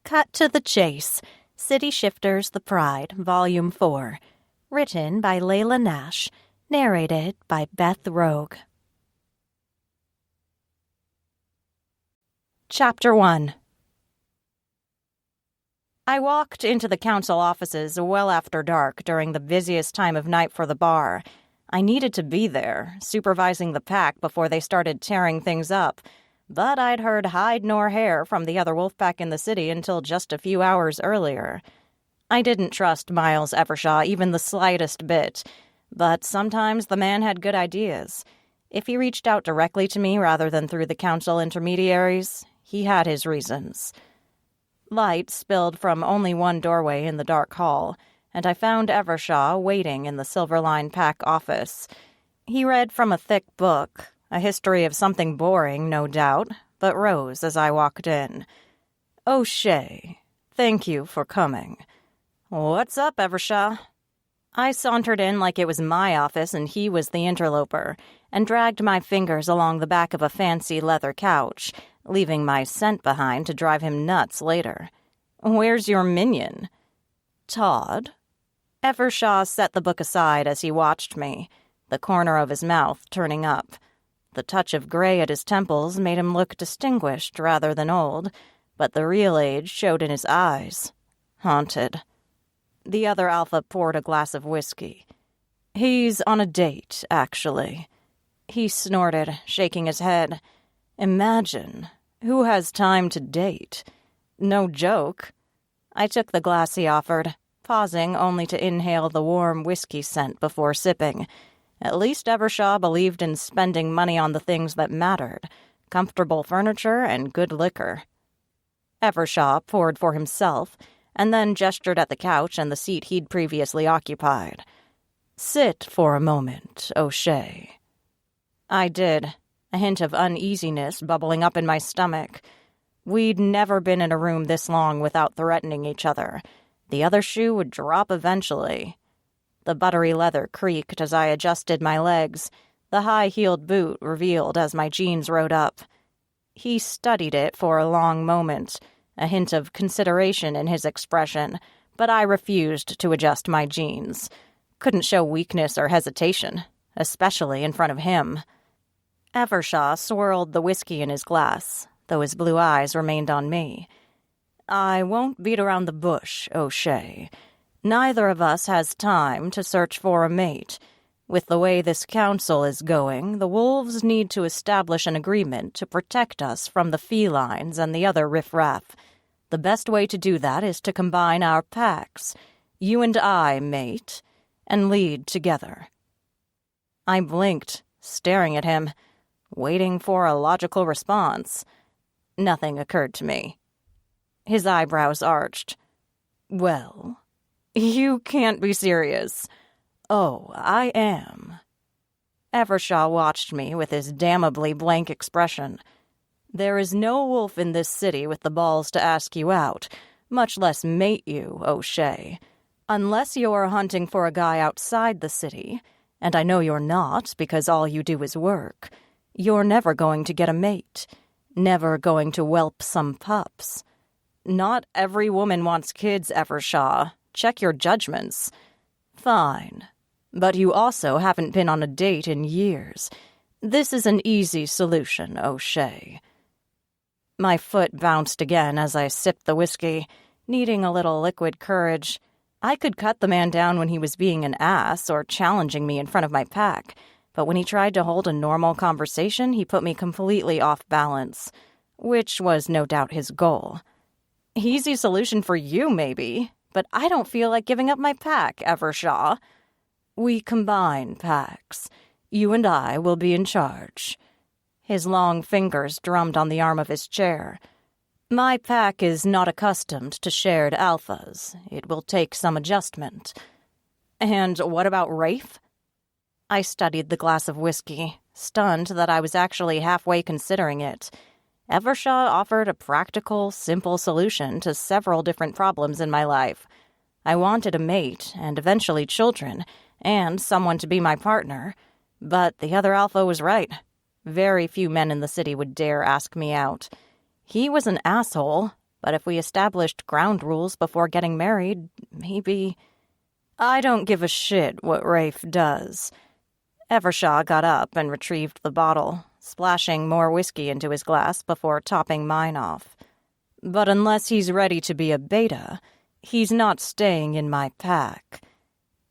Cut to the Chase. City Shifters The Pride, Volume 4. Written by Layla Nash. Narrated by Beth Rogue. Chapter 1. I walked into the council offices well after dark during the busiest time of night for the bar. I needed to be there, supervising the pack before they started tearing things up, but I'd heard hide nor hair from the other wolf pack in the city until just a few hours earlier. I didn't trust Miles Evershaw even the slightest bit, but sometimes the man had good ideas. If he reached out directly to me rather than through the council intermediaries, he had his reasons. Light spilled from only one doorway in the dark hall, and I found Evershaw waiting in the Silverline Pack office. He read from a thick book, a history of something boring, no doubt, but rose as I walked in. "O'Shea, thank you for coming." "What's up, Evershaw?" I sauntered in like it was my office and he was the interloper, and dragged my fingers along the back of a fancy leather couch, leaving my scent behind to drive him nuts later. "Where's your minion?" "Todd?" Evershaw set the book aside as he watched me, the corner of his mouth turning up. The touch of gray at his temples made him look distinguished rather than old, but the real age showed in his eyes. Haunted. The other alpha poured a glass of whiskey. "He's on a date, actually." He snorted, shaking his head. "Imagine. Who has time to date? No joke." I took the glass he offered, pausing only to inhale the warm whiskey scent before sipping. At least Evershaw believed in spending money on the things that mattered, comfortable furniture and good liquor. Evershaw poured for himself, and then gestured at the couch and the seat he'd previously occupied. "Sit for a moment, O'Shea." I did, a hint of uneasiness bubbling up in my stomach. We'd never been in a room this long without threatening each other. The other shoe would drop eventually. The buttery leather creaked as I adjusted my legs, the high-heeled boot revealed as my jeans rode up. He studied it for a long moment, a hint of consideration in his expression, but I refused to adjust my jeans. Couldn't show weakness or hesitation, especially in front of him. Evershaw swirled the whiskey in his glass, though his blue eyes remained on me. "I won't beat around the bush, O'Shea. Neither of us has time to search for a mate. With the way this council is going, the wolves need to establish an agreement to protect us from the felines and the other riffraff. The best way to do that is to combine our packs. You and I, mate, and lead together." I blinked, staring at him, waiting for a logical response. Nothing occurred to me. His eyebrows arched. "Well, you can't be serious." "Oh, I am." Evershaw watched me with his damnably blank expression. "There is no wolf in this city with the balls to ask you out, much less mate you, O'Shea. Unless you're hunting for a guy outside the city, and I know you're not because all you do is work, you're never going to get a mate, never going to whelp some pups. Not every woman wants kids, Evershaw. Check your judgments." "Fine. But you also haven't been on a date in years. This is an easy solution, O'Shea." My foot bounced again as I sipped the whiskey, needing a little liquid courage. I could cut the man down when he was being an ass or challenging me in front of my pack, but when he tried to hold a normal conversation, he put me completely off balance, which was no doubt his goal. "Easy solution for you, maybe, but I don't feel like giving up my pack, Evershaw." "We combine packs. You and I will be in charge." His long fingers drummed on the arm of his chair. "My pack is not accustomed to shared alphas. It will take some adjustment." "And what about Rafe?" I studied the glass of whiskey, stunned that I was actually halfway considering it. Evershaw offered a practical, simple solution to several different problems in my life. I wanted a mate, and eventually children, and someone to be my partner. But the other alpha was right. Very few men in the city would dare ask me out. He was an asshole, But if we established ground rules before getting married, maybe... I don't give a shit what Rafe does. Evershaw got up and retrieved the bottle, splashing more whiskey into his glass before topping mine off. But unless he's ready to be a beta, he's not staying in my pack.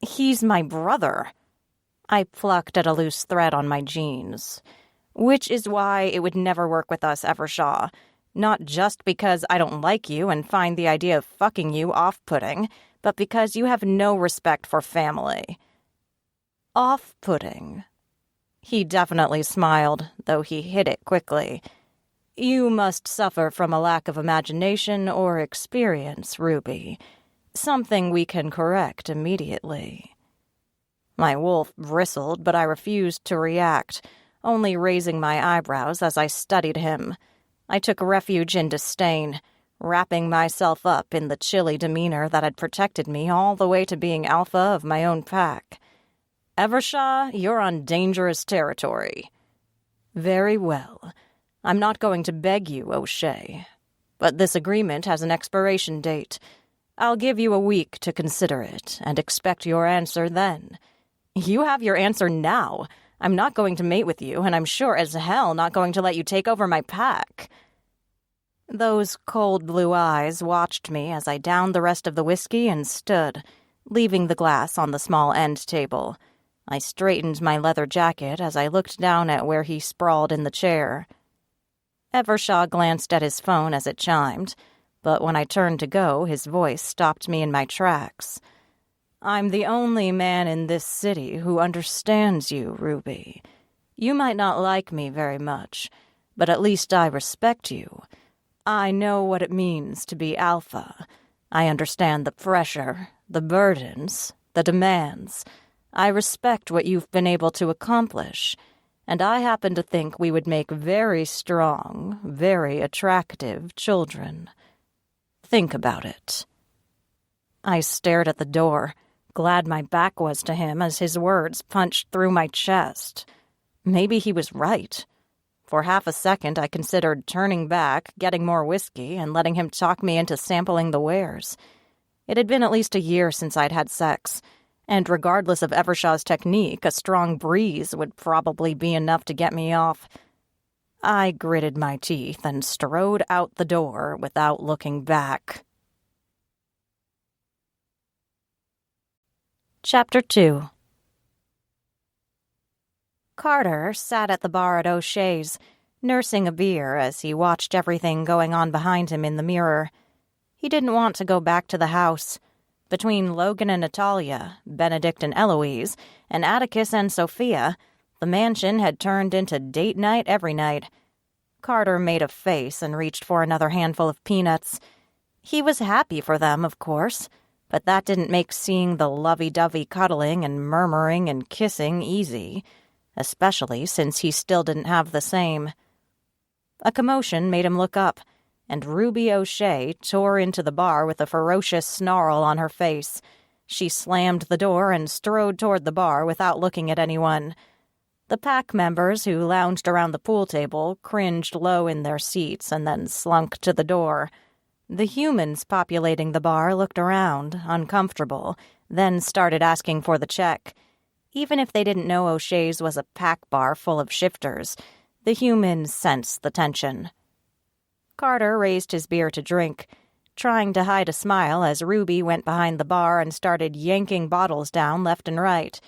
He's my brother. I plucked at a loose thread on my jeans. Which is why it would never work with us, Evershaw. Not just because I don't like you and find the idea of fucking you off-putting, but because you have no respect for family. Off-putting. He definitely smiled, though he hid it quickly. You must suffer from a lack of imagination or experience, Ruby. Something we can correct immediately. My wolf bristled, but I refused to react, only raising my eyebrows as I studied him. I took refuge in disdain, wrapping myself up in the chilly demeanor that had protected me all the way to being alpha of my own pack. Evershaw, you're on dangerous territory. Very well. I'm not going to beg you, O'Shea. But this agreement has an expiration date. I'll give you a week to consider it, and expect your answer then. You have your answer now. I'm not going to mate with you, and I'm sure as hell not going to let you take over my pack. Those cold blue eyes watched me as I downed the rest of the whiskey and stood, leaving the glass on the small end table. I straightened my leather jacket as I looked down at where he sprawled in the chair. Evershaw glanced at his phone as it chimed, but when I turned to go, his voice stopped me in my tracks. I'm the only man in this city who understands you, Ruby. You might not like me very much, but at least I respect you. I know what it means to be alpha. I understand the pressure, the burdens, the demands. I respect what you've been able to accomplish, and I happen to think we would make very strong, very attractive children. Think about it. I stared at the door, glad my back was to him as his words punched through my chest. Maybe he was right. For half a second, I considered turning back, getting more whiskey, and letting him talk me into sampling the wares. It had been at least a year since I'd had sex, and regardless of Evershaw's technique, a strong breeze would probably be enough to get me off. I gritted my teeth and strode out the door without looking back. Chapter 2. Carter sat at the bar at O'Shea's, nursing a beer as he watched everything going on behind him in the mirror. He didn't want to go back to the house. Between Logan and Natalia, Benedict and Eloise, and Atticus and Sophia, the mansion had turned into date night every night. Carter made a face and reached for another handful of peanuts. He was happy for them, of course, but that didn't make seeing the lovey-dovey cuddling and murmuring and kissing easy, especially since he still didn't have the same. A commotion made him look up, and Ruby O'Shea tore into the bar with a ferocious snarl on her face. She slammed the door and strode toward the bar without looking at anyone. The pack members who lounged around the pool table cringed low in their seats and then slunk to the door. The humans populating the bar looked around, uncomfortable, then started asking for the check. Even if they didn't know O'Shea's was a pack bar full of shifters, the humans sensed the tension. Carter raised his beer to drink, trying to hide a smile as Ruby went behind the bar and started yanking bottles down left and right.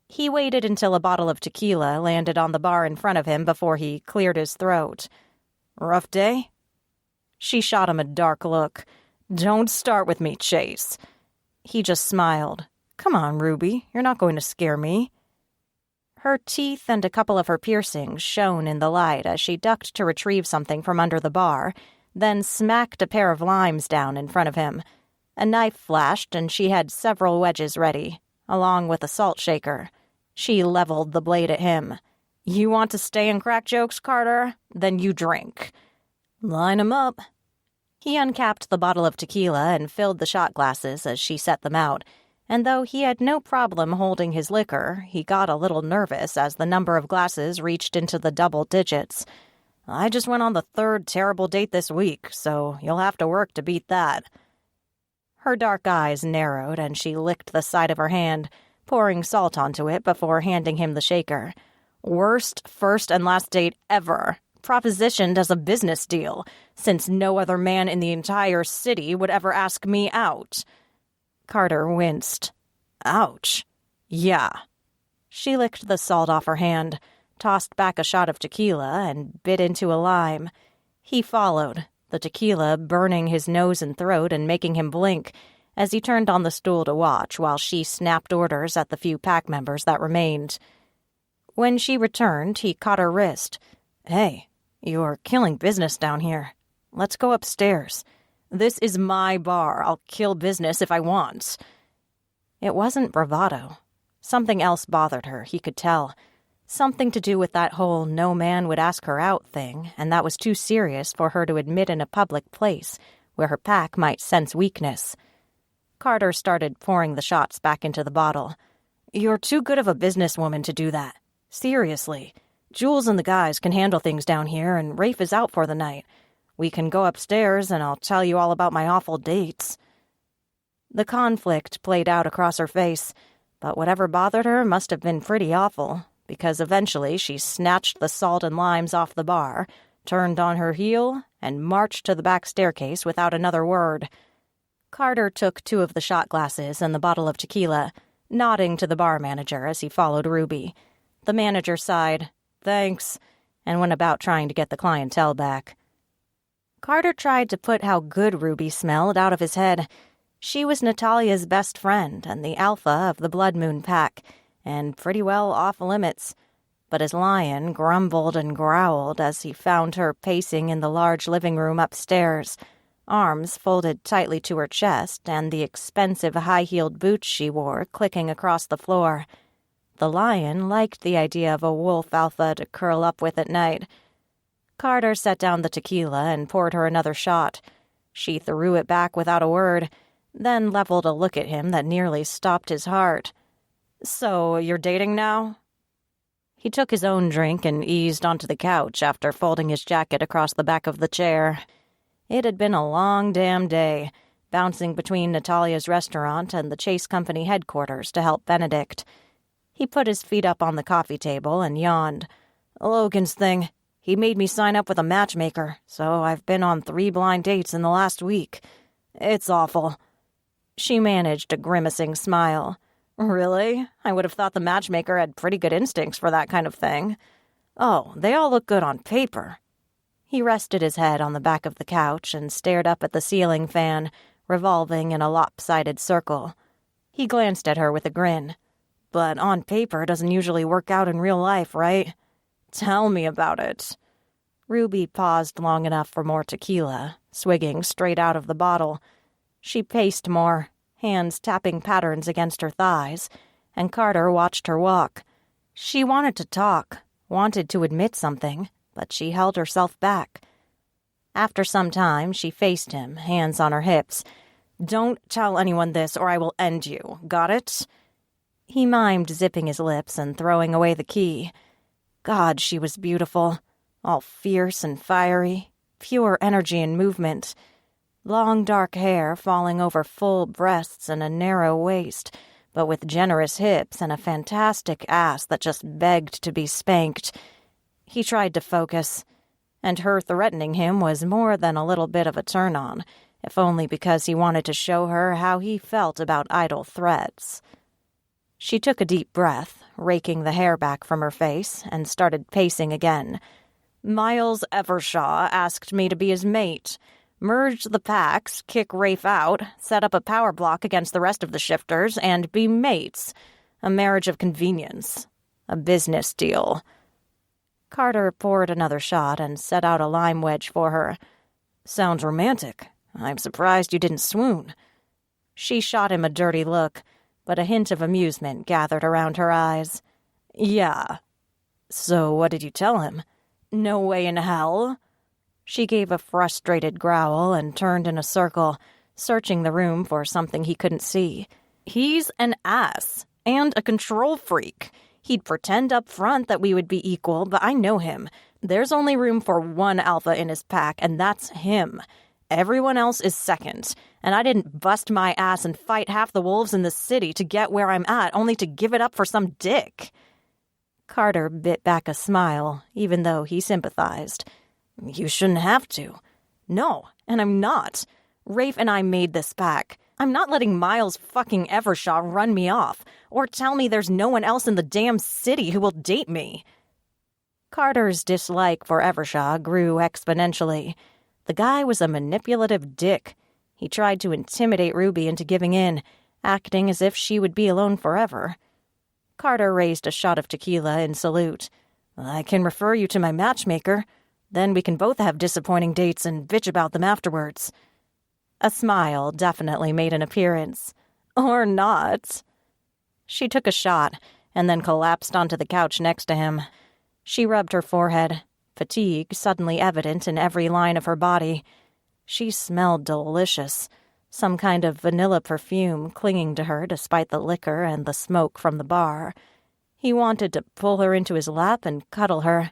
He waited until a bottle of tequila landed on the bar in front of him before he cleared his throat. Rough day? She shot him a dark look. Don't start with me, Chase. He just smiled. Come on, Ruby, you're not going to scare me. Her teeth and a couple of her piercings shone in the light as she ducked to retrieve something from under the bar, then smacked a pair of limes down in front of him. A knife flashed, and she had several wedges ready, along with a salt shaker. She leveled the blade at him. You want to stay and crack jokes, Carter? Then you drink. Line 'em up. He uncapped the bottle of tequila and filled the shot glasses as she set them out, and though he had no problem holding his liquor, he got a little nervous as the number of glasses reached into the double digits. I just went on the 3rd terrible date this week, so you'll have to work to beat that." Her dark eyes narrowed, and she licked the side of her hand, pouring salt onto it before handing him the shaker. "Worst first and last date ever. Propositioned as a business deal, since no other man in the entire city would ever ask me out." Carter winced. "Ouch." "Yeah." She licked the salt off her hand, tossed back a shot of tequila, and bit into a lime. He followed, the tequila burning his nose and throat and making him blink, as he turned on the stool to watch while she snapped orders at the few pack members that remained. When she returned, he caught her wrist. "Hey, you're killing business down here. Let's go upstairs. This is my bar. I'll kill business if I want." It wasn't bravado. Something else bothered her, he could tell. Something to do with that whole no man would ask her out thing, and that was too serious for her to admit in a public place where her pack might sense weakness. Carter started pouring the shots back into the bottle. "You're too good of a businesswoman to do that. Seriously. Jules and the guys can handle things down here, and Rafe is out for the night. We can go upstairs, and I'll tell you all about my awful dates." The conflict played out across her face, but whatever bothered her must have been pretty awful, because eventually she snatched the salt and limes off the bar, turned on her heel, and marched to the back staircase without another word. Carter took 2 of the shot glasses and the bottle of tequila, nodding to the bar manager as he followed Ruby. The manager sighed, "Thanks," and went about trying to get the clientele back. Carter tried to put how good Ruby smelled out of his head. She was Natalia's best friend and the alpha of the Blood Moon pack, and pretty well off limits. But his lion grumbled and growled as he found her pacing in the large living room upstairs, arms folded tightly to her chest and the expensive high-heeled boots she wore clicking across the floor. The lion liked the idea of a wolf alpha to curl up with at night. Carter set down the tequila and poured her another shot. She threw it back without a word, then leveled a look at him that nearly stopped his heart. "So, you're dating now?" He took his own drink and eased onto the couch after folding his jacket across the back of the chair. It had been a long damn day, bouncing between Natalia's restaurant and the Chase Company headquarters to help Benedict. He put his feet up on the coffee table and yawned. "Logan's thing. He made me sign up with a matchmaker, so I've been on 3 blind dates in the last week. It's awful." She managed a grimacing smile. "Really? I would have thought the matchmaker had pretty good instincts for that kind of thing." "Oh, they all look good on paper." He rested his head on the back of the couch and stared up at the ceiling fan, revolving in a lopsided circle. He glanced at her with a grin. "But on paper doesn't usually work out in real life, right? Tell me about it." Ruby paused long enough for more tequila, swigging straight out of the bottle. She paced more, hands tapping patterns against her thighs, and Carter watched her walk. She wanted to talk, wanted to admit something, but she held herself back. After some time, she faced him, hands on her hips. "Don't tell anyone this or I will end you. Got it?" He mimed zipping his lips and throwing away the key. God, she was beautiful, all fierce and fiery, pure energy and movement. Long dark hair falling over full breasts and a narrow waist, but with generous hips and a fantastic ass that just begged to be spanked. He tried to focus, and her threatening him was more than a little bit of a turn-on, if only because he wanted to show her how he felt about idle threats. She took a deep breath, raking the hair back from her face, and started pacing again. "Miles Evershaw asked me to be his mate. Merge the packs, kick Rafe out, set up a power block against the rest of the shifters, and be mates. A marriage of convenience. A business deal." Carter poured another shot and set out a lime wedge for her. "Sounds romantic. I'm surprised you didn't swoon." She shot him a dirty look, but a hint of amusement gathered around her eyes. "Yeah." "So what did you tell him?" "No way in hell." She gave a frustrated growl and turned in a circle, searching the room for something he couldn't see. "He's an ass, and a control freak. He'd pretend up front that we would be equal, but I know him. There's only room for one alpha in his pack, and that's him. Everyone else is second, and I didn't bust my ass and fight half the wolves in the city to get where I'm at, only to give it up for some dick." Carter bit back a smile, even though he sympathized. "You shouldn't have to." "No, and I'm not. Rafe and I made this pack. I'm not letting Miles fucking Evershaw run me off, or tell me there's no one else in the damn city who will date me." Carter's dislike for Evershaw grew exponentially. The guy was a manipulative dick. He tried to intimidate Ruby into giving in, acting as if she would be alone forever. Carter raised a shot of tequila in salute. "I can refer you to my matchmaker. Then we can both have disappointing dates and bitch about them afterwards." A smile definitely made an appearance. Or not. She took a shot and then collapsed onto the couch next to him. She rubbed her forehead, fatigue suddenly evident in every line of her body. She smelled delicious, some kind of vanilla perfume clinging to her despite the liquor and the smoke from the bar. He wanted to pull her into his lap and cuddle her.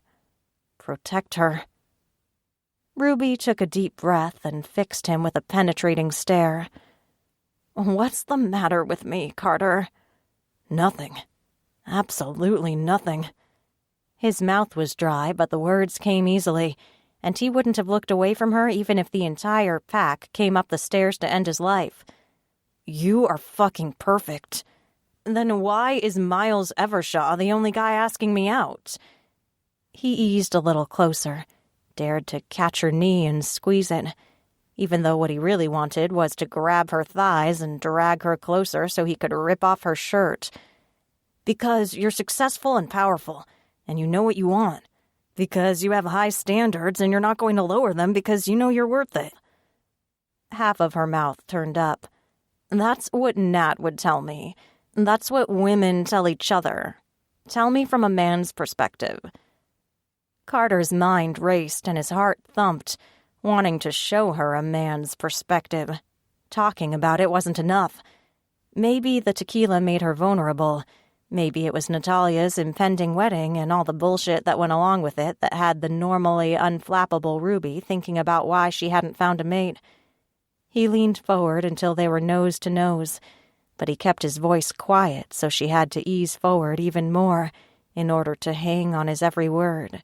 Protect her. Ruby took a deep breath and fixed him with a penetrating stare. "What's the matter with me, Carter?" "Nothing. Absolutely nothing." His mouth was dry, but the words came easily, and he wouldn't have looked away from her even if the entire pack came up the stairs to end his life. "You are fucking perfect." "Then why is Miles Evershaw the only guy asking me out?" He eased a little closer, dared to catch her knee and squeeze it, even though what he really wanted was to grab her thighs and drag her closer so he could rip off her shirt. "Because you're successful and powerful, and you know what you want. Because you have high standards and you're not going to lower them because you know you're worth it." Half of her mouth turned up. "That's what Nat would tell me. That's what women tell each other. Tell me from a man's perspective." Carter's mind raced and his heart thumped, wanting to show her a man's perspective. Talking about it wasn't enough. Maybe the tequila made her vulnerable. Maybe it was Natalia's impending wedding and all the bullshit that went along with it that had the normally unflappable Ruby thinking about why she hadn't found a mate. He leaned forward until they were nose to nose, but he kept his voice quiet so she had to ease forward even more in order to hang on his every word.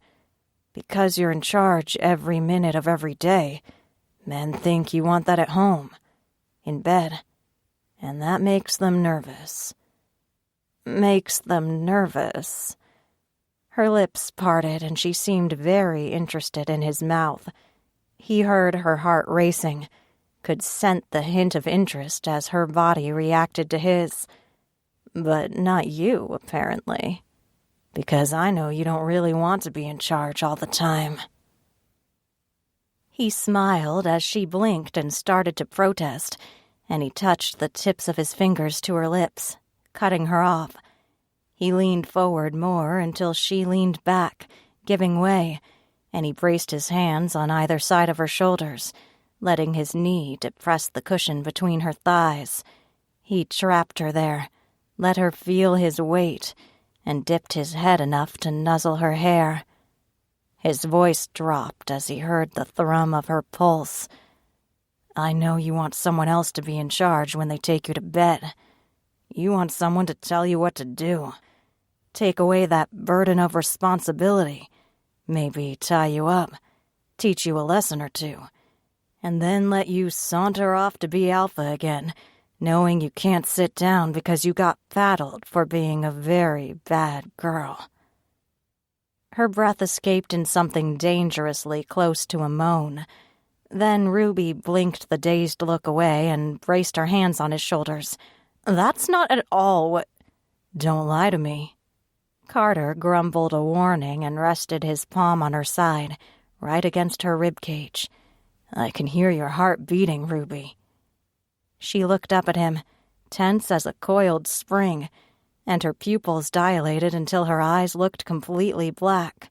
"Because you're in charge every minute of every day, men think you want that at home, in bed, and that makes them nervous." "Makes them nervous." Her lips parted and she seemed very interested in his mouth. He heard her heart racing, could scent the hint of interest as her body reacted to his. "But not you, apparently. Because I know you don't really want to be in charge all the time." He smiled as she blinked and started to protest, and he touched the tips of his fingers to her lips, cutting her off. He leaned forward more until she leaned back, giving way, and he braced his hands on either side of her shoulders, letting his knee depress the cushion between her thighs. He trapped her there, let her feel his weight, and dipped his head enough to nuzzle her hair. His voice dropped as he heard the thrum of her pulse. "I know you want someone else to be in charge when they take you to bed. You want someone to tell you what to do. Take away that burden of responsibility. Maybe tie you up, teach you a lesson or two, and then let you saunter off to be alpha again, knowing you can't sit down because you got paddled for being a very bad girl." Her breath escaped in something dangerously close to a moan. Then Ruby blinked the dazed look away and braced her hands on his shoulders. "That's not at all what—" "Don't lie to me." Carter grumbled a warning and rested his palm on her side, right against her ribcage. "I can hear your heart beating, Ruby." She looked up at him, tense as a coiled spring, and her pupils dilated until her eyes looked completely black.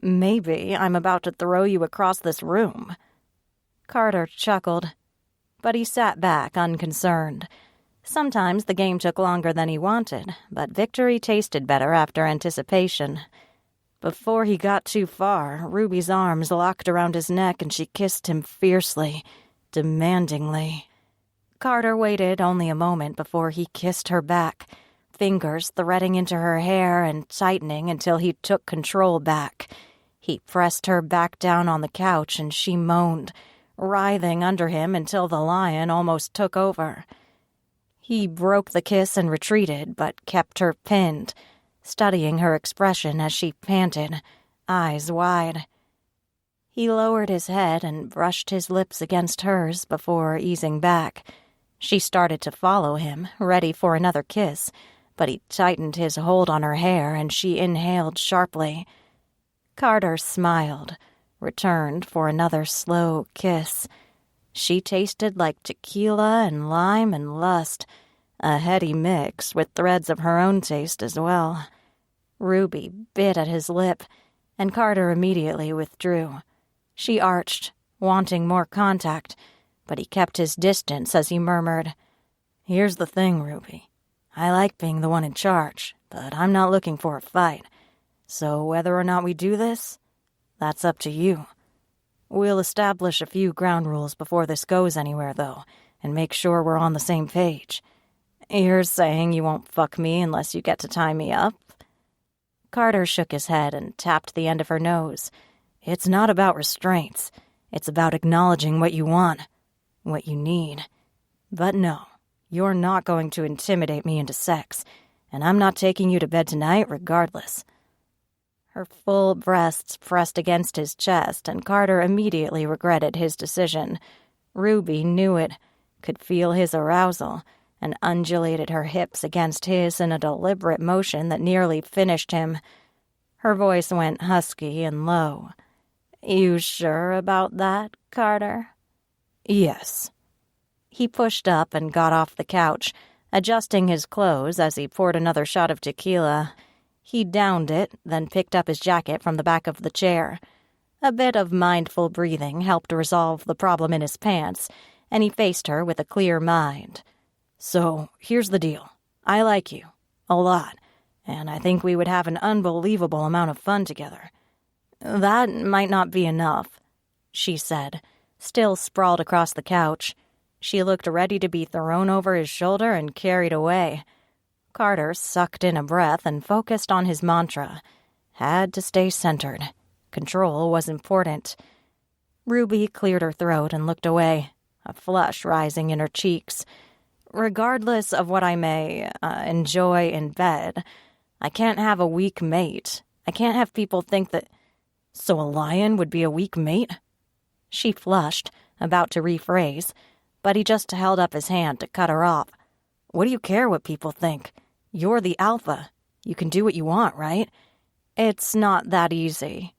"Maybe I'm about to throw you across this room." Carter chuckled, but he sat back unconcerned. Sometimes the game took longer than he wanted, but victory tasted better after anticipation. Before he got too far, Ruby's arms locked around his neck and she kissed him fiercely, demandingly. Carter waited only a moment before he kissed her back, fingers threading into her hair and tightening until he took control back. He pressed her back down on the couch and she moaned, writhing under him until the lion almost took over. He broke the kiss and retreated, but kept her pinned, studying her expression as she panted, eyes wide. He lowered his head and brushed his lips against hers before easing back. She started to follow him, ready for another kiss, but he tightened his hold on her hair and she inhaled sharply. Carter smiled, returned for another slow kiss. She tasted like tequila and lime and lust, a heady mix with threads of her own taste as well. Ruby bit at his lip, and Carter immediately withdrew. She arched, wanting more contact, but he kept his distance as he murmured, "Here's the thing, Ruby. I like being the one in charge, but I'm not looking for a fight. So whether or not we do this, that's up to you. We'll establish a few ground rules before this goes anywhere, though, and make sure we're on the same page. You're saying you won't fuck me unless you get to tie me up?" Carter shook his head and tapped the end of her nose. "It's not about restraints. It's about acknowledging what you want, what you need. But no, you're not going to intimidate me into sex, and I'm not taking you to bed tonight regardless." Her full breasts pressed against his chest, and Carter immediately regretted his decision. Ruby knew it, could feel his arousal, and undulated her hips against his in a deliberate motion that nearly finished him. Her voice went husky and low. "You sure about that, Carter?" "Yes." He pushed up and got off the couch, adjusting his clothes as he poured another shot of tequila. He downed it, then picked up his jacket from the back of the chair. A bit of mindful breathing helped resolve the problem in his pants, and he faced her with a clear mind. "So, here's the deal. I like you. A lot. And I think we would have an unbelievable amount of fun together." "That might not be enough," she said, still sprawled across the couch. She looked ready to be thrown over his shoulder and carried away. Carter sucked in a breath and focused on his mantra. Had to stay centered. Control was important. Ruby cleared her throat and looked away, a flush rising in her cheeks. "Regardless of what I may enjoy in bed, I can't have a weak mate. I can't have people think that—" "So a lion would be a weak mate?" She flushed, about to rephrase, but he just held up his hand to cut her off. "What do you care what people think? You're the alpha. You can do what you want, right?" "It's not that easy."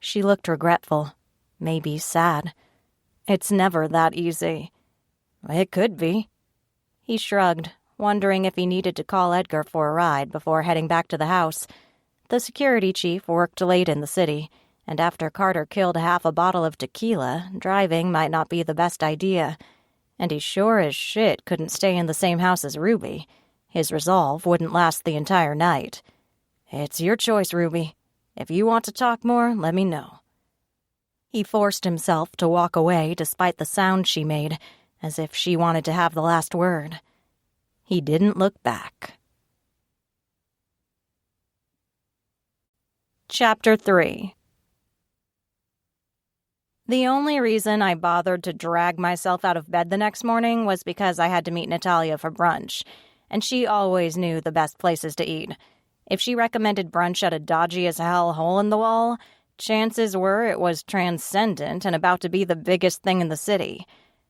She looked regretful, maybe sad. "It's never that easy." "It could be." He shrugged, wondering if he needed to call Edgar for a ride before heading back to the house. The security chief worked late in the city, and after Carter killed half a bottle of tequila, driving might not be the best idea. And he sure as shit couldn't stay in the same house as Ruby. His resolve wouldn't last the entire night. "It's your choice, Ruby. If you want to talk more, let me know." He forced himself to walk away despite the sound she made, as if she wanted to have the last word. He didn't look back. Chapter 3. The only reason I bothered to drag myself out of bed the next morning was because I had to meet Natalia for brunch, and she always knew the best places to eat. If she recommended brunch at a dodgy-as-hell hole-in-the-wall, chances were it was transcendent and about to be the biggest thing in the city.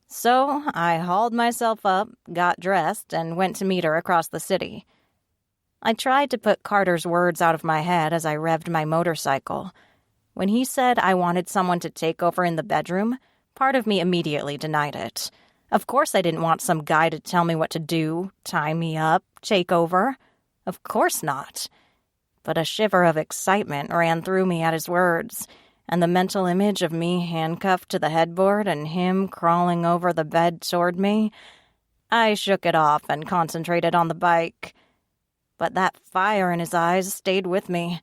So I hauled myself up, got dressed, and went to meet her across the city. I tried to put Carter's words out of my head as I revved my motorcycle. When he said I wanted someone to take over in the bedroom, part of me immediately denied it. Of course I didn't want some guy to tell me what to do, tie me up, take over. Of course not. But a shiver of excitement ran through me at his words, and the mental image of me handcuffed to the headboard and him crawling over the bed toward me, I shook it off and concentrated on the bike. But that fire in his eyes stayed with me.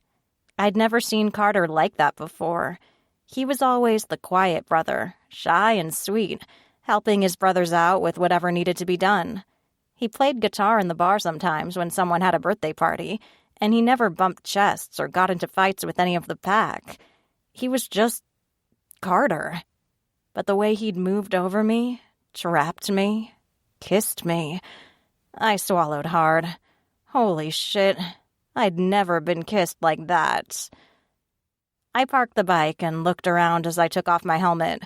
I'd never seen Carter like that before. He was always the quiet brother, shy and sweet, helping his brothers out with whatever needed to be done. He played guitar in the bar sometimes when someone had a birthday party, and he never bumped chests or got into fights with any of the pack. He was just Carter. But the way he'd moved over me, trapped me, kissed me, I swallowed hard. Holy shit, I'd never been kissed like that. I parked the bike and looked around as I took off my helmet.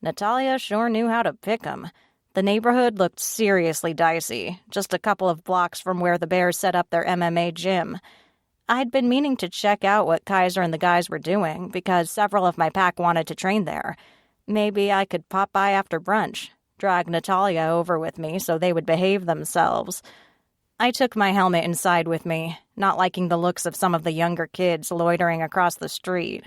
Natalia sure knew how to pick 'em. The neighborhood looked seriously dicey, just a couple of blocks from where the Bears set up their MMA gym. I'd been meaning to check out what Kaiser and the guys were doing because several of my pack wanted to train there. Maybe I could pop by after brunch, drag Natalia over with me so they would behave themselves. I took my helmet inside with me, not liking the looks of some of the younger kids loitering across the street.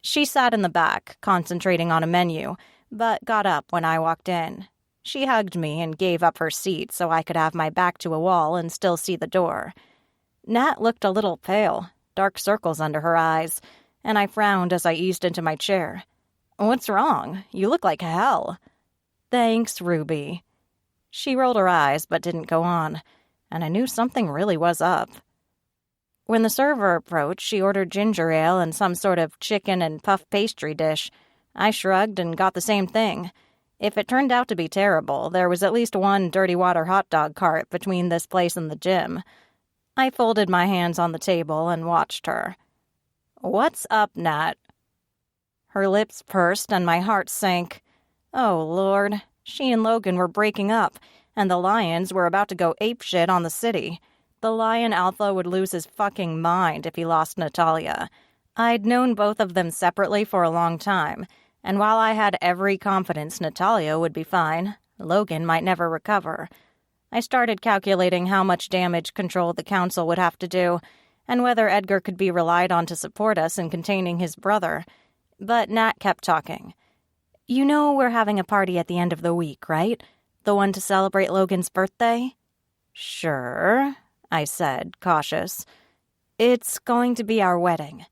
She sat in the back, concentrating on a menu, but got up when I walked in. She hugged me and gave up her seat so I could have my back to a wall and still see the door. Nat looked a little pale, dark circles under her eyes, and I frowned as I eased into my chair. "What's wrong? You look like hell." "Thanks, Ruby." She rolled her eyes but didn't go on, and I knew something really was up. When the server approached, she ordered ginger ale and some sort of chicken and puff pastry dish. I shrugged and got the same thing. If it turned out to be terrible, there was at least one dirty water hot dog cart between this place and the gym. I folded my hands on the table and watched her. "What's up, Nat?" Her lips pursed and my heart sank. Oh, Lord. She and Logan were breaking up, and the Lions were about to go apeshit on the city. The Lion Alpha would lose his fucking mind if he lost Natalia. I'd known both of them separately for a long time, and while I had every confidence Natalia would be fine, Logan might never recover. I started calculating how much damage control the council would have to do, and whether Edgar could be relied on to support us in containing his brother. But Nat kept talking. "You know we're having a party at the end of the week, right? The one to celebrate Logan's birthday?" "Sure," I said, cautious. "It's going to be our wedding."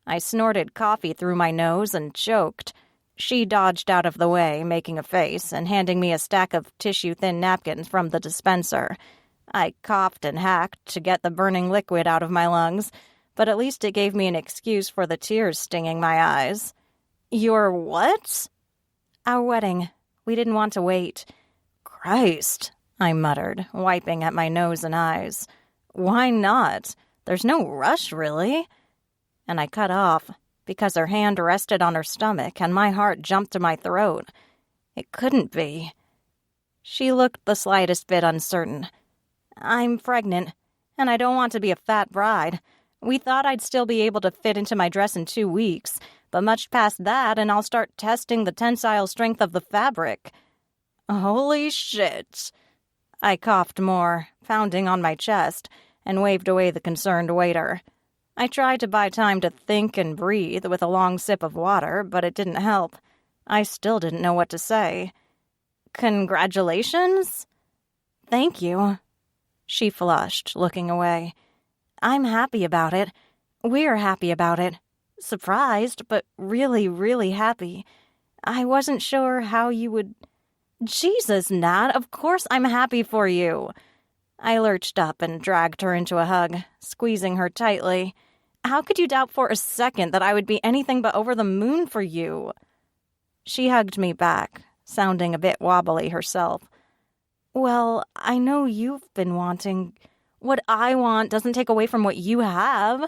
I snorted coffee through my nose and choked. She dodged out of the way, making a face, and handing me a stack of tissue-thin napkins from the dispenser. I coughed and hacked to get the burning liquid out of my lungs, but at least it gave me an excuse for the tears stinging my eyes. "Your what?" "Our wedding. We didn't want to wait." "Christ," I muttered, wiping at my nose and eyes. "Why not? There's no rush, really." And I cut off, because her hand rested on her stomach and my heart jumped to my throat. It couldn't be. She looked the slightest bit uncertain. "I'm pregnant, and I don't want to be a fat bride. We thought I'd still be able to fit into my dress in 2 weeks, but much past that and I'll start testing the tensile strength of the fabric." "Holy shit." I coughed more, pounding on my chest, and waved away the concerned waiter. I tried to buy time to think and breathe with a long sip of water, but it didn't help. I still didn't know what to say. "Congratulations?" "Thank you." She flushed, looking away. "I'm happy about it. We're happy about it. Surprised, but really, really happy. I wasn't sure how you would—" "Jesus, Nat, of course I'm happy for you." I lurched up and dragged her into a hug, squeezing her tightly. "How could you doubt for a second that I would be anything but over the moon for you?" She hugged me back, sounding a bit wobbly herself. "Well, I know you've been wanting. What I want doesn't take away from what you have."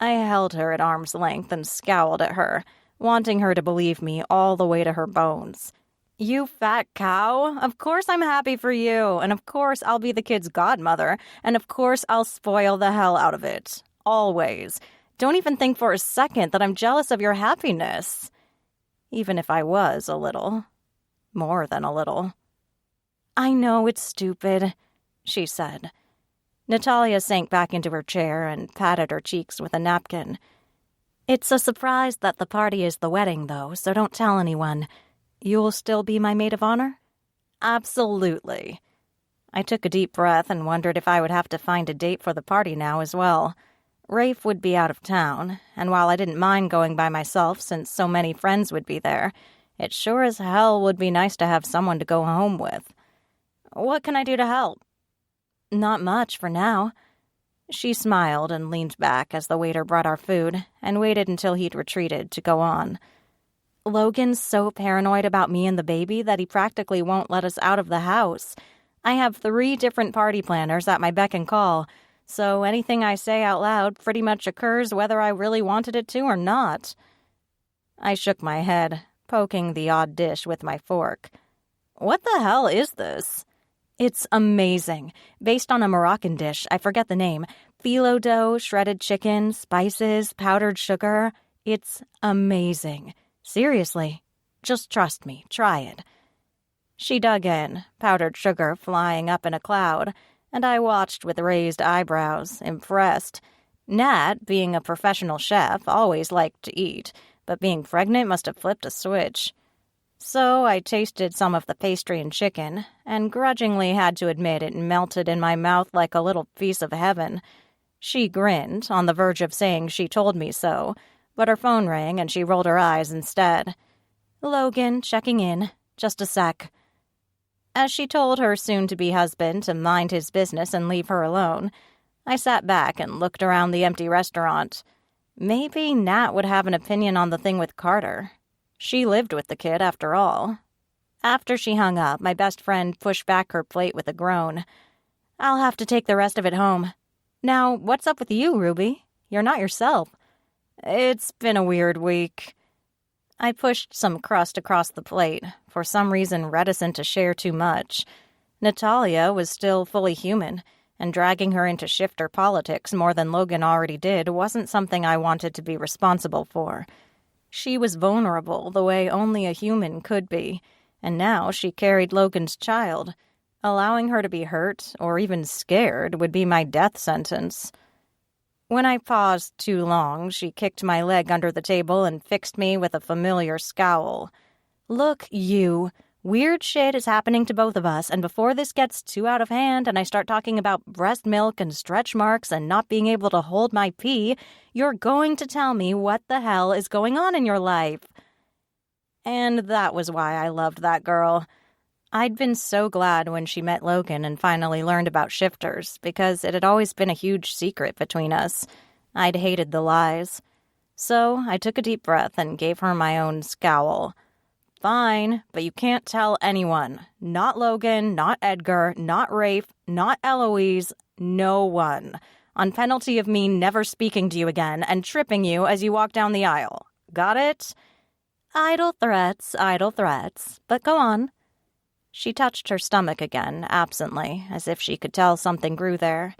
I held her at arm's length and scowled at her, wanting her to believe me all the way to her bones. "You fat cow, of course I'm happy for you, and of course I'll be the kid's godmother, and of course I'll spoil the hell out of it. Always. Don't even think for a second that I'm jealous of your happiness." Even if I was a little. More than a little. "I know it's stupid," she said. Natalia sank back into her chair and patted her cheeks with a napkin. "It's a surprise that the party is the wedding, though, so don't tell anyone. You'll still be my maid of honor?" "Absolutely." I took a deep breath and wondered if I would have to find a date for the party now as well. Rafe would be out of town, and while I didn't mind going by myself since so many friends would be there, it sure as hell would be nice to have someone to go home with. What can I do to help? Not much for now. She smiled and leaned back as the waiter brought our food and waited until he'd retreated to go on. Logan's so paranoid about me and the baby that he practically won't let us out of the house. I have 3 different party planners at my beck and call, so anything I say out loud pretty much occurs whether I really wanted it to or not. I shook my head, poking the odd dish with my fork. What the hell is this? It's amazing. Based on a Moroccan dish, I forget the name. Phyllo dough, shredded chicken, spices, powdered sugar. It's amazing. Seriously. Just trust me. Try it. She dug in, powdered sugar flying up in a cloud, and I watched with raised eyebrows, impressed. Nat, being a professional chef, always liked to eat, but being pregnant must have flipped a switch. So I tasted some of the pastry and chicken, and grudgingly had to admit it melted in my mouth like a little piece of heaven. She grinned, on the verge of saying she told me so, but her phone rang and she rolled her eyes instead. Logan, checking in. Just a sec. As she told her soon-to-be husband to mind his business and leave her alone, I sat back and looked around the empty restaurant. Maybe Nat would have an opinion on the thing with Carter. She lived with the kid, after all. After she hung up, my best friend pushed back her plate with a groan. I'll have to take the rest of it home. Now, what's up with you, Ruby? You're not yourself. It's been a weird week. I pushed some crust across the plate, for some reason reticent to share too much. Natalia was still fully human, and dragging her into shifter politics more than Logan already did wasn't something I wanted to be responsible for. She was vulnerable the way only a human could be, and now she carried Logan's child. Allowing her to be hurt, or even scared, would be my death sentence. When I paused too long, she kicked my leg under the table and fixed me with a familiar scowl. Look, you. Weird shit is happening to both of us, and before this gets too out of hand and I start talking about breast milk and stretch marks and not being able to hold my pee, you're going to tell me what the hell is going on in your life. And that was why I loved that girl. I'd been so glad when she met Logan and finally learned about shifters, because it had always been a huge secret between us. I'd hated the lies. So I took a deep breath and gave her my own scowl. Fine, but you can't tell anyone. Not Logan, not Edgar, not Rafe, not Eloise, no one. On penalty of me never speaking to you again and tripping you as you walk down the aisle. Got it? Idle threats, but go on. She touched her stomach again, absently, as if she could tell something grew there.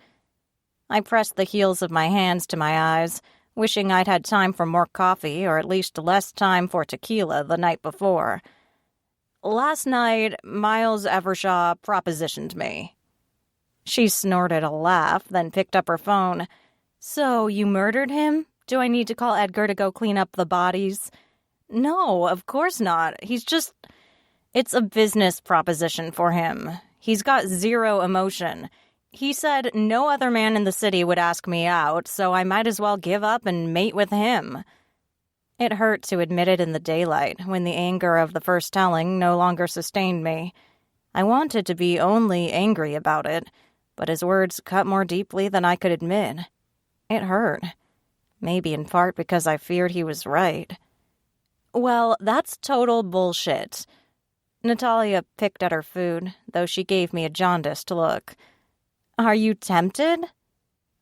I pressed the heels of my hands to my eyes, wishing I'd had time for more coffee, or at least less time for tequila the night before. Last night, Miles Evershaw propositioned me. She snorted a laugh, then picked up her phone. So, you murdered him? Do I need to call Edgar to go clean up the bodies? No, of course not. It's a business proposition for him. He's got zero emotion. He said no other man in the city would ask me out, so I might as well give up and mate with him. It hurt to admit it in the daylight, when the anger of the first telling no longer sustained me. I wanted to be only angry about it, but his words cut more deeply than I could admit. It hurt. Maybe in part because I feared he was right. Well, that's total bullshit. Natalia picked at her food, though she gave me a jaundiced look. Are you tempted?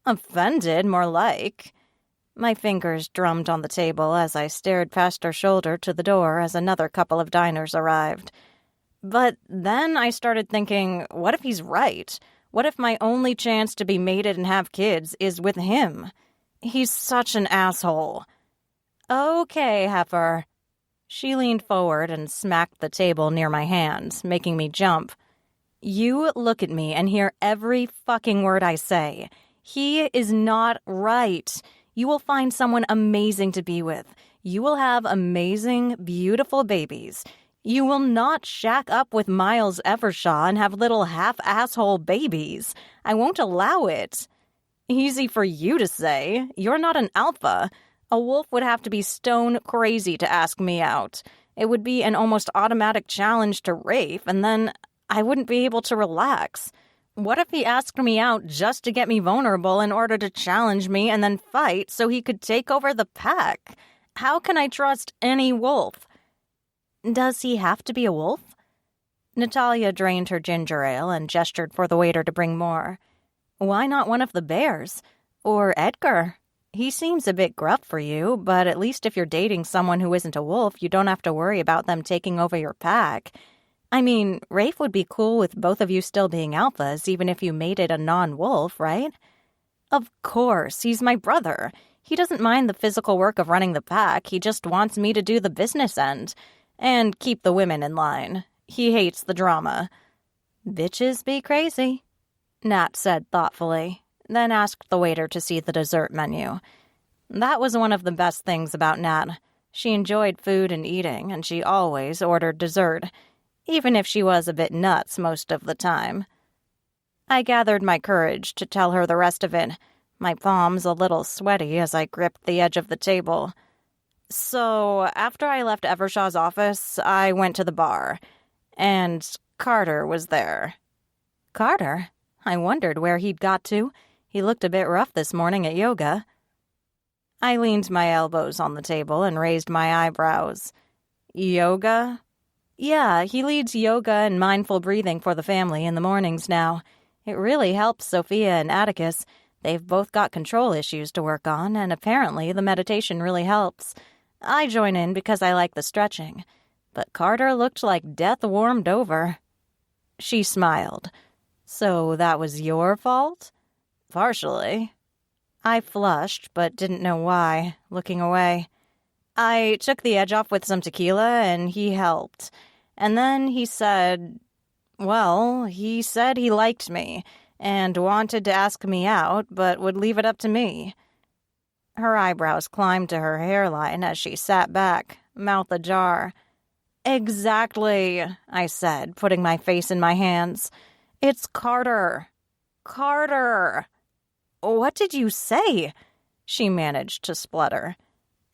Offended, more like. My fingers drummed on the table as I stared past her shoulder to the door as another couple of diners arrived. But then I started thinking, what if he's right? What if my only chance to be mated and have kids is with him? He's such an asshole. Okay, heifer. She leaned forward and smacked the table near my hands, making me jump. You look at me and hear every fucking word I say. He is not right. You will find someone amazing to be with. You will have amazing, beautiful babies. You will not shack up with Miles Evershaw and have little half-asshole babies. I won't allow it. Easy for you to say. You're not an alpha. A wolf would have to be stone crazy to ask me out. It would be an almost automatic challenge to Rafe, and then I wouldn't be able to relax. What if he asked me out just to get me vulnerable in order to challenge me and then fight so he could take over the pack? How can I trust any wolf? Does he have to be a wolf? Natalia drained her ginger ale and gestured for the waiter to bring more. Why not one of the bears? Or Edgar? He seems a bit gruff for you, but at least if you're dating someone who isn't a wolf, you don't have to worry about them taking over your pack. I mean, Rafe would be cool with both of you still being alphas, even if you made it a non-wolf, right? Of course, he's my brother. He doesn't mind the physical work of running the pack, he just wants me to do the business end. And keep the women in line. He hates the drama. Bitches be crazy, Nat said thoughtfully, then asked the waiter to see the dessert menu. That was one of the best things about Nat. She enjoyed food and eating, and she always ordered dessert, even if she was a bit nuts most of the time. I gathered my courage to tell her the rest of it, my palms a little sweaty as I gripped the edge of the table. So, after I left Evershaw's office, I went to the bar, and Carter was there. Carter? I wondered where he'd got to. He looked a bit rough this morning at yoga. I leaned my elbows on the table and raised my eyebrows. Yoga? Yeah, he leads yoga and mindful breathing for the family in the mornings now. It really helps Sophia and Atticus. They've both got control issues to work on, and apparently the meditation really helps. I join in because I like the stretching. But Carter looked like death warmed over. She smiled. So that was your fault? Partially. I flushed, but didn't know why, looking away. I took the edge off with some tequila, and he helped. And then he said he liked me, and wanted to ask me out, but would leave it up to me. Her eyebrows climbed to her hairline as she sat back, mouth ajar. Exactly, I said, putting my face in my hands. It's Carter. Carter. What did you say? She managed to splutter.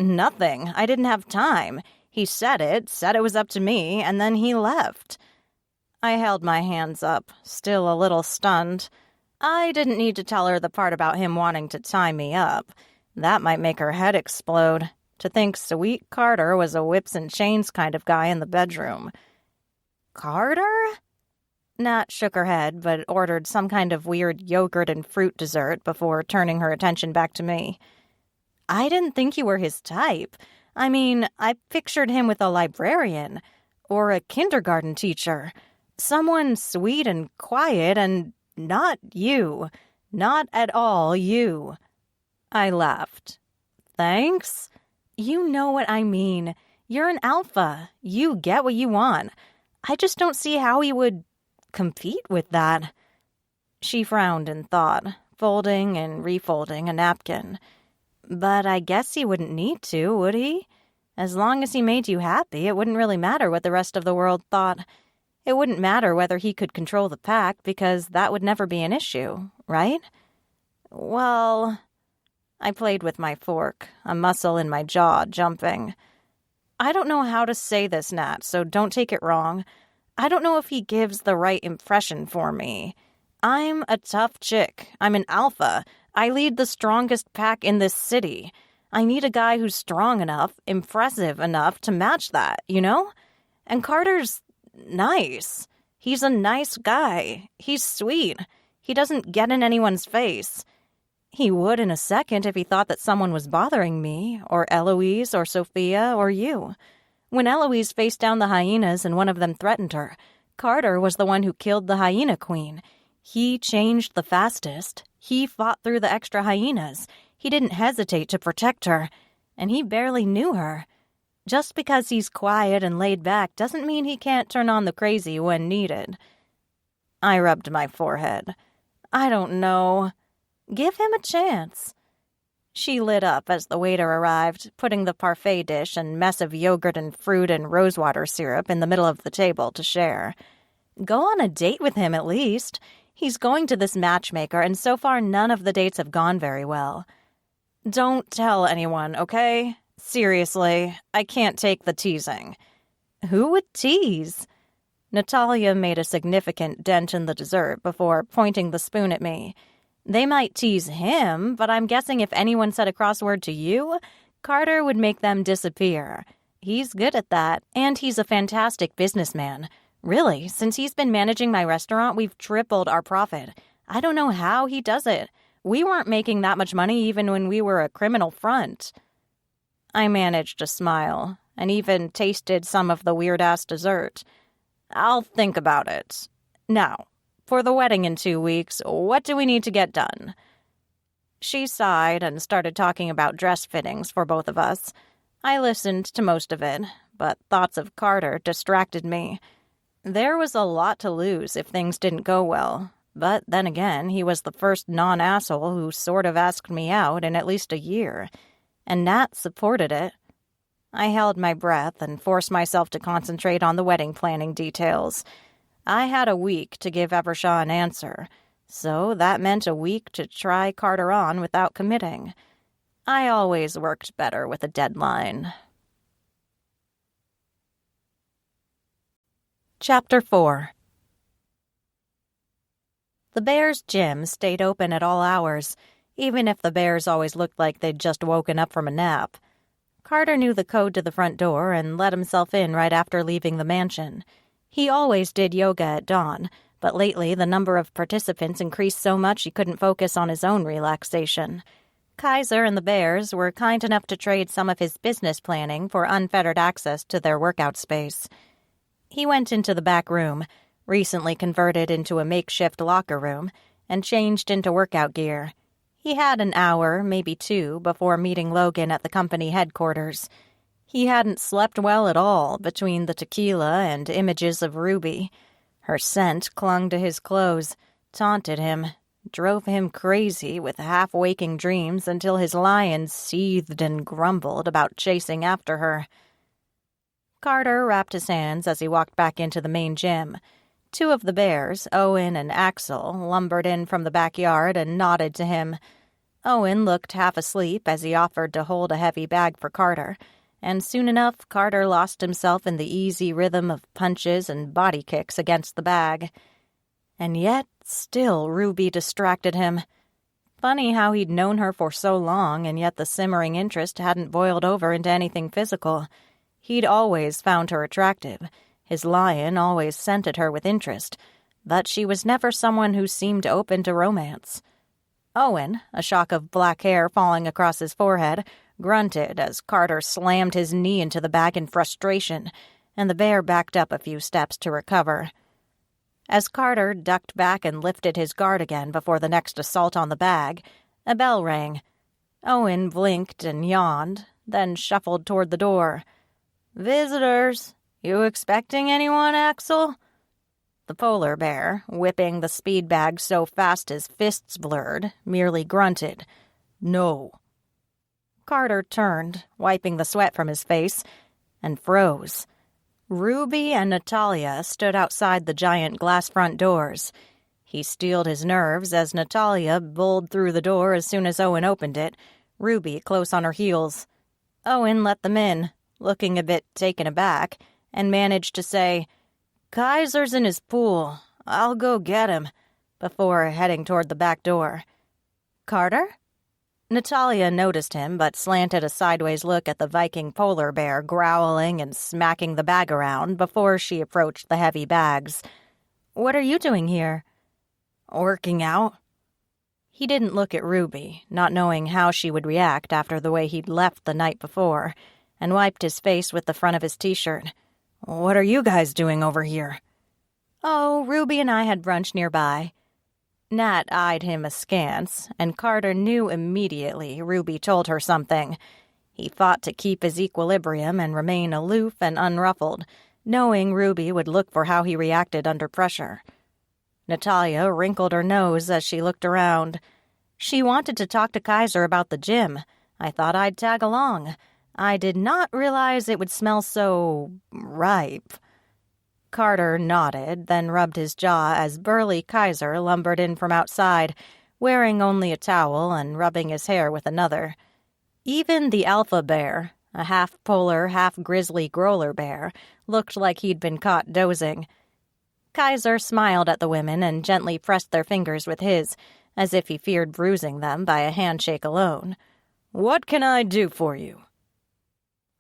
Nothing. I didn't have time. He said it was up to me, and then he left. I held my hands up, still a little stunned. I didn't need to tell her the part about him wanting to tie me up. That might make her head explode. To think sweet Carter was a whips and chains kind of guy in the bedroom. Carter? Nat shook her head, but ordered some kind of weird yogurt and fruit dessert before turning her attention back to me. I didn't think you were his type. I mean, I pictured him with a librarian or a kindergarten teacher. Someone sweet and quiet and not you. Not at all you. I laughed. Thanks? You know what I mean. You're an alpha. You get what you want. I just don't see how he would compete with that. She frowned in thought, folding and refolding a napkin. But I guess he wouldn't need to, would he? As long as he made you happy, it wouldn't really matter what the rest of the world thought. It wouldn't matter whether he could control the pack, because that would never be an issue, right? Well, I played with my fork, a muscle in my jaw jumping. I don't know how to say this, Nat, so don't take it wrong. I don't know if he gives the right impression for me. I'm a tough chick. I'm an alpha. I lead the strongest pack in this city. I need a guy who's strong enough, impressive enough to match that, you know? And Carter's nice. He's a nice guy. He's sweet. He doesn't get in anyone's face. He would in a second if he thought that someone was bothering me, or Eloise, or Sophia, or you. When Eloise faced down the hyenas and one of them threatened her, Carter was the one who killed the hyena queen. He changed the fastest. He fought through the extra hyenas. He didn't hesitate to protect her, and he barely knew her. Just because he's quiet and laid back doesn't mean he can't turn on the crazy when needed. I rubbed my forehead. I don't know. Give him a chance. She lit up as the waiter arrived, putting the parfait dish and mess of yogurt and fruit and rosewater syrup in the middle of the table to share. Go on a date with him at least. He's going to this matchmaker, and so far none of the dates have gone very well. Don't tell anyone, okay? Seriously, I can't take the teasing. Who would tease? Natalia made a significant dent in the dessert before pointing the spoon at me. They might tease him, but I'm guessing if anyone said a crossword to you, Carter would make them disappear. He's good at that, and he's a fantastic businessman. Really, since he's been managing my restaurant, we've tripled our profit. I don't know how he does it. We weren't making that much money even when we were a criminal front. I managed to smile, and even tasted some of the weird-ass dessert. I'll think about it. Now, for the wedding in 2 weeks, what do we need to get done? She sighed and started talking about dress fittings for both of us. I listened to most of it, but thoughts of Carter distracted me. There was a lot to lose if things didn't go well, but then again, he was the first non-asshole who sort of asked me out in at least a year, and Nat supported it. I held my breath and forced myself to concentrate on the wedding planning details. I had a week to give Evershaw an answer, so that meant a week to try Carter on without committing. I always worked better with a deadline. Chapter 4. The Bears' gym stayed open at all hours, even if the Bears always looked like they'd just woken up from a nap. Carter knew the code to the front door and let himself in right after leaving the mansion. He always did yoga at dawn, but lately the number of participants increased so much he couldn't focus on his own relaxation. Kaiser and the Bears were kind enough to trade some of his business planning for unfettered access to their workout space. He went into the back room, recently converted into a makeshift locker room, and changed into workout gear. He had an hour, maybe 2, before meeting Logan at the company headquarters. He hadn't slept well at all between the tequila and images of Ruby. Her scent clung to his clothes, taunted him, drove him crazy with half-waking dreams until his lion seethed and grumbled about chasing after her. Carter wrapped his hands as he walked back into the main gym. 2 of the Bears, Owen and Axel, lumbered in from the backyard and nodded to him. Owen looked half asleep as he offered to hold a heavy bag for Carter, and soon enough Carter lost himself in the easy rhythm of punches and body kicks against the bag. And yet, still Ruby distracted him. Funny how he'd known her for so long, and yet the simmering interest hadn't boiled over into anything physical. He'd always found her attractive. His lion always scented her with interest, but she was never someone who seemed open to romance. Owen, a shock of black hair falling across his forehead, grunted as Carter slammed his knee into the bag in frustration, and the bear backed up a few steps to recover. As Carter ducked back and lifted his guard again before the next assault on the bag, a bell rang. Owen blinked and yawned, then shuffled toward the door. "Visitors. You expecting anyone, Axel?" The polar bear, whipping the speed bag so fast his fists blurred, merely grunted, "No." Carter turned, wiping the sweat from his face, and froze. Ruby and Natalia stood outside the giant glass front doors. He steeled his nerves as Natalia bowled through the door as soon as Owen opened it, Ruby close on her heels. Owen let them in, looking a bit taken aback, and managed to say, "Kaiser's in his pool. I'll go get him," before heading toward the back door. "Carter?" Natalia noticed him, but slanted a sideways look at the Viking polar bear growling and smacking the bag around before she approached the heavy bags. "What are you doing here?" "Working out." He didn't look at Ruby, not knowing how she would react after the way he'd left the night before, and wiped his face with the front of his t-shirt. "What are you guys doing over here?" "Oh, Ruby and I had brunch nearby." Nat eyed him askance, and Carter knew immediately Ruby told her something. He fought to keep his equilibrium and remain aloof and unruffled, knowing Ruby would look for how he reacted under pressure. Natalia wrinkled her nose as she looked around. "She wanted to talk to Kaiser about the gym. I thought I'd tag along. I did not realize it would smell so ripe." Carter nodded, then rubbed his jaw as burly Kaiser lumbered in from outside, wearing only a towel and rubbing his hair with another. Even the alpha bear, a half-polar, half-grizzly growler bear, looked like he'd been caught dozing. Kaiser smiled at the women and gently pressed their fingers with his, as if he feared bruising them by a handshake alone. "What can I do for you?"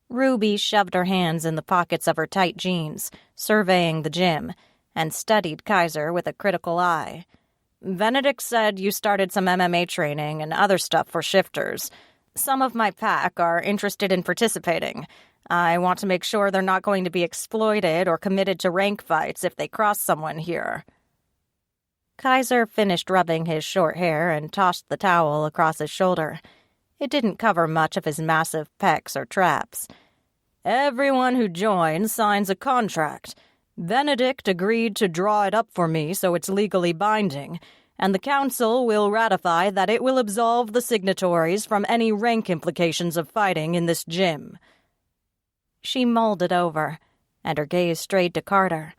Ruby shoved her hands in the pockets of her tight jeans, surveying the gym, and studied Kaiser with a critical eye. "Benedict said you started some MMA training and other stuff for shifters. Some of my pack are interested in participating. I want to make sure they're not going to be exploited or committed to rank fights if they cross someone here." Kaiser finished rubbing his short hair and tossed the towel across his shoulder. It didn't cover much of his massive pecs or traps. "Everyone who joins signs a contract. Benedict agreed to draw it up for me so it's legally binding, and the council will ratify that it will absolve the signatories from any rank implications of fighting in this gym." She mulled it over, and her gaze strayed to Carter.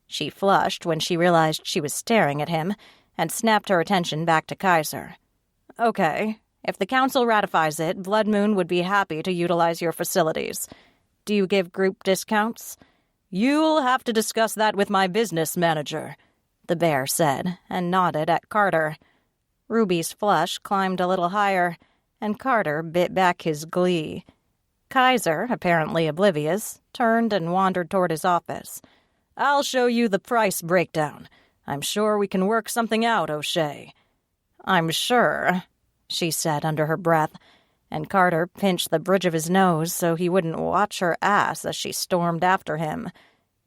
She flushed when she realized she was staring at him, and snapped her attention back to Kaiser. "Okay, if the council ratifies it, Blood Moon would be happy to utilize your facilities. Do you give group discounts?" "You'll have to discuss that with my business manager," the bear said, and nodded at Carter. Ruby's flush climbed a little higher, and Carter bit back his glee. Kaiser, apparently oblivious, turned and wandered toward his office. "I'll show you the price breakdown. I'm sure we can work something out, O'Shea." "I'm sure," she said under her breath, and Carter pinched the bridge of his nose so he wouldn't watch her ass as she stormed after him.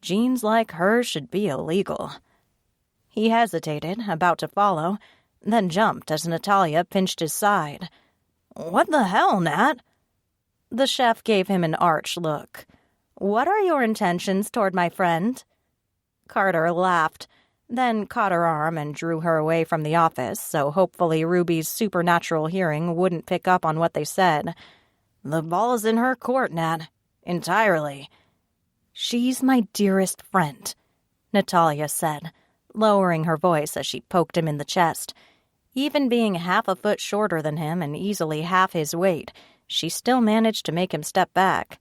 Jeans like hers should be illegal. He hesitated, about to follow, then jumped as Natalia pinched his side. "What the hell, Nat?" The chef gave him an arch look. "What are your intentions toward my friend?" Carter laughed, then caught her arm and drew her away from the office, so hopefully Ruby's supernatural hearing wouldn't pick up on what they said. "The ball's in her court, Nat. Entirely." "She's my dearest friend," Natalia said, lowering her voice as she poked him in the chest. Even being half a foot shorter than him and easily half his weight, she still managed to make him step back.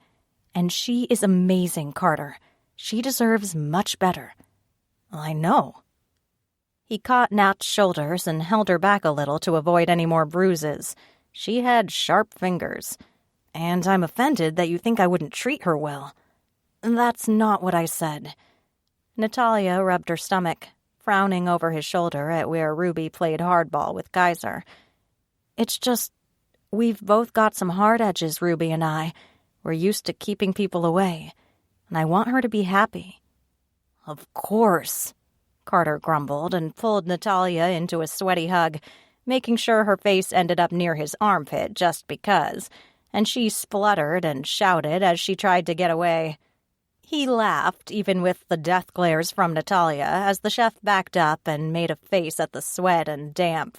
"And she is amazing, Carter. She deserves much better." "I know." He caught Nat's shoulders and held her back a little to avoid any more bruises. She had sharp fingers. "And I'm offended that you think I wouldn't treat her well." "That's not what I said." Natalia rubbed her stomach, frowning over his shoulder at where Ruby played hardball with Kaiser. "It's just, we've both got some hard edges, Ruby and I. We're used to keeping people away, and I want her to be happy." "Of course," Carter grumbled and pulled Natalia into a sweaty hug, making sure her face ended up near his armpit just because, and she spluttered and shouted as she tried to get away. He laughed, even with the death glares from Natalia, as the chef backed up and made a face at the sweat and damp.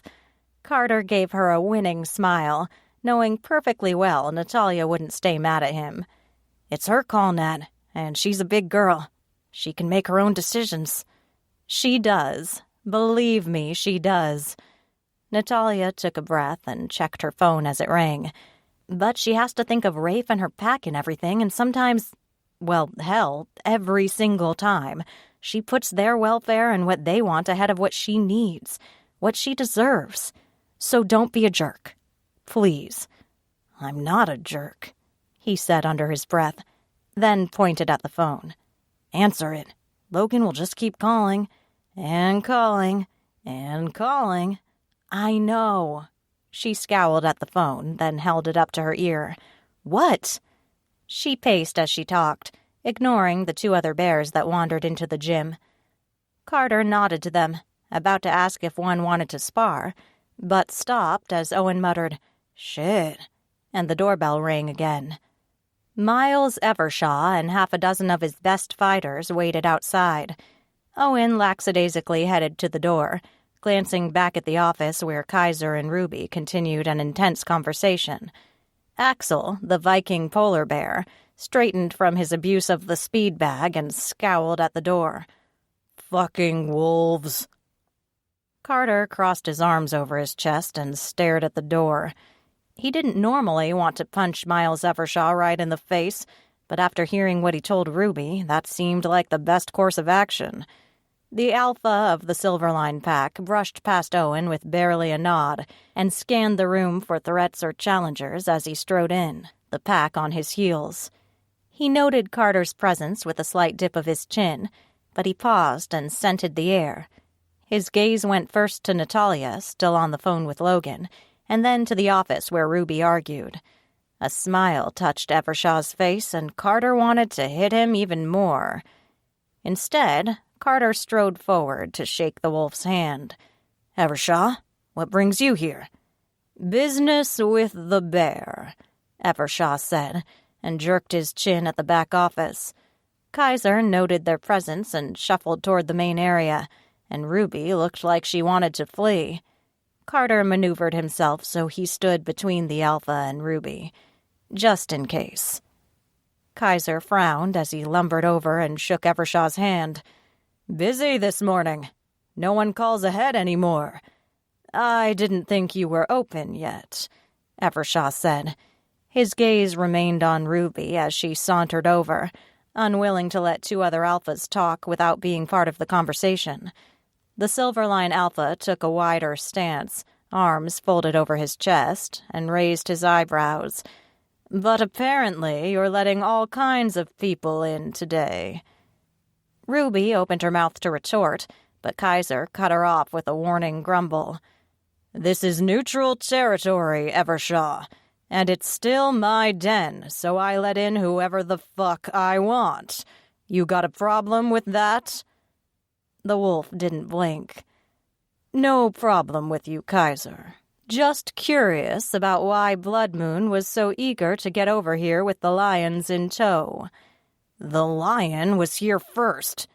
Carter gave her a winning smile, knowing perfectly well Natalia wouldn't stay mad at him. "It's her call, Nat, and she's a big girl. She can make her own decisions." "She does. Believe me, she does." Natalia took a breath and checked her phone as it rang. But she has to think of Rafe and her pack and everything, and sometimes, well, hell, every single time, she puts their welfare and what they want ahead of what she needs, what she deserves. So don't be a jerk. Please. "I'm not a jerk," he said under his breath, then pointed at the phone. "Answer it. Logan will just keep calling, and calling, and calling." "I know." She scowled at the phone, then held it up to her ear. "What?" She paced as she talked, ignoring the two other bears that wandered into the gym. Carter nodded to them, about to ask if one wanted to spar, but stopped as Owen muttered, "Shit," and the doorbell rang again. Miles Evershaw and half a dozen of his best fighters waited outside. Owen lackadaisically headed to the door, glancing back at the office where Kaiser and Ruby continued an intense conversation. Axel, the Viking polar bear, straightened from his abuse of the speed bag, and scowled at the door. "Fucking wolves." Carter crossed his arms over his chest and stared at the door. He didn't normally want to punch Miles Evershaw right in the face, but after hearing what he told Ruby, that seemed like the best course of action. The alpha of the Silverline pack brushed past Owen with barely a nod and scanned the room for threats or challengers as he strode in, the pack on his heels. He noted Carter's presence with a slight dip of his chin, but he paused and scented the air. His gaze went first to Natalia, still on the phone with Logan, and then to the office where Ruby argued. A smile touched Evershaw's face, and Carter wanted to hit him even more. Instead, Carter strode forward to shake the wolf's hand. "Evershaw, what brings you here?" "Business with the bear," Evershaw said, and jerked his chin at the back office. Kaiser noted their presence and shuffled toward the main area, and Ruby looked like she wanted to flee. Carter maneuvered himself so he stood between the Alpha and Ruby, just in case. Kaiser frowned as he lumbered over and shook Evershaw's hand. "Busy this morning. No one calls ahead anymore." "I didn't think you were open yet," Evershaw said. His gaze remained on Ruby as she sauntered over, unwilling to let two other Alphas talk without being part of the conversation. The Silverline Alpha took a wider stance, arms folded over his chest, and raised his eyebrows. "But apparently you're letting all kinds of people in today." Ruby opened her mouth to retort, but Kaiser cut her off with a warning grumble. "This is neutral territory, Evershaw, and it's still my den, so I let in whoever the fuck I want. You got a problem with that?" The wolf didn't blink. "No problem with you, Kaiser. Just curious about why Blood Moon was so eager to get over here with the lions in tow." "The lion was here first,"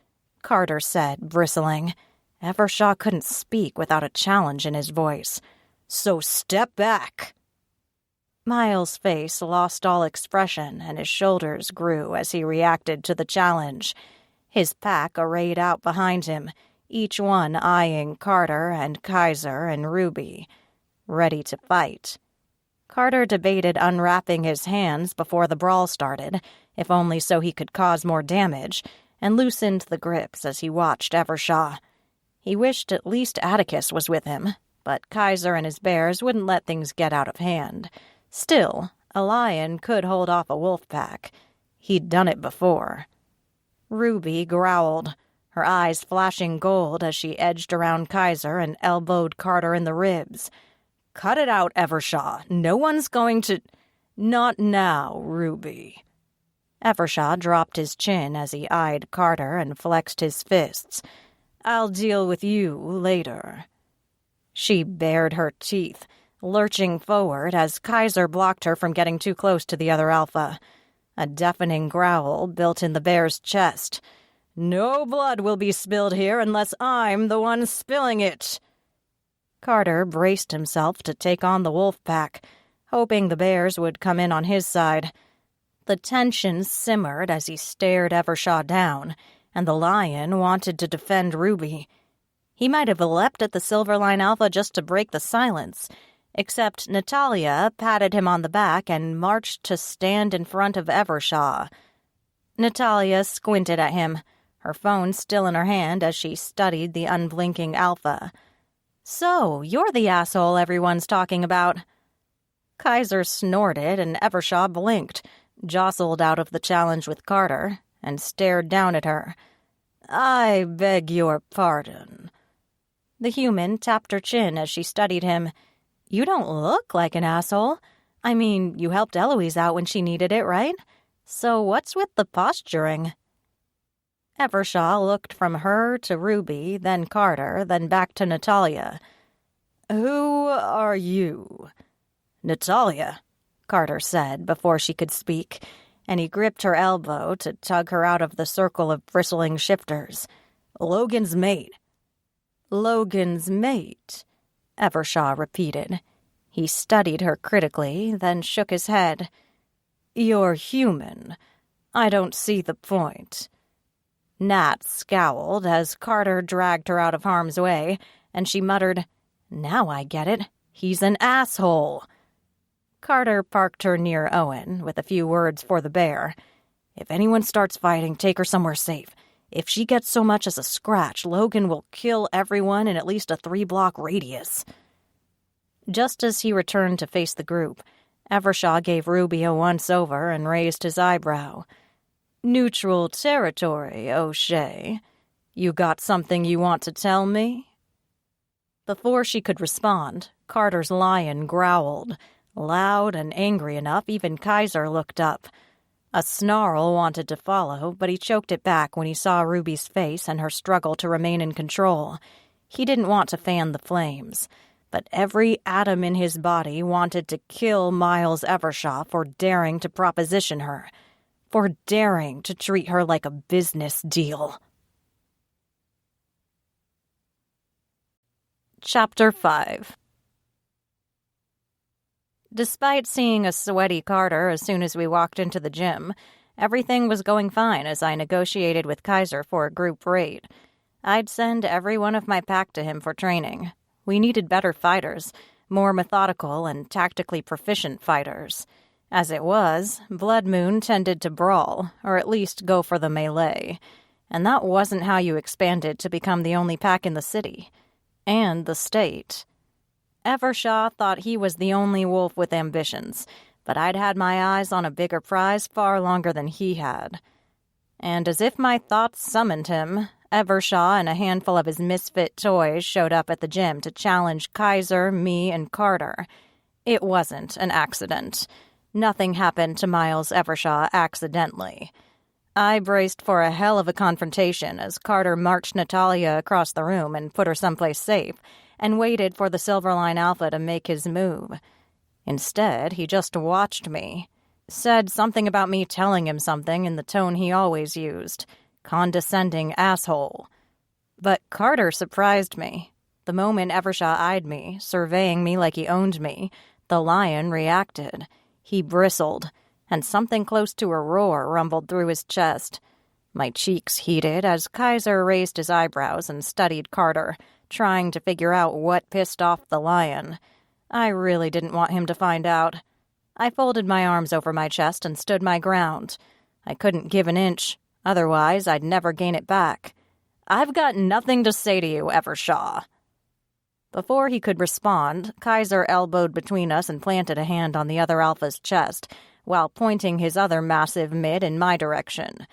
Carter said, bristling. Evershaw couldn't speak without a challenge in his voice. "So step back." Miles' face lost all expression, and his shoulders grew as he reacted to the challenge. His pack arrayed out behind him, each one eyeing Carter and Kaiser and Ruby, ready to fight. Carter debated unwrapping his hands before the brawl started, if only so he could cause more damage, and loosened the grips as he watched Evershaw. He wished at least Atticus was with him, but Kaiser and his bears wouldn't let things get out of hand. Still, a lion could hold off a wolf pack. He'd done it before. Ruby growled, her eyes flashing gold as she edged around Kaiser and elbowed Carter in the ribs. "Cut it out, Evershaw. No one's going to—" "Not now, Ruby." Evershaw dropped his chin as he eyed Carter and flexed his fists. "I'll deal with you later." She bared her teeth, lurching forward as Kaiser blocked her from getting too close to the other Alpha. A deafening growl built in the bear's chest. "No blood will be spilled here unless I'm the one spilling it." Carter braced himself to take on the wolf pack, hoping the bears would come in on his side. The tension simmered as he stared Evershaw down, and the lion wanted to defend Ruby. He might have leapt at the Silverline Alpha just to break the silence, except Natalia patted him on the back and marched to stand in front of Evershaw. Natalia squinted at him, her phone still in her hand as she studied the unblinking Alpha. "So, you're the asshole everyone's talking about." Kaiser snorted and Evershaw blinked, jostled out of the challenge with Carter, and stared down at her. "I beg your pardon." The human tapped her chin as she studied him. "You don't look like an asshole. I mean, you helped Eloise out when she needed it, right? So what's with the posturing?" Evershaw looked from her to Ruby, then Carter, then back to Natalia. "Who are you?" "Natalia," Carter said before she could speak, and he gripped her elbow to tug her out of the circle of bristling shifters. "Logan's mate." "Logan's mate," Evershaw repeated. He studied her critically, then shook his head. "You're human. I don't see the point." Nat scowled as Carter dragged her out of harm's way, and she muttered, "Now I get it. He's an asshole." Carter parked her near Owen, with a few words for the bear. "If anyone starts fighting, take her somewhere safe. If she gets so much as a scratch, Logan will kill everyone in at least a 3-block radius." Just as he returned to face the group, Evershaw gave Ruby a once-over and raised his eyebrow. "Neutral territory, O'Shea. You got something you want to tell me?" Before she could respond, Carter's lion growled, loud and angry enough even Kaiser looked up. A snarl wanted to follow, but he choked it back when he saw Ruby's face and her struggle to remain in control. He didn't want to fan the flames, but every atom in his body wanted to kill Miles Evershaw for daring to proposition her, for daring to treat her like a business deal. Chapter 5. Despite seeing a sweaty Carter as soon as we walked into the gym, everything was going fine as I negotiated with Kaiser for a group raid. I'd send every one of my pack to him for training. We needed better fighters, more methodical and tactically proficient fighters. As it was, Blood Moon tended to brawl, or at least go for the melee. And that wasn't how you expanded to become the only pack in the city. And the state. Evershaw thought he was the only wolf with ambitions, but I'd had my eyes on a bigger prize far longer than he had. And as if my thoughts summoned him, Evershaw and a handful of his misfit toys showed up at the gym to challenge Kaiser, me, and Carter. It wasn't an accident. Nothing happened to Miles Evershaw accidentally. I braced for a hell of a confrontation as Carter marched Natalia across the room and put her someplace safe, and waited for the Silverline Alpha to make his move. Instead, he just watched me. Said something about me telling him something in the tone he always used. Condescending asshole. But Carter surprised me. The moment Evershaw eyed me, surveying me like he owned me, the lion reacted. He bristled, and something close to a roar rumbled through his chest. My cheeks heated as Kaiser raised his eyebrows and studied Carter, trying to figure out what pissed off the lion. I really didn't want him to find out. I folded my arms over my chest and stood my ground. I couldn't give an inch, otherwise I'd never gain it back. "I've got nothing to say to you, Evershaw." Before he could respond, Kaiser elbowed between us and planted a hand on the other alpha's chest, while pointing his other massive mid in my direction.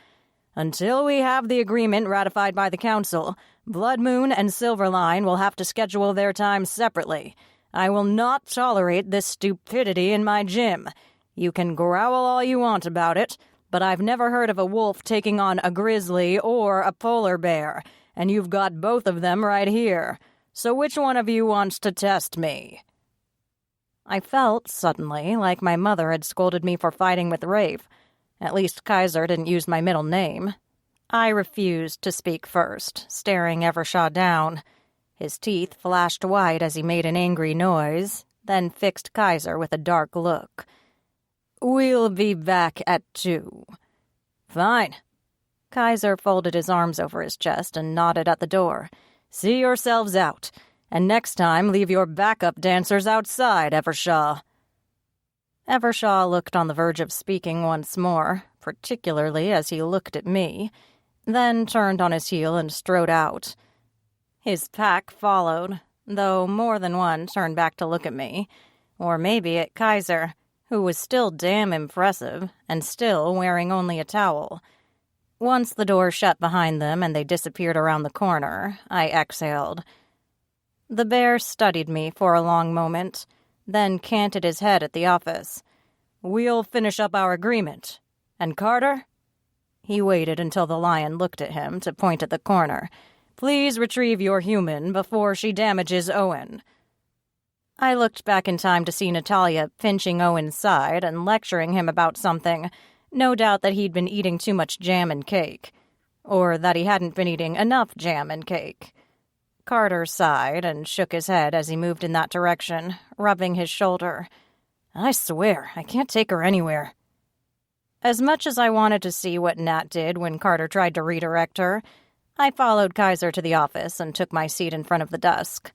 "Until we have the agreement ratified by the council, Blood Moon and Silverline will have to schedule their time separately. I will not tolerate this stupidity in my gym. You can growl all you want about it, but I've never heard of a wolf taking on a grizzly or a polar bear, and you've got both of them right here. So which one of you wants to test me?" I felt, suddenly, like my mother had scolded me for fighting with Rafe. At least Kaiser didn't use my middle name. I refused to speak first, staring Evershaw down. His teeth flashed white as he made an angry noise, then fixed Kaiser with a dark look. "We'll be back at 2. "Fine." Kaiser folded his arms over his chest and nodded at the door. "See yourselves out, and next time leave your backup dancers outside, Evershaw." Evershaw looked on the verge of speaking once more, particularly as he looked at me, then turned on his heel and strode out. His pack followed, though more than one turned back to look at me, or maybe at Kaiser, who was still damn impressive and still wearing only a towel. Once the door shut behind them and they disappeared around the corner, I exhaled. The bear studied me for a long moment, then canted his head at the office. "We'll finish up our agreement. And Carter?" He waited until the lion looked at him to point at the corner. "Please retrieve your human before she damages Owen." I looked back in time to see Natalia pinching Owen's side and lecturing him about something. No doubt that he'd been eating too much jam and cake. Or that he hadn't been eating enough jam and cake. Carter sighed and shook his head as he moved in that direction, rubbing his shoulder. "I swear, I can't take her anywhere." As much as I wanted to see what Nat did when Carter tried to redirect her, I followed Kaiser to the office and took my seat in front of the desk.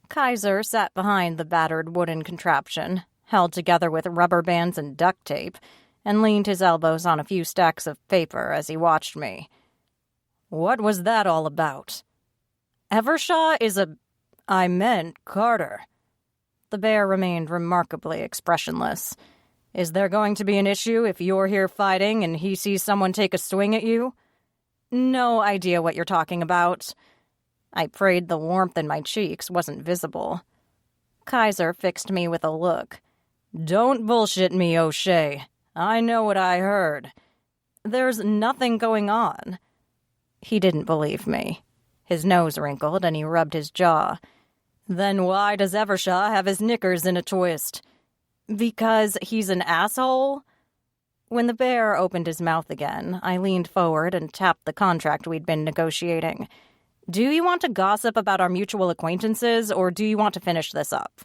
Kaiser sat behind the battered wooden contraption, held together with rubber bands and duct tape, and leaned his elbows on a few stacks of paper as he watched me. "What was that all about?" "Evershaw is I meant Carter." The bear remained remarkably expressionless. "Is there going to be an issue if you're here fighting and he sees someone take a swing at you?" "No idea what you're talking about." I prayed the warmth in my cheeks wasn't visible. Kaiser fixed me with a look. "Don't bullshit me, O'Shea. I know what I heard." "There's nothing going on." He didn't believe me. His nose wrinkled and he rubbed his jaw. "Then why does Evershaw have his knickers in a twist?" "Because he's an asshole?" When the bear opened his mouth again, I leaned forward and tapped the contract we'd been negotiating. "Do you want to gossip about our mutual acquaintances, or do you want to finish this up?"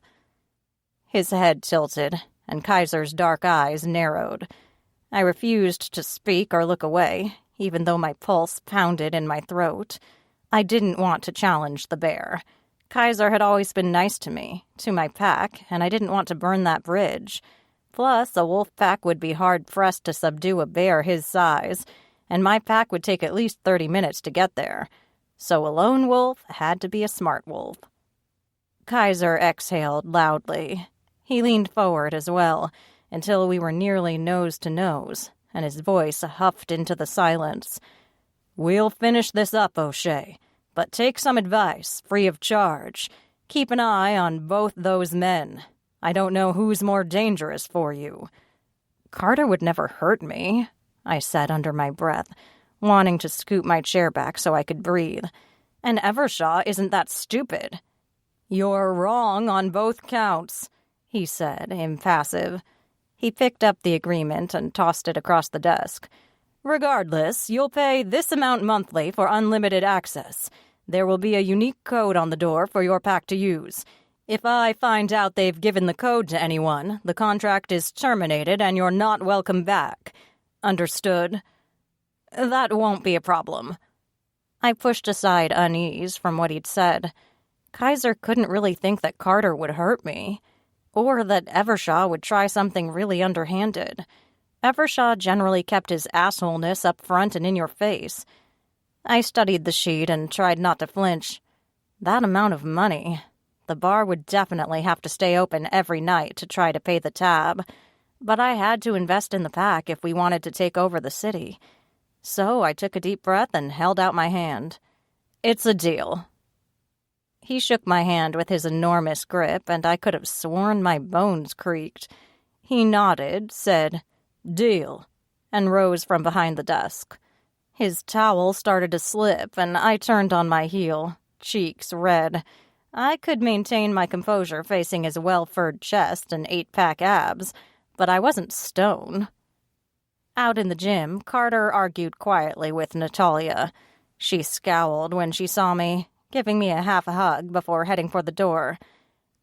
His head tilted, and Kaiser's dark eyes narrowed. I refused to speak or look away, even though my pulse pounded in my throat. I didn't want to challenge the bear. Kaiser had always been nice to me, to my pack, and I didn't want to burn that bridge. Plus, a wolf pack would be hard-pressed to subdue a bear his size, and my pack would take at least 30 minutes to get there. So a lone wolf had to be a smart wolf. Kaiser exhaled loudly. He leaned forward as well, until we were nearly nose to nose, and his voice huffed into the silence. "We'll finish this up, O'Shea, but take some advice, free of charge. Keep an eye on both those men. I don't know who's more dangerous for you." "Carter would never hurt me," I said under my breath, wanting to scoot my chair back so I could breathe. "And Evershaw isn't that stupid." "You're wrong on both counts," he said, impassive. He picked up the agreement and tossed it across the desk. "Regardless, you'll pay this amount monthly for unlimited access. There will be a unique code on the door for your pack to use. If I find out they've given the code to anyone, the contract is terminated and you're not welcome back. Understood?" "That won't be a problem." I pushed aside unease from what he'd said. Kaiser couldn't really think that Carter would hurt me, or that Evershaw would try something really underhanded. Evershaw generally kept his assholeness up front and in your face. I studied the sheet and tried not to flinch. That amount of money. The bar would definitely have to stay open every night to try to pay the tab, but I had to invest in the pack if we wanted to take over the city. So I took a deep breath and held out my hand. "It's a deal." He shook my hand with his enormous grip, and I could have sworn my bones creaked. He nodded, said, "Deal," and rose from behind the desk. His towel started to slip, and I turned on my heel, cheeks red. I could maintain my composure facing his well-furred chest and 8-pack abs, but I wasn't stone. Out in the gym, Carter argued quietly with Natalia. She scowled when she saw me, giving me a half hug before heading for the door.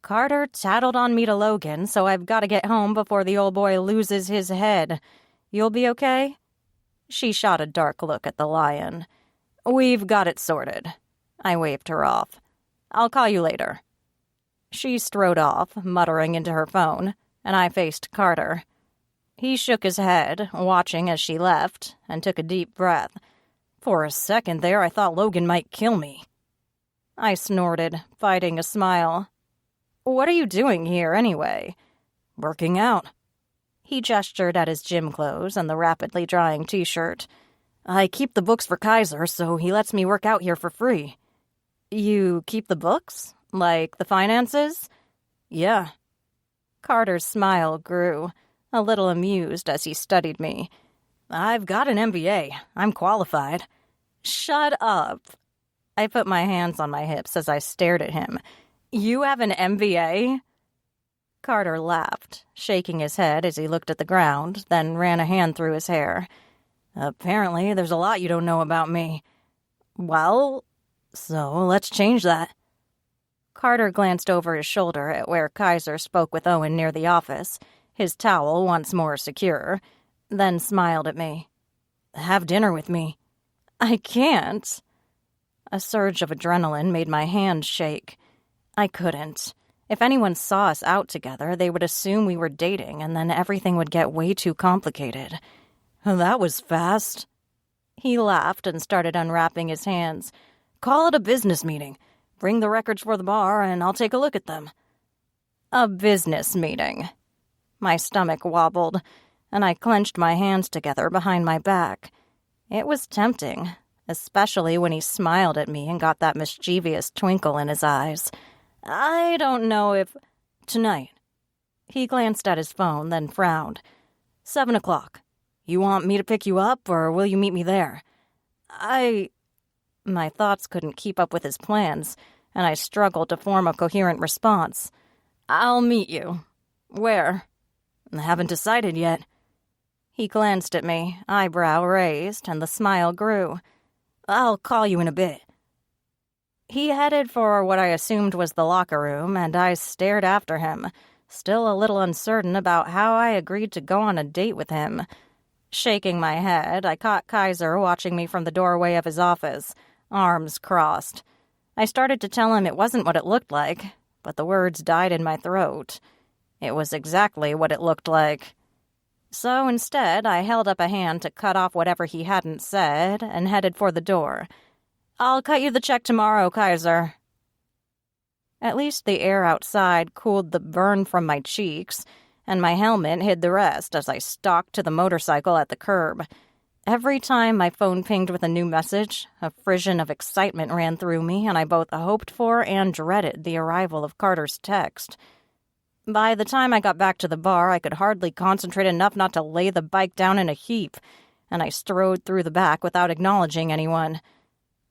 "Carter tattled on me to Logan, so I've got to get home before the old boy loses his head. You'll be okay?" She shot a dark look at the lion. "We've got it sorted." I waved her off. "I'll call you later." She strode off, muttering into her phone, and I faced Carter. He shook his head, watching as she left, and took a deep breath. For a second there, I thought Logan might kill me. I snorted, fighting a smile. "What are you doing here, anyway?" "Working out." He gestured at his gym clothes and the rapidly drying t-shirt. "I keep the books for Kaiser, so he lets me work out here for free." "You keep the books? Like the finances?" "Yeah." Carter's smile grew, a little amused as he studied me. "I've got an MBA. I'm qualified." "Shut up." I put my hands on my hips as I stared at him. "You have an MBA?" Carter laughed, shaking his head as he looked at the ground, then ran a hand through his hair. "Apparently, there's a lot you don't know about me." "Well, so let's change that." Carter glanced over his shoulder at where Kaiser spoke with Owen near the office, his towel once more secure. then smiled at me. "Have dinner with me." "I can't." A surge of adrenaline made my hand shake. I couldn't. If anyone saw us out together, they would assume we were dating, and then everything would get way too complicated. "That was fast." He laughed and started unwrapping his hands. "Call it a business meeting. Bring the records for the bar, and I'll take a look at them." A business meeting. My stomach wobbled, and I clenched my hands together behind my back. It was tempting, especially when he smiled at me and got that mischievous twinkle in his eyes. "I don't know if—" "Tonight." He glanced at his phone, then frowned. 7 o'clock. You want me to pick you up, or will you meet me there?" My thoughts couldn't keep up with his plans, and I struggled to form a coherent response. "I'll meet you." "Where?" "I haven't decided yet." He glanced at me, eyebrow raised, and the smile grew. "I'll call you in a bit." He headed for what I assumed was the locker room, and I stared after him, still a little uncertain about how I agreed to go on a date with him. Shaking my head, I caught Kaiser watching me from the doorway of his office, arms crossed. I started to tell him it wasn't what it looked like, but the words died in my throat. It was exactly what it looked like. So instead, I held up a hand to cut off whatever he hadn't said and headed for the door. "I'll cut you the check tomorrow, Kaiser." At least the air outside cooled the burn from my cheeks, and my helmet hid the rest as I stalked to the motorcycle at the curb. Every time my phone pinged with a new message, a frisson of excitement ran through me, and I both hoped for and dreaded the arrival of Carter's text. By the time I got back to the bar, I could hardly concentrate enough not to lay the bike down in a heap, and I strode through the back without acknowledging anyone.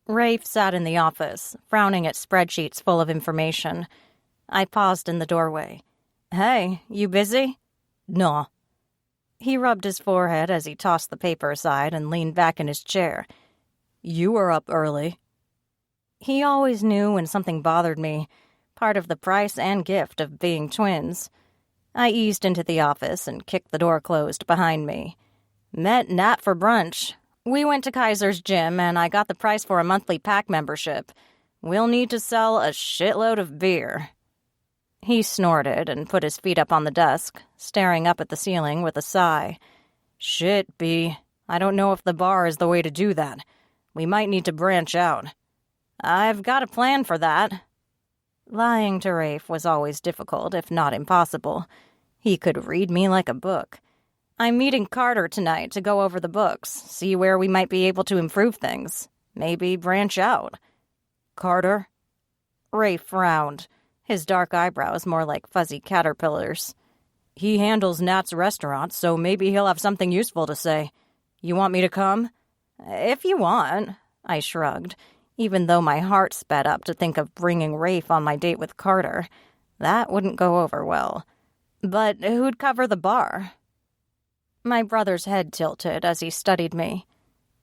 Rafe sat in the office, frowning at spreadsheets full of information. I paused in the doorway. "Hey, you busy?" "No." He rubbed his forehead as he tossed the paper aside and leaned back in his chair. "You were up early." He always knew when something bothered me, part of the price and gift of being twins. I eased into the office and kicked the door closed behind me. "Met Nat for brunch. We went to Kaiser's gym, and I got the price for a monthly pack membership. We'll need to sell a shitload of beer." He snorted and put his feet up on the desk, staring up at the ceiling with a sigh. "Shit, B. I don't know if the bar is the way to do that. We might need to branch out." "I've got a plan for that." Lying to Rafe was always difficult, if not impossible. He could read me like a book. "I'm meeting Carter tonight to go over the books, see where we might be able to improve things. Maybe branch out." "Carter?" Rafe frowned, his dark eyebrows more like fuzzy caterpillars. "He handles Nat's restaurant, so maybe he'll have something useful to say. You want me to come?" "If you want," I shrugged, even though my heart sped up to think of bringing Rafe on my date with Carter. That wouldn't go over well. "But who'd cover the bar?" My brother's head tilted as he studied me.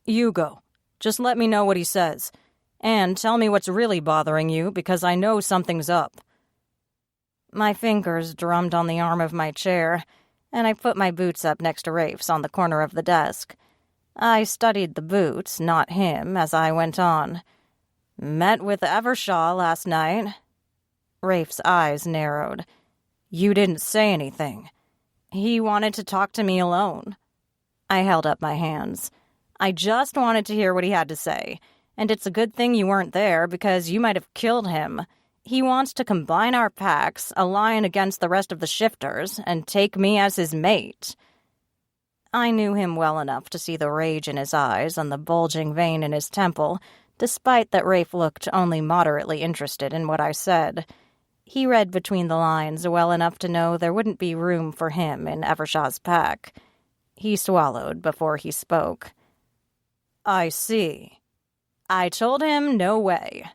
"You go. Just let me know what he says. And tell me what's really bothering you, because I know something's up." My fingers drummed on the arm of my chair, and I put my boots up next to Rafe's on the corner of the desk. I studied the boots, not him, as I went on. "Met with Evershaw last night." Rafe's eyes narrowed. "You didn't say anything." "He wanted to talk to me alone." I held up my hands. "I just wanted to hear what he had to say, and it's a good thing you weren't there because you might have killed him. He wants to combine our packs, align against the rest of the shifters, and take me as his mate." I knew him well enough to see the rage in his eyes and the bulging vein in his temple, despite that Rafe looked only moderately interested in what I said. He read between the lines well enough to know there wouldn't be room for him in Evershaw's pack. He swallowed before he spoke. "I see." I told him no way.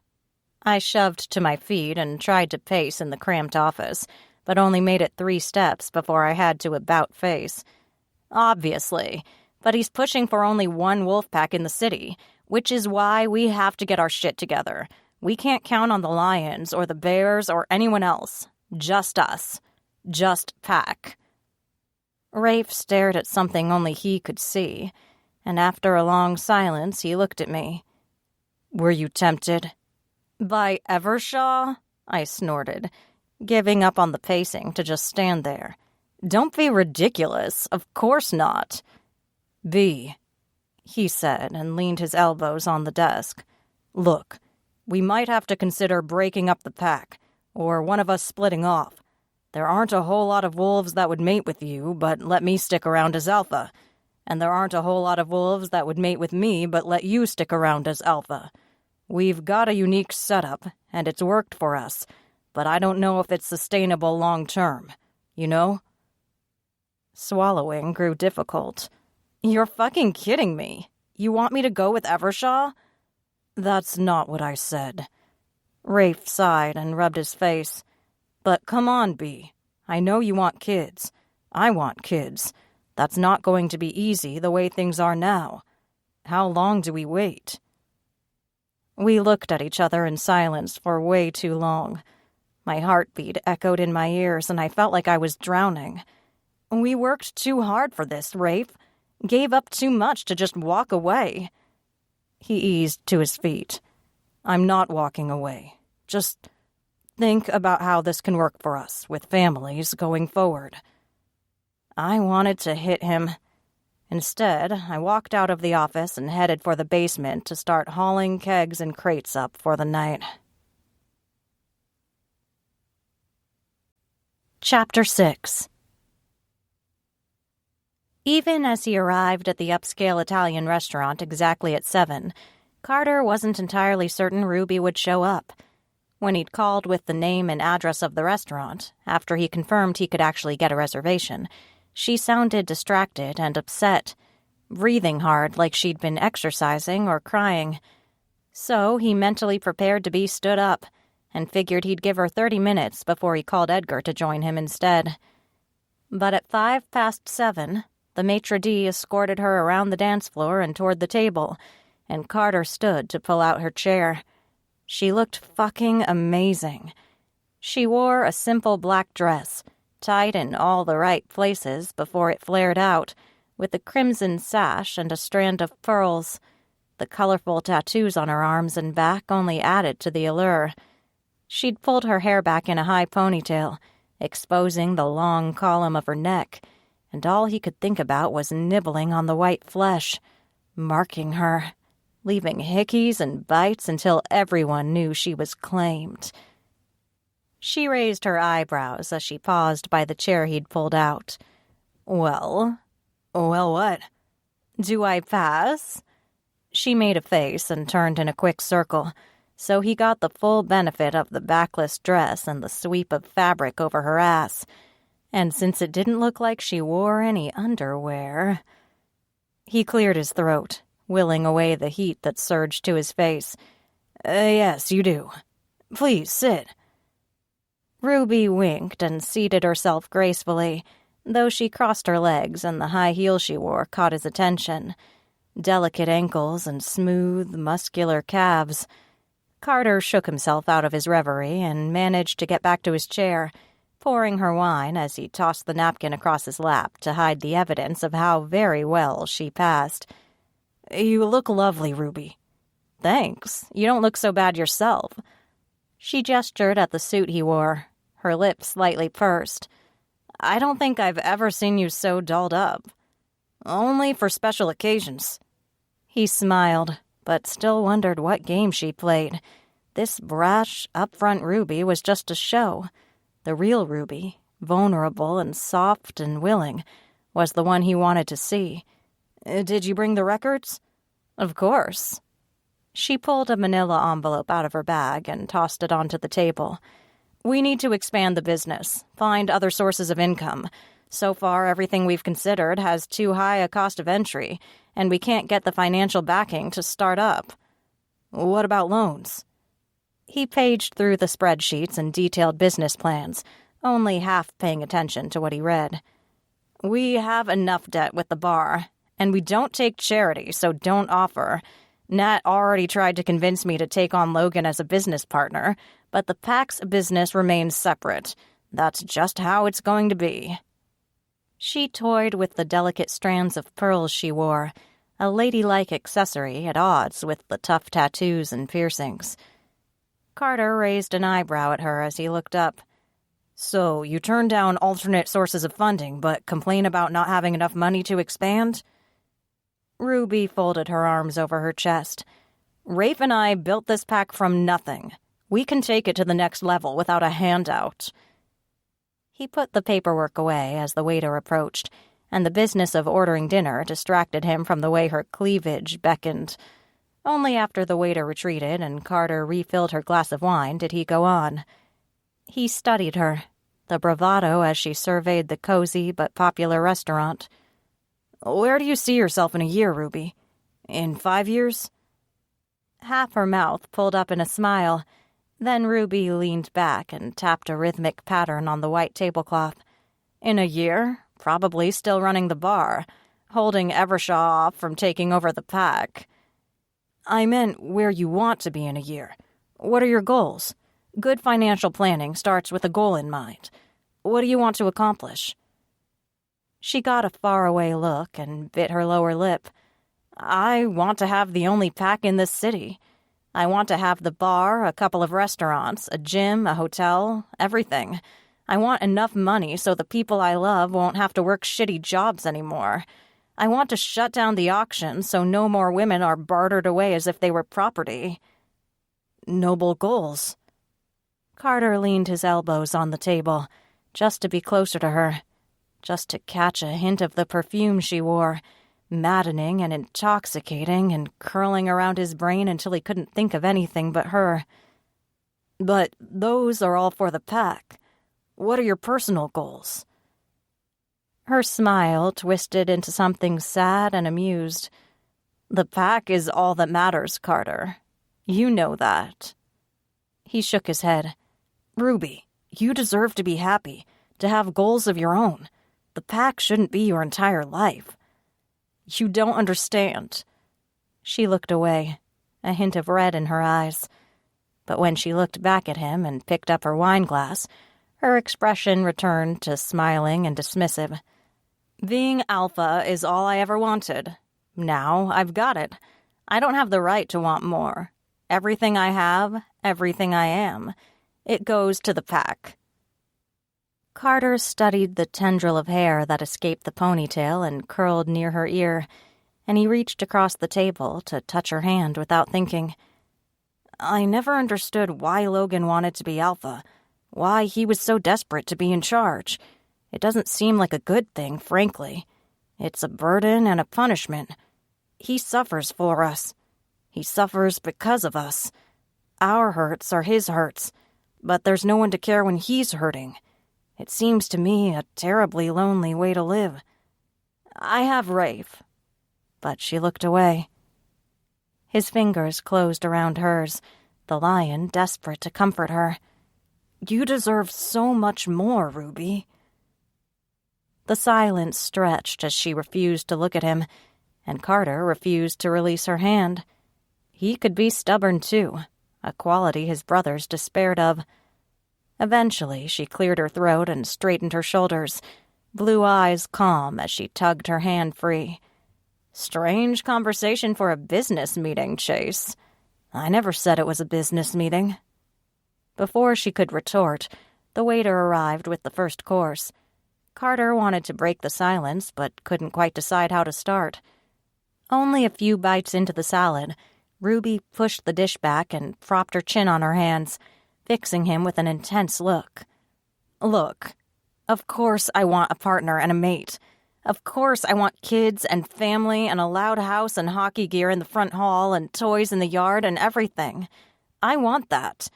I shoved to my feet and tried to pace in the cramped office, but only made it 3 steps before I had to about face. "Obviously, but he's pushing for only one wolf pack in the city, which is why we have to get our shit together. We can't count on the lions or the bears or anyone else. Just us. Just pack." Rafe stared at something only he could see, and after a long silence he looked at me. "Were you tempted?" "By Evershaw?" I snorted, giving up on the pacing to just stand there. "Don't be ridiculous. Of course not." "B," he said, and leaned his elbows on the desk. "Look, we might have to consider breaking up the pack, or one of us splitting off. There aren't a whole lot of wolves that would mate with you, but let me stick around as alpha. And there aren't a whole lot of wolves that would mate with me, but let you stick around as alpha. We've got a unique setup, and it's worked for us, but I don't know if it's sustainable long term. You know?" Swallowing grew difficult. "You're fucking kidding me. You want me to go with Evershaw?" "That's not what I said." Rafe sighed and rubbed his face. "But come on, B. I know you want kids. I want kids. That's not going to be easy the way things are now. How long do we wait?" We looked at each other in silence for way too long. My heartbeat echoed in my ears, and I felt like I was drowning. We worked too hard for this, Rafe. Gave up too much to just walk away. He eased to his feet. "I'm not walking away. Just think about how this can work for us, with families, going forward." I wanted to hit him. Instead, I walked out of the office and headed for the basement to start hauling kegs and crates up for the night. Chapter 6. Even as he arrived at the upscale Italian restaurant exactly at 7, Carter wasn't entirely certain Ruby would show up. When he'd called with the name and address of the restaurant, after he confirmed he could actually get a reservation, she sounded distracted and upset, breathing hard like she'd been exercising or crying. So he mentally prepared to be stood up, and figured he'd give her 30 minutes before he called Edgar to join him instead. But at 7:05, the maitre d' escorted her around the dance floor and toward the table, and Carter stood to pull out her chair. She looked fucking amazing. She wore a simple black dress, tied in all the right places before it flared out, with a crimson sash and a strand of pearls. The colorful tattoos on her arms and back only added to the allure. She'd pulled her hair back in a high ponytail, exposing the long column of her neck, and all he could think about was nibbling on the white flesh, marking her, leaving hickeys and bites until everyone knew she was claimed. She raised her eyebrows as she paused by the chair he'd pulled out. Well, what? Do I pass?" She made a face and turned in a quick circle, so he got the full benefit of the backless dress and the sweep of fabric over her ass. And since it didn't look like she wore any underwear... He cleared his throat, willing away the heat that surged to his face. Yes, you do. Please, sit." Ruby winked and seated herself gracefully, though she crossed her legs and the high heel she wore caught his attention. Delicate ankles and smooth, muscular calves. Carter shook himself out of his reverie and managed to get back to his chair, pouring her wine as he tossed the napkin across his lap to hide the evidence of how very well she passed. "You look lovely, Ruby." "Thanks. You don't look so bad yourself." She gestured at the suit he wore, her lips slightly pursed. "I don't think I've ever seen you so dolled up." "Only for special occasions." He smiled, but still wondered what game she played. This brash, upfront Ruby was just a show. The real Ruby, vulnerable and soft and willing, was the one he wanted to see. "Did you bring the records?" "Of course." She pulled a manila envelope out of her bag and tossed it onto the table. "We need to expand the business, find other sources of income. So far, everything we've considered has too high a cost of entry, and we can't get the financial backing to start up." "What about loans?" He paged through the spreadsheets and detailed business plans, only half paying attention to what he read. "We have enough debt with the bar, and we don't take charity, so don't offer. Nat already tried to convince me to take on Logan as a business partner, but the PAC's business remains separate. That's just how it's going to be." She toyed with the delicate strands of pearls she wore, a ladylike accessory at odds with the tough tattoos and piercings. Carter raised an eyebrow at her as he looked up. "So, you turn down alternate sources of funding, but complain about not having enough money to expand?" Ruby folded her arms over her chest. "Rafe and I built this pack from nothing. We can take it to the next level without a handout." He put the paperwork away as the waiter approached, and the business of ordering dinner distracted him from the way her cleavage beckoned. Only after the waiter retreated and Carter refilled her glass of wine did he go on. He studied her, the bravado as she surveyed the cozy but popular restaurant. "Where do you see yourself in a year, Ruby? In 5 years?" Half her mouth pulled up in a smile. Then Ruby leaned back and tapped a rhythmic pattern on the white tablecloth. "In a year? Probably still running the bar, holding Evershaw off from taking over the pack." "I meant where you want to be in a year. What are your goals? Good financial planning starts with a goal in mind. What do you want to accomplish?" She got a faraway look and bit her lower lip. "I want to have the only pack in this city. I want to have the bar, a couple of restaurants, a gym, a hotel, everything. I want enough money so the people I love won't have to work shitty jobs anymore. I want to shut down the auction so no more women are bartered away as if they were property." "Noble goals." Carter leaned his elbows on the table, just to be closer to her, just to catch a hint of the perfume she wore, maddening and intoxicating and curling around his brain until he couldn't think of anything but her. "But those are all for the pack. What are your personal goals?" Her smile twisted into something sad and amused. "The pack is all that matters, Carter. You know that." He shook his head. "Ruby, you deserve to be happy, to have goals of your own. The pack shouldn't be your entire life." "You don't understand." She looked away, a hint of red in her eyes. But when she looked back at him and picked up her wine glass, her expression returned to smiling and dismissive. "Being alpha is all I ever wanted. Now I've got it. I don't have the right to want more. Everything I have, everything I am, it goes to the pack." Carter studied the tendril of hair that escaped the ponytail and curled near her ear, and he reached across the table to touch her hand without thinking. "I never understood why Logan wanted to be alpha, why he was so desperate to be in charge. It doesn't seem like a good thing, frankly. It's a burden and a punishment. He suffers for us. He suffers because of us. Our hurts are his hurts, but there's no one to care when he's hurting. It seems to me a terribly lonely way to live. I have Rafe." But she looked away. His fingers closed around hers, the lion desperate to comfort her. "You deserve so much more, Ruby." The silence stretched as she refused to look at him, and Carter refused to release her hand. He could be stubborn, too, a quality his brothers despaired of. Eventually, she cleared her throat and straightened her shoulders, blue eyes calm as she tugged her hand free. "Strange conversation for a business meeting, Chase. I never said it was a business meeting." Before she could retort, the waiter arrived with the first course. Carter wanted to break the silence, but couldn't quite decide how to start. Only a few bites into the salad, Ruby pushed the dish back and propped her chin on her hands, fixing him with an intense look. "Look, of course I want a partner and a mate. Of course I want kids and family and a loud house and hockey gear in the front hall and toys in the yard and everything. I want that.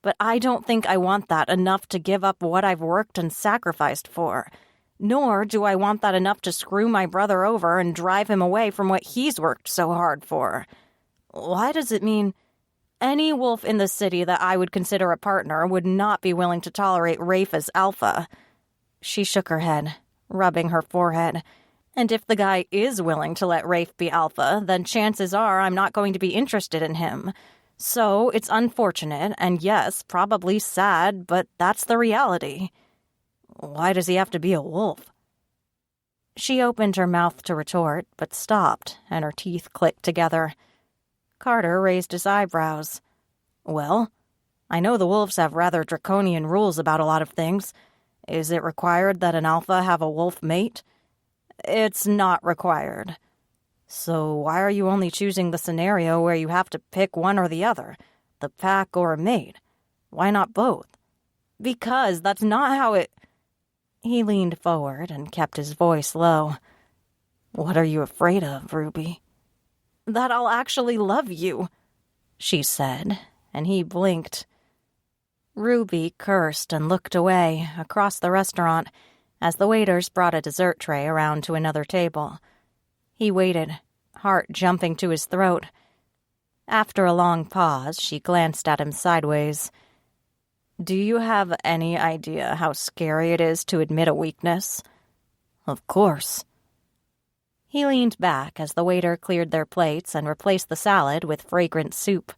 But I don't think I want that enough to give up what I've worked and sacrificed for. Nor do I want that enough to screw my brother over and drive him away from what he's worked so hard for. Why does it mean any wolf in the city that I would consider a partner would not be willing to tolerate Rafe as alpha?" She shook her head, rubbing her forehead. "And if the guy is willing to let Rafe be alpha, then chances are I'm not going to be interested in him. So it's unfortunate, and yes, probably sad, but that's the reality." "Why does he have to be a wolf?" She opened her mouth to retort, but stopped, and her teeth clicked together. Carter raised his eyebrows. Well, I know the wolves have rather draconian rules about a lot of things. Is it required that an alpha have a wolf mate? It's not required. So why are you only choosing the scenario where you have to pick one or the other, the pack or a mate? Why not both? Because that's not how it... He leaned forward and kept his voice low. What are you afraid of, Ruby? That I'll actually love you, she said, and he blinked. Ruby cursed and looked away, across the restaurant, as the waiters brought a dessert tray around to another table. He waited, heart jumping to his throat. After a long pause, she glanced at him sideways. Do you have any idea how scary it is to admit a weakness? Of course. He leaned back as the waiter cleared their plates and replaced the salad with fragrant soup.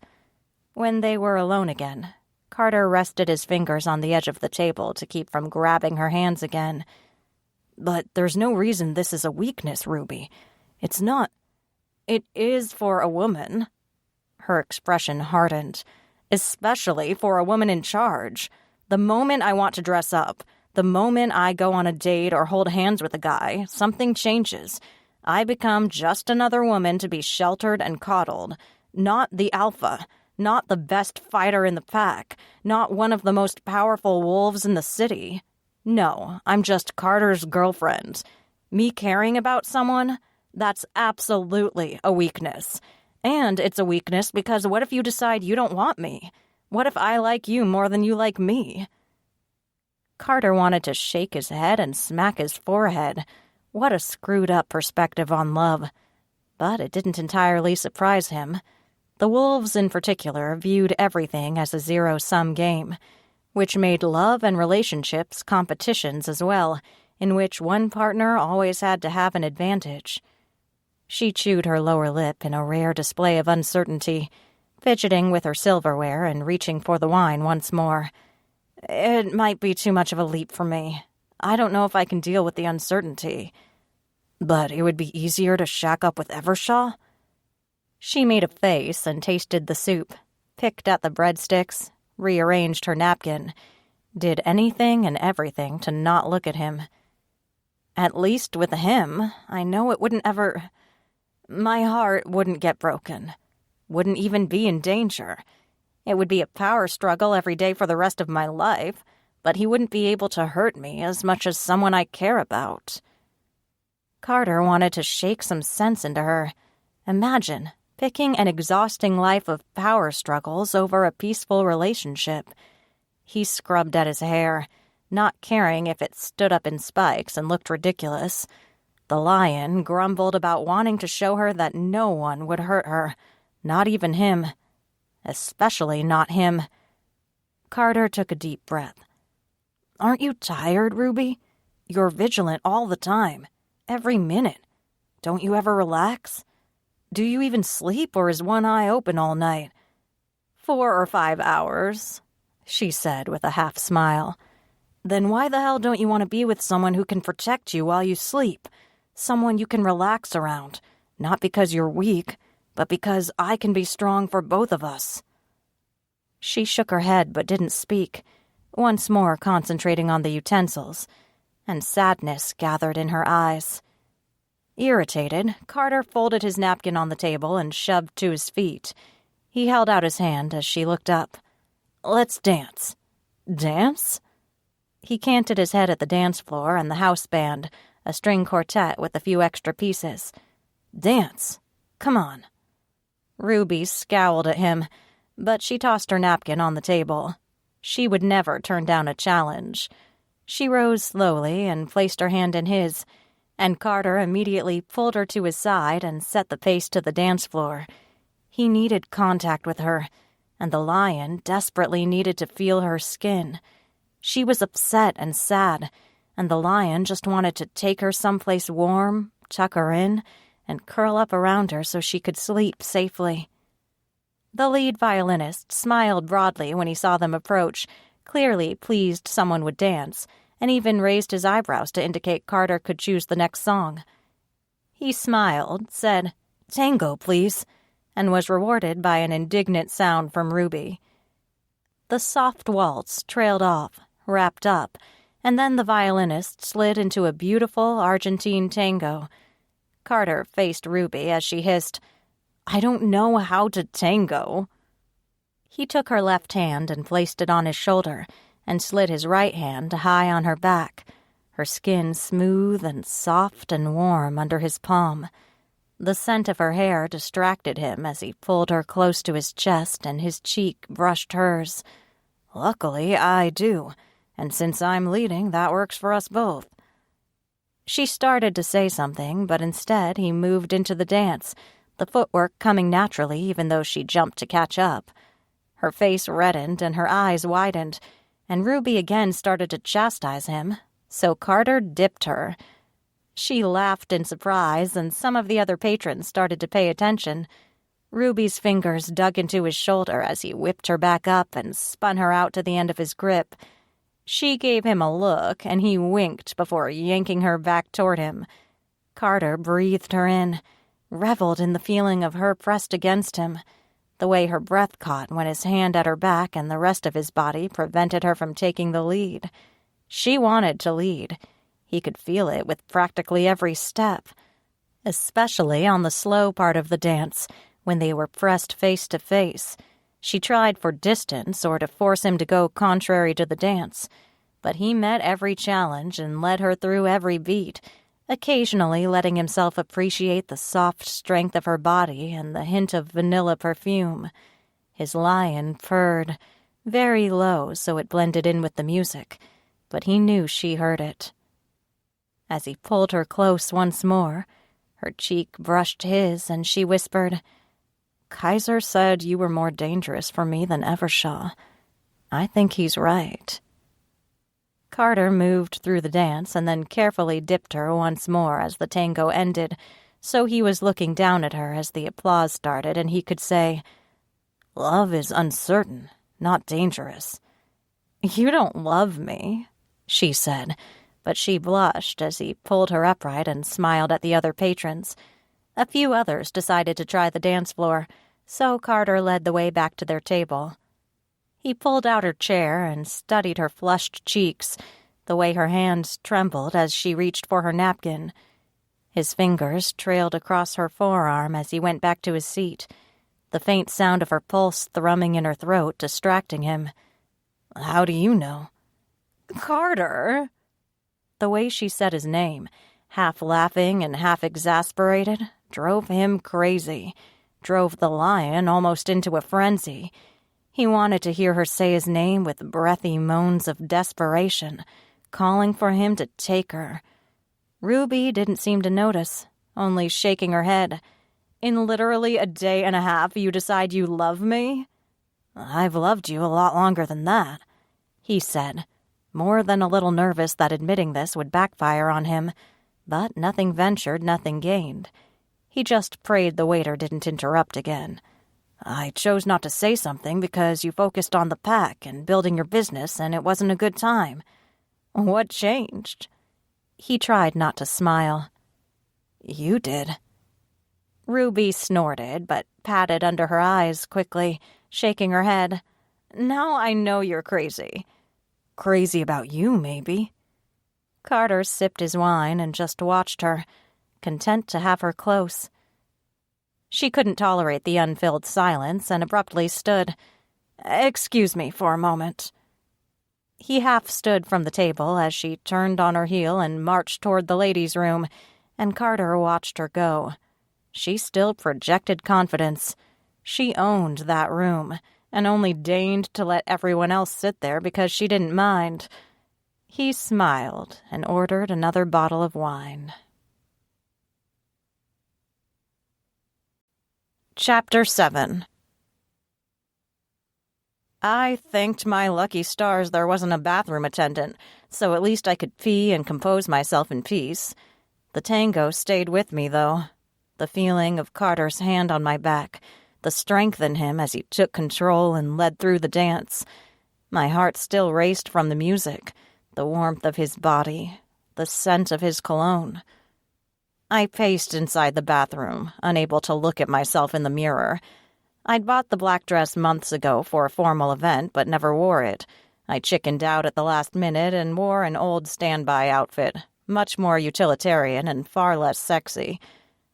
When they were alone again, Carter rested his fingers on the edge of the table to keep from grabbing her hands again. But there's no reason this is a weakness, Ruby. It's not. It is for a woman. Her expression hardened. Especially for a woman in charge. The moment I want to dress up, the moment I go on a date or hold hands with a guy, something changes. I become just another woman to be sheltered and coddled. Not the alpha. Not the best fighter in the pack. Not one of the most powerful wolves in the city. No, I'm just Carter's girlfriend. Me caring about someone? That's absolutely a weakness. And it's a weakness because what if you decide you don't want me? What if I like you more than you like me? Carter wanted to shake his head and smack his forehead. What a screwed-up perspective on love. But it didn't entirely surprise him. The wolves, in particular, viewed everything as a zero-sum game, which made love and relationships competitions as well, in which one partner always had to have an advantage. She chewed her lower lip in a rare display of uncertainty, fidgeting with her silverware and reaching for the wine once more. It might be too much of a leap for me. I don't know if I can deal with the uncertainty. But it would be easier to shack up with Evershaw? She made a face and tasted the soup, picked at the breadsticks, rearranged her napkin, did anything and everything to not look at him. At least with him, I know it wouldn't ever... My heart wouldn't get broken. Wouldn't even be in danger. It would be a power struggle every day for the rest of my life, but he wouldn't be able to hurt me as much as someone I care about. Carter wanted to shake some sense into her. Imagine picking an exhausting life of power struggles over a peaceful relationship. He scrubbed at his hair, not caring if it stood up in spikes and looked ridiculous. The lion grumbled about wanting to show her that no one would hurt her, not even him. Especially not him. Carter took a deep breath. Aren't you tired, Ruby? You're vigilant all the time, every minute. Don't you ever relax? Do you even sleep, or is one eye open all night? 4 or 5 hours, she said with a half smile. Then why the hell don't you want to be with someone who can protect you while you sleep? Someone you can relax around, not because you're weak, but because I can be strong for both of us. She shook her head but didn't speak, once more concentrating on the utensils, and sadness gathered in her eyes. Irritated, Carter folded his napkin on the table and shoved to his feet. He held out his hand as she looked up. Let's dance. Dance? He canted his head at the dance floor and the house band, a string quartet with a few extra pieces. Dance. Come on. Ruby scowled at him, but she tossed her napkin on the table. She would never turn down a challenge. She rose slowly and placed her hand in his, and Carter immediately pulled her to his side and set the pace to the dance floor. He needed contact with her, and the lion desperately needed to feel her skin. She was upset and sad, and the lion just wanted to take her someplace warm, tuck her in, and curl up around her so she could sleep safely. The lead violinist smiled broadly when he saw them approach, clearly pleased someone would dance, and even raised his eyebrows to indicate Carter could choose the next song. He smiled, said, "Tango, please," and was rewarded by an indignant sound from Ruby. The soft waltz trailed off, wrapped up, and then the violinist slid into a beautiful Argentine tango. Carter faced Ruby as she hissed, "I don't know how to tango." He took her left hand and placed it on his shoulder and slid his right hand high on her back, her skin smooth and soft and warm under his palm. The scent of her hair distracted him as he pulled her close to his chest and his cheek brushed hers. "Luckily, I do, and since I'm leading, that works for us both." She started to say something, but instead he moved into the dance, the footwork coming naturally even though she jumped to catch up. Her face reddened and her eyes widened, and Ruby again started to chastise him, so Carter dipped her. She laughed in surprise, and some of the other patrons started to pay attention. Ruby's fingers dug into his shoulder as he whipped her back up and spun her out to the end of his grip. She gave him a look, and he winked before yanking her back toward him. Carter breathed her in, reveled in the feeling of her pressed against him, the way her breath caught when his hand at her back and the rest of his body prevented her from taking the lead. She wanted to lead. He could feel it with practically every step, especially on the slow part of the dance, when they were pressed face to face. She tried for distance or to force him to go contrary to the dance, but he met every challenge and led her through every beat, occasionally letting himself appreciate the soft strength of her body and the hint of vanilla perfume. His lion purred, very low so it blended in with the music, but he knew she heard it. As he pulled her close once more, her cheek brushed his and she whispered, "Kaiser said you were more dangerous for me than Evershaw. I think he's right." Carter moved through the dance and then carefully dipped her once more as the tango ended, so he was looking down at her as the applause started and he could say, "Love is uncertain, not dangerous." "You don't love me," she said, but she blushed as he pulled her upright and smiled at the other patrons. A few others decided to try the dance floor, so Carter led the way back to their table. He pulled out her chair and studied her flushed cheeks, the way her hands trembled as she reached for her napkin. His fingers trailed across her forearm as he went back to his seat, the faint sound of her pulse thrumming in her throat distracting him. "How do you know?" "Carter!" The way she said his name, half laughing and half exasperated, drove him crazy, drove the lion almost into a frenzy. He wanted to hear her say his name with breathy moans of desperation, calling for him to take her. Ruby didn't seem to notice, only shaking her head. "In literally a day and a half, you decide you love me?" "I've loved you a lot longer than that," he said, more than a little nervous that admitting this would backfire on him. But nothing ventured, nothing gained. He just prayed the waiter didn't interrupt again. "I chose not to say something because you focused on the pack and building your business and it wasn't a good time." "What changed?" He tried not to smile. "You did." Ruby snorted, but patted under her eyes quickly, shaking her head. "Now I know you're crazy." "Crazy about you, maybe." Carter sipped his wine and just watched her, content to have her close. She couldn't tolerate the unfilled silence and abruptly stood. "Excuse me for a moment." He half stood from the table as she turned on her heel and marched toward the ladies' room, and Carter watched her go. She still projected confidence. She owned that room, and only deigned to let everyone else sit there because she didn't mind. He smiled and ordered another bottle of wine. Chapter 7. I thanked my lucky stars there wasn't a bathroom attendant, so at least I could pee and compose myself in peace. The tango stayed with me, though. The feeling of Carter's hand on my back, the strength in him as he took control and led through the dance. My heart still raced from the music, the warmth of his body, the scent of his cologne. I paced inside the bathroom, unable to look at myself in the mirror. I'd bought the black dress months ago for a formal event, but never wore it. I chickened out at the last minute and wore an old standby outfit, much more utilitarian and far less sexy.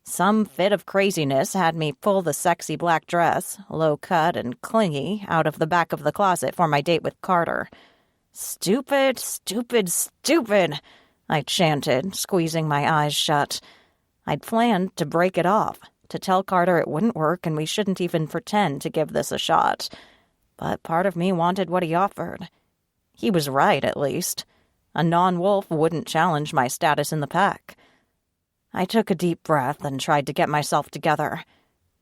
Some fit of craziness had me pull the sexy black dress, low-cut and clingy, out of the back of the closet for my date with Carter. "Stupid, stupid, stupid," I chanted, squeezing my eyes shut. I'd planned to break it off, to tell Carter it wouldn't work and we shouldn't even pretend to give this a shot. But part of me wanted what he offered. He was right, at least. A non-wolf wouldn't challenge my status in the pack. I took a deep breath and tried to get myself together.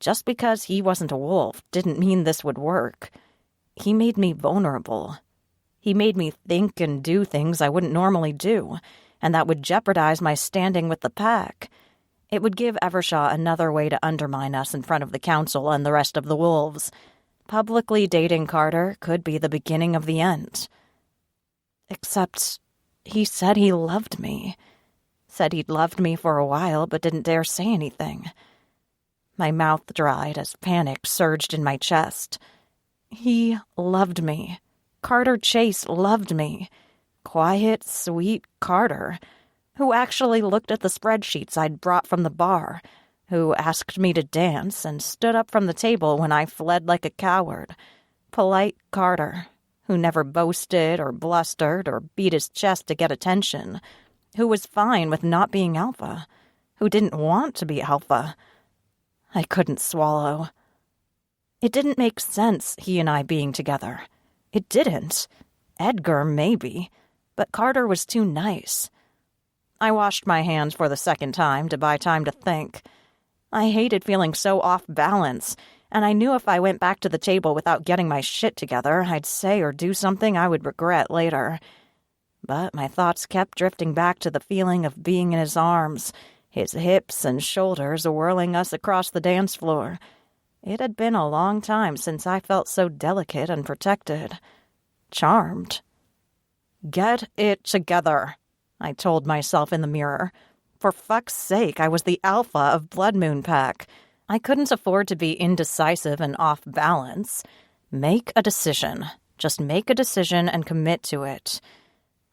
Just because he wasn't a wolf didn't mean this would work. He made me vulnerable. He made me think and do things I wouldn't normally do, and that would jeopardize my standing with the pack. It would give Evershaw another way to undermine us in front of the council and the rest of the wolves. Publicly dating Carter could be the beginning of the end. Except he said he loved me. Said he'd loved me for a while, but didn't dare say anything. My mouth dried as panic surged in my chest. He loved me. Carter Chase loved me. Quiet, sweet Carter, who actually looked at the spreadsheets I'd brought from the bar, who asked me to dance and stood up from the table when I fled like a coward. Polite Carter, who never boasted or blustered or beat his chest to get attention, who was fine with not being alpha, who didn't want to be alpha. I couldn't swallow. It didn't make sense, he and I being together. It didn't. Edgar, maybe, but Carter was too nice. I washed my hands for the second time to buy time to think. I hated feeling so off balance, and I knew if I went back to the table without getting my shit together, I'd say or do something I would regret later. But my thoughts kept drifting back to the feeling of being in his arms, his hips and shoulders whirling us across the dance floor. It had been a long time since I felt so delicate and protected. Charmed. "Get it together," I told myself in the mirror. For fuck's sake, I was the alpha of Blood Moon Pack. I couldn't afford to be indecisive and off balance. Make a decision. Just make a decision and commit to it.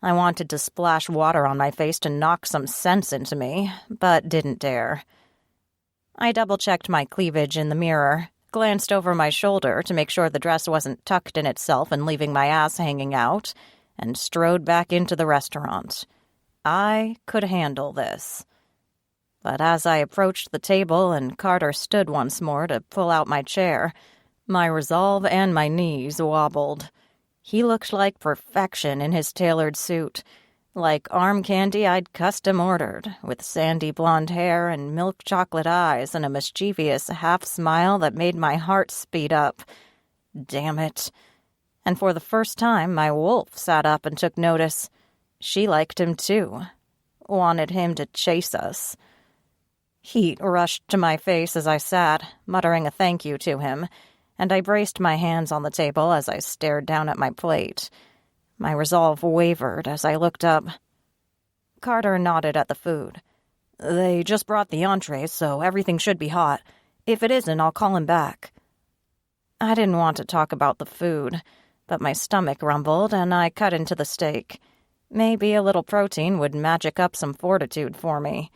I wanted to splash water on my face to knock some sense into me, but didn't dare. I double-checked my cleavage in the mirror, glanced over my shoulder to make sure the dress wasn't tucked in itself and leaving my ass hanging out, and strode back into the restaurant. I could handle this. But as I approached the table and Carter stood once more to pull out my chair, my resolve and my knees wobbled. He looked like perfection in his tailored suit, like arm candy I'd custom-ordered, with sandy blonde hair and milk chocolate eyes and a mischievous half-smile that made my heart speed up. Damn it. And for the first time, my wolf sat up and took notice. She liked him too. Wanted him to chase us. Heat rushed to my face as I sat, muttering a thank you to him, and I braced my hands on the table as I stared down at my plate. My resolve wavered as I looked up. Carter nodded at the food. "They just brought the entrees, so everything should be hot. If it isn't, I'll call him back." I didn't want to talk about the food, but my stomach rumbled and I cut into the steak. Maybe a little protein would magic up some fortitude for me.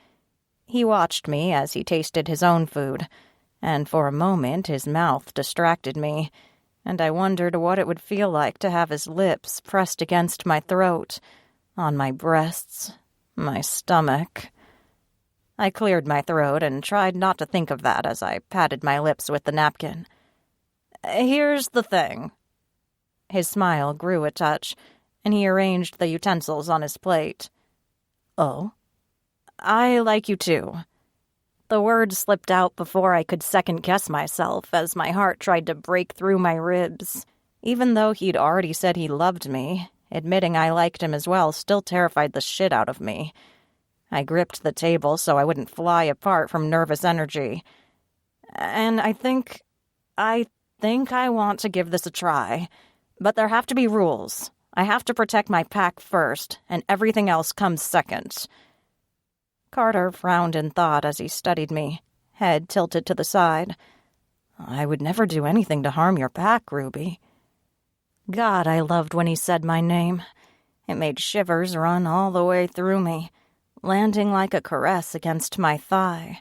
He watched me as he tasted his own food, and for a moment his mouth distracted me, and I wondered what it would feel like to have his lips pressed against my throat, on my breasts, my stomach. I cleared my throat and tried not to think of that as I patted my lips with the napkin. "Here's the thing." His smile grew a touch, and he arranged the utensils on his plate. "Oh?" "I like you too." The words slipped out before I could second-guess myself as my heart tried to break through my ribs. Even though he'd already said he loved me, admitting I liked him as well still terrified the shit out of me. I gripped the table so I wouldn't fly apart from nervous energy. "And I think I want to give this a try. But there have to be rules. I have to protect my pack first, and everything else comes second." Carter frowned in thought as he studied me, head tilted to the side. "I would never do anything to harm your pack, Ruby." God, I loved when he said my name. It made shivers run all the way through me, landing like a caress against my thigh.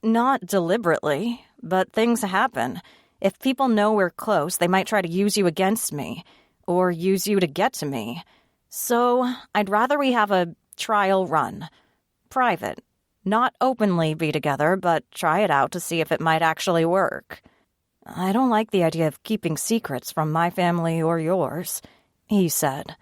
Not deliberately, but things happen. If people know we're close, they might try to use you against me, or use you to get to me. So I'd rather we have a trial run. Private. Not openly be together, but try it out to see if it might actually work. I don't like the idea of keeping secrets from my family or yours, he said.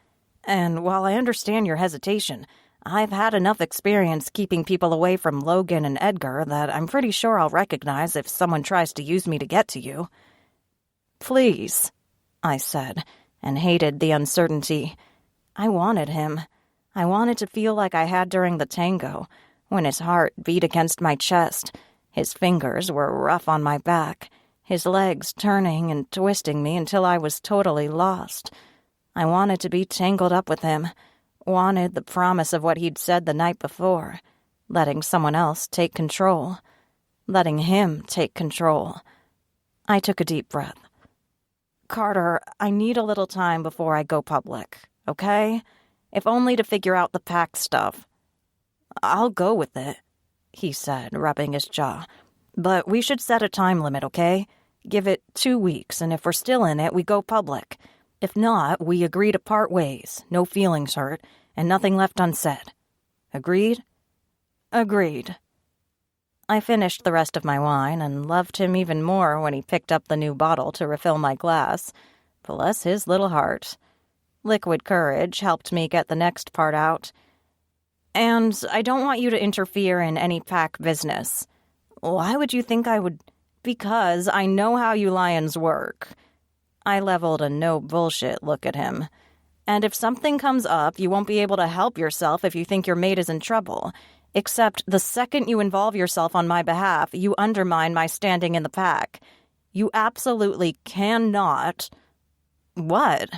And while I understand your hesitation, I've had enough experience keeping people away from Logan and Edgar that I'm pretty sure I'll recognize if someone tries to use me to get to you. Please, I said, and hated the uncertainty. I wanted him. I wanted to feel like I had during the tango, when his heart beat against my chest, his fingers were rough on my back, his legs turning and twisting me until I was totally lost. I wanted to be tangled up with him, wanted the promise of what he'd said the night before, letting someone else take control, letting him take control. I took a deep breath. Carter, I need a little time before I go public, okay? If only to figure out the pack stuff. I'll go with it, he said, rubbing his jaw. But we should set a time limit, okay? Give it 2 weeks, and if we're still in it, we go public. If not, we agree to part ways, no feelings hurt, and nothing left unsaid. Agreed? Agreed. I finished the rest of my wine and loved him even more when he picked up the new bottle to refill my glass. Bless his little heart. Liquid courage helped me get the next part out. And I don't want you to interfere in any pack business. Why would you think I would? Because I know how you lions work. I leveled a no-bullshit look at him. And if something comes up, you won't be able to help yourself if you think your mate is in trouble. Except the second you involve yourself on my behalf, you undermine my standing in the pack. You absolutely cannot. What?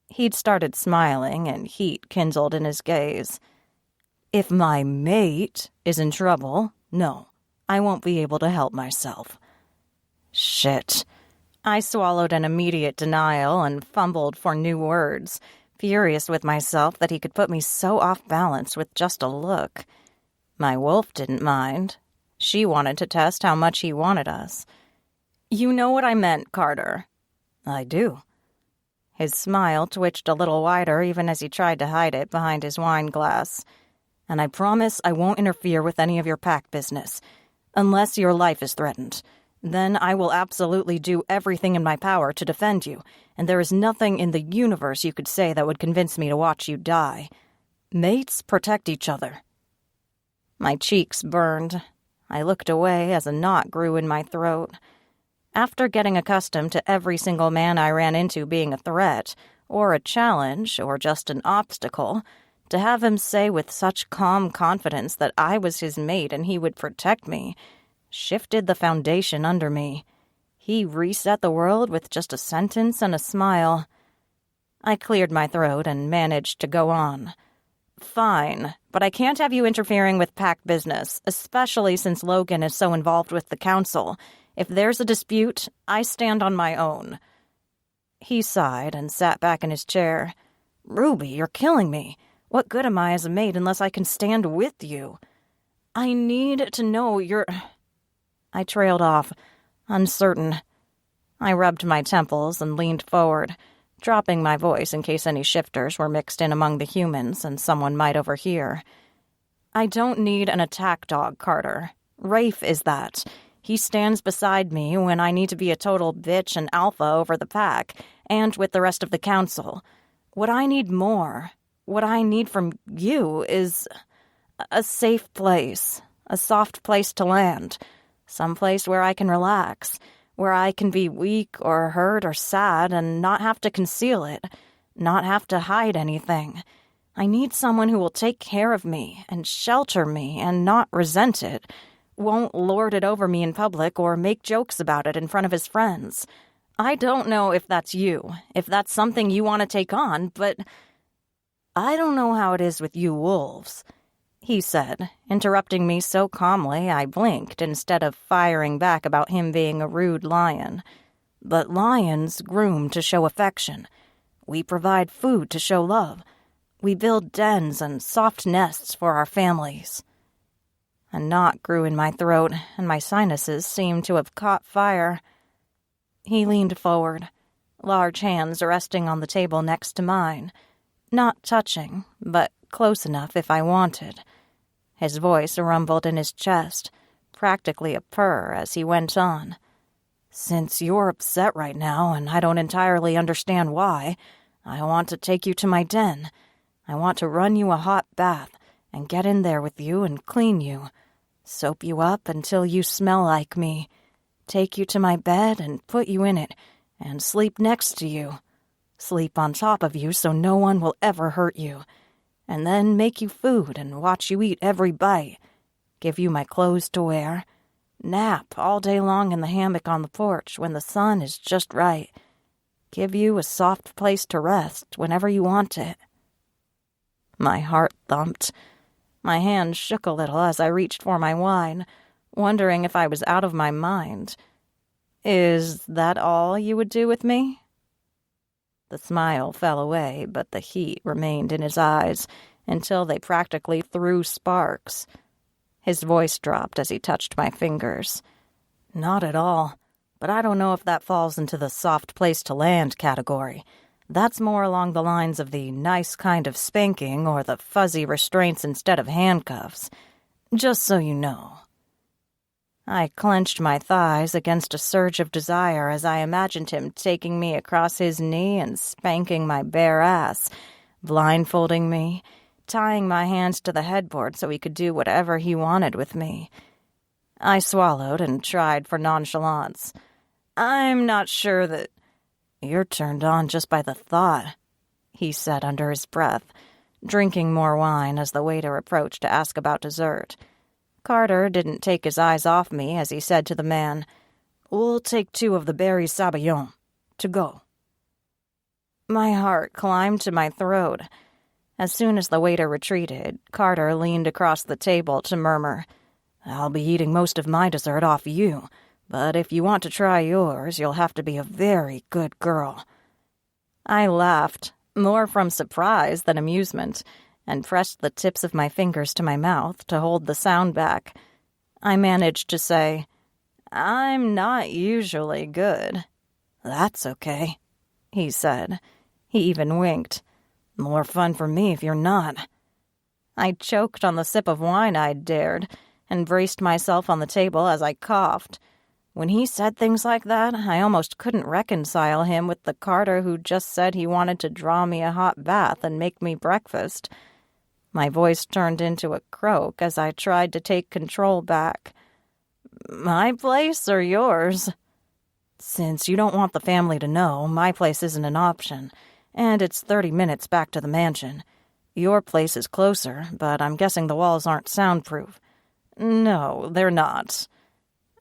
He'd started smiling, and heat kindled in his gaze. If my mate is in trouble, no, I won't be able to help myself. Shit. I swallowed an immediate denial and fumbled for new words, furious with myself that he could put me so off balance with just a look. My wolf didn't mind. She wanted to test how much he wanted us. You know what I meant, Carter. I do. His smile twitched a little wider even as he tried to hide it behind his wine glass. And I promise I won't interfere with any of your pack business, unless your life is threatened. Then I will absolutely do everything in my power to defend you, and there is nothing in the universe you could say that would convince me to watch you die. Mates protect each other. My cheeks burned. I looked away as a knot grew in my throat. After getting accustomed to every single man I ran into being a threat, or a challenge, or just an obstacle, to have him say with such calm confidence that I was his mate and he would protect me, shifted the foundation under me. He reset the world with just a sentence and a smile. I cleared my throat and managed to go on. Fine, but I can't have you interfering with pack business, especially since Logan is so involved with the council. If there's a dispute, I stand on my own. He sighed and sat back in his chair. Ruby, you're killing me. What good am I as a mate unless I can stand with you? I need to know you're... I trailed off, uncertain. I rubbed my temples and leaned forward, dropping my voice in case any shifters were mixed in among the humans and someone might overhear. I don't need an attack dog, Carter. Rafe is that. He stands beside me when I need to be a total bitch and alpha over the pack, and with the rest of the council. What I need from you is a safe place, a soft place to land, someplace where I can relax, where I can be weak or hurt or sad and not have to conceal it, not have to hide anything. I need someone who will take care of me and shelter me and not resent it, won't lord it over me in public or make jokes about it in front of his friends. I don't know if that's you, if that's something you want to take on, but I don't know how it is with you wolves," he said, interrupting me so calmly I blinked instead of firing back about him being a rude lion. "But lions groom to show affection. We provide food to show love. We build dens and soft nests for our families." A knot grew in my throat, and my sinuses seemed to have caught fire. He leaned forward, large hands resting on the table next to mine, not touching, but close enough if I wanted. His voice rumbled in his chest, practically a purr as he went on. "Since you're upset right now, and I don't entirely understand why, I want to take you to my den. I want to run you a hot bath and get in there with you and clean you, soap you up until you smell like me, take you to my bed and put you in it, and sleep next to you, sleep on top of you so no one will ever hurt you, and then make you food and watch you eat every bite, give you my clothes to wear, nap all day long in the hammock on the porch when the sun is just right, give you a soft place to rest whenever you want it." My heart thumped. My hand shook a little as I reached for my wine, wondering if I was out of my mind. "Is that all you would do with me?" The smile fell away, but the heat remained in his eyes until they practically threw sparks. His voice dropped as he touched my fingers. "Not at all, but I don't know if that falls into the soft place to land category. That's more along the lines of the nice kind of spanking or the fuzzy restraints instead of handcuffs. Just so you know." I clenched my thighs against a surge of desire as I imagined him taking me across his knee and spanking my bare ass, blindfolding me, tying my hands to the headboard so he could do whatever he wanted with me. I swallowed and tried for nonchalance. "I'm not sure that—" "You're turned on just by the thought," he said under his breath, drinking more wine as the waiter approached to ask about dessert. Carter didn't take his eyes off me as he said to the man, "We'll take 2 of the berry sabayon. To go." My heart climbed to my throat. As soon as the waiter retreated, Carter leaned across the table to murmur, "I'll be eating most of my dessert off you, but if you want to try yours, you'll have to be a very good girl." I laughed, more from surprise than amusement, and pressed the tips of my fingers to my mouth to hold the sound back. I managed to say, "I'm not usually good." "That's okay," he said. He even winked. "More fun for me if you're not." I choked on the sip of wine I'd dared and braced myself on the table as I coughed. When he said things like that, I almost couldn't reconcile him with the Carter who just said he wanted to draw me a hot bath and make me breakfast. My voice turned into a croak as I tried to take control back. "My place or yours?" "Since you don't want the family to know, my place isn't an option, and it's 30 minutes back to the mansion. Your place is closer, but I'm guessing the walls aren't soundproof." "No, they're not."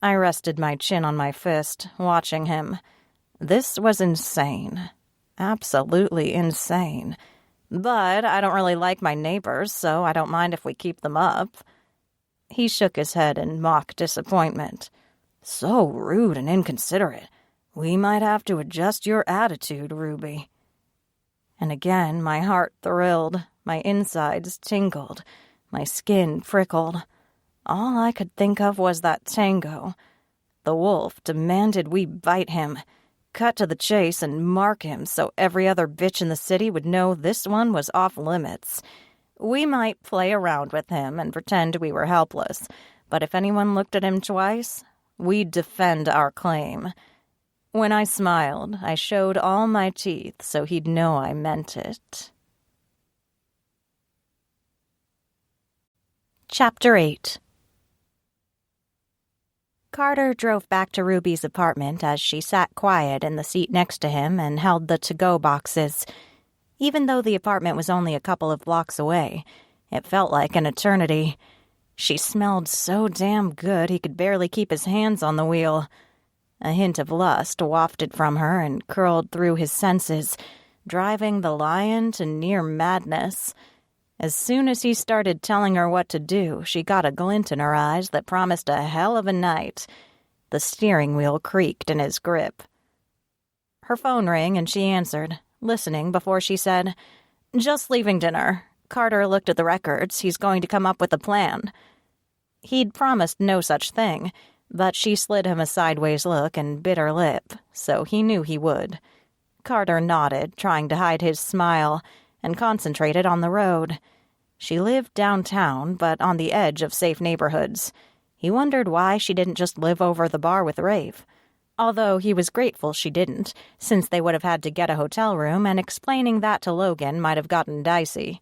I rested my chin on my fist, watching him. This was insane. Absolutely insane. But I don't really like my neighbors, so I don't mind if we keep them up. He shook his head in mock disappointment. "So rude and inconsiderate. We might have to adjust your attitude, Ruby." And again my heart thrilled, my insides tingled, my skin prickled. All I could think of was that tango. The wolf demanded we bite him, cut to the chase and mark him so every other bitch in the city would know this one was off limits. We might play around with him and pretend we were helpless, but if anyone looked at him twice, we'd defend our claim. When I smiled, I showed all my teeth so he'd know I meant it. Chapter 8. Carter drove back to Ruby's apartment as she sat quiet in the seat next to him and held the to-go boxes. Even though the apartment was only a couple of blocks away, it felt like an eternity. She smelled so damn good he could barely keep his hands on the wheel. A hint of lust wafted from her and curled through his senses, driving the lion to near madness. As soon as he started telling her what to do, she got a glint in her eyes that promised a hell of a night. The steering wheel creaked in his grip. Her phone rang and she answered, listening before she said, "Just leaving dinner. Carter looked at the records. He's going to come up with a plan." He'd promised no such thing, but she slid him a sideways look and bit her lip, so he knew he would. Carter nodded, trying to hide his smile, and concentrated on the road. She lived downtown, but on the edge of safe neighborhoods. He wondered why she didn't just live over the bar with Rafe. Although he was grateful she didn't, since they would have had to get a hotel room, and explaining that to Logan might have gotten dicey.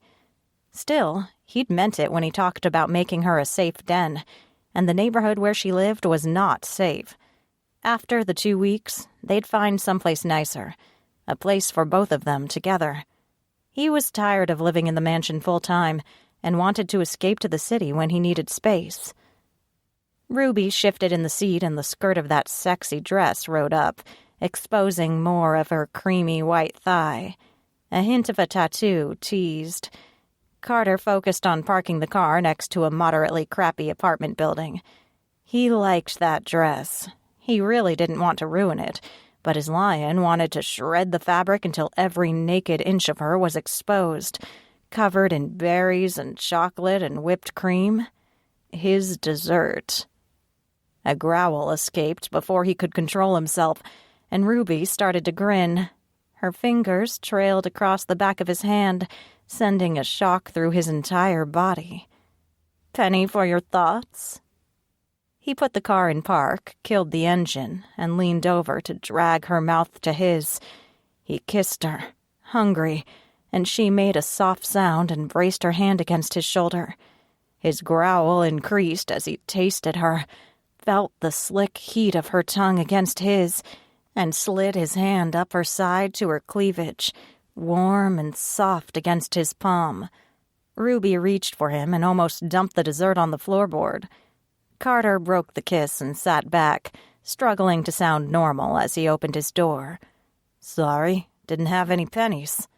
Still, he'd meant it when he talked about making her a safe den, and the neighborhood where she lived was not safe. After the 2 weeks, they'd find someplace nicer, a place for both of them together. He was tired of living in the mansion full-time and wanted to escape to the city when he needed space. Ruby shifted in the seat and the skirt of that sexy dress rode up, exposing more of her creamy white thigh. A hint of a tattoo teased. Carter focused on parking the car next to a moderately crappy apartment building. He liked that dress. He really didn't want to ruin it, but his lion wanted to shred the fabric until every naked inch of her was exposed, covered in berries and chocolate and whipped cream. His dessert. A growl escaped before he could control himself, and Ruby started to grin. Her fingers trailed across the back of his hand, sending a shock through his entire body. "Penny for your thoughts?" He put the car in park, killed the engine, and leaned over to drag her mouth to his. He kissed her, hungry, and she made a soft sound and braced her hand against his shoulder. His growl increased as he tasted her, felt the slick heat of her tongue against his, and slid his hand up her side to her cleavage, warm and soft against his palm. Ruby reached for him and almost dumped the dessert on the floorboard. Carter broke the kiss and sat back, struggling to sound normal as he opened his door. "Sorry, didn't have any pennies."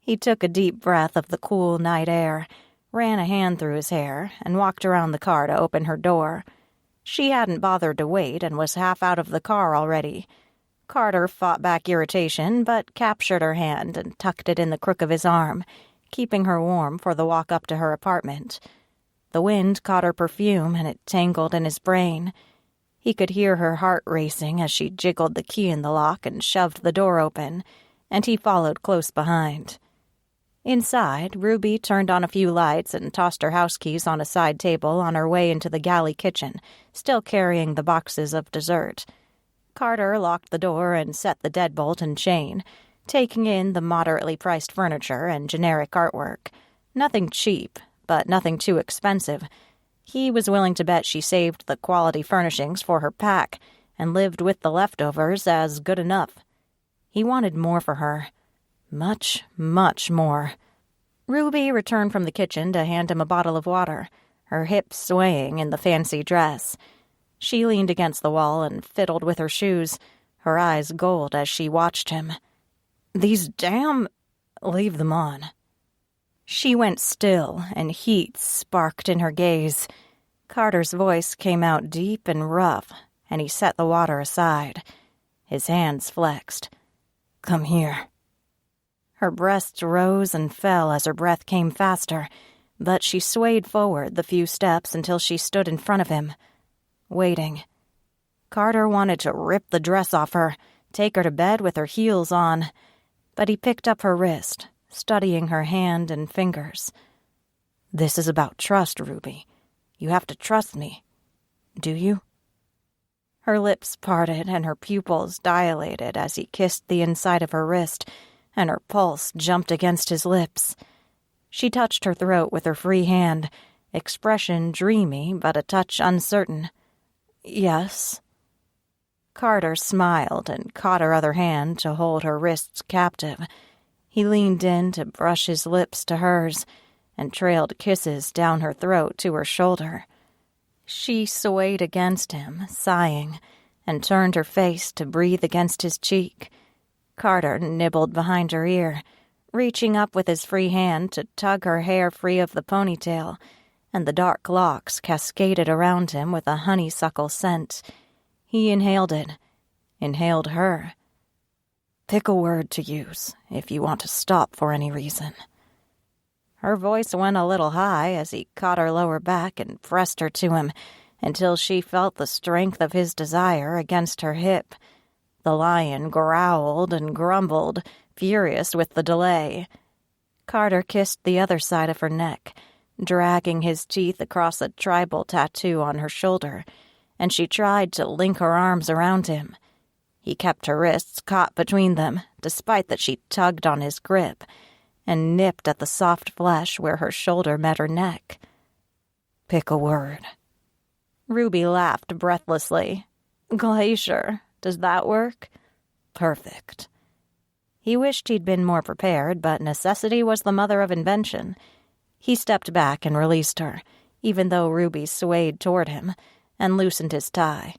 He took a deep breath of the cool night air, ran a hand through his hair, and walked around the car to open her door. She hadn't bothered to wait and was half out of the car already. Carter fought back irritation, but captured her hand and tucked it in the crook of his arm, keeping her warm for the walk up to her apartment. The wind caught her perfume, and it tangled in his brain. He could hear her heart racing as she jiggled the key in the lock and shoved the door open, and he followed close behind. Inside, Ruby turned on a few lights and tossed her house keys on a side table on her way into the galley kitchen, still carrying the boxes of dessert. Carter locked the door and set the deadbolt and chain, taking in the moderately priced furniture and generic artwork. Nothing cheap, but nothing too expensive. He was willing to bet she saved the quality furnishings for her pack and lived with the leftovers as good enough. He wanted more for her. Much, much more. Ruby returned from the kitchen to hand him a bottle of water, her hips swaying in the fancy dress. She leaned against the wall and fiddled with her shoes, her eyes gold as she watched him. "These damn—" "Leave them on." She went still, and heat sparked in her gaze. Carter's voice came out deep and rough, and he set the water aside. His hands flexed. "Come here." Her breasts rose and fell as her breath came faster, but she swayed forward the few steps until she stood in front of him, waiting. Carter wanted to rip the dress off her, take her to bed with her heels on, but he picked up her wrist, studying her hand and fingers. "This is about trust, Ruby. You have to trust me. Do you?" Her lips parted and her pupils dilated as he kissed the inside of her wrist, and her pulse jumped against his lips. She touched her throat with her free hand, expression dreamy but a touch uncertain. "Yes." Carter smiled and caught her other hand to hold her wrists captive. He leaned in to brush his lips to hers and trailed kisses down her throat to her shoulder. She swayed against him, sighing, and turned her face to breathe against his cheek. Carter nibbled behind her ear, reaching up with his free hand to tug her hair free of the ponytail, and the dark locks cascaded around him with a honeysuckle scent. He inhaled it, inhaled her. "Pick a word to use if you want to stop for any reason." Her voice went a little high as he caught her lower back and pressed her to him until she felt the strength of his desire against her hip. The lion growled and grumbled, furious with the delay. Carter kissed the other side of her neck, dragging his teeth across a tribal tattoo on her shoulder, and she tried to link her arms around him. He kept her wrists caught between them, despite that she tugged on his grip, and nipped at the soft flesh where her shoulder met her neck. "Pick a word." Ruby laughed breathlessly. "Glacier. Does that work?" "Perfect." He wished he'd been more prepared, but necessity was the mother of invention. He stepped back and released her, even though Ruby swayed toward him, and loosened his tie.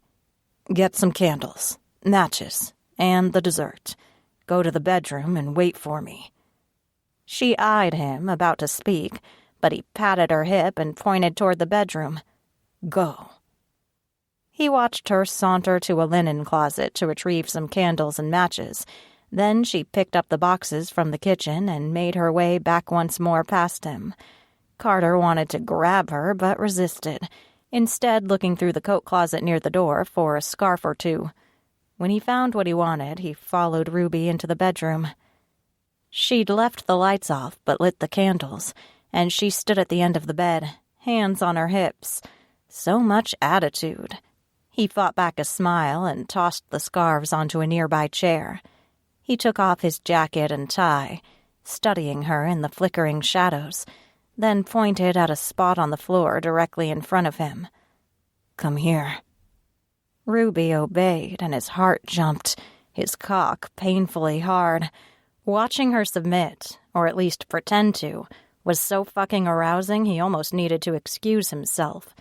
"Get some candles, matches, and the dessert. Go to the bedroom and wait for me." She eyed him, about to speak, but he patted her hip and pointed toward the bedroom. "Go." He watched her saunter to a linen closet to retrieve some candles and matches. Then she picked up the boxes from the kitchen and made her way back once more past him. Carter wanted to grab her, but resisted, instead looking through the coat closet near the door for a scarf or two. When he found what he wanted, he followed Ruby into the bedroom. She'd left the lights off but lit the candles, and she stood at the end of the bed, hands on her hips. So much attitude. He fought back a smile and tossed the scarves onto a nearby chair. He took off his jacket and tie, studying her in the flickering shadows, then pointed at a spot on the floor directly in front of him. "Come here." Ruby obeyed, and his heart jumped, his cock painfully hard. Watching her submit, or at least pretend to, was so fucking arousing he almost needed to excuse himself.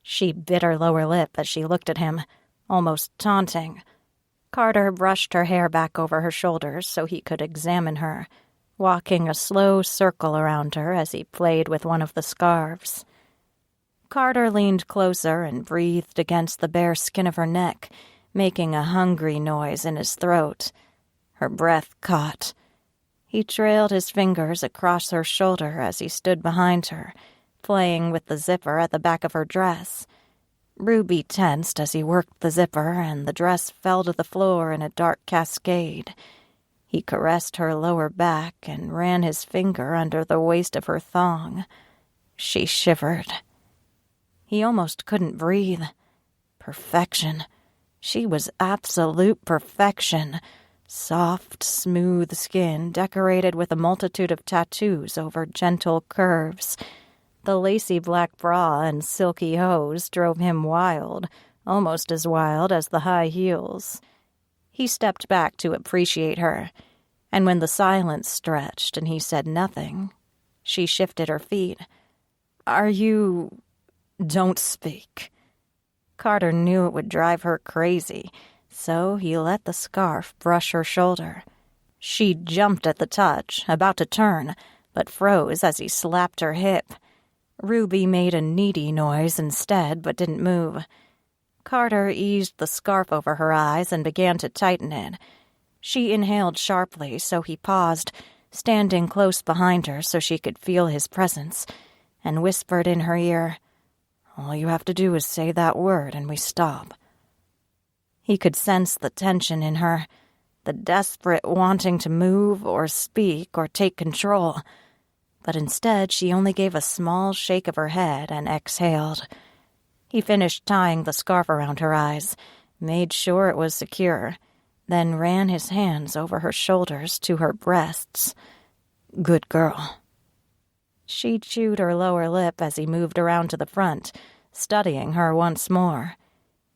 She bit her lower lip as she looked at him, almost taunting. Carter brushed her hair back over her shoulders so he could examine her, walking a slow circle around her as he played with one of the scarves. Carter leaned closer and breathed against the bare skin of her neck, making a hungry noise in his throat. Her breath caught. He trailed his fingers across her shoulder as he stood behind her, playing with the zipper at the back of her dress. Ruby tensed as he worked the zipper, and the dress fell to the floor in a dark cascade. He caressed her lower back and ran his finger under the waist of her thong. She shivered. He almost couldn't breathe. Perfection. She was absolute perfection. Soft, smooth skin decorated with a multitude of tattoos over gentle curves. The lacy black bra and silky hose drove him wild, almost as wild as the high heels. He stepped back to appreciate her, and when the silence stretched and he said nothing, she shifted her feet. "Are you—" "Don't speak." Carter knew it would drive her crazy, so he let the scarf brush her shoulder. She jumped at the touch, about to turn, but froze as he slapped her hip. Ruby made a needy noise instead, but didn't move. Carter eased the scarf over her eyes and began to tighten it. She inhaled sharply, so he paused, standing close behind her so she could feel his presence, and whispered in her ear, "All you have to do is say that word and we stop." He could sense the tension in her, the desperate wanting to move or speak or take control. But instead she only gave a small shake of her head and exhaled. He finished tying the scarf around her eyes, made sure it was secure, then ran his hands over her shoulders to her breasts. "Good girl." She chewed her lower lip as he moved around to the front, studying her once more.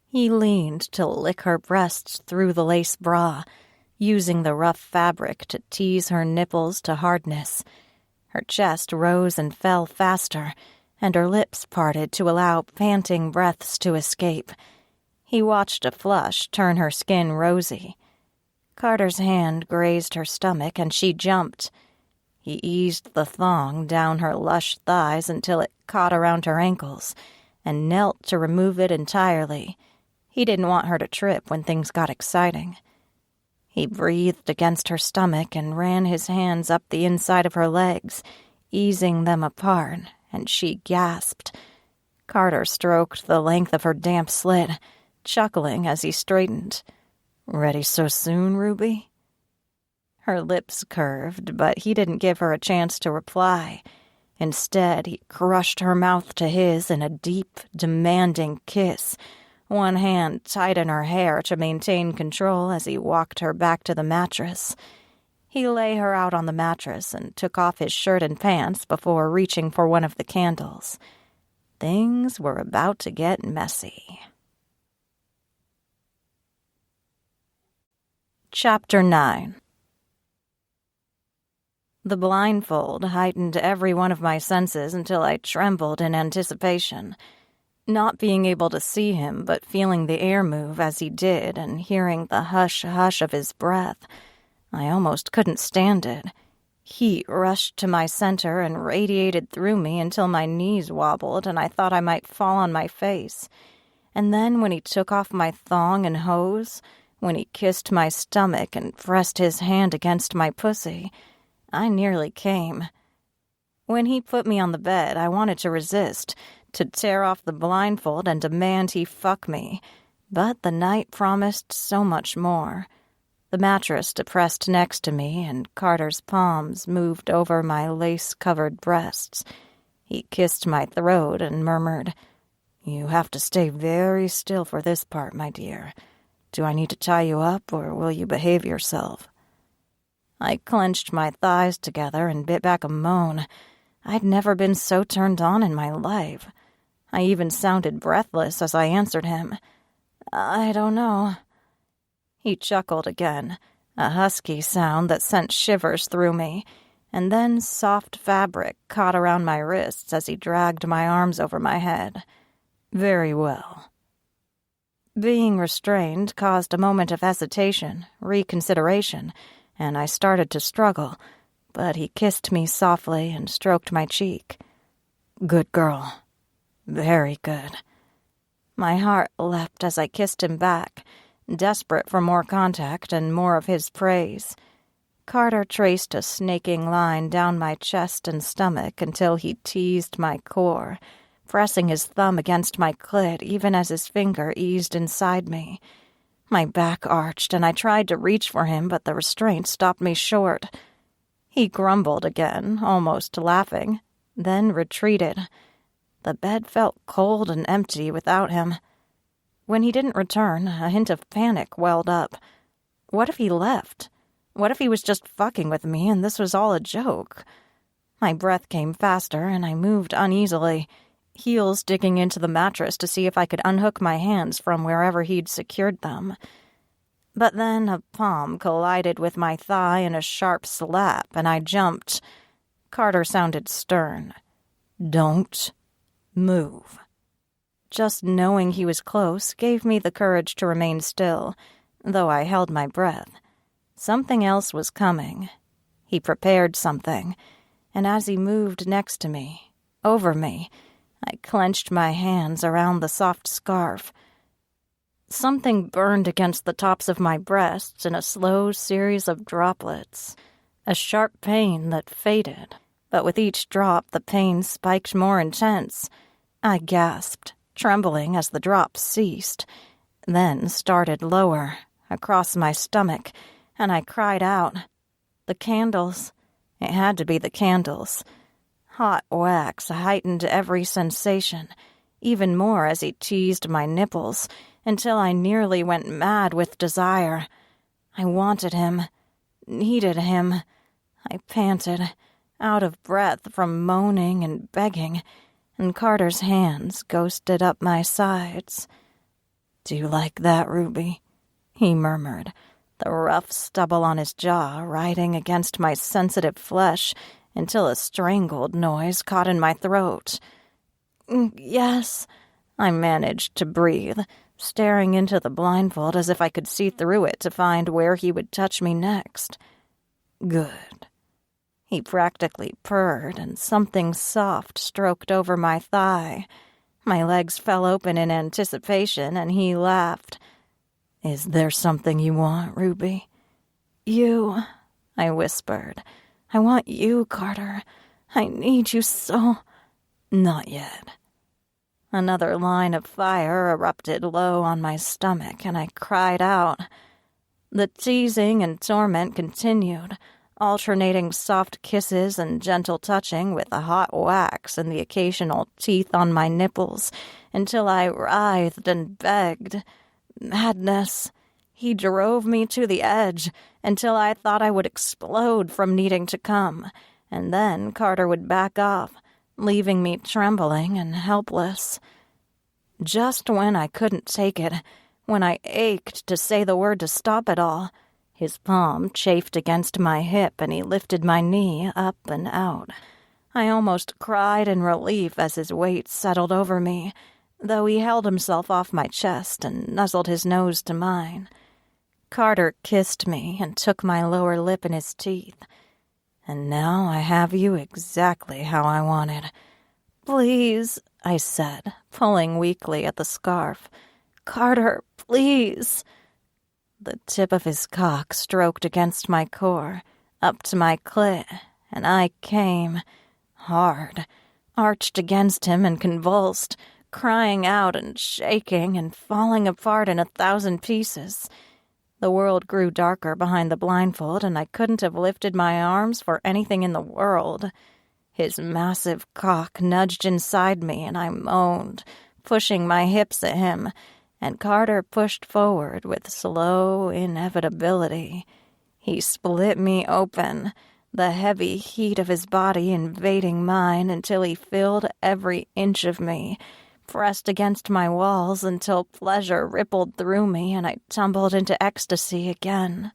He leaned to lick her breasts through the lace bra, using the rough fabric to tease her nipples to hardness. Her chest rose and fell faster, and her lips parted to allow panting breaths to escape. He watched a flush turn her skin rosy. Carter's hand grazed her stomach and she jumped. He eased the thong down her lush thighs until it caught around her ankles and knelt to remove it entirely. He didn't want her to trip when things got exciting. He breathed against her stomach and ran his hands up the inside of her legs, easing them apart, and she gasped. Carter stroked the length of her damp slit, chuckling as he straightened. "Ready so soon, Ruby?" Her lips curved, but he didn't give her a chance to reply. Instead, he crushed her mouth to his in a deep, demanding kiss, one hand tight in her hair to maintain control as he walked her back to the mattress. He lay her out on the mattress and took off his shirt and pants before reaching for one of the candles. Things were about to get messy. Chapter 9. The blindfold heightened every one of my senses until I trembled in anticipation. Not being able to see him, but feeling the air move as he did and hearing the hush-hush of his breath, I almost couldn't stand it. Heat rushed to my center and radiated through me until my knees wobbled and I thought I might fall on my face. And then when he took off my thong and hose, when he kissed my stomach and pressed his hand against my pussy, I nearly came. When he put me on the bed, I wanted to resist, to tear off the blindfold and demand he fuck me. But the night promised so much more. The mattress depressed next to me, and Carter's palms moved over my lace-covered breasts. He kissed my throat and murmured, "You have to stay very still for this part, my dear. Do I need to tie you up, or will you behave yourself?" I clenched my thighs together and bit back a moan. I'd never been so turned on in my life. I even sounded breathless as I answered him. "I don't know." He chuckled again, a husky sound that sent shivers through me, and then soft fabric caught around my wrists as he dragged my arms over my head. "Very well." Being restrained caused a moment of hesitation, reconsideration, and I started to struggle, but he kissed me softly and stroked my cheek. "Good girl. Very good." My heart leapt as I kissed him back, desperate for more contact and more of his praise. Carter traced a snaking line down my chest and stomach until he teased my core, pressing his thumb against my clit even as his finger eased inside me. My back arched and I tried to reach for him, but the restraint stopped me short. He grumbled again, almost laughing, then retreated. The bed felt cold and empty without him. When he didn't return, a hint of panic welled up. What if he left? What if he was just fucking with me and this was all a joke? My breath came faster and I moved uneasily, heels digging into the mattress to see if I could unhook my hands from wherever he'd secured them. But then a palm collided with my thigh in a sharp slap and I jumped. Carter sounded stern. "Don't move." Just knowing he was close gave me the courage to remain still, though I held my breath. Something else was coming. He prepared something, and as he moved next to me, over me, I clenched my hands around the soft scarf. Something burned against the tops of my breasts in a slow series of droplets, a sharp pain that faded, but with each drop the pain spiked more intense. I gasped, trembling as the drops ceased, then started lower, across my stomach, and I cried out. The candles. It had to be the candles. Hot wax heightened every sensation, even more as he teased my nipples, until I nearly went mad with desire. I wanted him, needed him. I panted, out of breath from moaning and begging, and Carter's hands ghosted up my sides. "Do you like that, Ruby?" he murmured, the rough stubble on his jaw riding against my sensitive flesh until a strangled noise caught in my throat. "Yes," I managed to breathe, staring into the blindfold as if I could see through it to find where he would touch me next. Good. He practically purred, and something soft stroked over my thigh. My legs fell open in anticipation, and he laughed. Is there something you want, Ruby? You, I whispered. I want you, Carter. I need you so. Not yet. Another line of fire erupted low on my stomach, and I cried out. The teasing and torment continued, alternating soft kisses and gentle touching with a hot wax and the occasional teeth on my nipples, until I writhed and begged. Madness. He drove me to the edge until I thought I would explode from needing to come, and then Carter would back off, leaving me trembling and helpless. Just when I couldn't take it, when I ached to say the word to stop it all, his palm chafed against my hip and he lifted my knee up and out. I almost cried in relief as his weight settled over me, though he held himself off my chest and nuzzled his nose to mine. Carter kissed me and took my lower lip in his teeth. And now I have you exactly how I wanted. Please, I said, pulling weakly at the scarf. Carter, please. The tip of his cock stroked against my core, up to my clit, and I came, hard, arched against him and convulsed, crying out and shaking and falling apart in 1,000 pieces. The world grew darker behind the blindfold, and I couldn't have lifted my arms for anything in the world. His massive cock nudged inside me, and I moaned, pushing my hips at him, and Carter pushed forward with slow inevitability. He split me open, the heavy heat of his body invading mine until he filled every inch of me, pressed against my walls until pleasure rippled through me and I tumbled into ecstasy again.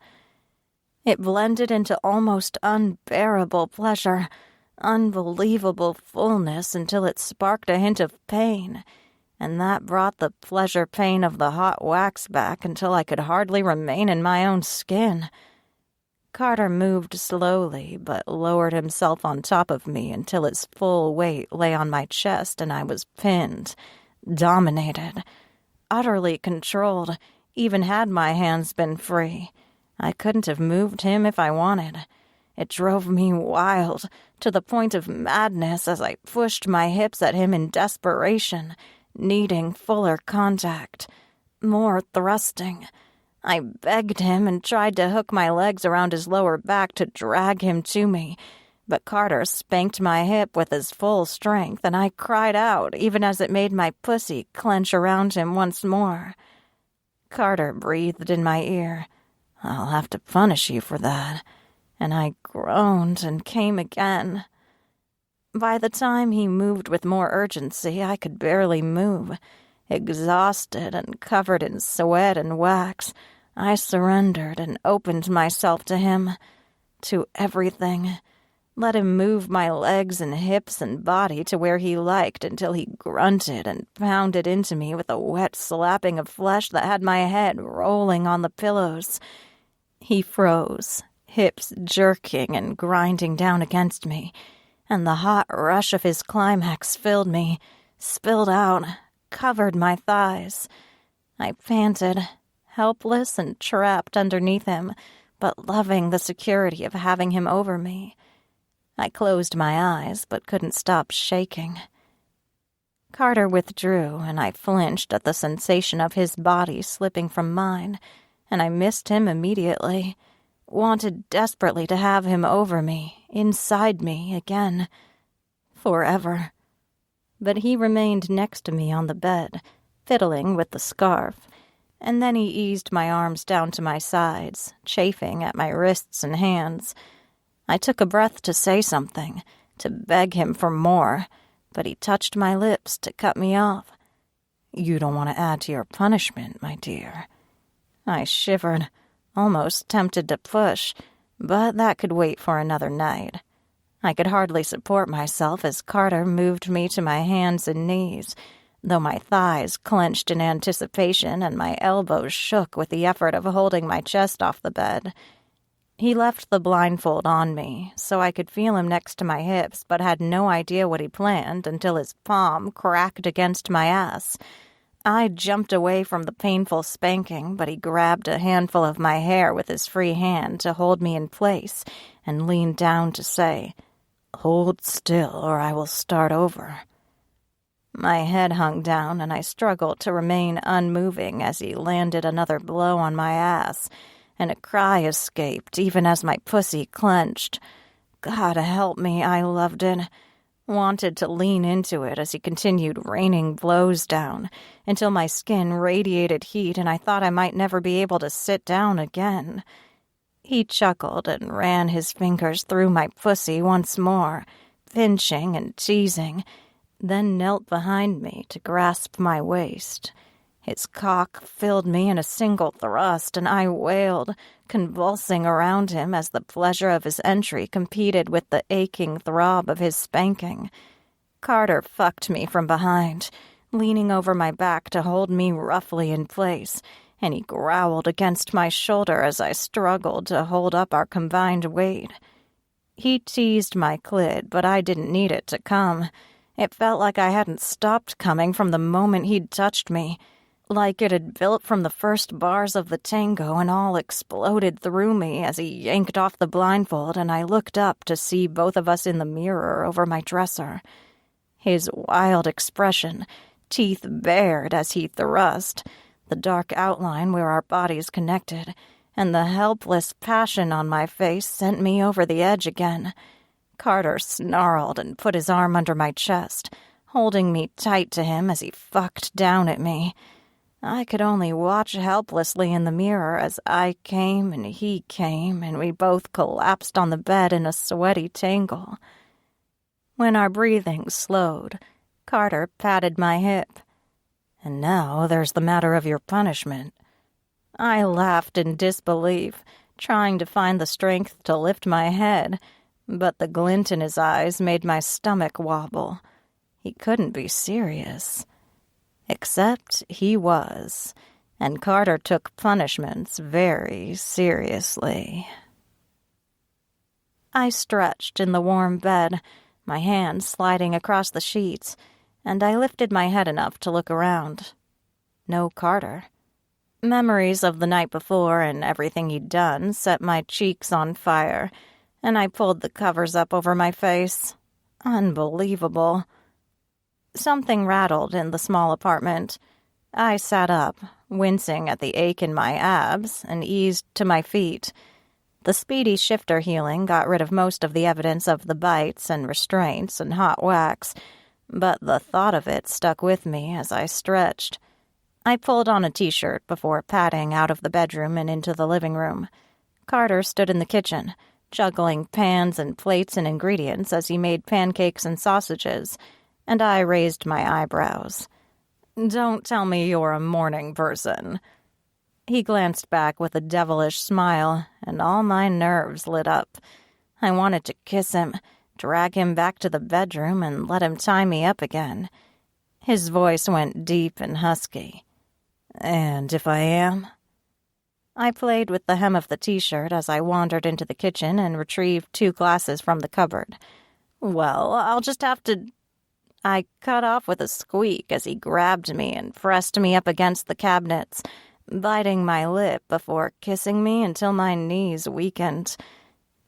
It blended into almost unbearable pleasure, unbelievable fullness until it sparked a hint of pain, and that brought the pleasure-pain of the hot wax back until I could hardly remain in my own skin. Carter moved slowly, but lowered himself on top of me until his full weight lay on my chest and I was pinned, dominated, utterly controlled, even had my hands been free. I couldn't have moved him if I wanted. It drove me wild, to the point of madness as I pushed my hips at him in desperation, needing fuller contact, more thrusting. I begged him and tried to hook my legs around his lower back to drag him to me, but Carter spanked my hip with his full strength, and I cried out, even as it made my pussy clench around him once more. Carter breathed in my ear. I'll have to punish you for that. And I groaned and came again. By the time he moved with more urgency, I could barely move. Exhausted and covered in sweat and wax, I surrendered and opened myself to him, to everything. Let him move my legs and hips and body to where he liked until he grunted and pounded into me with a wet slapping of flesh that had my head rolling on the pillows. He froze, hips jerking and grinding down against me, and the hot rush of his climax filled me, spilled out, covered my thighs. I panted, helpless and trapped underneath him, but loving the security of having him over me. I closed my eyes, but couldn't stop shaking. Carter withdrew, and I flinched at the sensation of his body slipping from mine, and I missed him immediately, wanted desperately to have him over me, inside me again, forever. But he remained next to me on the bed, fiddling with the scarf, and then he eased my arms down to my sides, chafing at my wrists and hands. I took a breath to say something, to beg him for more, but he touched my lips to cut me off. You don't want to add to your punishment, my dear. I shivered, almost tempted to push, but that could wait for another night. I could hardly support myself as Carter moved me to my hands and knees, though my thighs clenched in anticipation and my elbows shook with the effort of holding my chest off the bed. He left the blindfold on me, so I could feel him next to my hips, but had no idea what he planned until his palm cracked against my ass. I jumped away from the painful spanking, but he grabbed a handful of my hair with his free hand to hold me in place and leaned down to say, "Hold still, or I will start over." My head hung down, and I struggled to remain unmoving as he landed another blow on my ass, and a cry escaped even as my pussy clenched. God help me, I loved it. Wanted to lean into it as he continued raining blows down until my skin radiated heat and I thought I might never be able to sit down again. He chuckled and ran his fingers through my pussy once more, pinching and teasing, then knelt behind me to grasp my waist. His cock filled me in a single thrust, and I wailed, convulsing around him as the pleasure of his entry competed with the aching throb of his spanking. Carter fucked me from behind, leaning over my back to hold me roughly in place, and he growled against my shoulder as I struggled to hold up our combined weight. He teased my clit, but I didn't need it to come. It felt like I hadn't stopped coming from the moment he'd touched me, like it had built from the first bars of the tango and all exploded through me as he yanked off the blindfold and I looked up to see both of us in the mirror over my dresser. His wild expression, teeth bared as he thrust, the dark outline where our bodies connected, and the helpless passion on my face sent me over the edge again. Carter snarled and put his arm under my chest, holding me tight to him as he fucked down at me. I could only watch helplessly in the mirror as I came and he came, and we both collapsed on the bed in a sweaty tangle. When our breathing slowed, Carter patted my hip. "And now there's the matter of your punishment." I laughed in disbelief, trying to find the strength to lift my head, but the glint in his eyes made my stomach wobble. He couldn't be serious. Except he was, and Carter took punishments very seriously. I stretched in the warm bed, my hands sliding across the sheets, and I lifted my head enough to look around. No Carter. Memories of the night before and everything he'd done set my cheeks on fire, and I pulled the covers up over my face. Unbelievable. Something rattled in the small apartment. I sat up, wincing at the ache in my abs, and eased to my feet. The speedy shifter healing got rid of most of the evidence of the bites and restraints and hot wax, but the thought of it stuck with me as I stretched. I pulled on a t-shirt before padding out of the bedroom and into the living room. Carter stood in the kitchen, juggling pans and plates and ingredients as he made pancakes and sausages, and I raised my eyebrows. "Don't tell me you're a morning person." He glanced back with a devilish smile, and all my nerves lit up. I wanted to kiss him, drag him back to the bedroom, and let him tie me up again. His voice went deep and husky. "And if I am?" I played with the hem of the t-shirt as I wandered into the kitchen and retrieved 2 glasses from the cupboard. "Well, I'll just have to—" I cut off with a squeak as he grabbed me and pressed me up against the cabinets, biting my lip before kissing me until my knees weakened.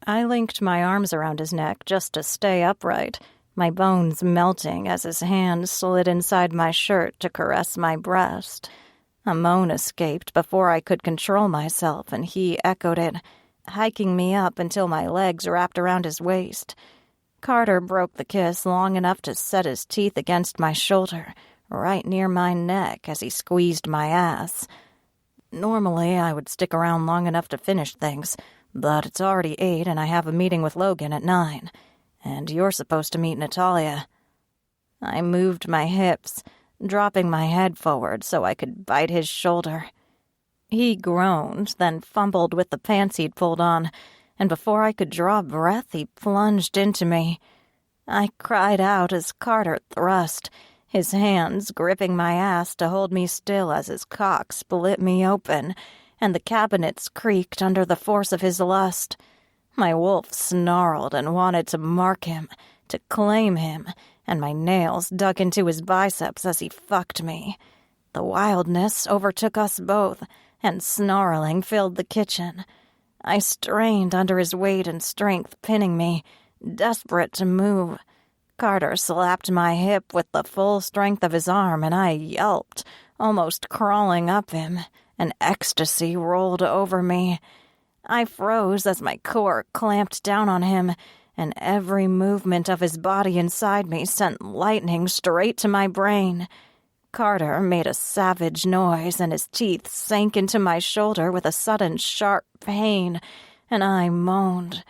I linked my arms around his neck just to stay upright, my bones melting as his hand slid inside my shirt to caress my breast. A moan escaped before I could control myself, and he echoed it, hiking me up until my legs wrapped around his waist. Carter broke the kiss long enough to set his teeth against my shoulder, right near my neck as he squeezed my ass. Normally, I would stick around long enough to finish things, but it's already 8 and I have a meeting with Logan at 9, and you're supposed to meet Natalia. I moved my hips, dropping my head forward so I could bite his shoulder. He groaned, then fumbled with the pants he'd pulled on, and before I could draw breath, he plunged into me. I cried out as Carter thrust, his hands gripping my ass to hold me still as his cock split me open, and the cabinets creaked under the force of his lust. My wolf snarled and wanted to mark him, to claim him, and my nails dug into his biceps as he fucked me. The wildness overtook us both, and snarling filled the kitchen. I strained under his weight and strength pinning me, desperate to move. Carter slapped my hip with the full strength of his arm, and I yelped, almost crawling up him. An ecstasy rolled over me. I froze as my core clamped down on him, and every movement of his body inside me sent lightning straight to my brain. Carter made a savage noise, and his teeth sank into my shoulder with a sudden sharp pain, and I moaned.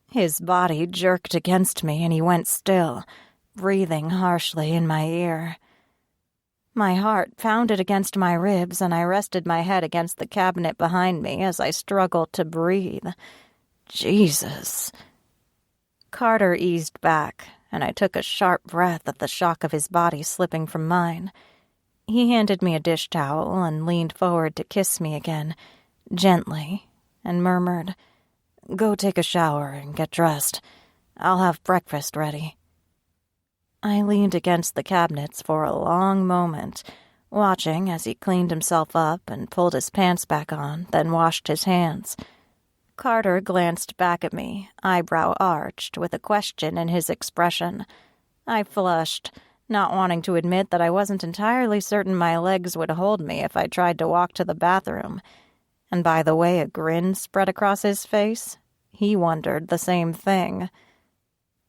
His body jerked against me, and he went still, breathing harshly in my ear. My heart pounded against my ribs, and I rested my head against the cabinet behind me as I struggled to breathe. Jesus. Carter eased back, and I took a sharp breath at the shock of his body slipping from mine. He handed me a dish towel and leaned forward to kiss me again, gently, and murmured, "Go take a shower and get dressed. I'll have breakfast ready." I leaned against the cabinets for a long moment, watching as he cleaned himself up and pulled his pants back on, then washed his hands. Carter glanced back at me, eyebrow arched, with a question in his expression. I flushed, not wanting to admit that I wasn't entirely certain my legs would hold me if I tried to walk to the bathroom. And by the way a grin spread across his face, he wondered the same thing.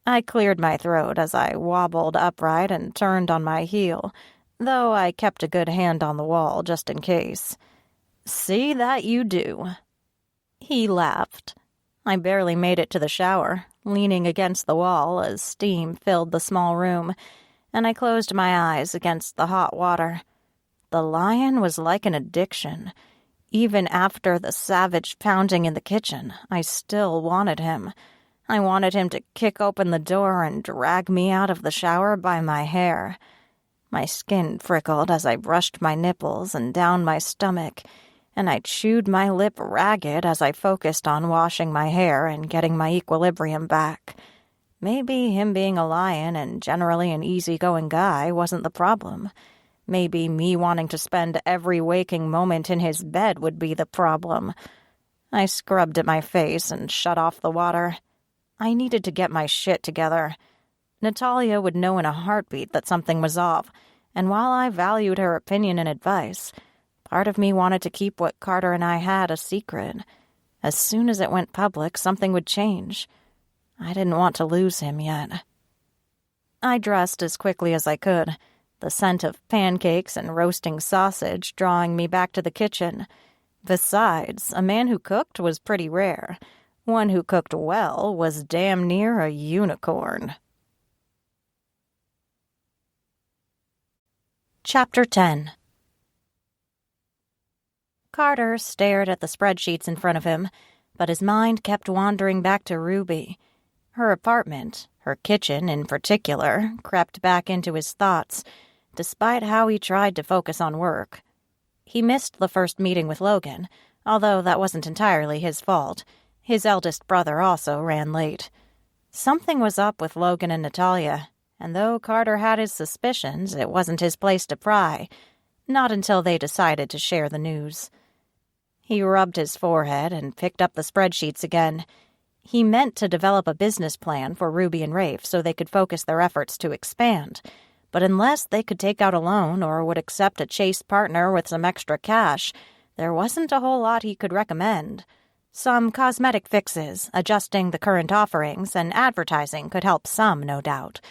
I cleared my throat as I wobbled upright and turned on my heel, though I kept a good hand on the wall just in case. "See that you do." He laughed. I barely made it to the shower, leaning against the wall as steam filled the small room, and I closed my eyes against the hot water. The lion was like an addiction. Even after the savage pounding in the kitchen, I still wanted him. I wanted him to kick open the door and drag me out of the shower by my hair. My skin prickled as I brushed my nipples and down my stomach, and I chewed my lip ragged as I focused on washing my hair and getting my equilibrium back. Maybe him being a lion and generally an easygoing guy wasn't the problem. Maybe me wanting to spend every waking moment in his bed would be the problem. I scrubbed at my face and shut off the water. I needed to get my shit together. Natalia would know in a heartbeat that something was off, and while I valued her opinion and advice, part of me wanted to keep what Carter and I had a secret. As soon as it went public, something would change. I didn't want to lose him yet. I dressed as quickly as I could, the scent of pancakes and roasting sausage drawing me back to the kitchen. Besides, a man who cooked was pretty rare. One who cooked well was damn near a unicorn. Chapter 10. Carter stared at the spreadsheets in front of him, but his mind kept wandering back to Ruby. Her apartment, her kitchen in particular, crept back into his thoughts, despite how he tried to focus on work. He missed the first meeting with Logan, although that wasn't entirely his fault. His eldest brother also ran late. Something was up with Logan and Natalia, and though Carter had his suspicions, it wasn't his place to pry, not until they decided to share the news. He rubbed his forehead and picked up the spreadsheets again. He meant to develop a business plan for Ruby and Rafe so they could focus their efforts to expand, but unless they could take out a loan or would accept a Chase partner with some extra cash, there wasn't a whole lot he could recommend. Some cosmetic fixes, adjusting the current offerings, and advertising could help some, no doubt.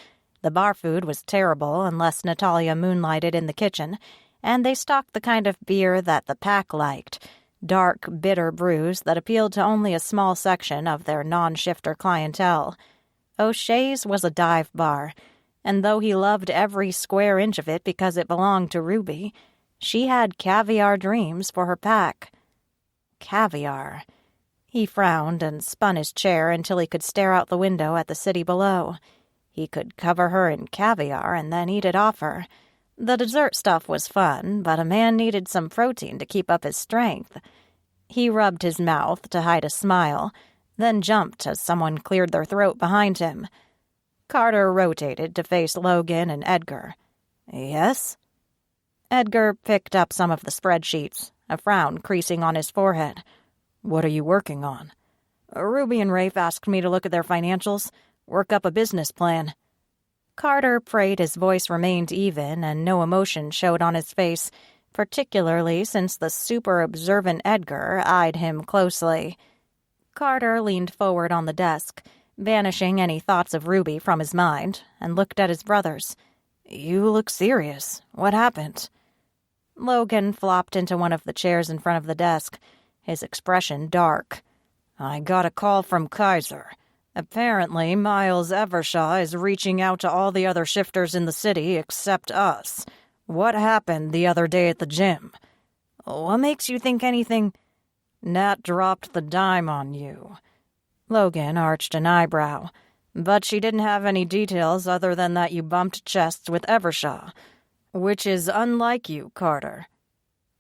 The bar food was terrible unless Natalia moonlighted in the kitchen, and they stocked the kind of beer that the pack liked, dark, bitter brews that appealed to only a small section of their non-shifter clientele. O'Shea's was a dive bar, and though he loved every square inch of it because it belonged to Ruby, she had caviar dreams for her pack. Caviar. He frowned and spun his chair until he could stare out the window at the city below. He could cover her in caviar and then eat it off her. The dessert stuff was fun, but a man needed some protein to keep up his strength. He rubbed his mouth to hide a smile, then jumped as someone cleared their throat behind him. Carter rotated to face Logan and Edgar. "Yes?" Edgar picked up some of the spreadsheets, a frown creasing on his forehead. "What are you working on?" "Ruby and Rafe asked me to look at their financials, work up a business plan." Carter prayed his voice remained even and no emotion showed on his face, particularly since the super-observant Edgar eyed him closely. Carter leaned forward on the desk, banishing any thoughts of Ruby from his mind, and looked at his brothers. "You look serious. What happened?" Logan flopped into one of the chairs in front of the desk, his expression dark. "I got a call from Kaiser. Apparently, Miles Evershaw is reaching out to all the other shifters in the city except us. What happened the other day at the gym?" "What makes you think anything—" "Nat dropped the dime on you." Logan arched an eyebrow. "But she didn't have any details other than that you bumped chests with Evershaw, which is unlike you, Carter."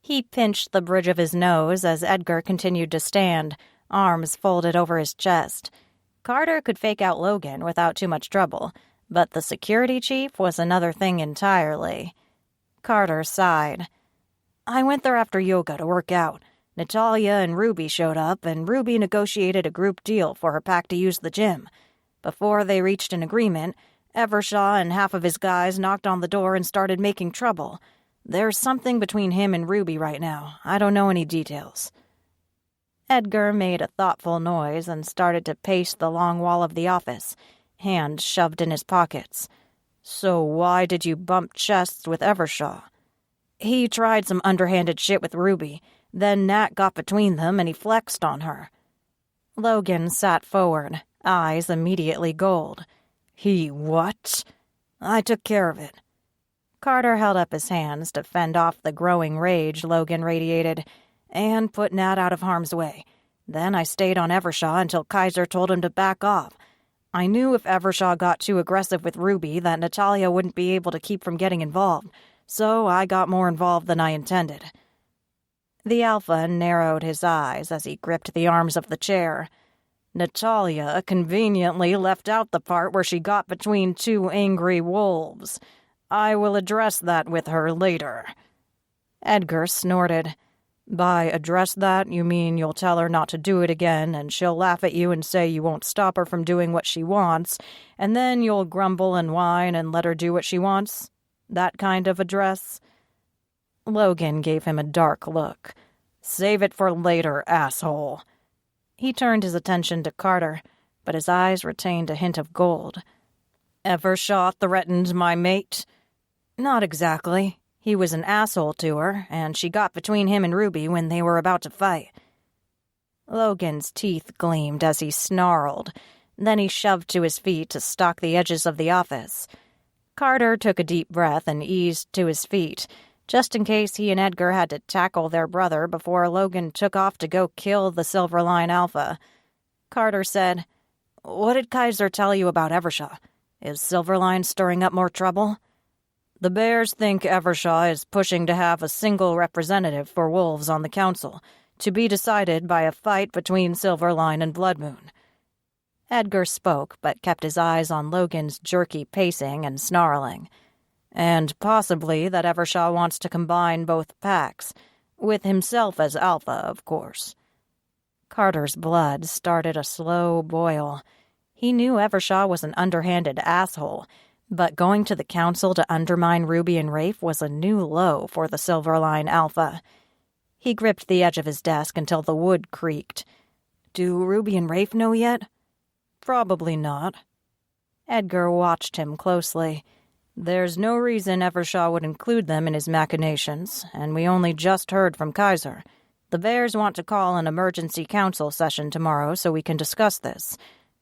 He pinched the bridge of his nose as Edgar continued to stand, arms folded over his chest. Carter could fake out Logan without too much trouble, but the security chief was another thing entirely. Carter sighed. "I went there after yoga to work out. Natalia and Ruby showed up, and Ruby negotiated a group deal for her pack to use the gym. Before they reached an agreement, Evershaw and half of his guys knocked on the door and started making trouble. There's something between him and Ruby right now. I don't know any details." Edgar made a thoughtful noise and started to pace the long wall of the office, hands shoved in his pockets. "So why did you bump chests with Evershaw?" "He tried some underhanded shit with Ruby. Then Nat got between them and he flexed on her." Logan sat forward, eyes immediately gold. "He what?" "I took care of it." Carter held up his hands to fend off the growing rage Logan radiated, and put Nat out of harm's way. Then I stayed on Evershaw until Kaiser told him to back off. I knew if Evershaw got too aggressive with Ruby that Natalia wouldn't be able to keep from getting involved, so I got more involved than I intended. The Alpha narrowed his eyes as he gripped the arms of the chair. Natalia conveniently left out the part where she got between two angry wolves. I will address that with her later. Edgar snorted. "By address that, you mean you'll tell her not to do it again, and she'll laugh at you and say you won't stop her from doing what she wants, and then you'll grumble and whine and let her do what she wants? That kind of address?" Logan gave him a dark look. "Save it for later, asshole." He turned his attention to Carter, but his eyes retained a hint of gold. "Evershaw threatened my mate?" "Not exactly. He was an asshole to her, and she got between him and Ruby when they were about to fight." Logan's teeth gleamed as he snarled. Then he shoved to his feet to stalk the edges of the office. Carter took a deep breath and eased to his feet, just in case he and Edgar had to tackle their brother before Logan took off to go kill the Silverline Alpha. Carter said, "What did Kaiser tell you about Evershaw? Is Silverline stirring up more trouble?" "The Bears think Evershaw is pushing to have a single representative for Wolves on the council, to be decided by a fight between Silverline and Bloodmoon." Edgar spoke, but kept his eyes on Logan's jerky pacing and snarling. "And possibly that Evershaw wants to combine both packs, with himself as Alpha, of course." Carter's blood started a slow boil. He knew Evershaw was an underhanded asshole, but going to the council to undermine Ruby and Rafe was a new low for the Silverline Alpha. He gripped the edge of his desk until the wood creaked. "Do Ruby and Rafe know yet?" "Probably not." Edgar watched him closely. "There's no reason Evershaw would include them in his machinations, and we only just heard from Kaiser. The Bears want to call an emergency council session tomorrow so we can discuss this,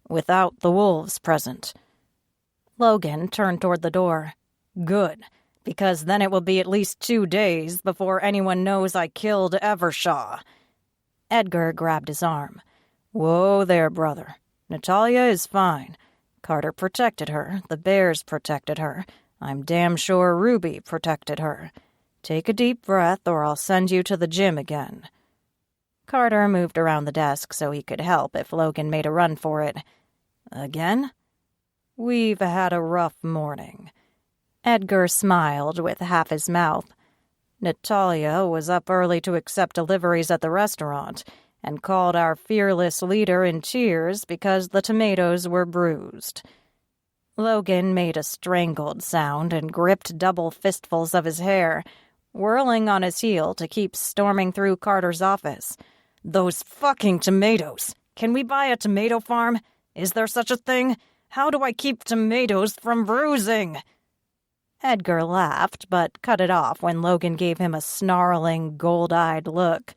without the Wolves present." Logan turned toward the door. "Good, because then it will be at least 2 days before anyone knows I killed Evershaw." Edgar grabbed his arm. "Whoa there, brother. Natalia is fine. Carter protected her. The Bears protected her. I'm damn sure Ruby protected her. Take a deep breath or I'll send you to the gym again." Carter moved around the desk so he could help if Logan made a run for it. "Again?" "We've had a rough morning." Edgar smiled with half his mouth. "Natalia was up early to accept deliveries at the restaurant and called our fearless leader in tears because the tomatoes were bruised." Logan made a strangled sound and gripped double fistfuls of his hair, whirling on his heel to keep storming through Carter's office. "Those fucking tomatoes! Can we buy a tomato farm? Is there such a thing? How do I keep tomatoes from bruising?" Edgar laughed, but cut it off when Logan gave him a snarling, gold-eyed look.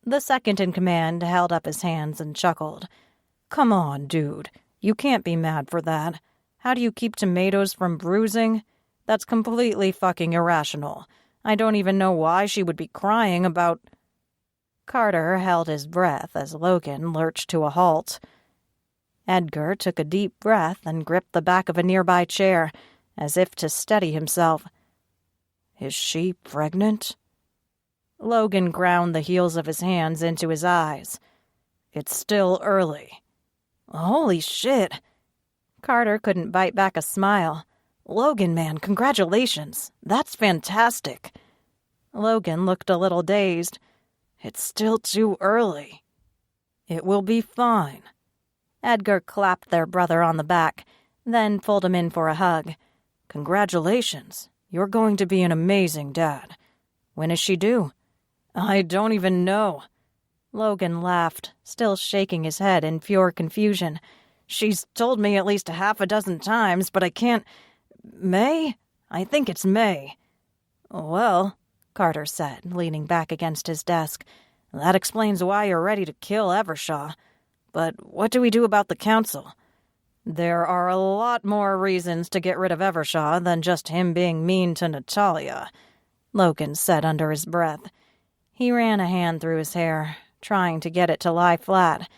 The second-in-command held up his hands and chuckled. "Come on, dude. You can't be mad for that. How do you keep tomatoes from bruising? That's completely fucking irrational. I don't even know why she would be crying about—" Carter held his breath as Logan lurched to a halt. Edgar took a deep breath and gripped the back of a nearby chair, as if to steady himself. "Is she pregnant?" Logan ground the heels of his hands into his eyes. "It's still early." "Holy shit!" Carter couldn't bite back a smile. "Logan, man, congratulations. That's fantastic." Logan looked a little dazed. "It's still too early." "It will be fine." Edgar clapped their brother on the back, then pulled him in for a hug. "Congratulations. You're going to be an amazing dad. When is she due?" "I don't even know." Logan laughed, still shaking his head in pure confusion. "She's told me at least 6 times, but I can't— May? I think it's May." "Well," Carter said, leaning back against his desk, "that explains why you're ready to kill Evershaw. But what do we do about the council?" "There are a lot more reasons to get rid of Evershaw than just him being mean to Natalia," Logan said under his breath. He ran a hand through his hair, trying to get it to lie flat.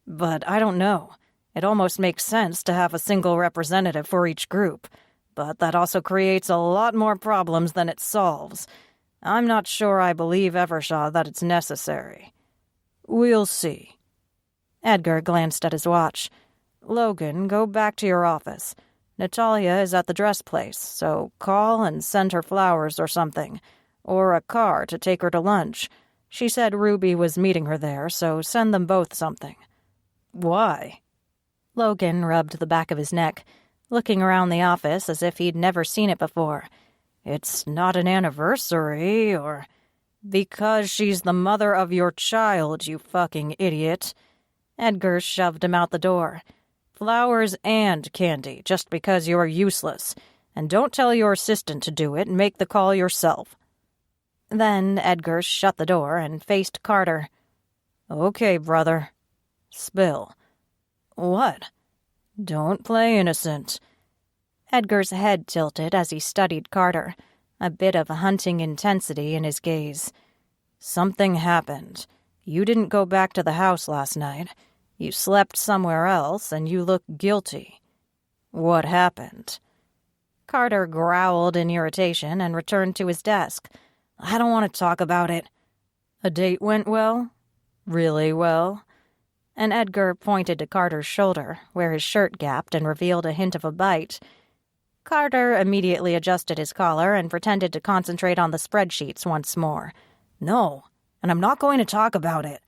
"But I don't know. It almost makes sense to have a single representative for each group, but that also creates a lot more problems than it solves. I'm not sure I believe Evershaw that it's necessary." "We'll see." Edgar glanced at his watch. "Logan, go back to your office. Natalia is at the dress place, so call and send her flowers or something, or a car to take her to lunch. She said Ruby was meeting her there, so send them both something." "Why?" Logan rubbed the back of his neck, looking around the office as if he'd never seen it before. "It's not an anniversary, or—" "Because she's the mother of your child, you fucking idiot." Edgar shoved him out the door. "Flowers and candy, just because you're useless. And don't tell your assistant to do it, make the call yourself." Then Edgar shut the door and faced Carter. "Okay, brother. Spill." "What?" "Don't play innocent." Edgar's head tilted as he studied Carter, a bit of hunting intensity in his gaze. "Something happened. You didn't go back to the house last night. You slept somewhere else, and you look guilty. What happened?" Carter growled in irritation and returned to his desk. "I don't want to talk about it." "A date went well? Really well?" And Edgar pointed to Carter's shoulder, where his shirt gapped and revealed a hint of a bite. Carter immediately adjusted his collar and pretended to concentrate on the spreadsheets once more. "No, and I'm not going to talk about it."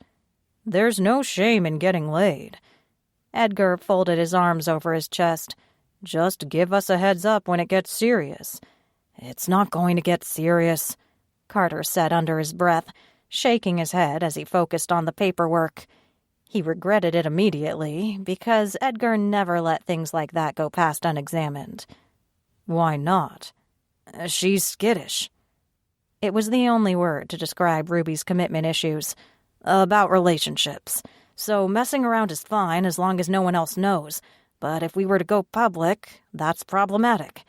"There's no shame in getting laid." Edgar folded his arms over his chest. "Just give us a heads up when it gets serious." "It's not going to get serious," Carter said under his breath, shaking his head as he focused on the paperwork. He regretted it immediately, because Edgar never let things like that go past unexamined. "Why not?" "She's skittish." It was the only word to describe Ruby's commitment issues. "About relationships. So messing around is fine as long as no one else knows. But if we were to go public, that's problematic.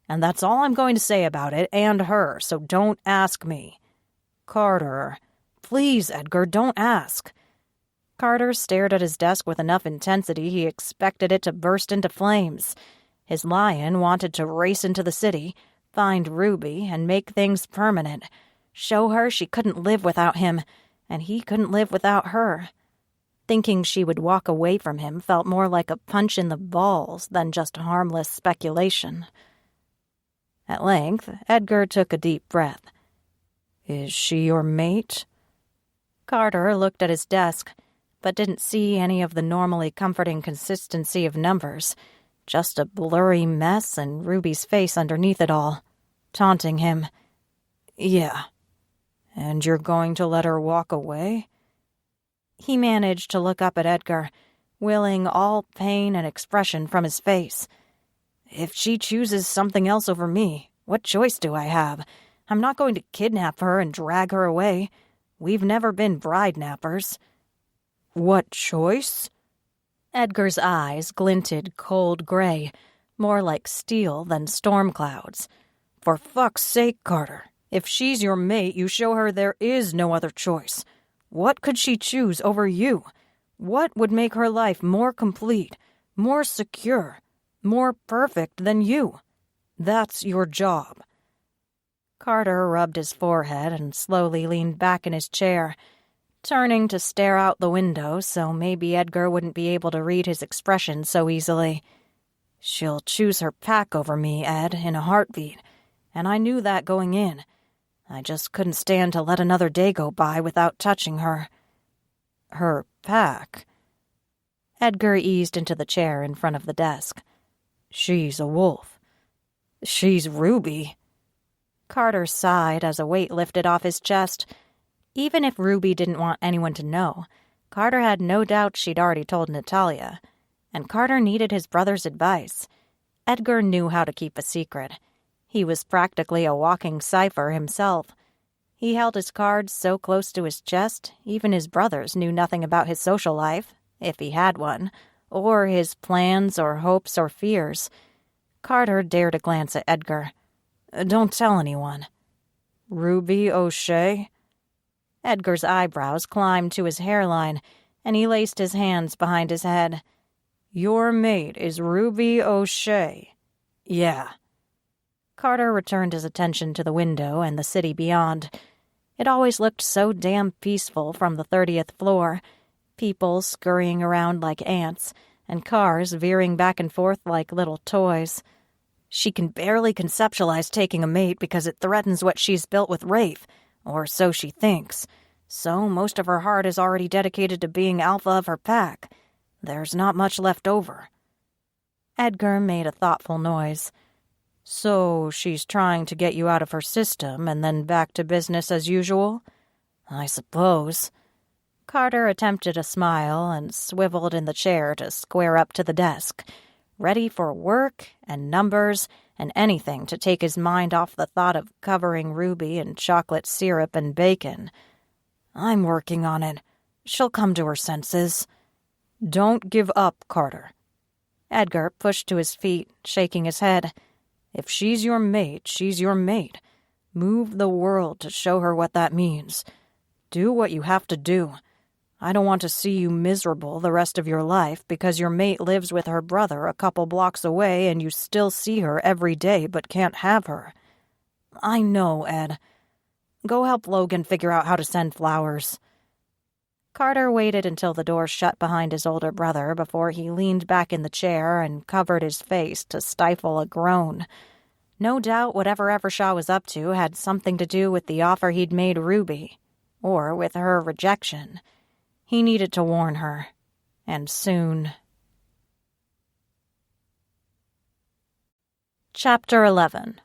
And that's all I'm going to say about it, and her, so don't ask me." "Carter." "Please, Edgar, don't ask." Carter stared at his desk with enough intensity he expected it to burst into flames. His lion wanted to race into the city, find Ruby, and make things permanent. Show her she couldn't live without him, and he couldn't live without her. Thinking she would walk away from him felt more like a punch in the balls than just harmless speculation. At length, Edgar took a deep breath. "Is she your mate?" Carter looked at his desk, but didn't see any of the normally comforting consistency of numbers, just a blurry mess and Ruby's face underneath it all, taunting him. "Yeah. And you're going to let her walk away?" He managed to look up at Edgar, willing all pain and expression from his face. "If she chooses something else over me, what choice do I have? I'm not going to kidnap her and drag her away. We've never been bride-nappers." "What choice?" Edgar's eyes glinted cold gray, more like steel than storm clouds. "For fuck's sake, Carter. If she's your mate, you show her there is no other choice. What could she choose over you? What would make her life more complete, more secure, more perfect than you? That's your job." Carter rubbed his forehead and slowly leaned back in his chair, turning to stare out the window so maybe Edgar wouldn't be able to read his expression so easily. "She'll choose her pack over me, Ed, in a heartbeat, and I knew that going in. I just couldn't stand to let another day go by without touching her." "Her pack?" Edgar eased into the chair in front of the desk. "She's a wolf. She's Ruby." Carter sighed as a weight lifted off his chest. Even if Ruby didn't want anyone to know, Carter had no doubt she'd already told Natalia, and Carter needed his brother's advice. Edgar knew how to keep a secret. He was practically a walking cipher himself. He held his cards so close to his chest, even his brothers knew nothing about his social life, if he had one, or his plans or hopes or fears. Carter dared a glance at Edgar. "Don't tell anyone." "Ruby O'Shea?" Edgar's eyebrows climbed to his hairline, and he laced his hands behind his head. "Your mate is Ruby O'Shea?" "Yeah." Carter returned his attention to the window and the city beyond. It always looked so damn peaceful from the 30th floor, people scurrying around like ants, and cars veering back and forth like little toys. She can barely conceptualize taking a mate because it threatens what she's built with Rafe, or so she thinks. So most of her heart is already dedicated to being alpha of her pack. There's not much left over. Edgar made a thoughtful noise. "So she's trying to get you out of her system and then back to business as usual?" "I suppose." Carter attempted a smile and swiveled in the chair to square up to the desk, ready for work and numbers and anything to take his mind off the thought of covering Ruby in chocolate syrup and bacon. "I'm working on it. She'll come to her senses." "Don't give up, Carter." Edgar pushed to his feet, shaking his head. "If she's your mate, she's your mate. Move the world to show her what that means. Do what you have to do. I don't want to see you miserable the rest of your life because your mate lives with her brother a couple blocks away and you still see her every day but can't have her." "I know, Ed. Go help Logan figure out how to send flowers." Carter waited until the door shut behind his older brother before he leaned back in the chair and covered his face to stifle a groan. No doubt whatever Evershaw was up to had something to do with the offer he'd made Ruby, or with her rejection. He needed to warn her, and soon. Chapter 11.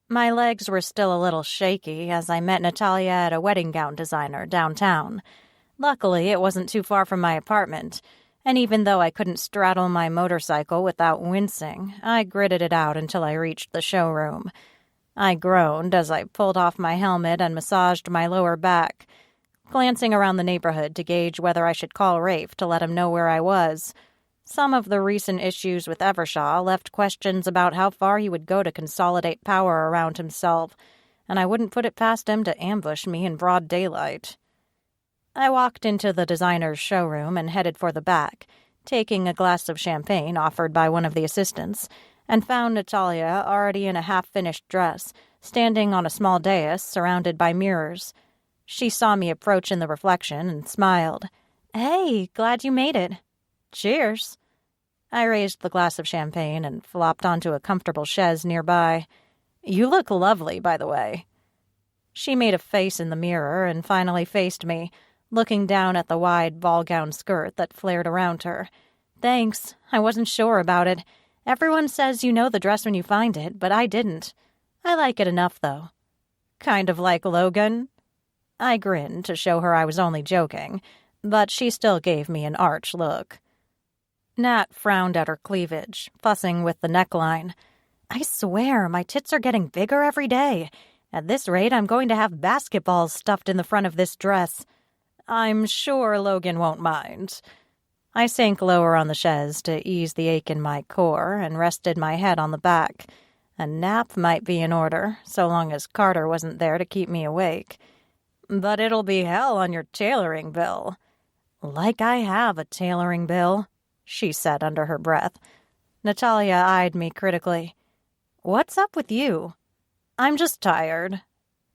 My legs were still a little shaky as I met Natalia at a wedding gown designer downtown. Luckily, it wasn't too far from my apartment, and even though I couldn't straddle my motorcycle without wincing, I gritted it out until I reached the showroom. I groaned as I pulled off my helmet and massaged my lower back, glancing around the neighborhood to gauge whether I should call Rafe to let him know where I was. Some of the recent issues with Evershaw left questions about how far he would go to consolidate power around himself, and I wouldn't put it past him to ambush me in broad daylight. I walked into the designer's showroom and headed for the back, taking a glass of champagne offered by one of the assistants, and found Natalia already in a half-finished dress, standing on a small dais surrounded by mirrors. She saw me approach in the reflection and smiled. "Hey, glad you made it." "Cheers." I raised the glass of champagne and flopped onto a comfortable chaise nearby. "You look lovely, by the way." She made a face in the mirror and finally faced me, looking down at the wide ball-gown skirt that flared around her. "Thanks. I wasn't sure about it. Everyone says you know the dress when you find it, but I didn't. I like it enough, though." "Kind of like Logan?" I grinned to show her I was only joking, but she still gave me an arch look. Nat frowned at her cleavage, fussing with the neckline. "I swear, my tits are getting bigger every day. At this rate, I'm going to have basketballs stuffed in the front of this dress." "I'm sure Logan won't mind." I sank lower on the chaise to ease the ache in my core and rested my head on the back. A nap might be in order, so long as Carter wasn't there to keep me awake. "But it'll be hell on your tailoring bill." "Like I have a tailoring bill," she said under her breath. Natalia eyed me critically. "What's up with you?" "I'm just tired."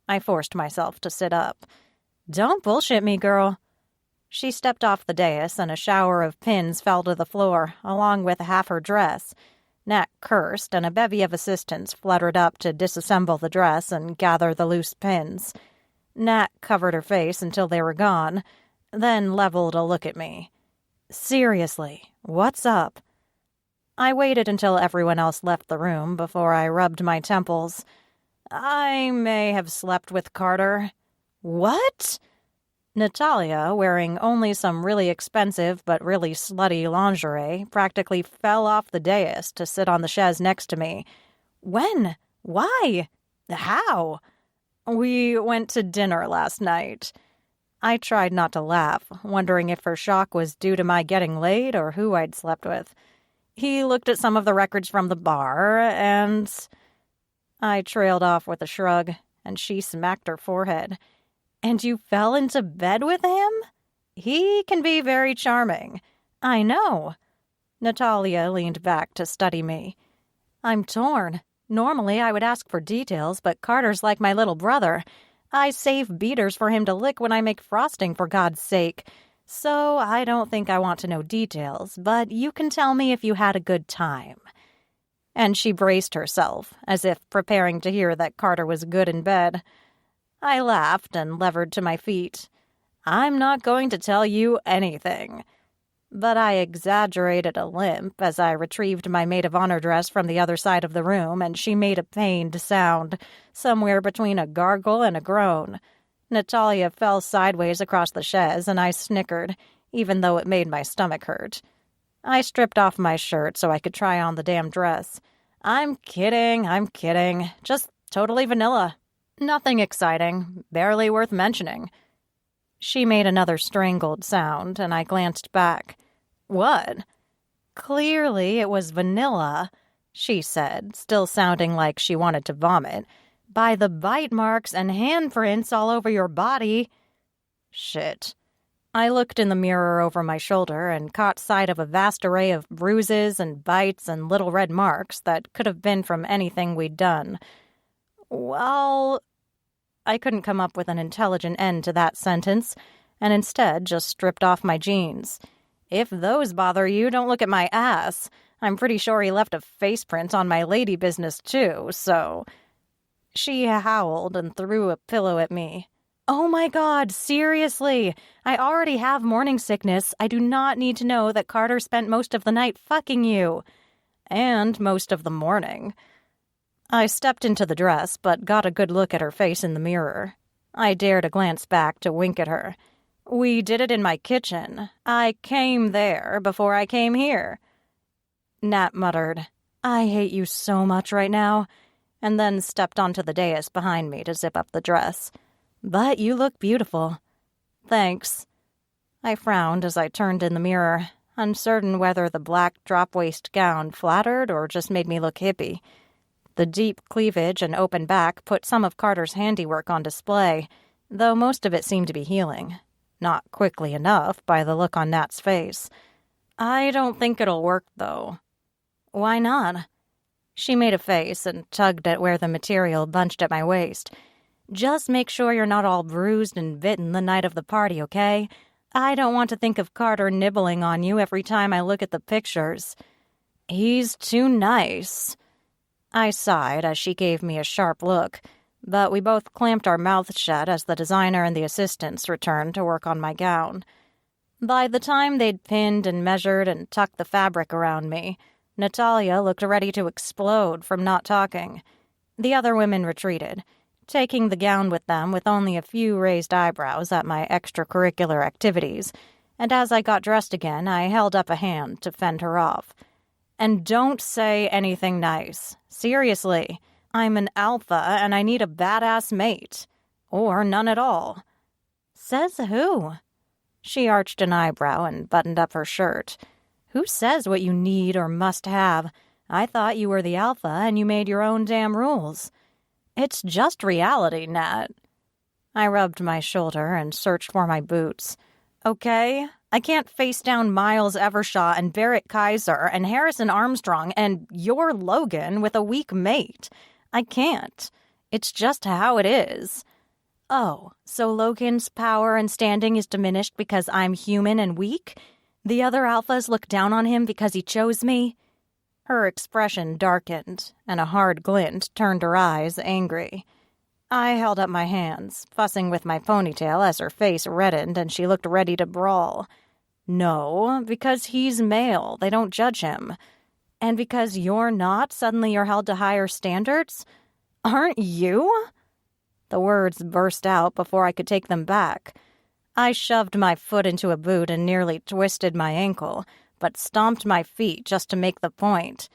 I forced myself to sit up. "Don't bullshit me, girl." She stepped off the dais and a shower of pins fell to the floor, along with half her dress. Nat cursed, and a bevy of assistants fluttered up to disassemble the dress and gather the loose pins. Nat covered her face until they were gone, then leveled a look at me. "Seriously, what's up?" I waited until everyone else left the room before I rubbed my temples. "I may have slept with Carter." "What?" Natalia, wearing only some really expensive but really slutty lingerie, practically fell off the dais to sit on the chaise next to me. "When? Why? How?" "We went to dinner last night." I tried not to laugh, wondering if her shock was due to my getting laid or who I'd slept with. "He looked at some of the records from the bar, and—" I trailed off with a shrug, and she smacked her forehead. "And you fell into bed with him? He can be very charming." "I know." Natalia leaned back to study me. "I'm torn. Normally I would ask for details, but Carter's like my little brother. I save beaters for him to lick when I make frosting, for God's sake. So I don't think I want to know details, but you can tell me if you had a good time." And she braced herself, as if preparing to hear that Carter was good in bed. I laughed and levered to my feet. "I'm not going to tell you anything." But I exaggerated a limp as I retrieved my maid of honor dress from the other side of the room, and she made a pained sound, somewhere between a gargle and a groan. Natalia fell sideways across the chaise, and I snickered, even though it made my stomach hurt. I stripped off my shirt so I could try on the damn dress. I'm kidding. Just totally vanilla. Nothing exciting, barely worth mentioning." She made another strangled sound, and I glanced back. "What?" "Clearly it was vanilla," she said, still sounding like she wanted to vomit. "By the bite marks and handprints all over your body." Shit. I looked in the mirror over my shoulder and caught sight of a vast array of bruises and bites and little red marks that could have been from anything we'd done. "Well..." I couldn't come up with an intelligent end to that sentence, and instead just stripped off my jeans. "If those bother you, don't look at my ass. I'm pretty sure he left a face print on my lady business, too, so..." She howled and threw a pillow at me. "Oh my God, seriously! I already have morning sickness. I do not need to know that Carter spent most of the night fucking you. And most of the morning." I stepped into the dress, but got a good look at her face in the mirror. I dared a glance back to wink at her. "We did it in my kitchen. I came there before I came here." Nat muttered, "I hate you so much right now," and then stepped onto the dais behind me to zip up the dress. "But you look beautiful." "Thanks." I frowned as I turned in the mirror, uncertain whether the black drop-waist gown flattered or just made me look hippie. The deep cleavage and open back put some of Carter's handiwork on display, though most of it seemed to be healing. Not quickly enough by the look on Nat's face. I don't think it'll work, though. Why not? She made a face and tugged at where the material bunched at my waist. Just make sure you're not all bruised and bitten the night of the party, okay? I don't want to think of Carter nibbling on you every time I look at the pictures. He's too nice. I sighed as she gave me a sharp look, but we both clamped our mouths shut as the designer and the assistants returned to work on my gown. By the time they'd pinned and measured and tucked the fabric around me, Natalia looked ready to explode from not talking. The other women retreated, taking the gown with them with only a few raised eyebrows at my extracurricular activities, and as I got dressed again, I held up a hand to fend her off. And don't say anything nice. Seriously, I'm an alpha and I need a badass mate. Or none at all. Says who? She arched an eyebrow and buttoned up her shirt. Who says what you need or must have? I thought you were the alpha and you made your own damn rules. It's just reality, Nat. I rubbed my shoulder and searched for my boots. Okay, I can't face down Miles Evershaw and Barrett Kaiser and Harrison Armstrong and your Logan with a weak mate. I can't. It's just how it is. Oh, so Logan's power and standing is diminished because I'm human and weak? The other alphas look down on him because he chose me? Her expression darkened, and a hard glint turned her eyes angry. I held up my hands, fussing with my ponytail as her face reddened and she looked ready to brawl. No, because he's male, they don't judge him. And because you're not, suddenly you're held to higher standards? Aren't you? The words burst out before I could take them back. I shoved my foot into a boot and nearly twisted my ankle, but stomped my feet just to make the point.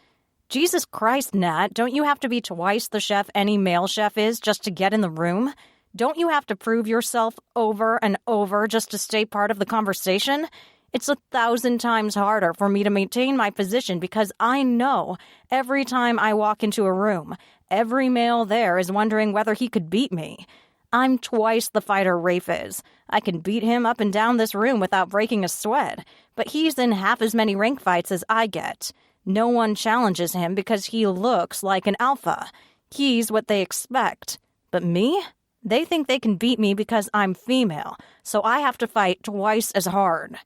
Jesus Christ, Nat, don't you have to be twice the chef any male chef is just to get in the room? Don't you have to prove yourself over and over just to stay part of the conversation? It's 1,000 times harder for me to maintain my position because I know every time I walk into a room, every male there is wondering whether he could beat me. I'm twice the fighter Rafe is. I can beat him up and down this room without breaking a sweat, but he's in half as many rank fights as I get. No one challenges him because he looks like an alpha. He's what they expect. But me? They think they can beat me because I'm female, so I have to fight twice as hard.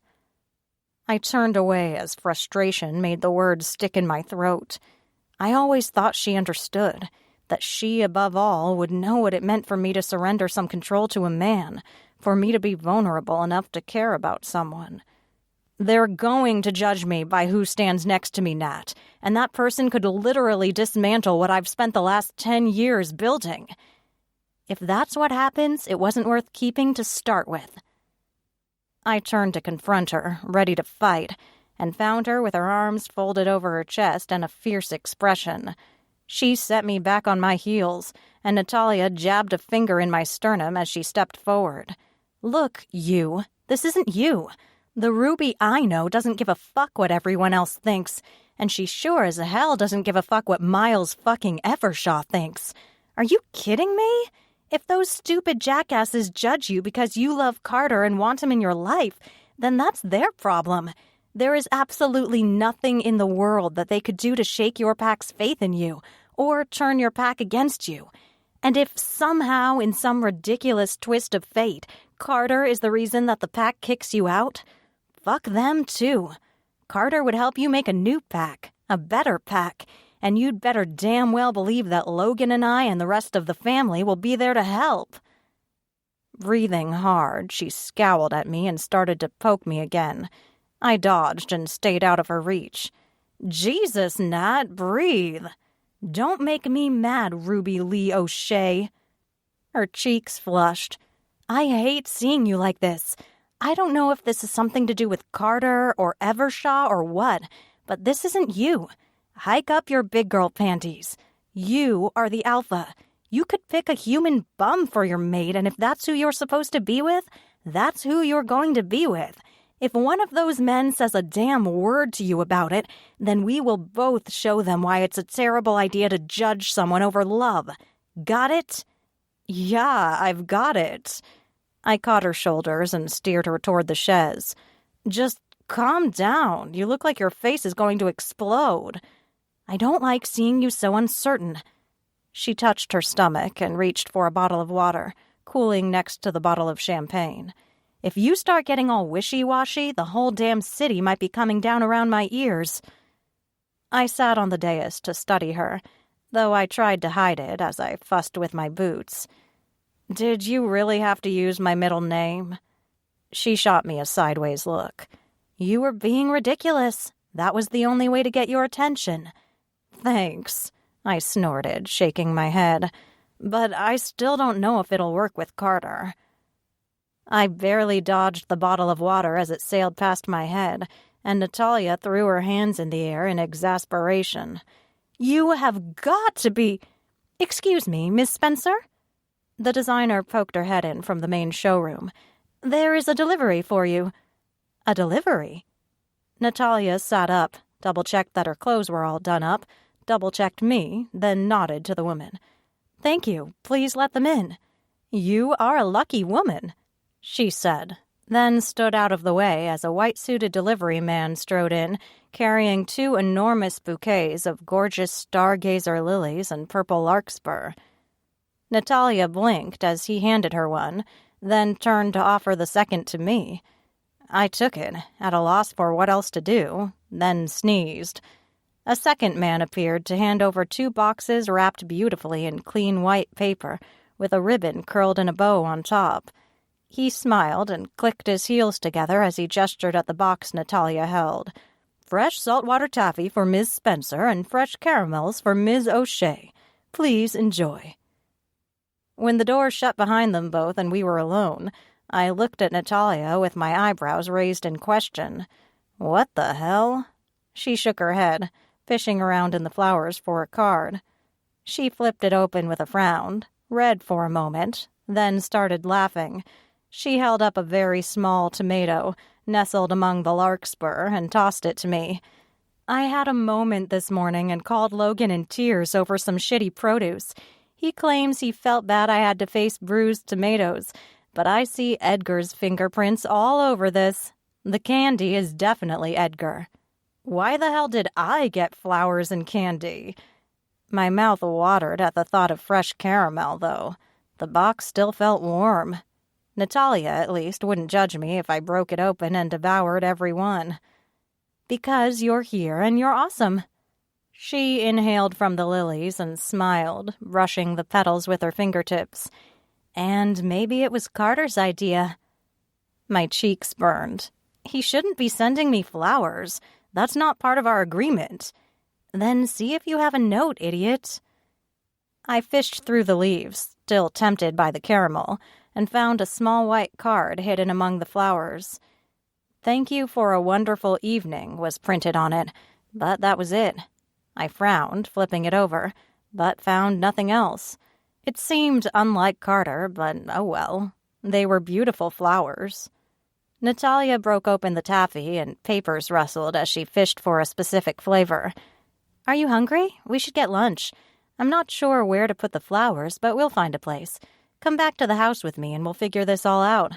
I turned away as frustration made the words stick in my throat. I always thought she understood, that she, above all, would know what it meant for me to surrender some control to a man, for me to be vulnerable enough to care about someone. They're going to judge me by who stands next to me, Nat, and that person could literally dismantle what I've spent the last 10 years building. If that's what happens, it wasn't worth keeping to start with. I turned to confront her, ready to fight, and found her with her arms folded over her chest and a fierce expression. She set me back on my heels, and Natalia jabbed a finger in my sternum as she stepped forward. Look, you. This isn't you. The Ruby I know doesn't give a fuck what everyone else thinks, and she sure as hell doesn't give a fuck what Miles fucking Evershaw thinks. Are you kidding me? If those stupid jackasses judge you because you love Carter and want him in your life, then that's their problem. There is absolutely nothing in the world that they could do to shake your pack's faith in you, or turn your pack against you. And if somehow, in some ridiculous twist of fate, Carter is the reason that the pack kicks you out, fuck them too. Carter would help you make a new pack, a better pack, and you'd better damn well believe that Logan and I and the rest of the family will be there to help. Breathing hard, she scowled at me and started to poke me again. I dodged and stayed out of her reach. Jesus, Nat, breathe. Don't make me mad, Ruby Lee O'Shea. Her cheeks flushed. I hate seeing you like this. I don't know if this is something to do with Carter or Evershaw or what, but this isn't you. Hike up your big girl panties. You are the alpha. You could pick a human bum for your mate, and if that's who you're supposed to be with, that's who you're going to be with. If one of those men says a damn word to you about it, then we will both show them why it's a terrible idea to judge someone over love. Got it? Yeah, I've got it. I caught her shoulders and steered her toward the chaise. Just calm down. You look like your face is going to explode. I don't like seeing you so uncertain. She touched her stomach and reached for a bottle of water, cooling next to the bottle of champagne. If you start getting all wishy-washy, the whole damn city might be coming down around my ears. I sat on the dais to study her, though I tried to hide it as I fussed with my boots. Did you really have to use my middle name? She shot me a sideways look. You were being ridiculous. That was the only way to get your attention. Thanks, I snorted, shaking my head. But I still don't know if it'll work with Carter. I barely dodged the bottle of water as it sailed past my head, and Natalia threw her hands in the air in exasperation. You have got to be... Excuse me, Miss Spencer? The designer poked her head in from the main showroom. There is a delivery for you. A delivery? Natalia sat up, double-checked that her clothes were all done up, double-checked me, then nodded to the woman. Thank you. Please let them in. You are a lucky woman, she said, then stood out of the way as a white-suited delivery man strode in, carrying 2 enormous bouquets of gorgeous stargazer lilies and purple larkspur. Natalia blinked as he handed her one, then turned to offer the second to me. I took it, at a loss for what else to do, then sneezed. A second man appeared to hand over 2 boxes wrapped beautifully in clean white paper, with a ribbon curled in a bow on top. He smiled and clicked his heels together as he gestured at the box Natalia held. Fresh saltwater taffy for Ms. Spencer and fresh caramels for Ms. O'Shea. Please enjoy. When the door shut behind them both and we were alone, I looked at Natalia with my eyebrows raised in question. What the hell? She shook her head, fishing around in the flowers for a card. She flipped it open with a frown, read for a moment, then started laughing. She held up a very small tomato, nestled among the larkspur, and tossed it to me. I had a moment this morning and called Logan in tears over some shitty produce. He claims he felt bad I had to face bruised tomatoes, but I see Edgar's fingerprints all over this. The candy is definitely Edgar. Why the hell did I get flowers and candy? My mouth watered at the thought of fresh caramel, though. The box still felt warm. Natalia, at least, wouldn't judge me if I broke it open and devoured every one. Because you're here and you're awesome. She inhaled from the lilies and smiled, brushing the petals with her fingertips. And maybe it was Carter's idea. My cheeks burned. He shouldn't be sending me flowers. That's not part of our agreement. Then see if you have a note, idiot. I fished through the leaves, still tempted by the caramel, and found a small white card hidden among the flowers. Thank you for a wonderful evening was printed on it, but that was it. I frowned, flipping it over, but found nothing else. It seemed unlike Carter, but oh well. They were beautiful flowers. Natalia broke open the taffy, and papers rustled as she fished for a specific flavor. Are you hungry? We should get lunch. I'm not sure where to put the flowers, but we'll find a place. Come back to the house with me and we'll figure this all out.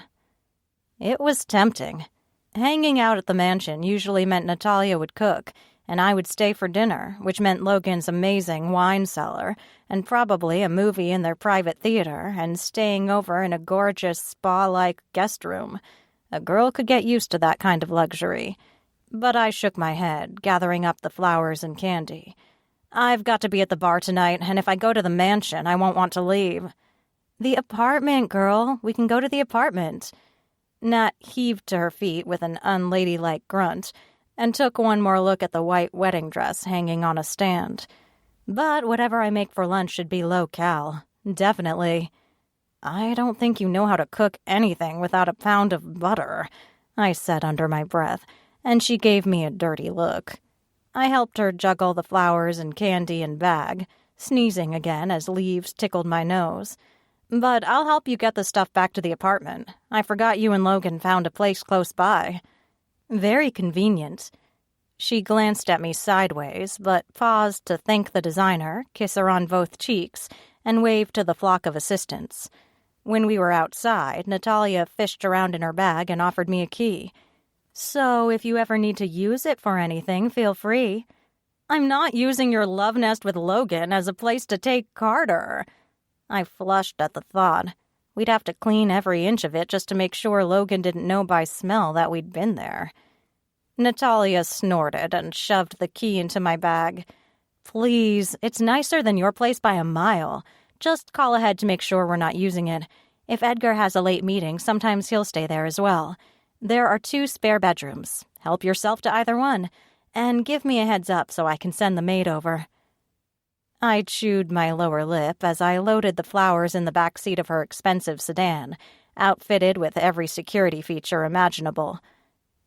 It was tempting. Hanging out at the mansion usually meant Natalia would cook, and I would stay for dinner, which meant Logan's amazing wine cellar, and probably a movie in their private theater, and staying over in a gorgeous spa-like guest room. A girl could get used to that kind of luxury. But I shook my head, gathering up the flowers and candy. I've got to be at the bar tonight, and if I go to the mansion, I won't want to leave. The apartment, girl. We can go to the apartment. Nat heaved to her feet with an unladylike grunt and took one more look at the white wedding dress hanging on a stand. But whatever I make for lunch should be low-cal. Definitely. I don't think you know how to cook anything without a pound of butter, I said under my breath, and she gave me a dirty look. I helped her juggle the flowers and candy and bag, sneezing again as leaves tickled my nose. But I'll help you get the stuff back to the apartment. I forgot you and Logan found a place close by. Very convenient. She glanced at me sideways, but paused to thank the designer, kiss her on both cheeks, and wave to the flock of assistants. When we were outside, Natalia fished around in her bag and offered me a key. So if you ever need to use it for anything, feel free. I'm not using your love nest with Logan as a place to take Carter. I flushed at the thought. We'd have to clean every inch of it just to make sure Logan didn't know by smell that we'd been there. Natalia snorted and shoved the key into my bag. Please, it's nicer than your place by a mile. Just call ahead to make sure we're not using it. If Edgar has a late meeting, sometimes he'll stay there as well. There are 2 spare bedrooms. Help yourself to either one. And give me a heads up so I can send the maid over. I chewed my lower lip as I loaded the flowers in the back seat of her expensive sedan, outfitted with every security feature imaginable.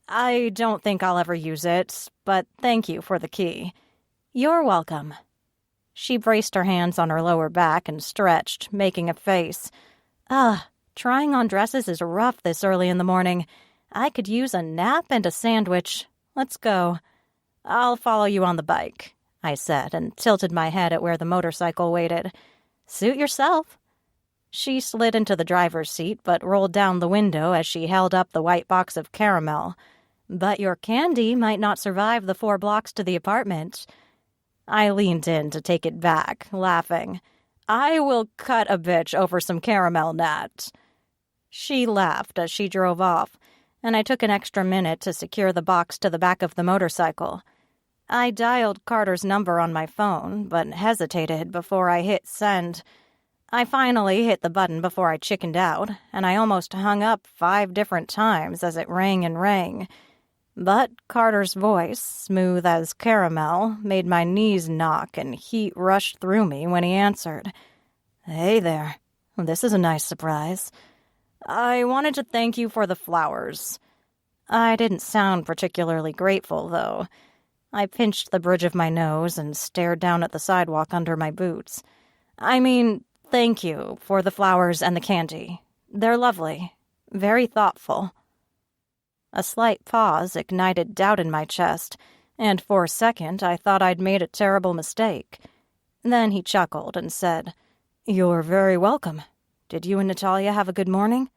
I don't think I'll ever use it, but thank you for the key. You're welcome. She braced her hands on her lower back and stretched, making a face. Trying on dresses is rough this early in the morning. I could use a nap and a sandwich. Let's go. I'll follow you on the bike, I said, and tilted my head at where the motorcycle waited. Suit yourself. She slid into the driver's seat, but rolled down the window as she held up the white box of caramel. But your candy might not survive the 4 blocks to the apartment. I leaned in to take it back, laughing. I will cut a bitch over some caramel, Nat. She laughed as she drove off, and I took an extra minute to secure the box to the back of the motorcycle. I dialed Carter's number on my phone, but hesitated before I hit send. I finally hit the button before I chickened out, and I almost hung up 5 different times as it rang and rang. But Carter's voice, smooth as caramel, made my knees knock and heat rush through me when he answered. Hey there. This is a nice surprise. I wanted to thank you for the flowers. I didn't sound particularly grateful, though. I pinched the bridge of my nose and stared down at the sidewalk under my boots. I mean, thank you for the flowers and the candy. They're lovely. Very thoughtful. A slight pause ignited doubt in my chest, and for a second I thought I'd made a terrible mistake. Then he chuckled and said, You're very welcome. Did you and Natalia have a good morning?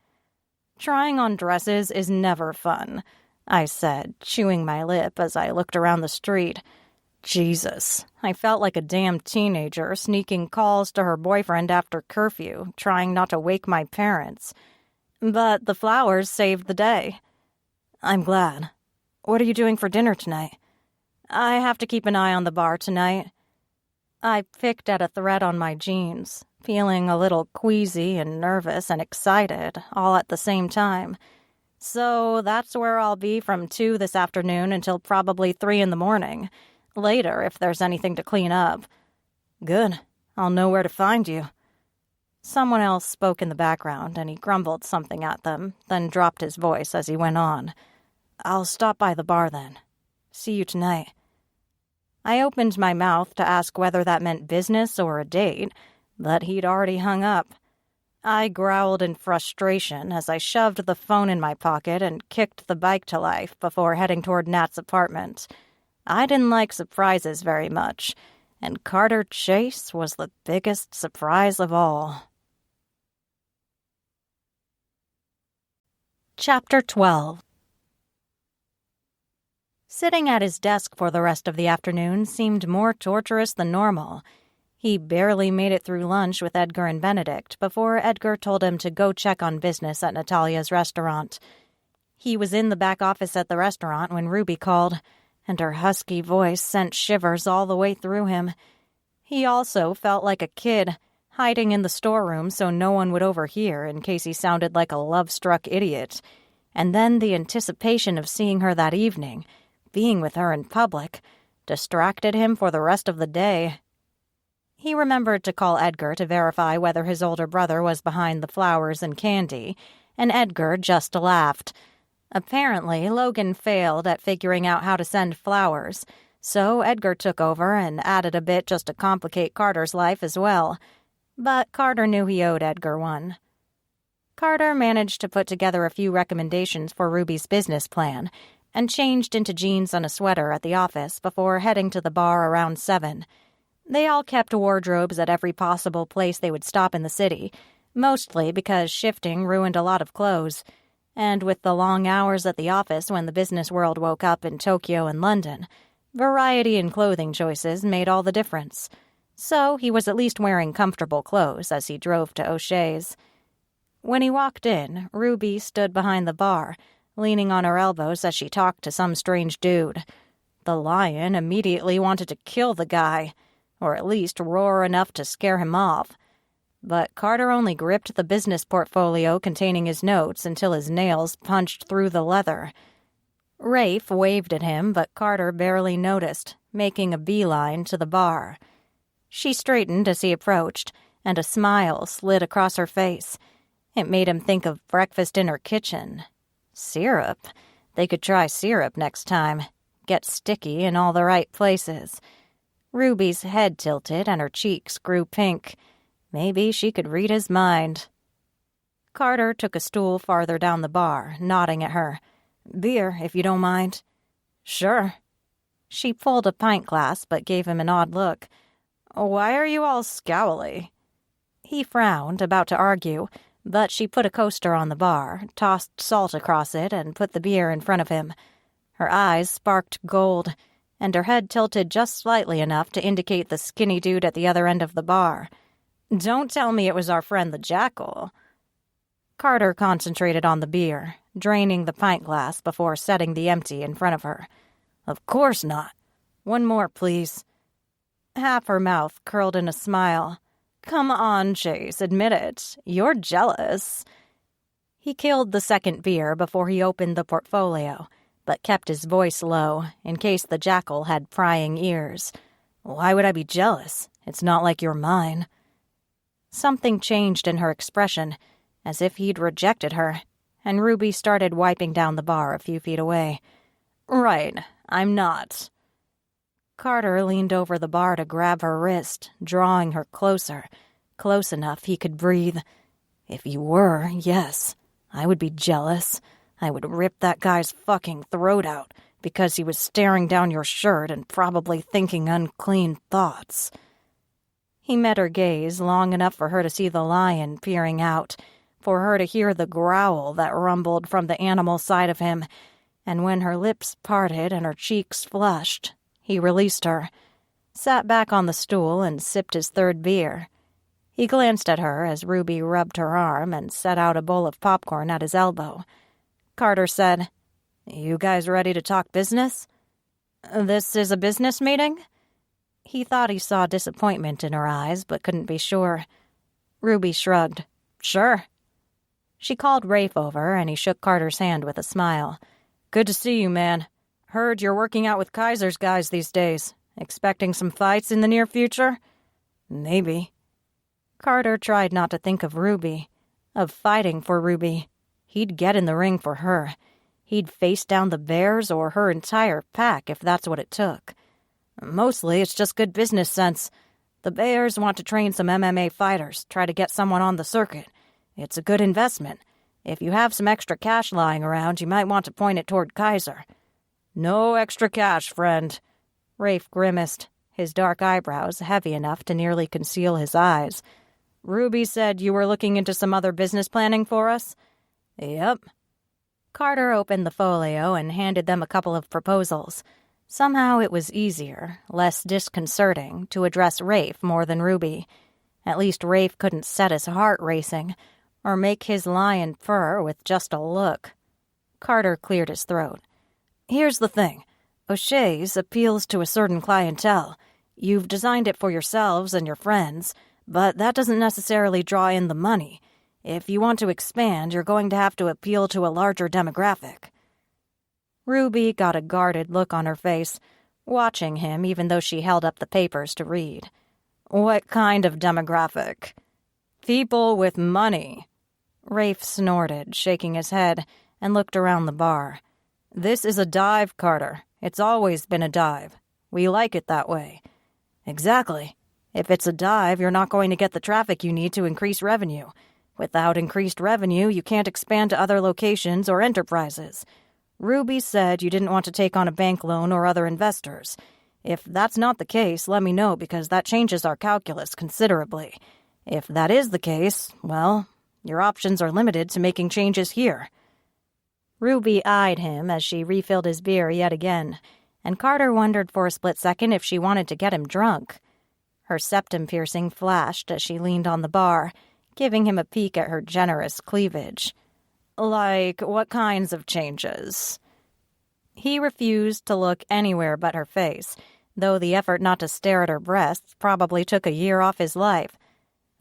Trying on dresses is never fun, I said, chewing my lip as I looked around the street. Jesus, I felt like a damn teenager sneaking calls to her boyfriend after curfew, trying not to wake my parents. But the flowers saved the day. I'm glad. What are you doing for dinner tonight? I have to keep an eye on the bar tonight. I picked at a thread on my jeans, feeling a little queasy and nervous and excited all at the same time. So that's where I'll be from 2 this afternoon until probably 3 in the morning. Later, if there's anything to clean up. Good. I'll know where to find you. Someone else spoke in the background, and he grumbled something at them, then dropped his voice as he went on. I'll stop by the bar then. See you tonight. I opened my mouth to ask whether that meant business or a date, but he'd already hung up. I growled in frustration as I shoved the phone in my pocket and kicked the bike to life before heading toward Nat's apartment. I didn't like surprises very much, and Carter Chase was the biggest surprise of all. Chapter 12. Sitting at his desk for the rest of the afternoon seemed more torturous than normal. He barely made it through lunch with Edgar and Benedict before Edgar told him to go check on business at Natalia's restaurant. He was in the back office at the restaurant when Ruby called, and her husky voice sent shivers all the way through him. He also felt like a kid, hiding in the storeroom so no one would overhear in case he sounded like a love-struck idiot. And then the anticipation of seeing her that evening, being with her in public, distracted him for the rest of the day. He remembered to call Edgar to verify whether his older brother was behind the flowers and candy, and Edgar just laughed. Apparently, Logan failed at figuring out how to send flowers, so Edgar took over and added a bit just to complicate Carter's life as well. But Carter knew he owed Edgar one. Carter managed to put together a few recommendations for Ruby's business plan, and changed into jeans and a sweater at the office before heading to the bar around 7. They all kept wardrobes at every possible place they would stop in the city, mostly because shifting ruined a lot of clothes. And with the long hours at the office when the business world woke up in Tokyo and London, variety in clothing choices made all the difference. So he was at least wearing comfortable clothes as he drove to O'Shea's. When he walked in, Ruby stood behind the bar, leaning on her elbows as she talked to some strange dude. The lion immediately wanted to kill the guy, or at least roar enough to scare him off. But Carter only gripped the business portfolio containing his notes until his nails punched through the leather. Rafe waved at him, but Carter barely noticed, making a beeline to the bar. She straightened as he approached, and a smile slid across her face. It made him think of breakfast in her kitchen. Syrup. They could try syrup next time. Get sticky in all the right places. Ruby's head tilted and her cheeks grew pink. Maybe she could read his mind. Carter took a stool farther down the bar, nodding at her. "Beer, if you don't mind." "Sure." She pulled a pint glass, but gave him an odd look. "Why are you all scowly?" He frowned, about to argue, but she put a coaster on the bar, tossed salt across it, and put the beer in front of him. Her eyes sparked gold, and her head tilted just slightly enough to indicate the skinny dude at the other end of the bar. "Don't tell me it was our friend the Jackal." Carter concentrated on the beer, draining the pint glass before setting the empty in front of her. "Of course not. One more, please." Half her mouth curled in a smile. "Come on, Chase, admit it. You're jealous." He killed the second beer before he opened the portfolio, but kept his voice low in case the Jackal had prying ears. "Why would I be jealous? It's not like you're mine." Something changed in her expression, as if he'd rejected her, and Ruby started wiping down the bar a few feet away. "Right, I'm not." Carter leaned over the bar to grab her wrist, drawing her closer, close enough he could breathe. "If you were, yes, I would be jealous. I would rip that guy's fucking throat out because he was staring down your shirt and probably thinking unclean thoughts." He met her gaze long enough for her to see the lion peering out, for her to hear the growl that rumbled from the animal side of him, and when her lips parted and her cheeks flushed, he released her, sat back on the stool and sipped his third beer. He glanced at her as Ruby rubbed her arm and set out a bowl of popcorn at his elbow. Carter said, "You guys ready to talk business?" "This is a business meeting?" He thought he saw disappointment in her eyes, but couldn't be sure. Ruby shrugged. "Sure." She called Rafe over, and he shook Carter's hand with a smile. "Good to see you, man. Heard you're working out with Kaiser's guys these days. Expecting some fights in the near future?" "Maybe." Carter tried not to think of Ruby, of fighting for Ruby. He'd get in the ring for her. He'd face down the bears or her entire pack if that's what it took. "Mostly it's just good business sense. The bears want to train some MMA fighters, try to get someone on the circuit. It's a good investment. If you have some extra cash lying around, you might want to point it toward Kaiser." "No extra cash, friend." Rafe grimaced, his dark eyebrows heavy enough to nearly conceal his eyes. "Ruby said you were looking into some other business planning for us?" "Yep." Carter opened the folio and handed them a couple of proposals. Somehow it was easier, less disconcerting, to address Rafe more than Ruby. At least Rafe couldn't set his heart racing, or make his lion purr with just a look. Carter cleared his throat. "Here's the thing. O'Shea's appeals to a certain clientele. You've designed it for yourselves and your friends, but that doesn't necessarily draw in the money. If you want to expand, you're going to have to appeal to a larger demographic." Ruby got a guarded look on her face, watching him even though she held up the papers to read. "What kind of demographic?" "People with money." Rafe snorted, shaking his head, and looked around the bar. "This is a dive, Carter. It's always been a dive. We like it that way." "Exactly. If it's a dive, you're not going to get the traffic you need to increase revenue. Without increased revenue, you can't expand to other locations or enterprises. Ruby said you didn't want to take on a bank loan or other investors. If that's not the case, let me know because that changes our calculus considerably. If that is the case, well, your options are limited to making changes here." Ruby eyed him as she refilled his beer yet again, and Carter wondered for a split second if she wanted to get him drunk. Her septum piercing flashed as she leaned on the bar, giving him a peek at her generous cleavage. Like, what kinds of changes? He refused to look anywhere but her face, though the effort not to stare at her breasts probably took a year off his life.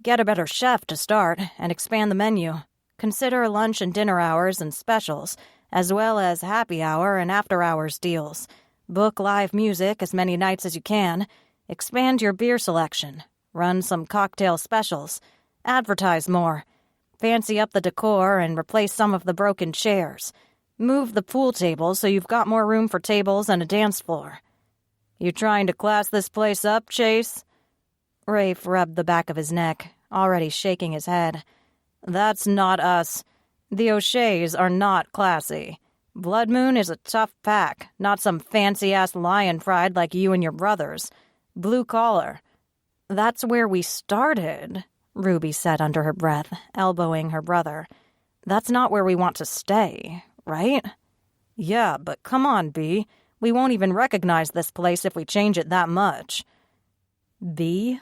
Get a better chef to start, and expand the menu. Consider lunch and dinner hours and specials, as well as happy hour and after-hours deals. Book live music as many nights as you can. Expand your beer selection. Run some cocktail specials. Advertise more. Fancy up the decor and replace some of the broken chairs. Move the pool tables so you've got more room for tables and a dance floor. You trying to class this place up, Chase? Rafe rubbed the back of his neck, already shaking his head. That's not us. The O'Sheas are not classy. Blood Moon is a tough pack, not some fancy-ass lion pride like you and your brothers. Blue collar. That's where we started, Ruby said under her breath, elbowing her brother. That's not where we want to stay, right? Yeah, but come on, B. We won't even recognize this place if we change it that much. B?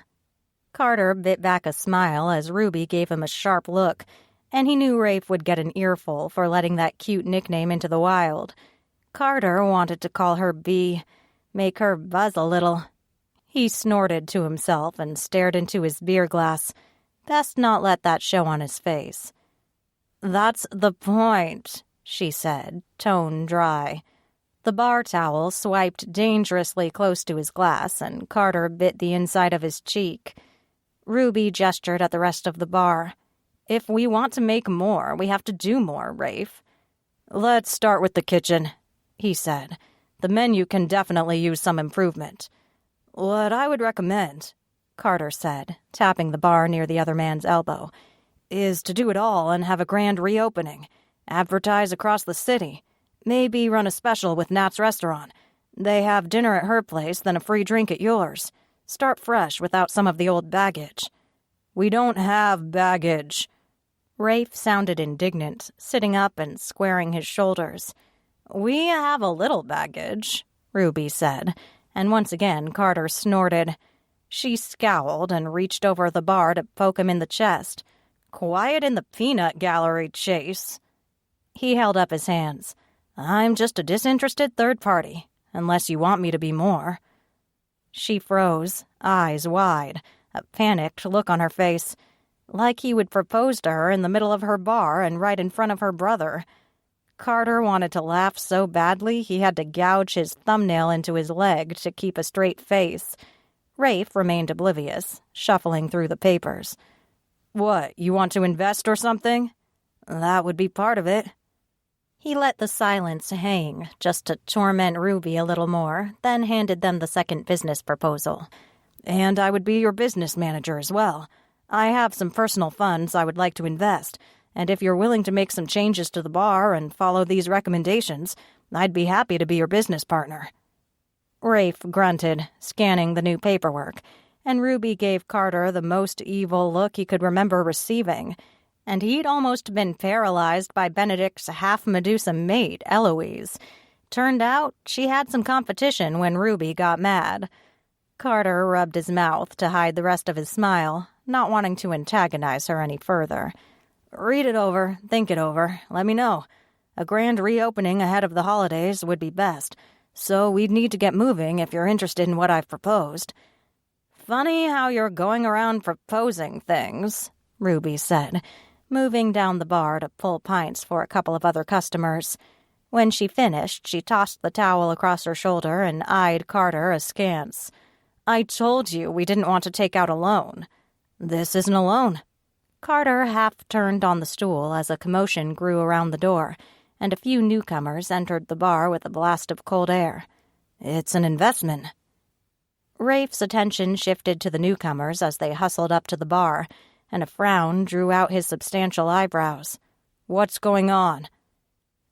Carter bit back a smile as Ruby gave him a sharp look, and he knew Rafe would get an earful for letting that cute nickname into the wild. Carter wanted to call her B, make her buzz a little. He snorted to himself and stared into his beer glass. Best not let that show on his face. That's the point, she said, tone dry. The bar towel swiped dangerously close to his glass, and Carter bit the inside of his cheek. Ruby gestured at the rest of the bar. If we want to make more, we have to do more, Rafe. Let's start with the kitchen, he said. The menu can definitely use some improvement. What I would recommend, Carter said, tapping the bar near the other man's elbow, is to do it all and have a grand reopening. Advertise across the city. Maybe run a special with Nat's restaurant. They have dinner at her place, then a free drink at yours. Start fresh without some of the old baggage. We don't have baggage. Rafe sounded indignant, sitting up and squaring his shoulders. We have a little baggage, Ruby said, and once again Carter snorted. She scowled and reached over the bar to poke him in the chest. Quiet in the peanut gallery, Chase. He held up his hands. I'm just a disinterested third party, unless you want me to be more. She froze, eyes wide, a panicked look on her face, like he would propose to her in the middle of her bar and right in front of her brother. Carter wanted to laugh so badly he had to gouge his thumbnail into his leg to keep a straight face. Rafe remained oblivious, shuffling through the papers. What, you want to invest or something? That would be part of it. He let the silence hang, just to torment Ruby a little more, then handed them the second business proposal. And I would be your business manager as well. I have some personal funds I would like to invest, and if you're willing to make some changes to the bar and follow these recommendations, I'd be happy to be your business partner. Rafe grunted, scanning the new paperwork, and Ruby gave Carter the most evil look he could remember receiving. And he'd almost been paralyzed by Benedict's half-Medusa mate, Eloise. Turned out she had some competition when Ruby got mad. Carter rubbed his mouth to hide the rest of his smile, not wanting to antagonize her any further. Read it over, think it over, let me know. A grand reopening ahead of the holidays would be best, so we'd need to get moving if you're interested in what I've proposed. Funny how you're going around proposing things, Ruby said, moving down the bar to pull pints for a couple of other customers. When she finished, she tossed the towel across her shoulder and eyed Carter askance. I told you we didn't want to take out a loan. This isn't a loan. Carter half turned on the stool as a commotion grew around the door, and a few newcomers entered the bar with a blast of cold air. It's an investment. Rafe's attention shifted to the newcomers as they hustled up to the bar, and a frown drew out his substantial eyebrows. What's going on?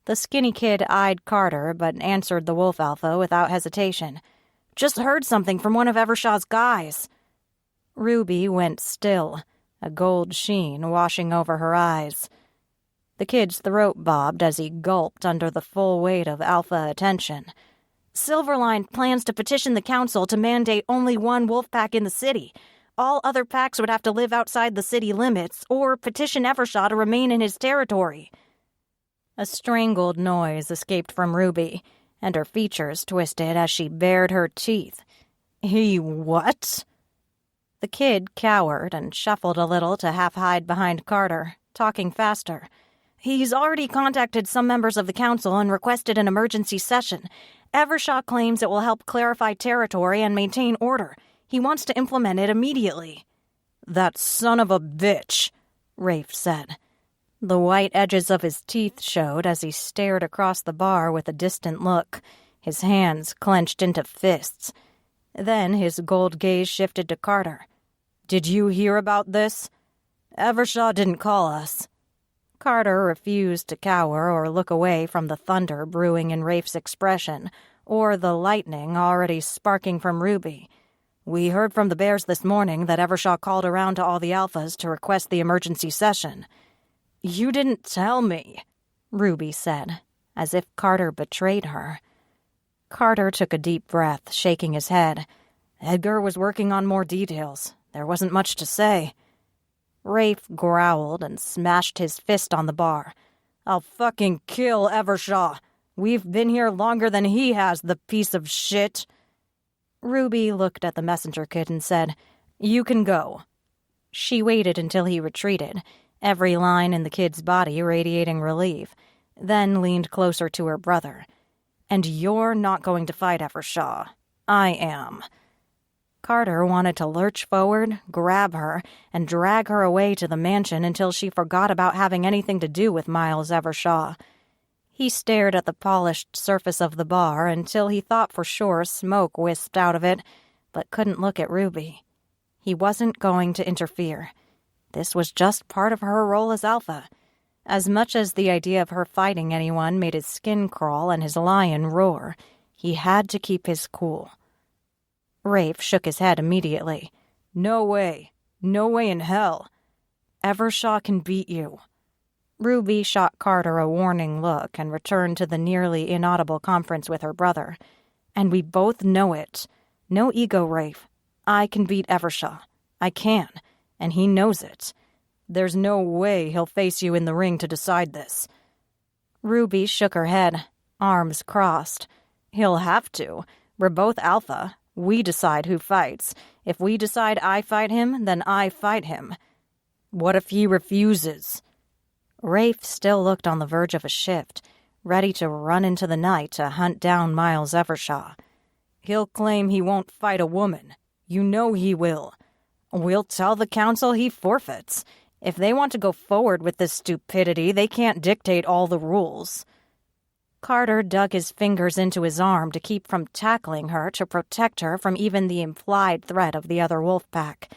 The skinny kid eyed Carter, but answered the wolf alpha without hesitation. Just heard something from one of Evershaw's guys. Ruby went still, a gold sheen washing over her eyes. The kid's throat bobbed as he gulped under the full weight of alpha attention. Silverline plans to petition the council to mandate only one wolf pack in the city. All other packs would have to live outside the city limits or petition Evershaw to remain in his territory. A strangled noise escaped from Ruby, and her features twisted as she bared her teeth. He what? The kid cowered and shuffled a little to half hide behind Carter, talking faster. He's already contacted some members of the council and requested an emergency session. Evershaw claims it will help clarify territory and maintain order. He wants to implement it immediately. That son of a bitch, Rafe said. The white edges of his teeth showed as he stared across the bar with a distant look, his hands clenched into fists. Then his gold gaze shifted to Carter. Did you hear about this? Evershaw didn't call us. Carter refused to cower or look away from the thunder brewing in Rafe's expression, or the lightning already sparking from Ruby. We heard from the Bears this morning that Evershaw called around to all the Alphas to request the emergency session. You didn't tell me, Ruby said, as if Carter betrayed her. Carter took a deep breath, shaking his head. Edgar was working on more details. There wasn't much to say. Rafe growled and smashed his fist on the bar. I'll fucking kill Evershaw. We've been here longer than he has, the piece of shit. Ruby looked at the messenger kid and said, You can go. She waited until he retreated, every line in the kid's body radiating relief, then leaned closer to her brother. And you're not going to fight Evershaw. I am. Carter wanted to lurch forward, grab her, and drag her away to the mansion until she forgot about having anything to do with Miles Evershaw. He stared at the polished surface of the bar until he thought for sure smoke wisped out of it, but couldn't look at Ruby. He wasn't going to interfere. This was just part of her role as Alpha. As much as the idea of her fighting anyone made his skin crawl and his lion roar, he had to keep his cool. Rafe shook his head immediately. No way. No way in hell. Evershaw can beat you. Ruby shot Carter a warning look and returned to the nearly inaudible conference with her brother. And we both know it. No ego, Rafe. I can beat Evershaw. I can. And he knows it. There's no way he'll face you in the ring to decide this. Ruby shook her head, arms crossed. He'll have to. We're both Alpha. We decide who fights. If we decide I fight him, then I fight him. What if he refuses? Rafe still looked on the verge of a shift, ready to run into the night to hunt down Miles Evershaw. He'll claim he won't fight a woman. You know he will. We'll tell the council he forfeits. If they want to go forward with this stupidity, they can't dictate all the rules. Carter dug his fingers into his arm to keep from tackling her to protect her from even the implied threat of the other wolf pack.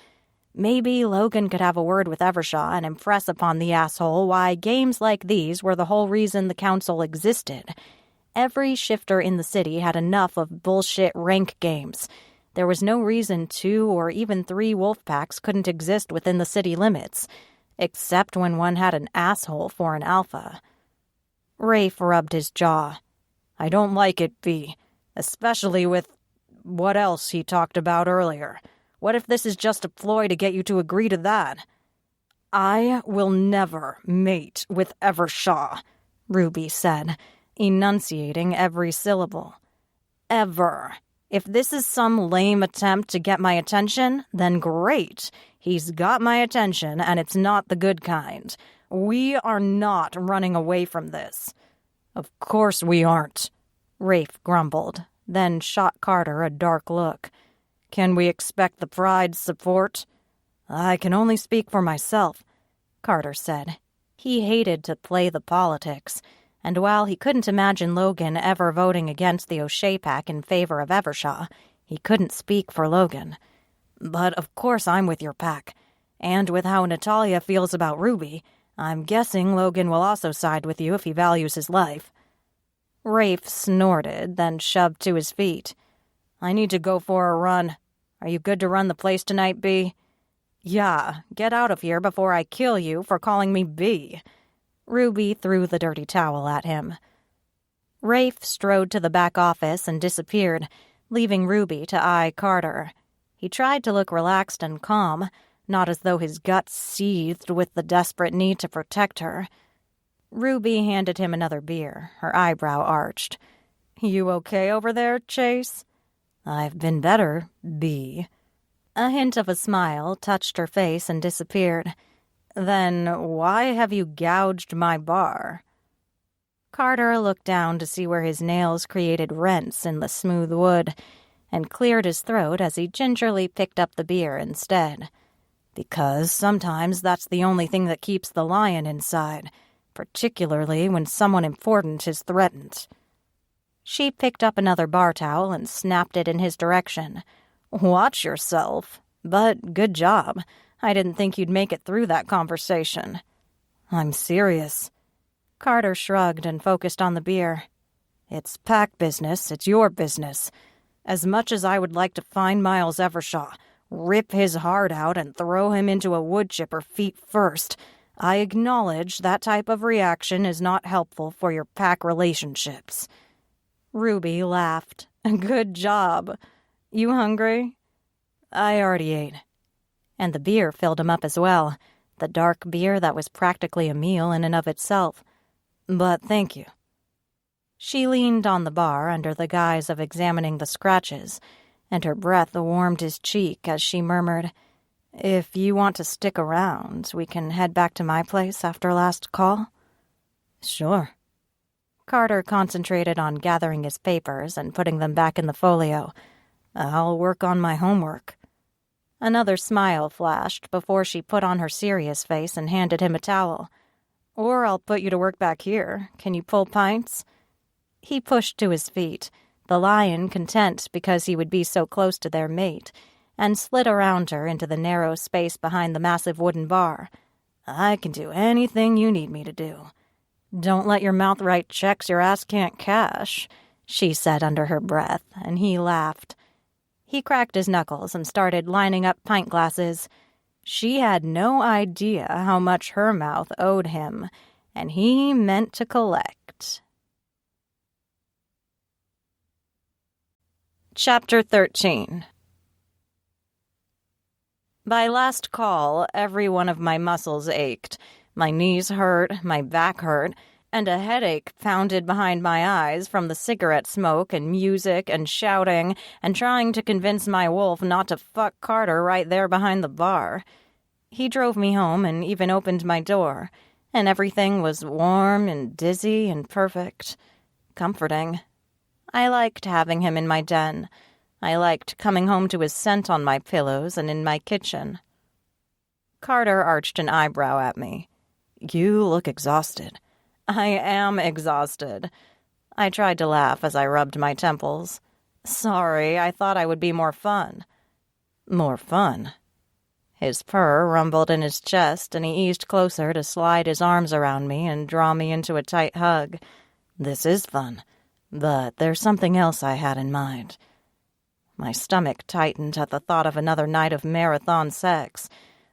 Maybe Logan could have a word with Evershaw and impress upon the asshole why games like these were the whole reason the council existed. Every shifter in the city had enough of bullshit rank games. There was no reason 2 or even 3 wolf packs couldn't exist within the city limits, except when one had an asshole for an alpha. Rafe rubbed his jaw. I don't like it, B. Especially with what else he talked about earlier. What if this is just a ploy to get you to agree to that? I will never mate with Evershaw, Ruby said, enunciating every syllable. Ever. If this is some lame attempt to get my attention, then great. He's got my attention, and it's not the good kind. We are not running away from this. Of course we aren't, Rafe grumbled, then shot Carter a dark look. Can we expect the Pride's support? I can only speak for myself, Carter said. He hated to play the politics, and while he couldn't imagine Logan ever voting against the O'Shea pack in favor of Evershaw, he couldn't speak for Logan. But of course I'm with your pack, and with how Natalia feels about Ruby, I'm guessing Logan will also side with you if he values his life. Rafe snorted, then shoved to his feet. I need to go for a run. Are you good to run the place tonight, B? Yeah, get out of here before I kill you for calling me B. Ruby threw the dirty towel at him. Rafe strode to the back office and disappeared, leaving Ruby to eye Carter. He tried to look relaxed and calm, not as though his guts seethed with the desperate need to protect her. Ruby handed him another beer, her eyebrow arched. "You okay over there, Chase?" "I've been better, B." A hint of a smile touched her face and disappeared. "Then why have you gouged my bar?" Carter looked down to see where his nails created rents in the smooth wood, and cleared his throat as he gingerly picked up the beer instead. "Because sometimes that's the only thing that keeps the lion inside, particularly when someone important is threatened." She picked up another bar towel and snapped it in his direction. "Watch yourself. But good job. I didn't think you'd make it through that conversation." "I'm serious." Carter shrugged and focused on the beer. "It's pack business. It's your business. As much as I would like to find Miles Evershaw, rip his heart out, and throw him into a wood chipper feet first, I acknowledge that type of reaction is not helpful for your pack relationships." Ruby laughed. "Good job. You hungry?" "I already ate." And the beer filled him up as well, the dark beer that was practically a meal in and of itself. "But thank you." She leaned on the bar under the guise of examining the scratches, and her breath warmed his cheek as she murmured, "If you want to stick around, we can head back to my place after last call." "Sure." Carter concentrated on gathering his papers and putting them back in the folio. "I'll work on my homework." Another smile flashed before she put on her serious face and handed him a towel. "Or I'll put you to work back here. Can you pull pints?" He pushed to his feet, the lion content because he would be so close to their mate, and slid around her into the narrow space behind the massive wooden bar. "I can do anything you need me to do." "Don't let your mouth write checks your ass can't cash," she said under her breath, and he laughed. He cracked his knuckles and started lining up pint glasses. She had no idea how much her mouth owed him, and he meant to collect. Chapter 13. By last call, every one of my muscles ached. My knees hurt, my back hurt, and a headache pounded behind my eyes from the cigarette smoke and music and shouting and trying to convince my wolf not to fuck Carter right there behind the bar. He drove me home and even opened my door, and everything was warm and dizzy and perfect. Comforting. I liked having him in my den. I liked coming home to his scent on my pillows and in my kitchen. Carter arched an eyebrow at me. "You look exhausted." "I am exhausted." I tried to laugh as I rubbed my temples. "Sorry, I thought I would be more fun." "More fun?" His purr rumbled in his chest, and he eased closer to slide his arms around me and draw me into a tight hug. "This is fun, but there's something else I had in mind." My stomach tightened at the thought of another night of marathon sex,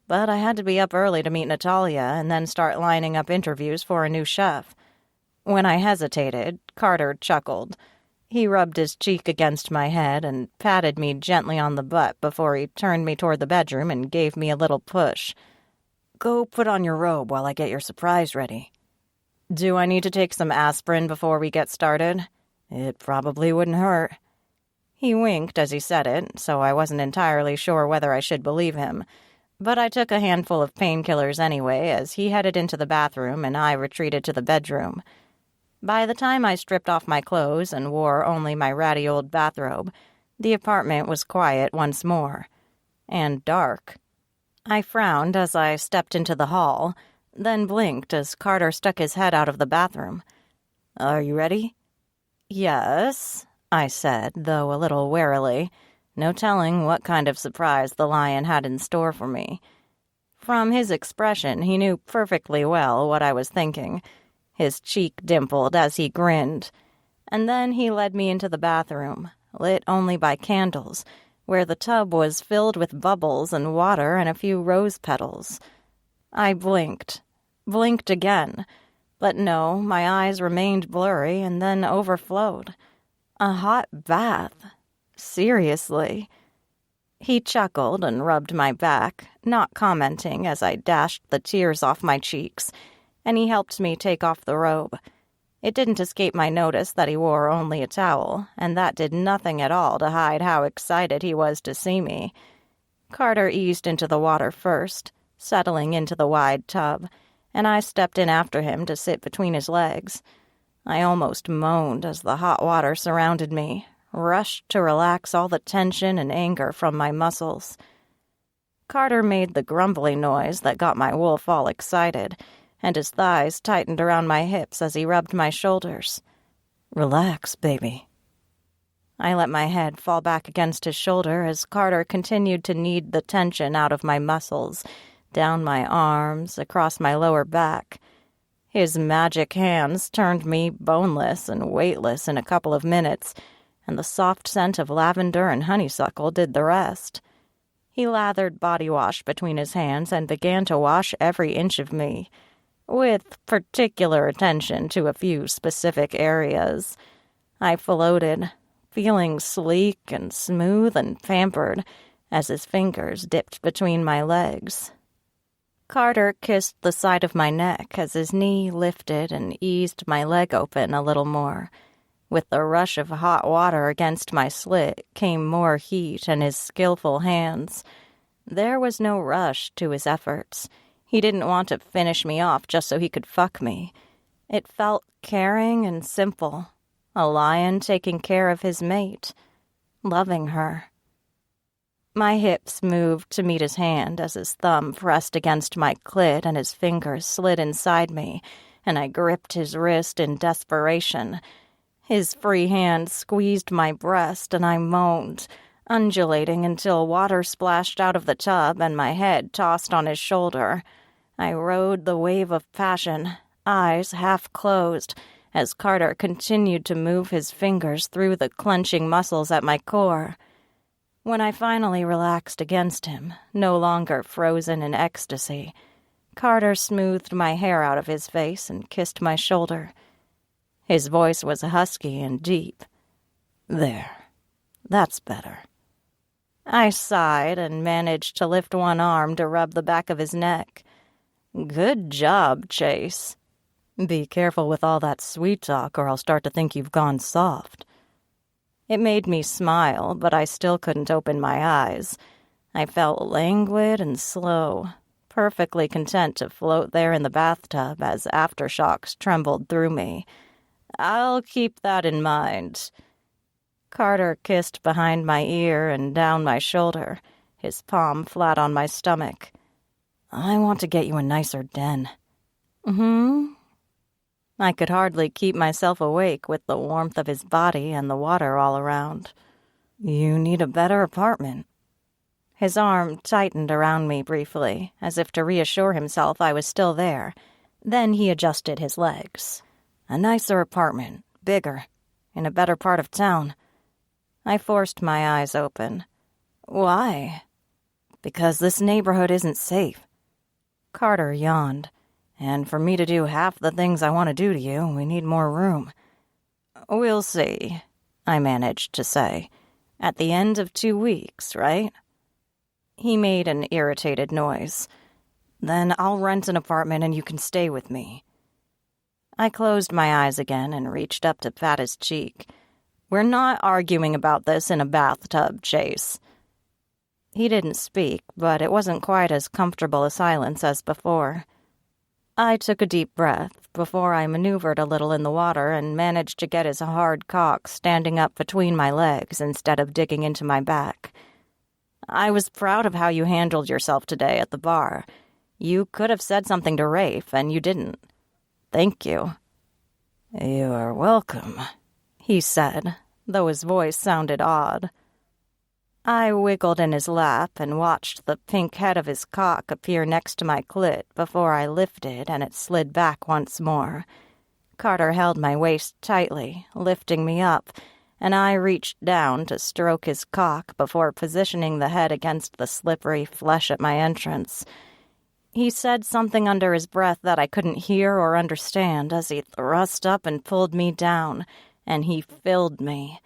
but I had to be up early to meet Natalia and then start lining up interviews for a new chef. When I hesitated, Carter chuckled. He rubbed his cheek against my head and patted me gently on the butt before he turned me toward the bedroom and gave me a little push. "Go put on your robe while I get your surprise ready." "Do I need to take some aspirin before we get started?" "It probably wouldn't hurt." He winked as he said it, so I wasn't entirely sure whether I should believe him. But I took a handful of painkillers anyway as he headed into the bathroom and I retreated to the bedroom. By the time I stripped off my clothes and wore only my ratty old bathrobe, the apartment was quiet once more. And dark. I frowned as I stepped into the hall, then blinked as Carter stuck his head out of the bathroom. "Are you ready?" "Yes," I said, though a little warily. No telling what kind of surprise the lion had in store for me. From his expression, he knew perfectly well what I was thinking. His cheek dimpled as he grinned. And then he led me into the bathroom, lit only by candles, where the tub was filled with bubbles and water and a few rose petals. I blinked again. But no, my eyes remained blurry and then overflowed. A hot bath. Seriously. He chuckled and rubbed my back, not commenting as I dashed the tears off my cheeks, and he helped me take off the robe. It didn't escape my notice that he wore only a towel, and that did nothing at all to hide how excited he was to see me. Carter eased into the water first, settling into the wide tub, and I stepped in after him to sit between his legs. I almost moaned as the hot water surrounded me, rushed to relax all the tension and anger from my muscles. Carter made the grumbly noise that got my wolf all excited, and his thighs tightened around my hips as he rubbed my shoulders. "Relax, baby." I let my head fall back against his shoulder as Carter continued to knead the tension out of my muscles, down my arms, across my lower back. His magic hands turned me boneless and weightless in a couple of minutes, and the soft scent of lavender and honeysuckle did the rest. He lathered body wash between his hands and began to wash every inch of me, with particular attention to a few specific areas. I floated, feeling sleek and smooth and pampered as his fingers dipped between my legs. Carter kissed the side of my neck as his knee lifted and eased my leg open a little more. With the rush of hot water against my slit came more heat and his skillful hands. There was no rush to his efforts. He didn't want to finish me off just so he could fuck me. It felt caring and simple. A lion taking care of his mate. Loving her. My hips moved to meet his hand as his thumb pressed against my clit and his fingers slid inside me, and I gripped his wrist in desperation. His free hand squeezed my breast, and I moaned, undulating until water splashed out of the tub and my head tossed on his shoulder. I rode the wave of passion, eyes half closed, as Carter continued to move his fingers through the clenching muscles at my core. When I finally relaxed against him, no longer frozen in ecstasy, Carter smoothed my hair out of his face and kissed my shoulder. His voice was husky and deep. "There. That's better." I sighed and managed to lift one arm to rub the back of his neck. "Good job, Chase. Be careful with all that sweet talk or I'll start to think you've gone soft." It made me smile, but I still couldn't open my eyes. I felt languid and slow, perfectly content to float there in the bathtub as aftershocks trembled through me. "I'll keep that in mind." Carter kissed behind my ear and down my shoulder, his palm flat on my stomach. "I want to get you a nicer den." I could hardly keep myself awake with the warmth of his body and the water all around. "You need a better apartment." His arm tightened around me briefly, as if to reassure himself I was still there. Then he adjusted his legs. "A nicer apartment, bigger, in a better part of town." I forced my eyes open. "Why?" "Because this neighborhood isn't safe." Carter yawned. "And for me to do half the things I want to do to you, we need more room." "We'll see," I managed to say. "At the end of 2 weeks, right?" He made an irritated noise. "Then I'll rent an apartment and you can stay with me." I closed my eyes again and reached up to pat his cheek. "We're not arguing about this in a bathtub, Chase." He didn't speak, but it wasn't quite as comfortable a silence as before. I took a deep breath before I maneuvered a little in the water and managed to get his hard cock standing up between my legs instead of digging into my back. "I was proud of how you handled yourself today at the bar. You could have said something to Rafe, and you didn't. Thank you." "You are welcome," he said, though his voice sounded odd. I wiggled in his lap and watched the pink head of his cock appear next to my clit before I lifted and it slid back once more. Carter held my waist tightly, lifting me up, and I reached down to stroke his cock before positioning the head against the slippery flesh at my entrance. He said something under his breath that I couldn't hear or understand as he thrust up and pulled me down, and he filled me.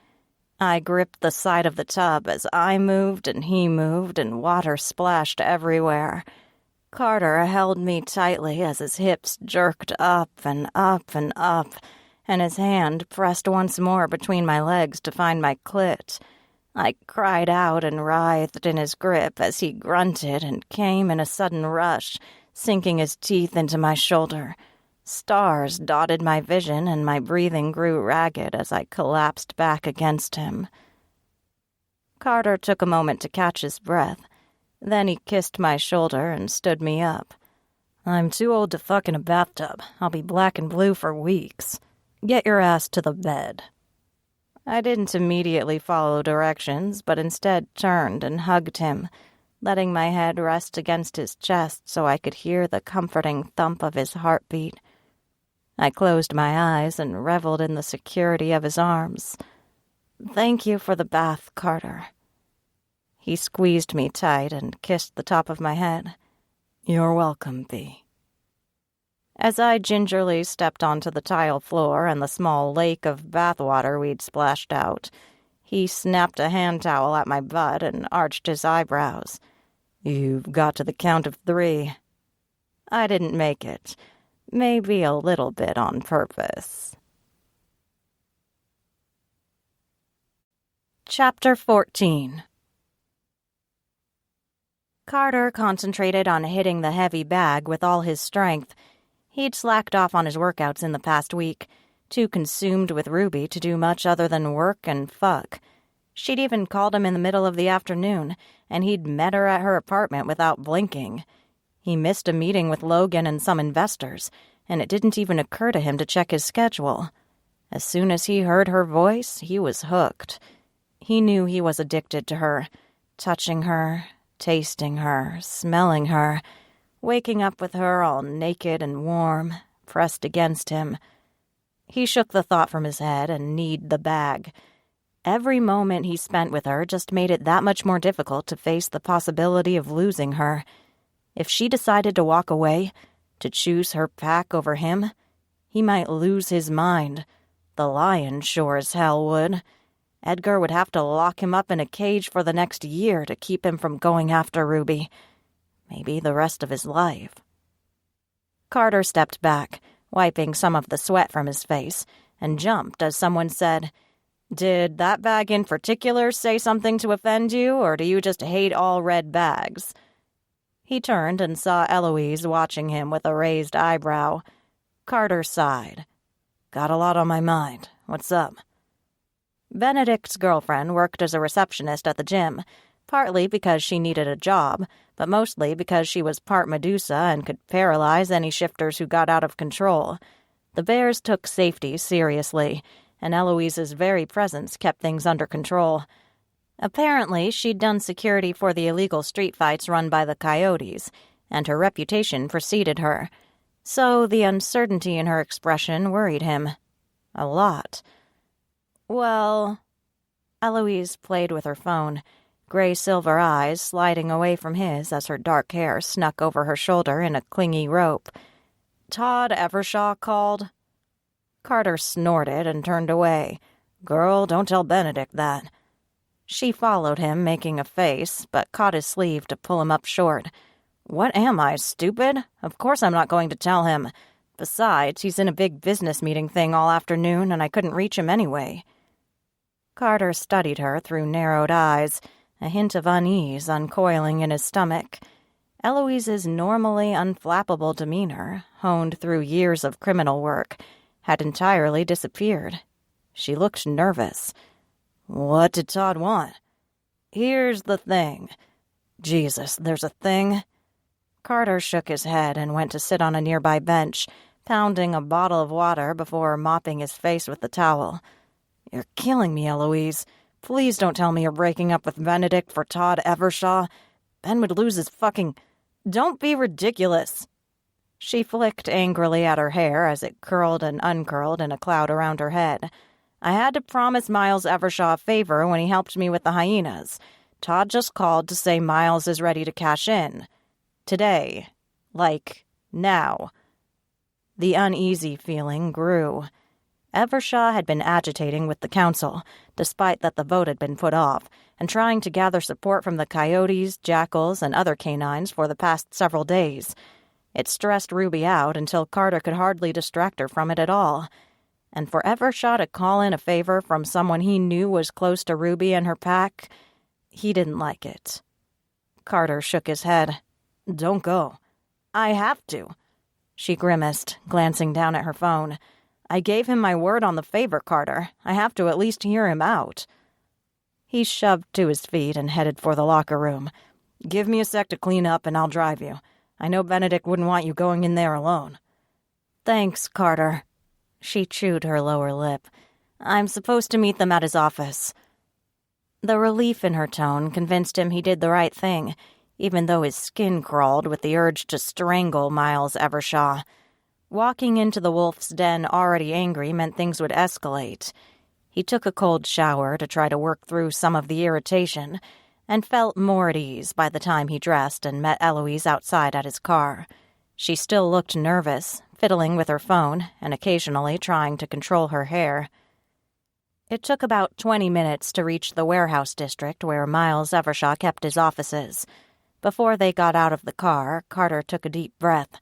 I gripped the side of the tub as I moved and he moved, and water splashed everywhere. Carter held me tightly as his hips jerked up and up and up, and his hand pressed once more between my legs to find my clit. I cried out and writhed in his grip as he grunted and came in a sudden rush, sinking his teeth into my shoulder. Stars dotted my vision, and my breathing grew ragged as I collapsed back against him. Carter took a moment to catch his breath. Then he kissed my shoulder and stood me up. "I'm too old to fuck in a bathtub. I'll be black and blue for weeks. Get your ass to the bed." I didn't immediately follow directions, but instead turned and hugged him, letting my head rest against his chest so I could hear the comforting thump of his heartbeat. I closed my eyes and reveled in the security of his arms. "Thank you for the bath, Carter." He squeezed me tight and kissed the top of my head. "You're welcome, B." As I gingerly stepped onto the tile floor and the small lake of bathwater we'd splashed out, he snapped a hand towel at my butt and arched his eyebrows. "You've got to the count of 3. I didn't make it. Maybe a little bit on purpose. Chapter 14. Carter concentrated on hitting the heavy bag with all his strength. He'd slacked off on his workouts in the past week, too consumed with Ruby to do much other than work and fuck. She'd even called him in the middle of the afternoon, and he'd met her at her apartment without blinking. He missed a meeting with Logan and some investors, and it didn't even occur to him to check his schedule. As soon as he heard her voice, he was hooked. He knew he was addicted to her, touching her, tasting her, smelling her, waking up with her all naked and warm, pressed against him. He shook the thought from his head and kneed the bag. Every moment he spent with her just made it that much more difficult to face the possibility of losing her. If she decided to walk away, to choose her pack over him, he might lose his mind. The lion sure as hell would. Edgar would have to lock him up in a cage for the next year to keep him from going after Ruby. Maybe the rest of his life. Carter stepped back, wiping some of the sweat from his face, and jumped as someone said, "Did that bag in particular say something to offend you, or do you just hate all red bags?" He turned and saw Eloise watching him with a raised eyebrow. Carter sighed. "Got a lot on my mind. What's up?" Benedict's girlfriend worked as a receptionist at the gym, partly because she needed a job, but mostly because she was part Medusa and could paralyze any shifters who got out of control. The Bears took safety seriously, and Eloise's very presence kept things under control. Apparently, she'd done security for the illegal street fights run by the Coyotes, and her reputation preceded her. So the uncertainty in her expression worried him. A lot. "Well..." Eloise played with her phone, gray-silver eyes sliding away from his as her dark hair snuck over her shoulder in a clingy rope. "Todd Evershaw called." Carter snorted and turned away. "Girl, don't tell Benedict that." She followed him, making a face, but caught his sleeve to pull him up short. "What am I, stupid? Of course I'm not going to tell him. Besides, he's in a big business meeting thing all afternoon, and I couldn't reach him anyway." Carter studied her through narrowed eyes, a hint of unease uncoiling in his stomach. Eloise's normally unflappable demeanor, honed through years of criminal work, had entirely disappeared. She looked nervous. "What did Todd want?" "Here's the thing." "Jesus, there's a thing?" Carter shook his head and went to sit on a nearby bench, pounding a bottle of water before mopping his face with the towel. "You're killing me, Eloise. Please don't tell me you're breaking up with Benedict for Todd Evershaw. Ben would lose his fucking... Don't be ridiculous." She flicked angrily at her hair as it curled and uncurled in a cloud around her head. "I had to promise Miles Evershaw a favor when he helped me with the hyenas. Todd just called to say Miles is ready to cash in. Today. Like, now. The uneasy feeling grew. Evershaw had been agitating with the council, despite that the vote had been put off, and trying to gather support from the coyotes, jackals, and other canines for the past several days. It stressed Ruby out until Carter could hardly distract her from it at all. And for Evershaw to call in a favor from someone he knew was close to Ruby and her pack, he didn't like it. Carter shook his head. "Don't go." "I have to." She grimaced, glancing down at her phone. "I gave him my word on the favor, Carter. I have to at least hear him out." He shoved to his feet and headed for the locker room. "Give me a sec to clean up and I'll drive you. I know Benedict wouldn't want you going in there alone." "Thanks, Carter." She chewed her lower lip. "I'm supposed to meet them at his office." The relief in her tone convinced him he did the right thing, even though his skin crawled with the urge to strangle Miles Evershaw. Walking into the wolf's den already angry meant things would escalate. He took a cold shower to try to work through some of the irritation, and felt more at ease by the time he dressed and met Eloise outside at his car. She still looked nervous, fiddling with her phone and occasionally trying to control her hair. It took about 20 minutes to reach the warehouse district where Miles Evershaw kept his offices. Before they got out of the car, Carter took a deep breath.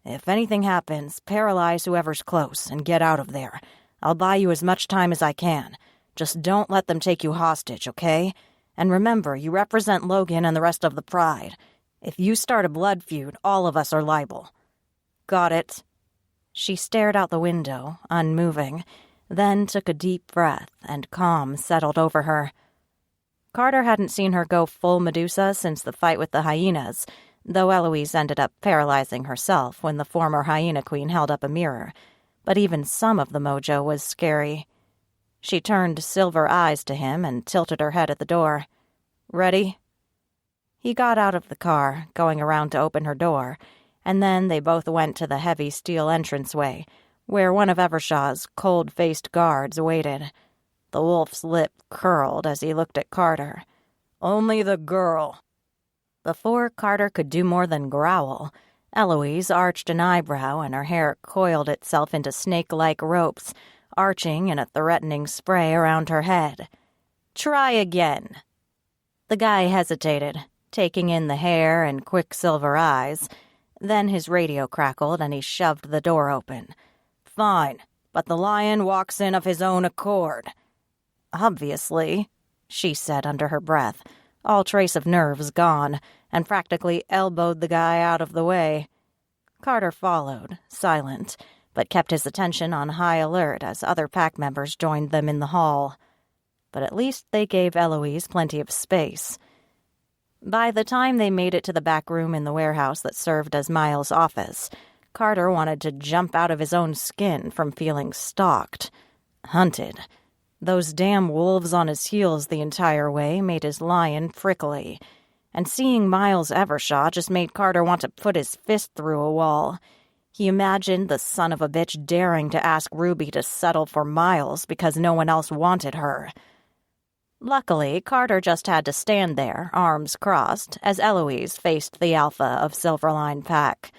"If anything happens, paralyze whoever's close and get out of there. I'll buy you as much time as I can. Just don't let them take you hostage, okay? And remember, you represent Logan and the rest of the Pride. If you start a blood feud, all of us are liable." "Got it." She stared out the window, unmoving, then took a deep breath, and calm settled over her. Carter hadn't seen her go full Medusa since the fight with the hyenas, though Eloise ended up paralyzing herself when the former hyena queen held up a mirror. But even some of the mojo was scary. She turned silver eyes to him and tilted her head at the door. "Ready?" He got out of the car, going around to open her door, and then they both went to the heavy steel entranceway, where one of Evershaw's cold-faced guards waited. The wolf's lip curled as he looked at Carter. "Only the girl." Before Carter could do more than growl, Eloise arched an eyebrow and her hair coiled itself into snake-like ropes, arching in a threatening spray around her head. "Try again." The guy hesitated, taking in the hair and quicksilver eyes. Then his radio crackled and he shoved the door open. "Fine, but the lion walks in of his own accord." "Obviously," she said under her breath, all trace of nerves gone, and practically elbowed the guy out of the way. Carter followed, silent, but kept his attention on high alert as other pack members joined them in the hall. But at least they gave Eloise plenty of space. By the time they made it to the back room in the warehouse that served as Miles' office, Carter wanted to jump out of his own skin from feeling stalked, hunted. Those damn wolves on his heels the entire way made his lion prickly, and seeing Miles Evershaw just made Carter want to put his fist through a wall. He imagined the son of a bitch daring to ask Ruby to settle for Miles because no one else wanted her. Luckily, Carter just had to stand there, arms crossed, as Eloise faced the alpha of Silverline Pack.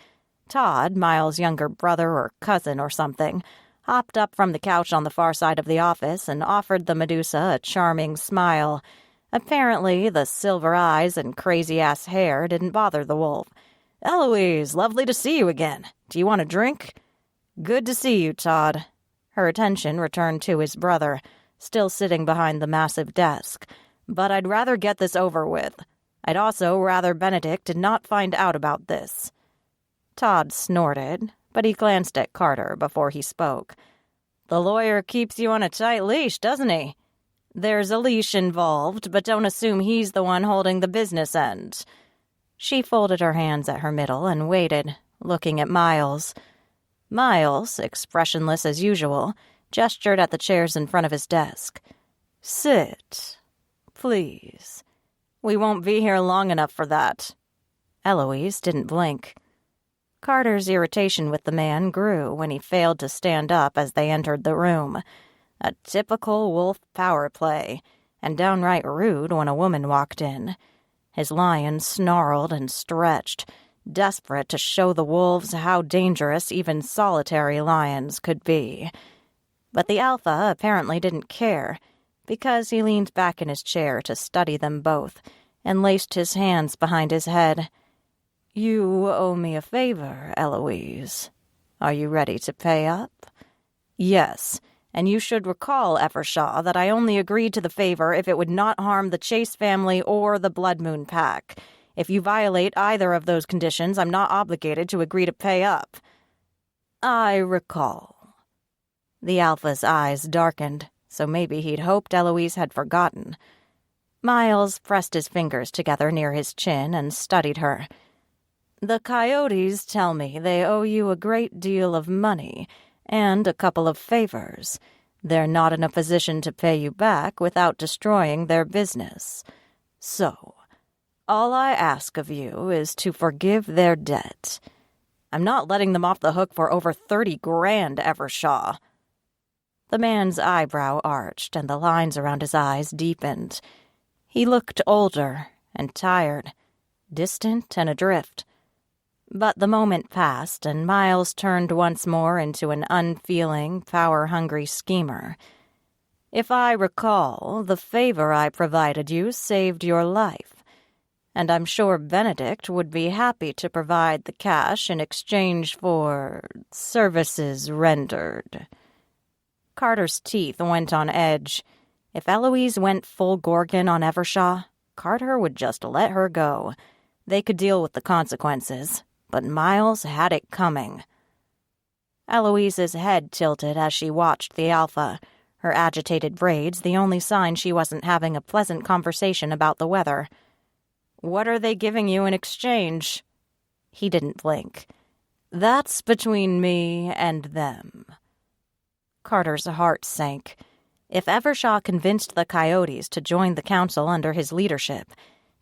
Todd, Miles' younger brother or cousin or something, hopped up from the couch on the far side of the office and offered the Medusa a charming smile. Apparently, the silver eyes and crazy-ass hair didn't bother the wolf. "Eloise, lovely to see you again. Do you want a drink?" "Good to see you, Todd." Her attention returned to his brother, still sitting behind the massive desk. "But I'd rather get this over with. I'd also rather Benedict did not find out about this." Todd snorted, but he glanced at Carter before he spoke. "The lawyer keeps you on a tight leash, doesn't he?" "There's a leash involved, but don't assume he's the one holding the business end." She folded her hands at her middle and waited, looking at Miles. Miles, expressionless as usual, gestured at the chairs in front of his desk. "Sit, please. We won't be here long enough for that." Eloise didn't blink. Carter's irritation with the man grew when he failed to stand up as they entered the room. A typical wolf power play, and downright rude when a woman walked in. His lion snarled and stretched, desperate to show the wolves how dangerous even solitary lions could be. But the alpha apparently didn't care, because he leaned back in his chair to study them both and laced his hands behind his head. "You owe me a favor, Eloise. Are you ready to pay up?" "Yes, and you should recall, Evershaw, that I only agreed to the favor if it would not harm the Chase family or the Blood Moon Pack. If you violate either of those conditions, I'm not obligated to agree to pay up." "I recall." The alpha's eyes darkened, so maybe he'd hoped Eloise had forgotten. Miles pressed his fingers together near his chin and studied her. "The coyotes tell me they owe you a great deal of money and a couple of favors. They're not in a position to pay you back without destroying their business. So, all I ask of you is to forgive their debt. I'm not letting them off the hook for over 30 grand, Evershaw." The man's eyebrow arched and the lines around his eyes deepened. He looked older and tired, distant and adrift. But the moment passed, and Miles turned once more into an unfeeling, power-hungry schemer. "If I recall, the favor I provided you saved your life, and I'm sure Benedict would be happy to provide the cash in exchange for services rendered." Carter's teeth went on edge. If Eloise went full Gorgon on Evershaw, Carter would just let her go. They could deal with the consequences, but Miles had it coming. Eloise's head tilted as she watched the alpha, her agitated braids the only sign she wasn't having a pleasant conversation about the weather. "What are they giving you in exchange?" He didn't blink. "That's between me and them." Carter's heart sank. If Evershaw convinced the coyotes to join the council under his leadership,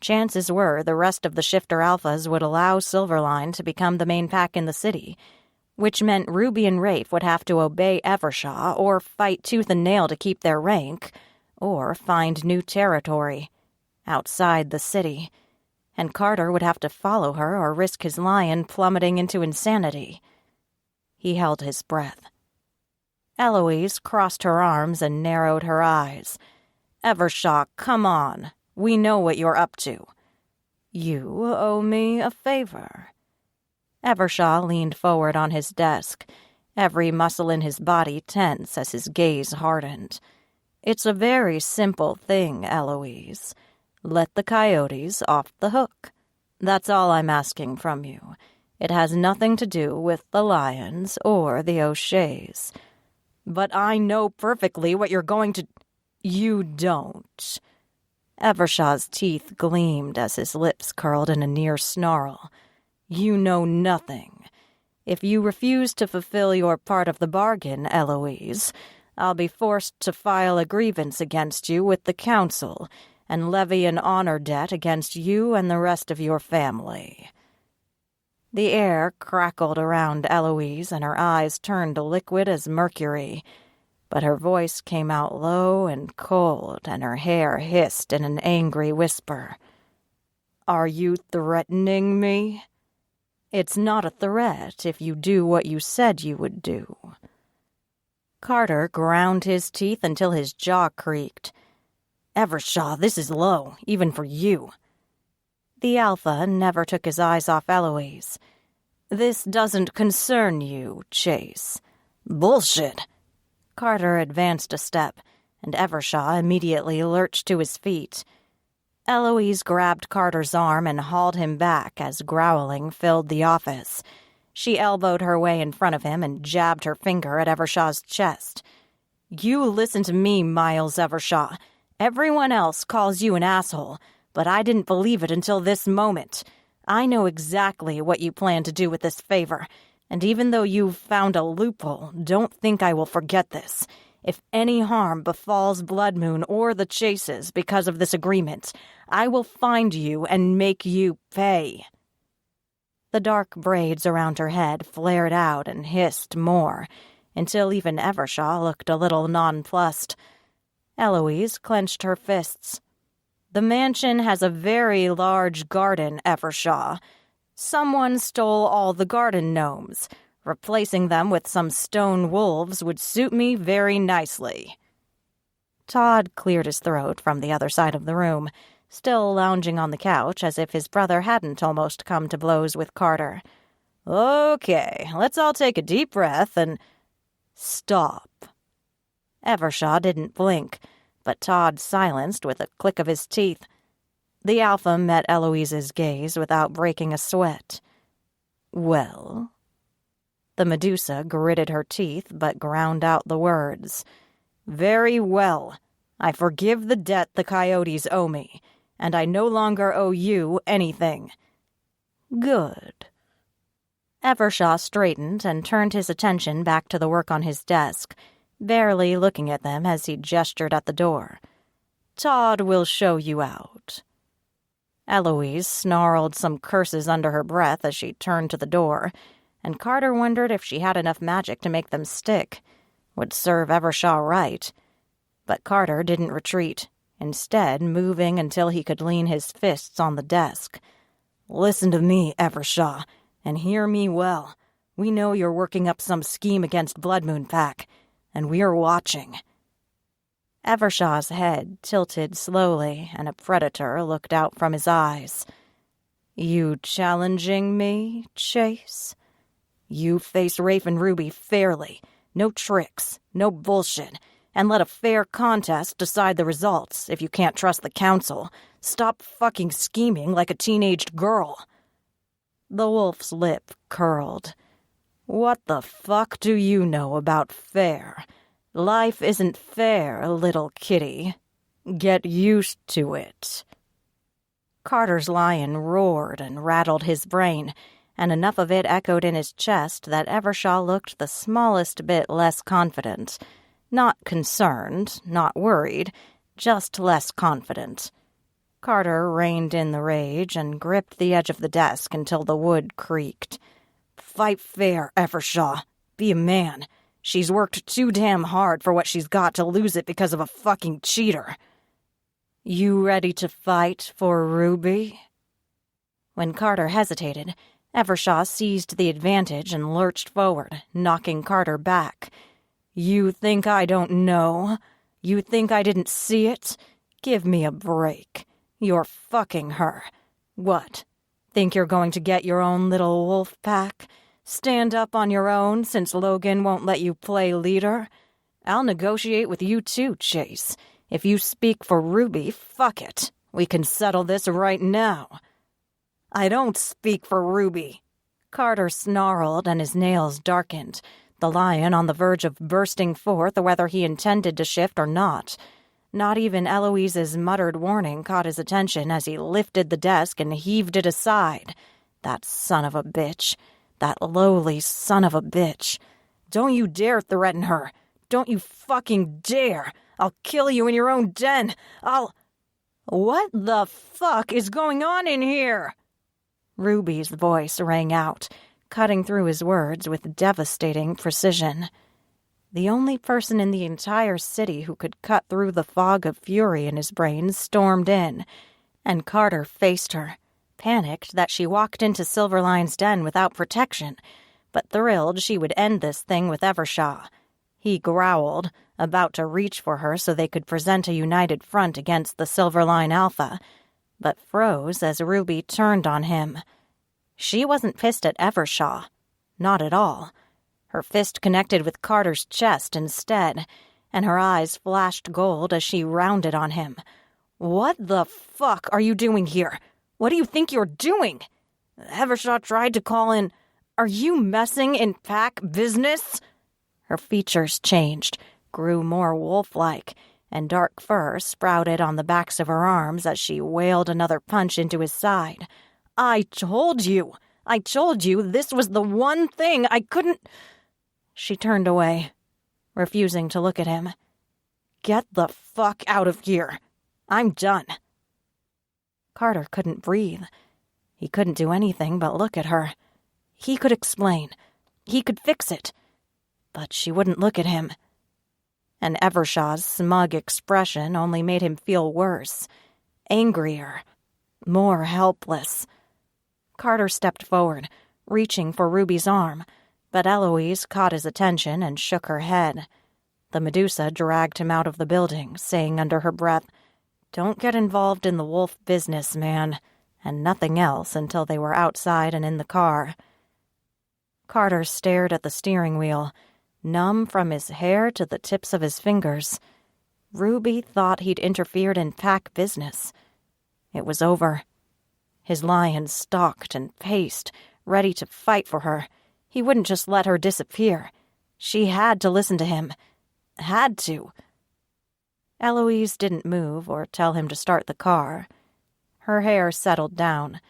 chances were the rest of the shifter alphas would allow Silverline to become the main pack in the city, which meant Ruby and Rafe would have to obey Evershaw or fight tooth and nail to keep their rank, or find new territory outside the city, and Carter would have to follow her or risk his lion plummeting into insanity. He held his breath. Eloise crossed her arms and narrowed her eyes. "Evershaw, come on. We know what you're up to." "You owe me a favor." Evershaw leaned forward on his desk, every muscle in his body tense as his gaze hardened. "It's a very simple thing, Eloise. Let the coyotes off the hook. That's all I'm asking from you. It has nothing to do with the Lions or the O'Sheas." "But I know perfectly what you're going to—" "You don't." Evershaw's teeth gleamed as his lips curled in a near snarl. "You know nothing. If you refuse to fulfill your part of the bargain, Eloise, I'll be forced to file a grievance against you with the council and levy an honor debt against you and the rest of your family." The air crackled around Eloise, and her eyes turned liquid as mercury. But her voice came out low and cold, and her hair hissed in an angry whisper. "Are you threatening me?" "It's not a threat if you do what you said you would do." Carter ground his teeth until his jaw creaked. "Evershaw, this is low, even for you." The alpha never took his eyes off Eloise. "This doesn't concern you, Chase." "Bullshit." Carter advanced a step, and Evershaw immediately lurched to his feet. Eloise grabbed Carter's arm and hauled him back as growling filled the office. She elbowed her way in front of him and jabbed her finger at Evershaw's chest. "You listen to me, Miles Evershaw. Everyone else calls you an asshole, but I didn't believe it until this moment. I know exactly what you plan to do with this favor, and even though you've found a loophole, don't think I will forget this. If any harm befalls Blood Moon or the Chases because of this agreement, I will find you and make you pay." The dark braids around her head flared out and hissed more, until even Evershaw looked a little nonplussed. Eloise clenched her fists. "The mansion has a very large garden, Evershaw. Someone stole all the garden gnomes. Replacing them with some stone wolves would suit me very nicely." Todd cleared his throat from the other side of the room, still lounging on the couch as if his brother hadn't almost come to blows with Carter. "Okay, let's all take a deep breath and—" "Stop." Evershaw didn't blink, but Todd silenced with a click of his teeth. The Alpha met Eloise's gaze without breaking a sweat. "Well?" The Medusa gritted her teeth but ground out the words. "Very well. I forgive the debt the coyotes owe me, and I no longer owe you anything." "Good." Evershaw straightened and turned his attention back to the work on his desk, barely looking at them as he gestured at the door. "Todd will show you out." Eloise snarled some curses under her breath as she turned to the door, and Carter wondered if she had enough magic to make them stick. Would serve Evershaw right. But Carter didn't retreat, instead moving until he could lean his fists on the desk. "Listen to me, Evershaw, and hear me well. We know you're working up some scheme against Blood Moon Pack, and we're watching." Evershaw's head tilted slowly, and a predator looked out from his eyes. "You challenging me, Chase? You face Rafe and Ruby fairly. No tricks, no bullshit, and let a fair contest decide the results if you can't trust the council. Stop fucking scheming like a teenaged girl." The wolf's lip curled. "What the fuck do you know about fair? Life isn't fair, little kitty. Get used to it." Carter's lion roared and rattled his brain, and enough of it echoed in his chest that Evershaw looked the smallest bit less confident. Not concerned, not worried, just less confident. Carter reined in the rage and gripped the edge of the desk until the wood creaked. "Fight fair, Evershaw. Be a man. She's worked too damn hard for what she's got to lose it because of a fucking cheater." "You ready to fight for Ruby?" When Carter hesitated, Evershaw seized the advantage and lurched forward, knocking Carter back. "You think I don't know? You think I didn't see it? Give me a break. You're fucking her. What? Think you're going to get your own little wolf pack? Stand up on your own since Logan won't let you play leader? I'll negotiate with you too, Chase. If you speak for Ruby, fuck it. We can settle this right now." "I don't speak for Ruby." Carter snarled and his nails darkened, the lion on the verge of bursting forth whether he intended to shift or not. Not even Eloise's muttered warning caught his attention as he lifted the desk and heaved it aside. That son of a bitch. That lowly son of a bitch. "Don't you dare threaten her. Don't you fucking dare. I'll kill you in your own den. What the fuck is going on in here?" Ruby's voice rang out, cutting through his words with devastating precision. The only person in the entire city who could cut through the fog of fury in his brain stormed in, and Carter faced her, panicked that she walked into Silverline's den without protection, but thrilled she would end this thing with Evershaw. He growled, about to reach for her so they could present a united front against the Silverline Alpha, but froze as Ruby turned on him. She wasn't pissed at Evershaw. Not at all. Her fist connected with Carter's chest instead, and her eyes flashed gold as she rounded on him. "What the fuck are you doing here? What do you think you're doing?" Evershaw tried to call in. "Are you messing in pack business?" Her features changed, grew more wolf-like, and dark fur sprouted on the backs of her arms as she wailed another punch into his side. I told you this was the one thing I couldn't—" She turned away, refusing to look at him. "Get the fuck out of here. I'm done." Carter couldn't breathe. He couldn't do anything but look at her. He could explain. He could fix it. But she wouldn't look at him. And Evershaw's smug expression only made him feel worse, angrier, more helpless. Carter stepped forward, reaching for Ruby's arm, but Eloise caught his attention and shook her head. The Medusa dragged him out of the building, saying under her breath, "Don't get involved in the wolf business, man," and nothing else until they were outside and in the car. Carter stared at the steering wheel, numb from his hair to the tips of his fingers. Ruby thought he'd interfered in pack business. It was over. His lion stalked and paced, ready to fight for her. He wouldn't just let her disappear. She had to listen to him. Had to. Eloise didn't move or tell him to start the car. Her hair settled down,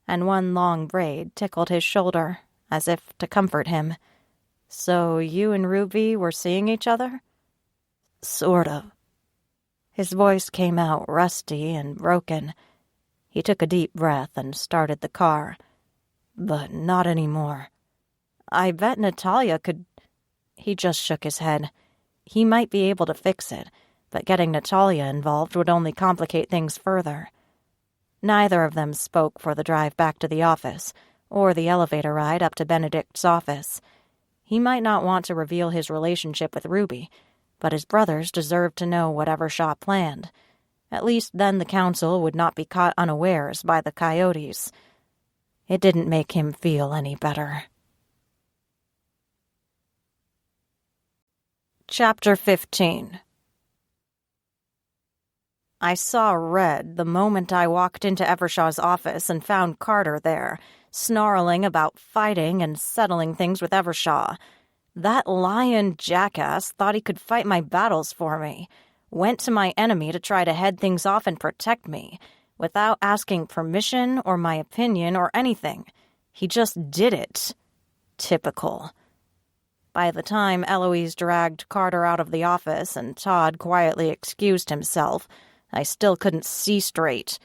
and one long braid tickled his shoulder, as if to comfort him. "So you and Ruby were seeing each other?" "Sort of." His voice came out rusty and broken. He took a deep breath and started the car. "But not anymore." "I bet Natalia could—" He just shook his head. He might be able to fix it, but getting Natalia involved would only complicate things further. Neither of them spoke for the drive back to the office, or the elevator ride up to Benedict's office. He might not want to reveal his relationship with Ruby, but his brothers deserved to know what Evershaw planned. At least then the council would not be caught unawares by the coyotes. It didn't make him feel any better. Chapter 15. I saw red the moment I walked into Evershaw's office and found Carter there, snarling about fighting and settling things with Evershaw. That lion jackass thought he could fight my battles for me, went to my enemy to try to head things off and protect me, without asking permission or my opinion or anything. He just did it. Typical. By the time Eloise dragged Carter out of the office and Todd quietly excused himself, I still couldn't see straight.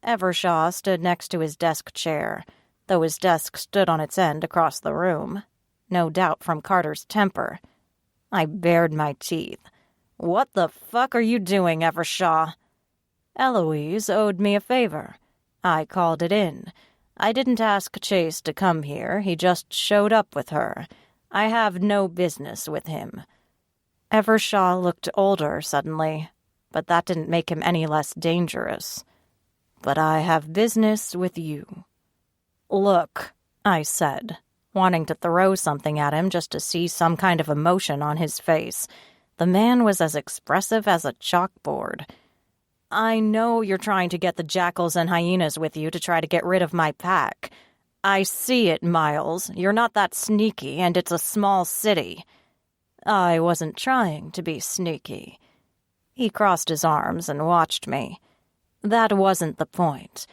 Evershaw stood next to his desk chair, though his desk stood on its end across the room. No doubt from Carter's temper. I bared my teeth. "What the fuck are you doing, Evershaw?" "Eloise owed me a favor. I called it in. I didn't ask Chase to come here. He just showed up with her. I have no business with him." Evershaw looked older suddenly, but that didn't make him any less dangerous. "But I have business with you." "Look," I said, wanting to throw something at him just to see some kind of emotion on his face. The man was as expressive as a chalkboard. "I know you're trying to get the jackals and hyenas with you to try to get rid of my pack. I see it, Miles. You're not that sneaky, and it's a small city." "I wasn't trying to be sneaky." He crossed his arms and watched me. "That wasn't the point.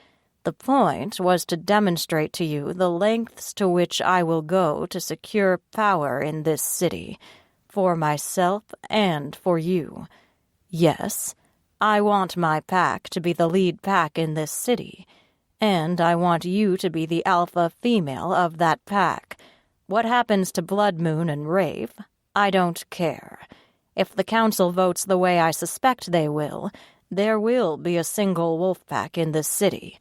The point was to demonstrate to you the lengths to which I will go to secure power in this city, for myself and for you. Yes, I want my pack to be the lead pack in this city, and I want you to be the alpha female of that pack. What happens to Blood Moon and Rafe, I don't care. If the council votes the way I suspect they will, there will be a single wolf pack in this city.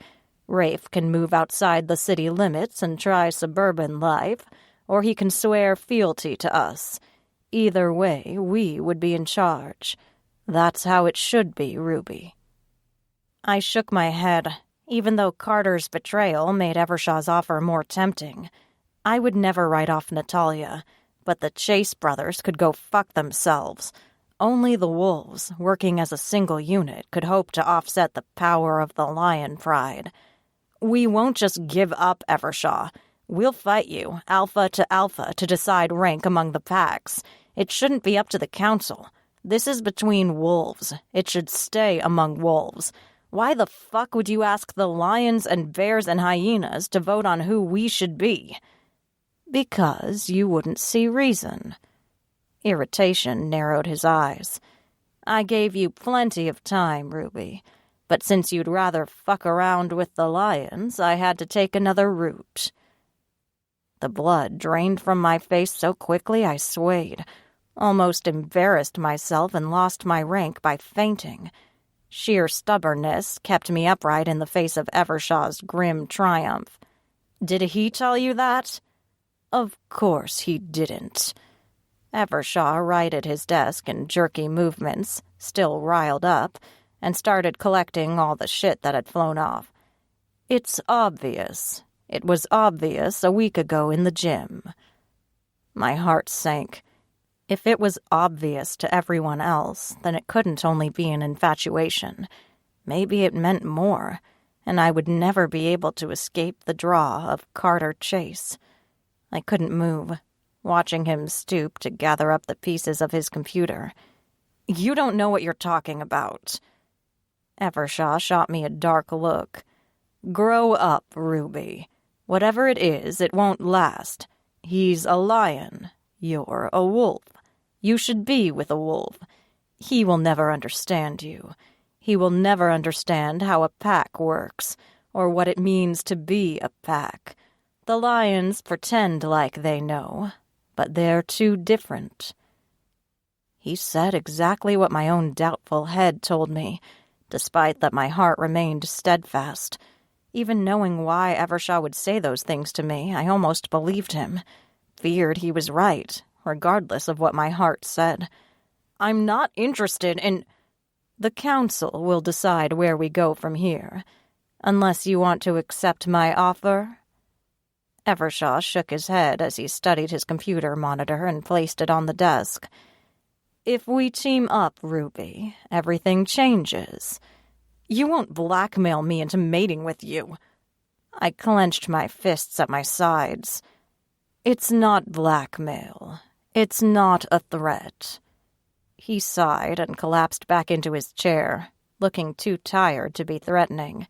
Rafe can move outside the city limits and try suburban life, or he can swear fealty to us. Either way, we would be in charge. That's how it should be, Ruby." I shook my head, even though Carter's betrayal made Evershaw's offer more tempting. I would never write off Natalia, but the Chase brothers could go fuck themselves. Only the wolves, working as a single unit, could hope to offset the power of the lion pride. "We won't just give up, Evershaw. We'll fight you, alpha, to decide rank among the packs. It shouldn't be up to the council. This is between wolves. It should stay among wolves. Why the fuck would you ask the lions and bears and hyenas to vote on who we should be?" "Because you wouldn't see reason." Irritation narrowed his eyes. "I gave you plenty of time, Ruby. But since you'd rather fuck around with the lions, I had to take another route." The blood drained from my face so quickly I swayed, almost embarrassed myself and lost my rank by fainting. Sheer stubbornness kept me upright in the face of Evershaw's grim triumph. Did he tell you that? Of course he didn't. Evershaw righted his desk in jerky movements, still riled up, and started collecting all the shit that had flown off. It's obvious. It was obvious a week ago in the gym. My heart sank. If it was obvious to everyone else, then it couldn't only be an infatuation. Maybe it meant more, and I would never be able to escape the draw of Carter Chase. I couldn't move, watching him stoop to gather up the pieces of his computer. You don't know what you're talking about. Evershaw shot me a dark look. Grow up, Ruby. Whatever it is, it won't last. He's a lion. You're a wolf. You should be with a wolf. He will never understand you. He will never understand how a pack works, or what it means to be a pack. The lions pretend like they know, but they're too different. He said exactly what my own doubtful head told me, despite that my heart remained steadfast. Even knowing why Evershaw would say those things to me, I almost believed him. Feared he was right, regardless of what my heart said. I'm not interested in... The council will decide where we go from here, unless you want to accept my offer. Evershaw shook his head as he studied his computer monitor and placed it on the desk. If we team up, Ruby, everything changes. You won't blackmail me into mating with you. I clenched my fists at my sides. It's not blackmail. It's not a threat. He sighed and collapsed back into his chair, looking too tired to be threatening.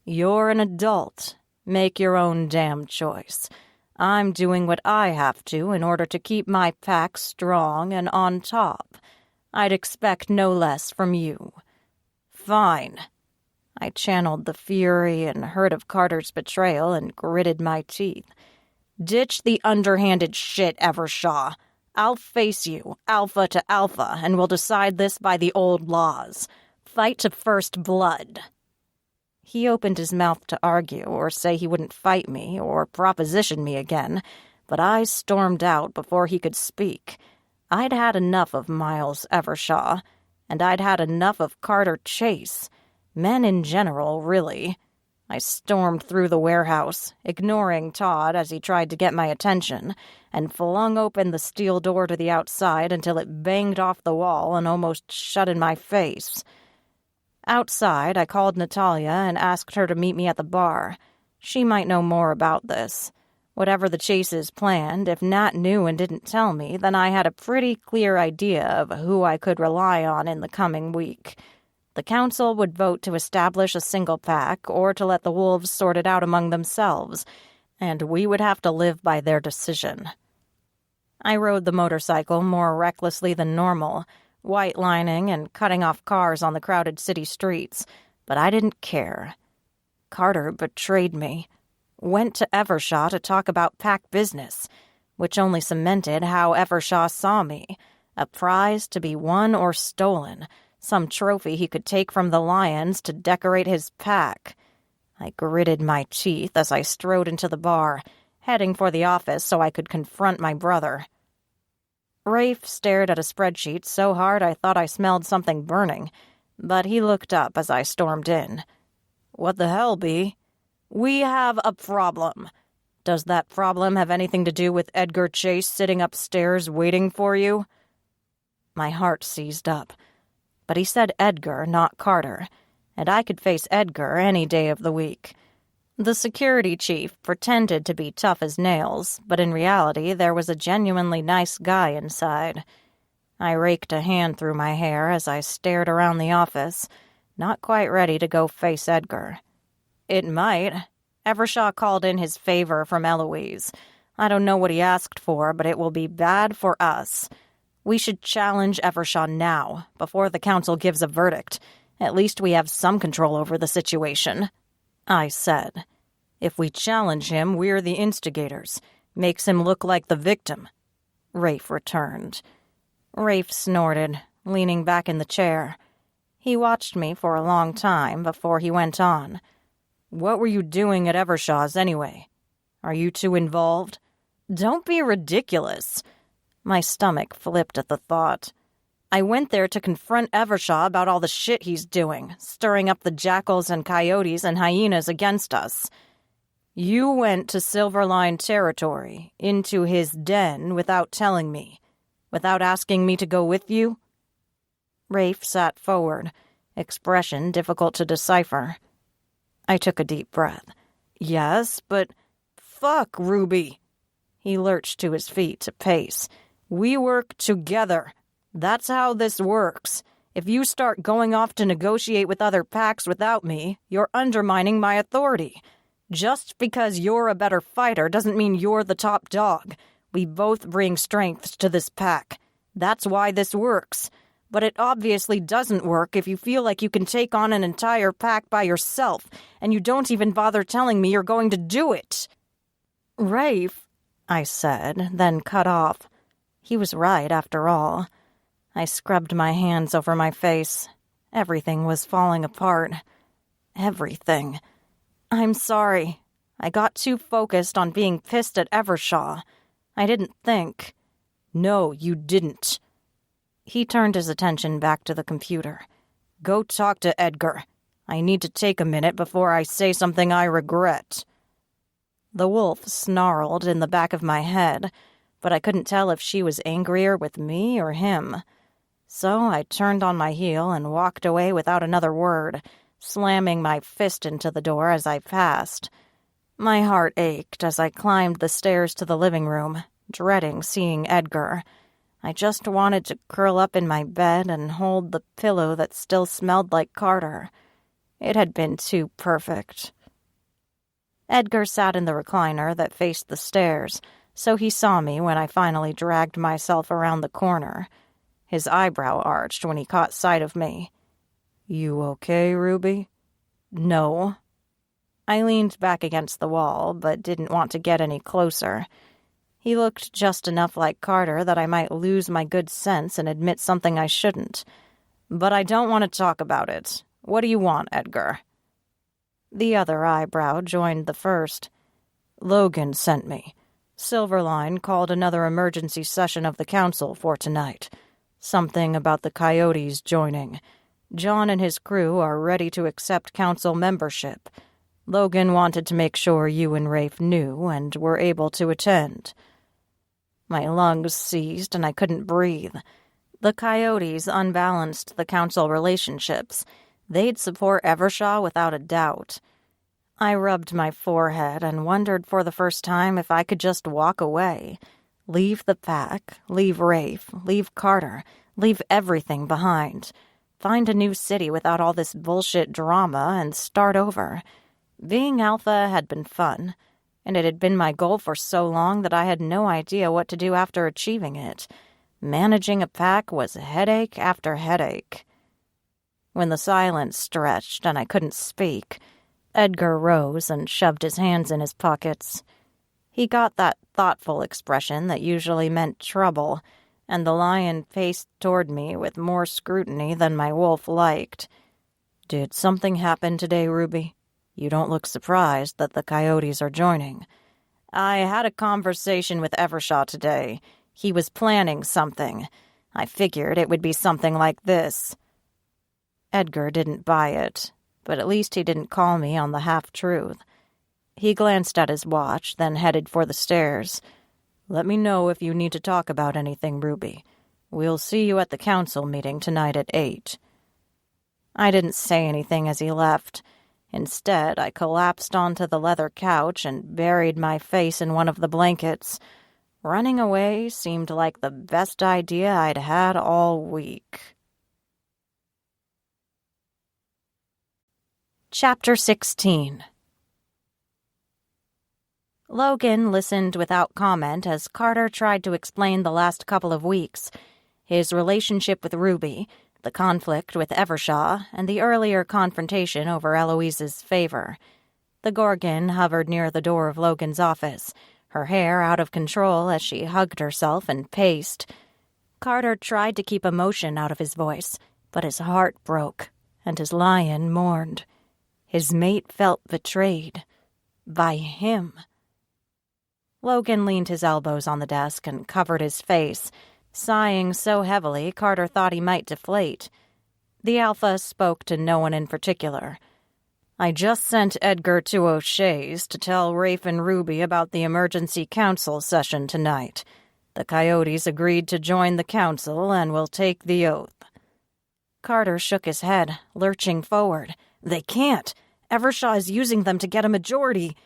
You're an adult. Make your own damn choice. I'm doing what I have to in order to keep my pack strong and on top. I'd expect no less from you. Fine. I channeled the fury and hurt of Carter's betrayal and gritted my teeth. Ditch the underhanded shit, Evershaw. I'll face you, alpha to alpha, and we'll decide this by the old laws. Fight to first blood. He opened his mouth to argue or say he wouldn't fight me or proposition me again, but I stormed out before he could speak. I'd had enough of Miles Evershaw, and I'd had enough of Carter Chase. Men in general, really. I stormed through the warehouse, ignoring Todd as he tried to get my attention, and flung open the steel door to the outside until it banged off the wall and almost shut in my face. Outside, I called Natalia and asked her to meet me at the bar. She might know more about this. Whatever the Chases planned, if Nat knew and didn't tell me, then I had a pretty clear idea of who I could rely on in the coming week. The council would vote to establish a single pack or to let the wolves sort it out among themselves, and we would have to live by their decision. I rode the motorcycle more recklessly than normal, white-lining and cutting off cars on the crowded city streets, but I didn't care. Carter betrayed me, went to Evershaw to talk about pack business, which only cemented how Evershaw saw me, a prize to be won or stolen, some trophy he could take from the lions to decorate his pack. I gritted my teeth as I strode into the bar, heading for the office so I could confront my brother. Rafe stared at a spreadsheet so hard I thought I smelled something burning, but he looked up as I stormed in. What the hell, B? We have a problem. Does that problem have anything to do with Edgar Chase sitting upstairs waiting for you? My heart seized up. But he said Edgar, not Carter, and I could face Edgar any day of the week. The security chief pretended to be tough as nails, but in reality there was a genuinely nice guy inside. I raked a hand through my hair as I stared around the office, not quite ready to go face Edgar. It might. Evershaw called in his favor from Eloise. I don't know what he asked for, but it will be bad for us. We should challenge Evershaw now, before the council gives a verdict. At least we have some control over the situation. I said. If we challenge him, we're the instigators. Makes him look like the victim. Rafe returned. Rafe snorted, leaning back in the chair. He watched me for a long time before he went on. What were you doing at Evershaw's anyway? Are you two involved? Don't be ridiculous. My stomach flipped at the thought. I went there to confront Evershaw about all the shit he's doing, stirring up the jackals and coyotes and hyenas against us. You went to Silverline territory, into his den, without telling me, without asking me to go with you? Rafe sat forward, expression difficult to decipher. I took a deep breath. Yes, but fuck, Ruby. He lurched to his feet to pace. We work together. That's how this works. If you start going off to negotiate with other packs without me, you're undermining my authority. Just because you're a better fighter doesn't mean you're the top dog. We both bring strengths to this pack. That's why this works. But it obviously doesn't work if you feel like you can take on an entire pack by yourself, and you don't even bother telling me you're going to do it. Rafe, I said, then cut off. He was right, after all. I scrubbed my hands over my face. Everything was falling apart. Everything. I'm sorry. I got too focused on being pissed at Evershaw. I didn't think. No, you didn't. He turned his attention back to the computer. Go talk to Edgar. I need to take a minute before I say something I regret. The wolf snarled in the back of my head, but I couldn't tell if she was angrier with me or him. So I turned on my heel and walked away without another word, slamming my fist into the door as I passed. My heart ached as I climbed the stairs to the living room, dreading seeing Edgar. I just wanted to curl up in my bed and hold the pillow that still smelled like Carter. It had been too perfect. Edgar sat in the recliner that faced the stairs, so he saw me when I finally dragged myself around the corner. His eyebrow arched when he caught sight of me. You okay, Ruby? No. I leaned back against the wall, but didn't want to get any closer. He looked just enough like Carter that I might lose my good sense and admit something I shouldn't. But I don't want to talk about it. What do you want, Edgar? The other eyebrow joined the first. Logan sent me. Silverline called another emergency session of the council for tonight. Something about the coyotes joining. John and his crew are ready to accept council membership. Logan wanted to make sure you and Rafe knew and were able to attend. My lungs seized and I couldn't breathe. The coyotes unbalanced the council relationships. They'd support Evershaw without a doubt. I rubbed my forehead and wondered for the first time if I could just walk away. Leave the pack, leave Rafe, leave Carter, leave everything behind. Find a new city without all this bullshit drama and start over. Being alpha had been fun, and it had been my goal for so long that I had no idea what to do after achieving it. Managing a pack was headache after headache. When the silence stretched and I couldn't speak, Edgar rose and shoved his hands in his pockets. He got that thoughtful expression that usually meant trouble, and the lion paced toward me with more scrutiny than my wolf liked. Did something happen today, Ruby? You don't look surprised that the coyotes are joining. I had a conversation with Evershaw today. He was planning something. I figured it would be something like this. Edgar didn't buy it, but at least he didn't call me on the half-truth. He glanced at his watch, then headed for the stairs. Let me know if you need to talk about anything, Ruby. We'll see you at the council meeting tonight at 8. I didn't say anything as he left. Instead, I collapsed onto the leather couch and buried my face in one of the blankets. Running away seemed like the best idea I'd had all week. Chapter 16. Logan listened without comment as Carter tried to explain the last couple of weeks, his relationship with Ruby, the conflict with Evershaw, and the earlier confrontation over Eloise's favor. The Gorgon hovered near the door of Logan's office, her hair out of control as she hugged herself and paced. Carter tried to keep emotion out of his voice, but his heart broke, and his lion mourned. His mate felt betrayed. By him. Logan leaned his elbows on the desk and covered his face, sighing so heavily Carter thought he might deflate. The Alpha spoke to no one in particular. I just sent Edgar to O'Shea's to tell Rafe and Ruby about the emergency council session tonight. The Coyotes agreed to join the council and will take the oath. Carter shook his head, lurching forward. They can't. Evershaw is using them to get a majority.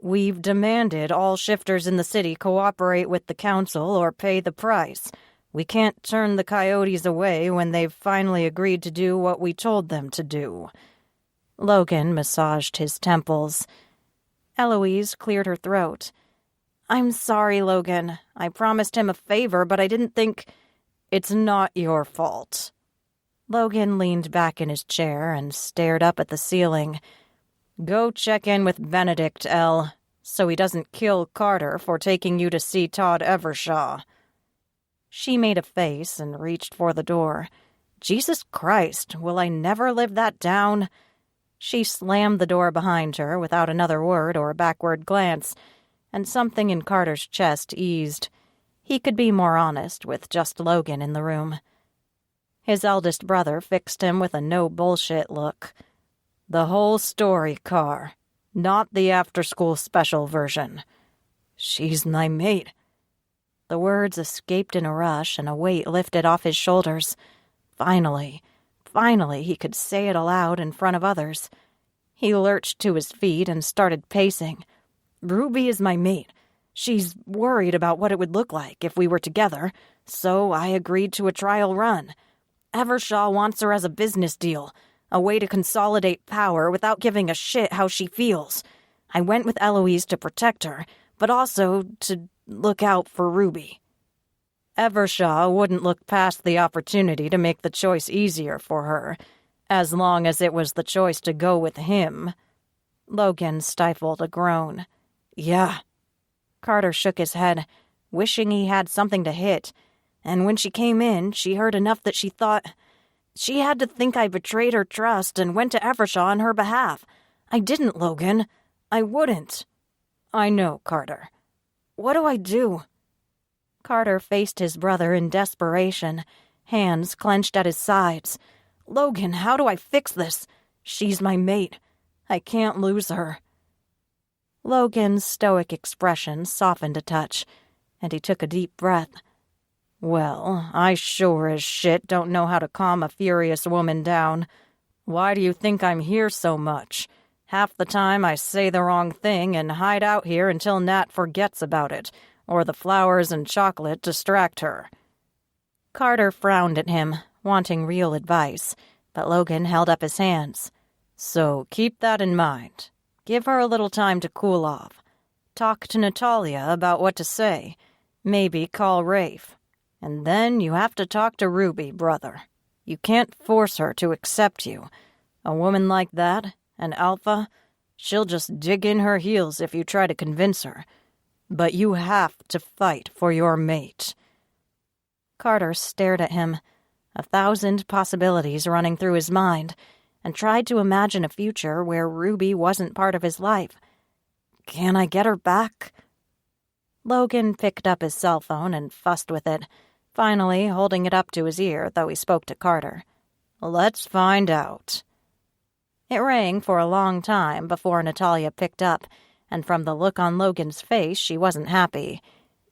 We've demanded all shifters in the city cooperate with the council or pay the price. We can't turn the Coyotes away when they've finally agreed to do what we told them to do. Logan massaged his temples. Eloise cleared her throat. I'm sorry, Logan. I promised him a favor, but I didn't think... It's not your fault. Logan leaned back in his chair and stared up at the ceiling. Go check in with Benedict, Elle, so he doesn't kill Carter for taking you to see Todd Evershaw. She made a face and reached for the door. Jesus Christ, will I never live that down? She slammed the door behind her without another word or backward glance, and something in Carter's chest eased. He could be more honest with just Logan in the room. His eldest brother fixed him with a no-bullshit look. The whole story, Carr, not the after-school special version. She's my mate. The words escaped in a rush, and a weight lifted off his shoulders. Finally, he could say it aloud in front of others. He lurched to his feet and started pacing. Ruby is my mate. She's worried about what it would look like if we were together, so I agreed to a trial run. Evershaw wants her as a business deal, a way to consolidate power without giving a shit how she feels. I went with Eloise to protect her, but also to look out for Ruby. Evershaw wouldn't look past the opportunity to make the choice easier for her, as long as it was the choice to go with him. Logan stifled a groan. Yeah. Carter shook his head, wishing he had something to hit, and when she came in, she heard enough that she thought... She had to think I betrayed her trust and went to Evershaw on her behalf. I didn't, Logan. I wouldn't. I know, Carter. What do I do? Carter faced his brother in desperation, hands clenched at his sides. Logan, how do I fix this? She's my mate. I can't lose her. Logan's stoic expression softened a touch, and he took a deep breath. Well, I sure as shit don't know how to calm a furious woman down. Why do you think I'm here so much? Half the time I say the wrong thing and hide out here until Nat forgets about it, or the flowers and chocolate distract her. Carter frowned at him, wanting real advice, but Logan held up his hands. So keep that in mind. Give her a little time to cool off. Talk to Natalia about what to say. Maybe call Rafe. And then you have to talk to Ruby, brother. You can't force her to accept you. A woman like that, an alpha, she'll just dig in her heels if you try to convince her. But you have to fight for your mate. Carter stared at him, 1,000 possibilities running through his mind, and tried to imagine a future where Ruby wasn't part of his life. Can I get her back? Logan picked up his cell phone and fussed with it, finally holding it up to his ear, though he spoke to Carter. Let's find out. It rang for a long time before Natalia picked up, and from the look on Logan's face, she wasn't happy.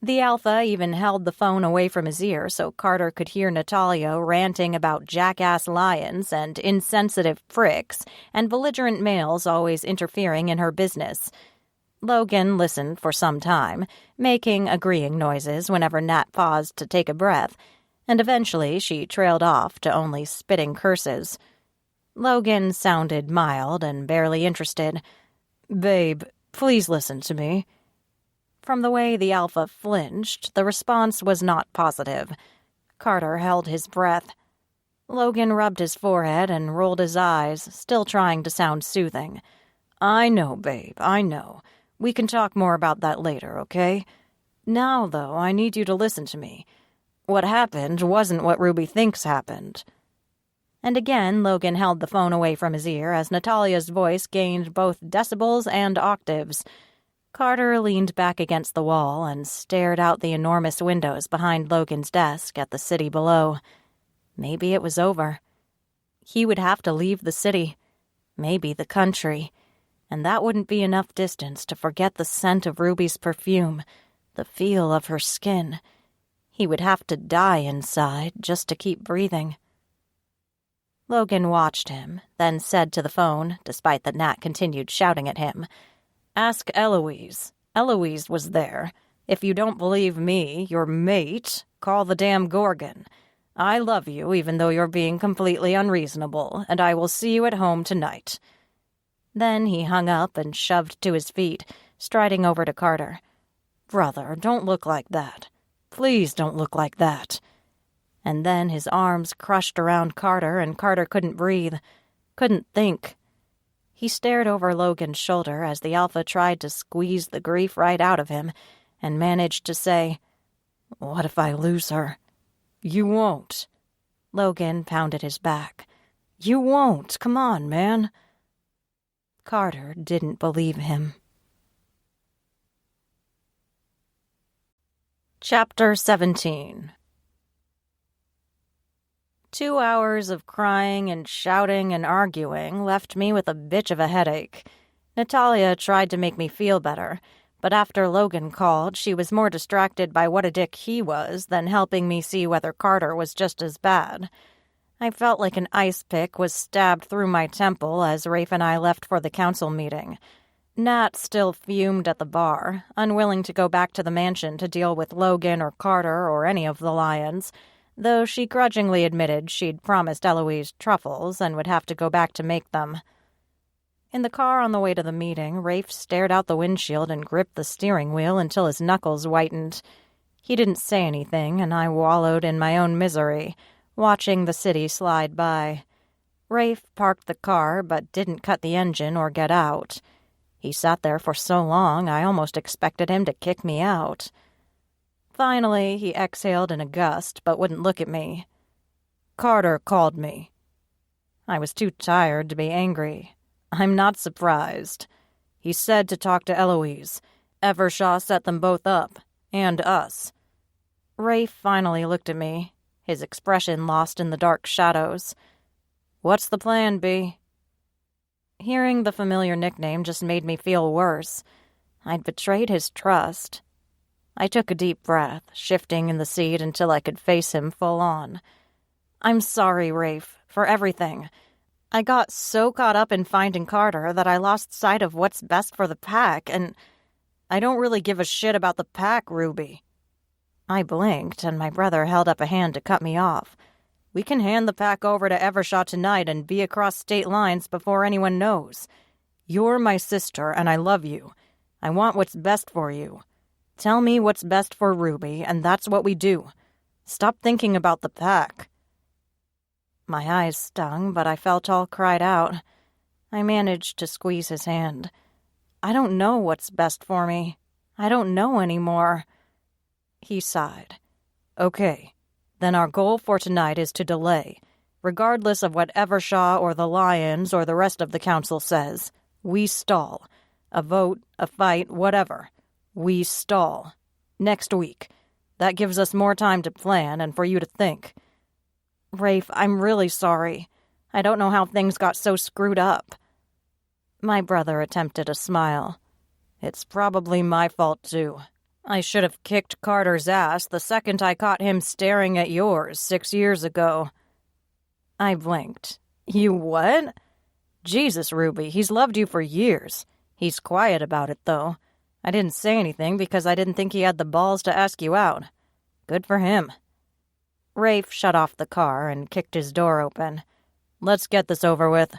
The alpha even held the phone away from his ear so Carter could hear Natalia ranting about jackass lions and insensitive pricks and belligerent males always interfering in her business. Logan listened for some time, making agreeing noises whenever Nat paused to take a breath, and eventually she trailed off to only spitting curses. Logan sounded mild and barely interested. Babe, please listen to me. From the way the alpha flinched, the response was not positive. Carter held his breath. Logan rubbed his forehead and rolled his eyes, still trying to sound soothing. I know, babe, I know. We can talk more about that later, okay? Now, though, I need you to listen to me. What happened wasn't what Ruby thinks happened. And again, Logan held the phone away from his ear as Natalia's voice gained both decibels and octaves. Carter leaned back against the wall and stared out the enormous windows behind Logan's desk at the city below. Maybe it was over. He would have to leave the city, maybe the country, and that wouldn't be enough distance to forget the scent of Ruby's perfume, the feel of her skin. He would have to die inside just to keep breathing. Logan watched him, then said to the phone, despite that Nat continued shouting at him, "Ask Eloise. Eloise was there. If you don't believe me, your mate, call the damn Gorgon. I love you even though you're being completely unreasonable, and I will see you at home tonight." Then he hung up and shoved to his feet, striding over to Carter. "Brother, don't look like that. Please don't look like that." And then his arms crushed around Carter, and Carter couldn't breathe, couldn't think. He stared over Logan's shoulder as the Alpha tried to squeeze the grief right out of him, and managed to say, "What if I lose her?" "You won't." Logan pounded his back. "You won't. Come on, man." Carter didn't believe him. Chapter 17. 2 hours of crying and shouting and arguing left me with a bitch of a headache. Natalia tried to make me feel better, but after Logan called, she was more distracted by what a dick he was than helping me see whether Carter was just as bad. I felt like an ice pick was stabbed through my temple as Rafe and I left for the council meeting. Nat still fumed at the bar, unwilling to go back to the mansion to deal with Logan or Carter or any of the Lions, though she grudgingly admitted she'd promised Eloise truffles and would have to go back to make them. In the car on the way to the meeting, Rafe stared out the windshield and gripped the steering wheel until his knuckles whitened. He didn't say anything, and I wallowed in my own misery, watching the city slide by. Rafe parked the car but didn't cut the engine or get out. He sat there for so long I almost expected him to kick me out. Finally, he exhaled in a gust, but wouldn't look at me. "Carter called me." I was too tired to be angry. "I'm not surprised. He said to talk to Eloise. Evershaw set them both up. And us." Rafe finally looked at me, his expression lost in the dark shadows. "What's the plan, B?" Hearing the familiar nickname just made me feel worse. I'd betrayed his trust. I took a deep breath, shifting in the seat until I could face him full on. "I'm sorry, Rafe, for everything. I got so caught up in finding Carter that I lost sight of what's best for the pack, and I don't really give a shit about the pack, Ruby." I blinked, and my brother held up a hand to cut me off. "We can hand the pack over to Evershaw tonight and be across state lines before anyone knows. You're my sister, and I love you. I want what's best for you. Tell me what's best for Ruby, and that's what we do. Stop thinking about the pack." My eyes stung, but I felt all cried out. I managed to squeeze his hand. "I don't know what's best for me. I don't know anymore." He sighed. "Okay, then our goal for tonight is to delay. Regardless of what Evershaw or the Lions or the rest of the council says, we stall. A vote, a fight, whatever. We stall. Next week. That gives us more time to plan and for you to think." "Rafe, I'm really sorry. I don't know how things got so screwed up." My brother attempted a smile. "It's probably my fault, too. I should have kicked Carter's ass the second I caught him staring at yours 6 years ago." I blinked. "You what?" "Jesus, Ruby, he's loved you for years. He's quiet about it, though. I didn't say anything because I didn't think he had the balls to ask you out. Good for him." Rafe shut off the car and kicked his door open. "Let's get this over with."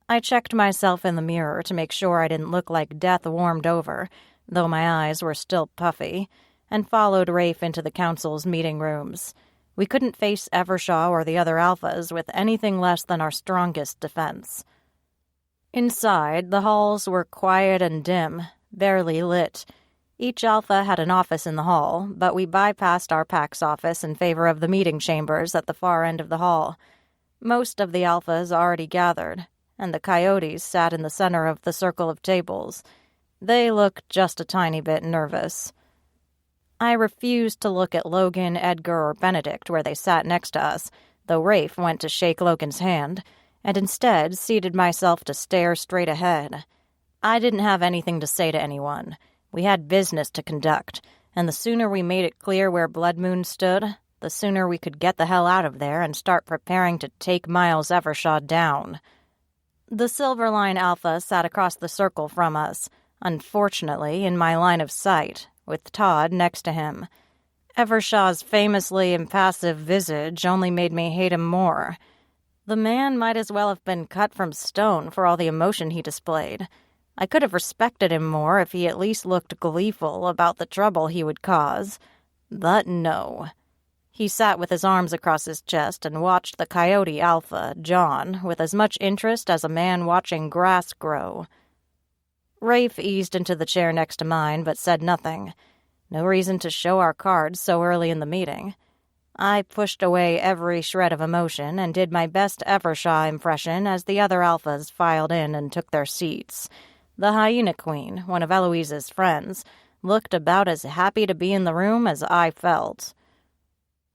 I checked myself in the mirror to make sure I didn't look like death warmed over, though my eyes were still puffy, and followed Rafe into the council's meeting rooms. We couldn't face Evershaw or the other alphas with anything less than our strongest defense. Inside, the halls were quiet and dim, barely lit. Each alpha had an office in the hall, but we bypassed our pack's office in favor of the meeting chambers at the far end of the hall. Most of the alphas already gathered, and the coyotes sat in the center of the circle of tables. They looked just a tiny bit nervous. I refused to look at Logan, Edgar, or Benedict where they sat next to us, though Rafe went to shake Logan's hand, and instead seated myself to stare straight ahead. I didn't have anything to say to anyone. We had business to conduct, and the sooner we made it clear where Blood Moon stood, the sooner we could get the hell out of there and start preparing to take Miles Evershaw down. The Silverline Alpha sat across the circle from us, unfortunately in my line of sight, with Todd next to him. Evershaw's famously impassive visage only made me hate him more. The man might as well have been cut from stone for all the emotion he displayed. I could have respected him more if he at least looked gleeful about the trouble he would cause. But no. He sat with his arms across his chest and watched the Coyote Alpha, John, with as much interest as a man watching grass grow. Rafe eased into the chair next to mine, but said nothing. No reason to show our cards so early in the meeting. I pushed away every shred of emotion and did my best Evershaw impression as the other alphas filed in and took their seats. The Hyena Queen, one of Eloise's friends, looked about as happy to be in the room as I felt.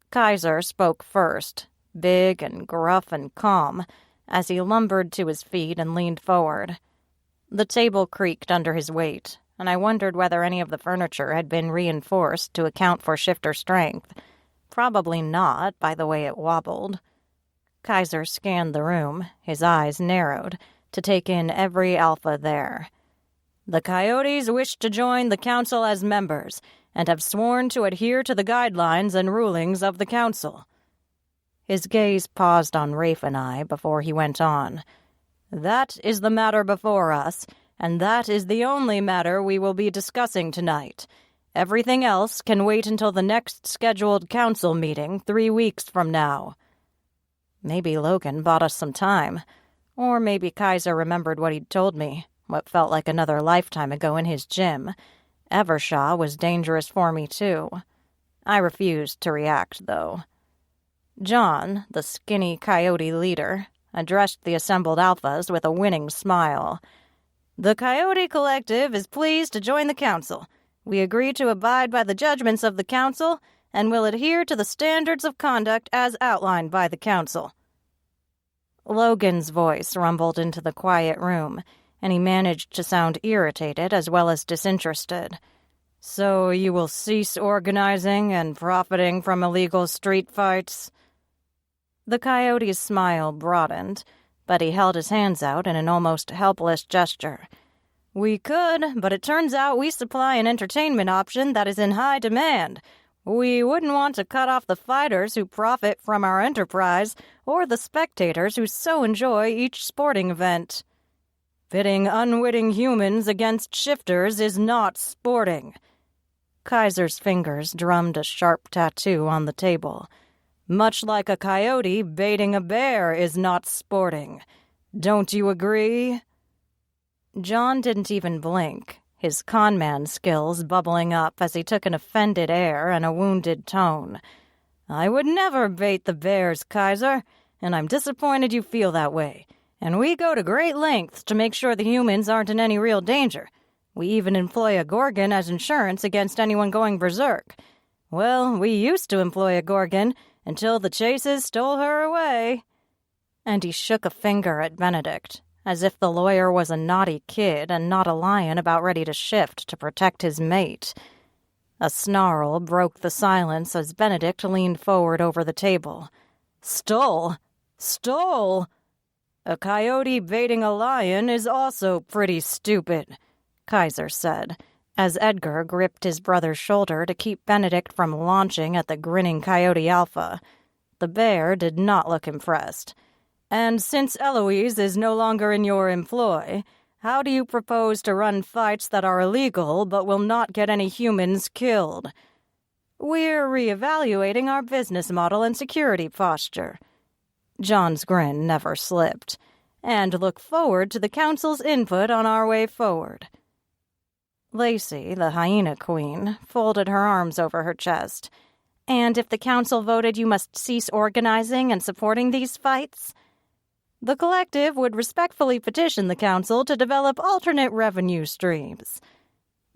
Kaiser spoke first, big and gruff and calm, as he lumbered to his feet and leaned forward. The table creaked under his weight, and I wondered whether any of the furniture had been reinforced to account for shifter strength. Probably not, by the way it wobbled. Kaiser scanned the room, his eyes narrowed, to take in every alpha there. The Coyotes wish to join the Council as members, and have sworn to adhere to the guidelines and rulings of the Council. His gaze paused on Rafe and I before he went on. That is the matter before us, and that is the only matter we will be discussing tonight. Everything else can wait until the next scheduled council meeting 3 weeks from now. Maybe Logan bought us some time. Or maybe Kaiser remembered what he'd told me, what felt like another lifetime ago in his gym. Evershaw was dangerous for me, too. I refused to react, though. John, the skinny coyote leader, addressed the assembled alphas with a winning smile. The Coyote Collective is pleased to join the council. We agree to abide by the judgments of the council and will adhere to the standards of conduct as outlined by the council. Logan's voice rumbled into the quiet room, and he managed to sound irritated as well as disinterested. So you will cease organizing and profiting from illegal street fights? The coyote's smile broadened, but he held his hands out in an almost helpless gesture. We could, but it turns out we supply an entertainment option that is in high demand. We wouldn't want to cut off the fighters who profit from our enterprise, or the spectators who so enjoy each sporting event. Pitting unwitting humans against shifters is not sporting. Kaiser's fingers drummed a sharp tattoo on the table. Much like a coyote baiting a bear is not sporting. Don't you agree? John didn't even blink, his conman skills bubbling up as he took an offended air and a wounded tone. I would never bait the bears, Kaiser, and I'm disappointed you feel that way. And we go to great lengths to make sure the humans aren't in any real danger. We even employ a Gorgon as insurance against anyone going berserk. Well, we used to employ a Gorgon until the chases stole her away. And he shook a finger at Benedict, as if the lawyer was a naughty kid and not a lion about ready to shift to protect his mate. A snarl broke the silence as Benedict leaned forward over the table. Stole? Stole? A coyote baiting a lion is also pretty stupid, Kaiser said, as Edgar gripped his brother's shoulder to keep Benedict from launching at the grinning Coyote Alpha. The bear did not look impressed. And since Eloise is no longer in your employ, how do you propose to run fights that are illegal but will not get any humans killed? We're reevaluating our business model and security posture. John's grin never slipped, and look forward to the council's input on our way forward. Lacey, the Hyena Queen, folded her arms over her chest. And if the council voted you must cease organizing and supporting these fights? The collective would respectfully petition the council to develop alternate revenue streams.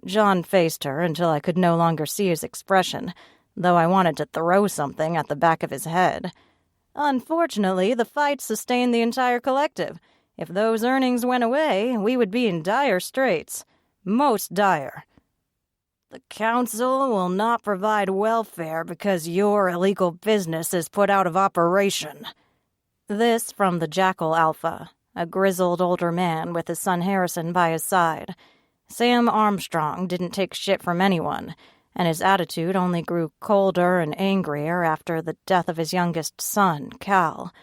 John faced her until I could no longer see his expression, though I wanted to throw something at the back of his head. Unfortunately, the fight sustained the entire collective. If those earnings went away, we would be in dire straits. Most dire. The council will not provide welfare because your illegal business is put out of operation. This from the Jackal Alpha, a grizzled older man with his son Harrison by his side. Sam Armstrong didn't take shit from anyone, and his attitude only grew colder and angrier after the death of his youngest son, Cal.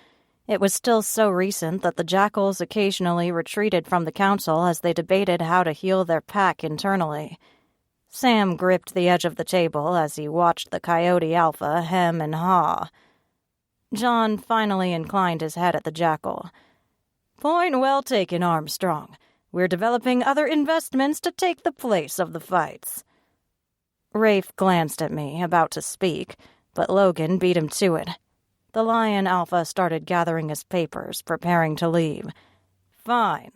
It was still so recent that the Jackals occasionally retreated from the council as they debated how to heal their pack internally. Sam gripped the edge of the table as he watched the Coyote Alpha hem and haw. John finally inclined his head at the Jackal. Point well taken, Armstrong. We're developing other investments to take the place of the fights. Rafe glanced at me, about to speak, but Logan beat him to it. The Lion Alpha started gathering his papers, preparing to leave. Fine.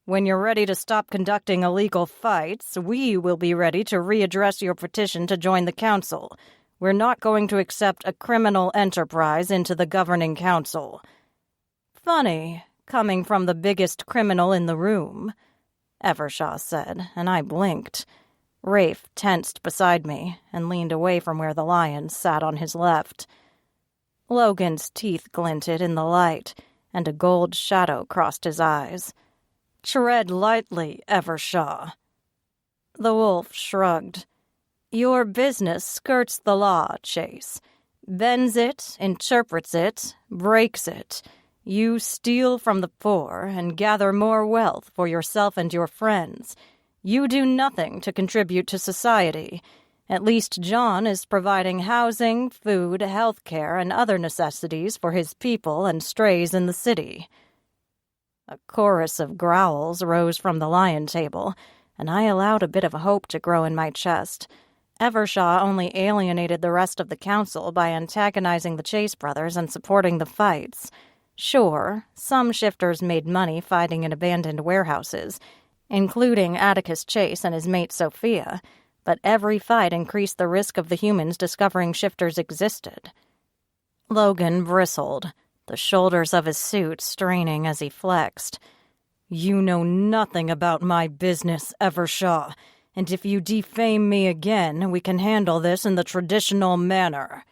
When you're ready to stop conducting illegal fights, we will be ready to readdress your petition to join the council. We're not going to accept a criminal enterprise into the governing council. Funny, coming from the biggest criminal in the room, Evershaw said, and I blinked. Rafe tensed beside me and leaned away from where the lion sat on his left. Logan's teeth glinted in the light, and a gold shadow crossed his eyes. Tread lightly, Evershaw. The wolf shrugged. Your business skirts the law, Chase. Bends it, interprets it, breaks it. You steal from the poor and gather more wealth for yourself and your friends. You do nothing to contribute to society. At least John is providing housing, food, health care, and other necessities for his people and strays in the city. A chorus of growls rose from the lion table, and I allowed a bit of hope to grow in my chest. Evershaw only alienated the rest of the council by antagonizing the Chase brothers and supporting the fights. Sure, some shifters made money fighting in abandoned warehouses, including Atticus Chase and his mate Sophia, but every fight increased the risk of the humans discovering shifters existed. Logan bristled, the shoulders of his suit straining as he flexed. You know nothing about my business, Evershaw, and if you defame me again, we can handle this in the traditional manner.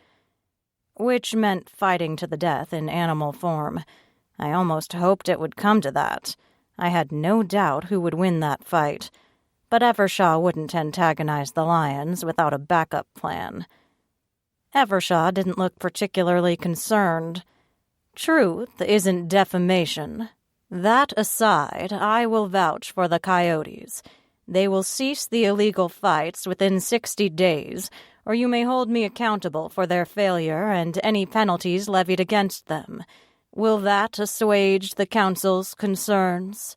Which meant fighting to the death in animal form. I almost hoped it would come to that. I had no doubt who would win that fight. But Evershaw wouldn't antagonize the lions without a backup plan. Evershaw didn't look particularly concerned. Truth isn't defamation. That aside, I will vouch for the Coyotes. They will cease the illegal fights within 60 days, or you may hold me accountable for their failure and any penalties levied against them. Will that assuage the council's concerns?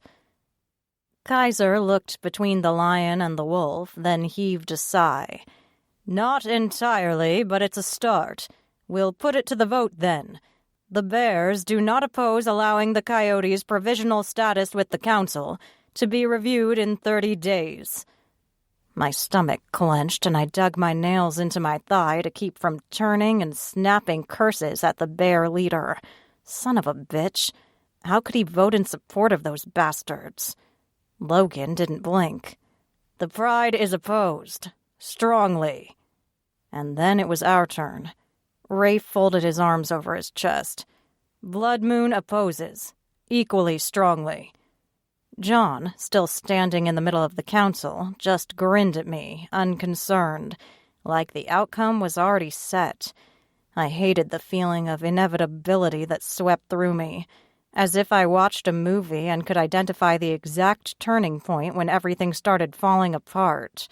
Kaiser looked between the lion and the wolf, then heaved a sigh. Not entirely, but it's a start. We'll put it to the vote, then. The bears do not oppose allowing the coyotes' provisional status with the council to be reviewed in 30 days. My stomach clenched, and I dug my nails into my thigh to keep from turning and snapping curses at the bear leader. Son of a bitch. How could he vote in support of those bastards? Logan didn't blink. The Pride is opposed. Strongly. And then it was our turn. Rafe folded his arms over his chest. Blood Moon opposes. Equally strongly. John, still standing in the middle of the council, just grinned at me, unconcerned, like the outcome was already set. I hated the feeling of inevitability that swept through me, as if I watched a movie and could identify the exact turning point when everything started falling apart.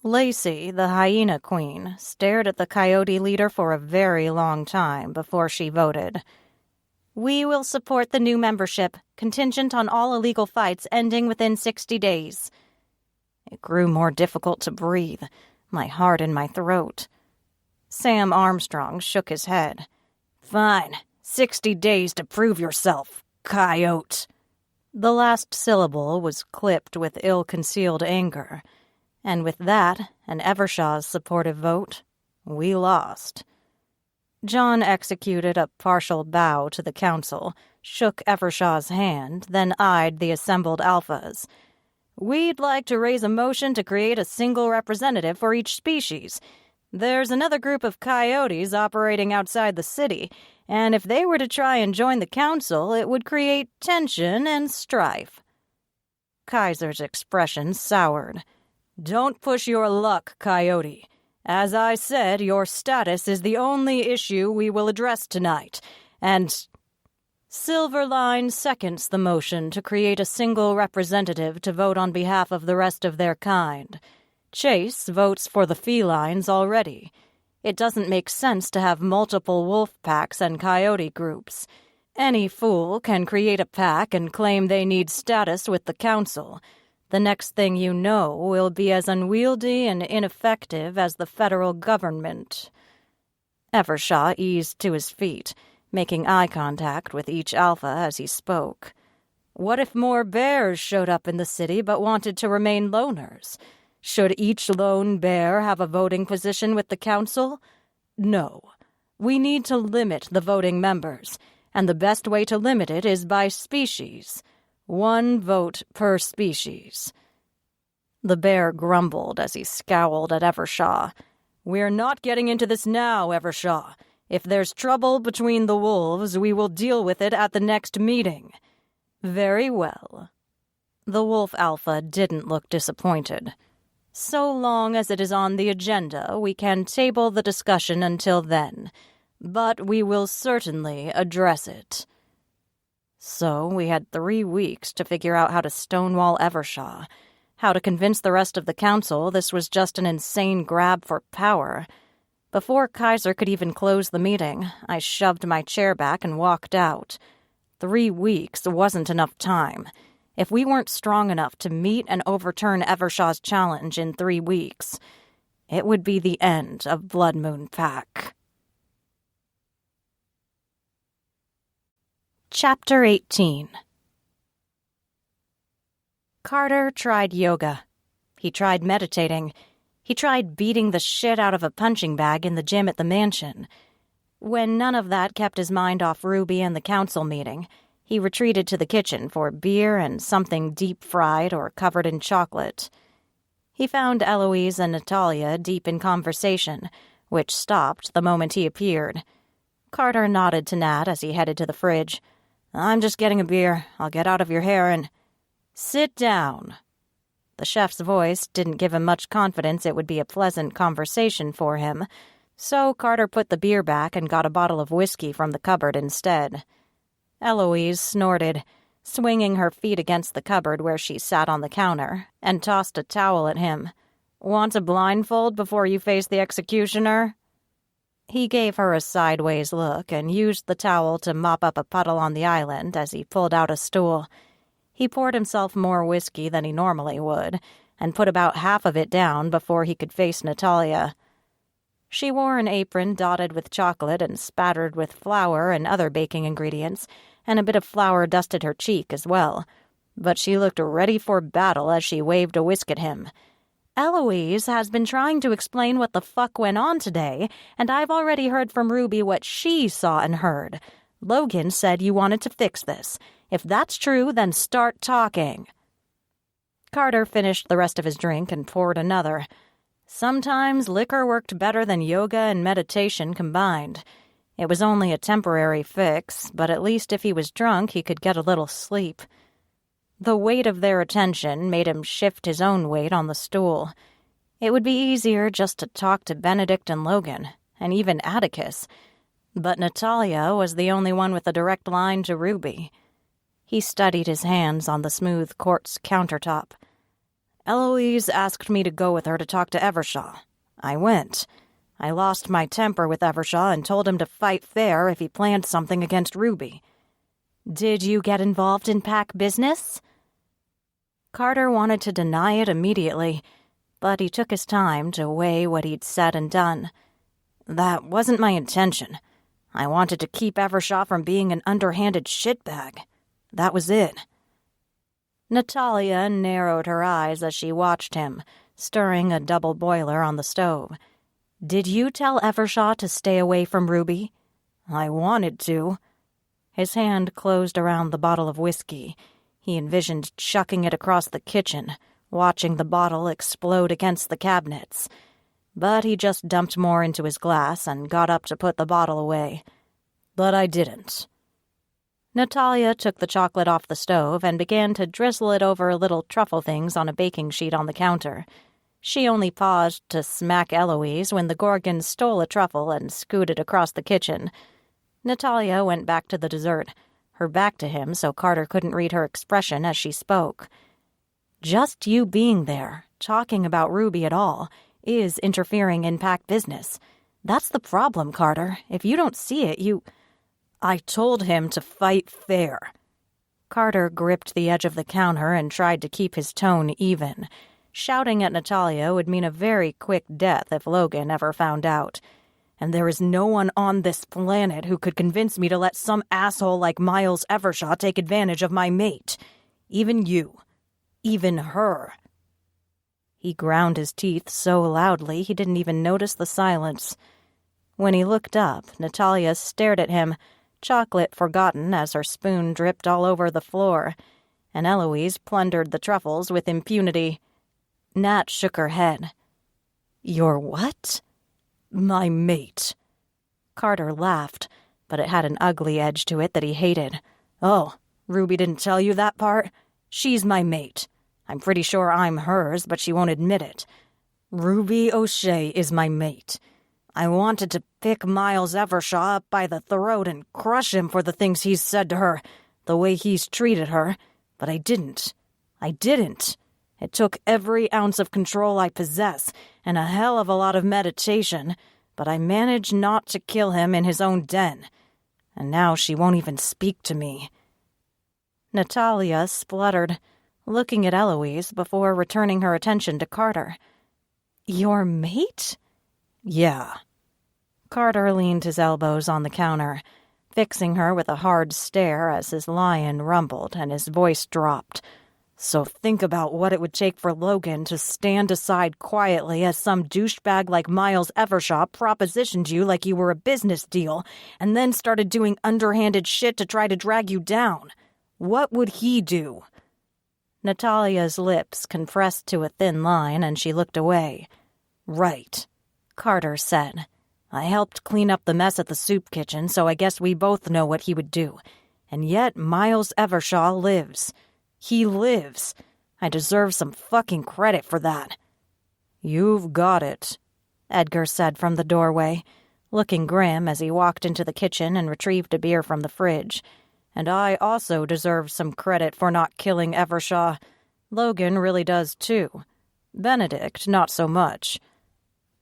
Lacey, the hyena queen, stared at the coyote leader for a very long time before she voted. We will support the new membership, contingent on all illegal fights ending within 60 days. It grew more difficult to breathe, my heart in my throat. Sam Armstrong shook his head. Fine. 60 days to prove yourself, coyote. The last syllable was clipped with ill-concealed anger. And with that, and Evershaw's supportive vote, we lost. John executed a partial bow to the council, shook Evershaw's hand, then eyed the assembled alphas. We'd like to raise a motion to create a single representative for each species. There's another group of coyotes operating outside the city, and if they were to try and join the council, it would create tension and strife. Kaiser's expression soured. Don't push your luck, Coyote. As I said, your status is the only issue we will address tonight, and Silverline seconds the motion to create a single representative to vote on behalf of the rest of their kind. Chase votes for the felines already. It doesn't make sense to have multiple wolf packs and coyote groups. Any fool can create a pack and claim they need status with the council. The next thing you know will be as unwieldy and ineffective as the federal government. Evershaw eased to his feet, making eye contact with each alpha as he spoke. What if more bears showed up in the city but wanted to remain loners? Should each lone bear have a voting position with the council? No. We need to limit the voting members, and the best way to limit it is by species. 1 vote per species. The bear grumbled as he scowled at Evershaw. We're not getting into this now, Evershaw. If there's trouble between the wolves, we will deal with it at the next meeting. Very well. The wolf alpha didn't look disappointed. So long as it is on the agenda, we can table the discussion until then, but we will certainly address it. So we had 3 weeks to figure out how to stonewall Evershaw, how to convince the rest of the council this was just an insane grab for power. Before Kaiser could even close the meeting, I shoved my chair back and walked out. 3 weeks wasn't enough time. If we weren't strong enough to meet and overturn Evershaw's challenge in 3 weeks, it would be the end of Blood Moon Pack. Chapter 18. Carter tried yoga. He tried meditating. He tried beating the shit out of a punching bag in the gym at the mansion. When none of that kept his mind off Ruby and the council meeting, he retreated to the kitchen for beer and something deep-fried or covered in chocolate. He found Eloise and Natalia deep in conversation, which stopped the moment he appeared. Carter nodded to Nat as he headed to the fridge. I'm just getting a beer. I'll get out of your hair and... Sit down. The chef's voice didn't give him much confidence it would be a pleasant conversation for him, so Carter put the beer back and got a bottle of whiskey from the cupboard instead. Eloise snorted, swinging her feet against the cupboard where she sat on the counter, and tossed a towel at him. Want a blindfold before you face the executioner? He gave her a sideways look and used the towel to mop up a puddle on the island as he pulled out a stool. He poured himself more whiskey than he normally would, and put about half of it down before he could face Natalia. She wore an apron dotted with chocolate and spattered with flour and other baking ingredients, and a bit of flour dusted her cheek as well. But she looked ready for battle as she waved a whisk at him. Eloise has been trying to explain what the fuck went on today, and I've already heard from Ruby what she saw and heard. Logan said you wanted to fix this. If that's true, then start talking. Carter finished the rest of his drink and poured another. Sometimes liquor worked better than yoga and meditation combined. It was only a temporary fix, but at least if he was drunk, he could get a little sleep. The weight of their attention made him shift his own weight on the stool. It would be easier just to talk to Benedict and Logan, and even Atticus. But Natalia was the only one with a direct line to Ruby. He studied his hands on the smooth quartz countertop. Eloise asked me to go with her to talk to Evershaw. I went. I lost my temper with Evershaw and told him to fight fair if he planned something against Ruby. Did you get involved in pack business? Carter wanted to deny it immediately, but he took his time to weigh what he'd said and done. That wasn't my intention. I wanted to keep Evershaw from being an underhanded shitbag. That was it. Natalia narrowed her eyes as she watched him, stirring a double boiler on the stove. "Did you tell Evershaw to stay away from Ruby?" "I wanted to." His hand closed around the bottle of whiskey. He envisioned chucking it across the kitchen, watching the bottle explode against the cabinets. But he just dumped more into his glass and got up to put the bottle away. "But I didn't." Natalia took the chocolate off the stove and began to drizzle it over little truffle things on a baking sheet on the counter. She only paused to smack Eloise when the Gorgon stole a truffle and scooted across the kitchen. Natalia went back to the dessert, her back to him so Carter couldn't read her expression as she spoke. "Just you being there, talking about Ruby at all, is interfering in Pack business. That's the problem, Carter. If you don't see it, you—" "I told him to fight fair." Carter gripped the edge of the counter and tried to keep his tone even. Shouting at Natalia would mean a very quick death if Logan ever found out. "And there is no one on this planet who could convince me to let some asshole like Miles Evershaw take advantage of my mate. Even you. Even her." He ground his teeth so loudly he didn't even notice the silence. When he looked up, Natalia stared at him, chocolate forgotten as her spoon dripped all over the floor, and Eloise plundered the truffles with impunity. Nat shook her head. "Your what?" "My mate." Carter laughed, but it had an ugly edge to it that he hated. "Oh, Ruby didn't tell you that part? She's my mate. I'm pretty sure I'm hers, but she won't admit it. Ruby O'Shea is my mate. I wanted to pick Miles Evershaw up by the throat and crush him for the things he's said to her, the way he's treated her, but I didn't. It took every ounce of control I possess, and a hell of a lot of meditation, but I managed not to kill him in his own den. And now she won't even speak to me." Natalia spluttered, looking at Eloise before returning her attention to Carter. "Your mate?" "Yeah." Carter leaned his elbows on the counter, fixing her with a hard stare as his lion rumbled and his voice dropped. "So think about what it would take for Logan to stand aside quietly as some douchebag like Miles Evershaw propositioned you like you were a business deal and then started doing underhanded shit to try to drag you down. What would he do?" Natalia's lips compressed to a thin line and she looked away. "Right," Carter said. "I helped clean up the mess at the soup kitchen, so I guess we both know what he would do. And yet Miles Evershaw lives. He lives. I deserve some fucking credit for that." "You've got it," Edgar said from the doorway, looking grim as he walked into the kitchen and retrieved a beer from the fridge. "And I also deserve some credit for not killing Evershaw. Logan really does, too. Benedict, not so much."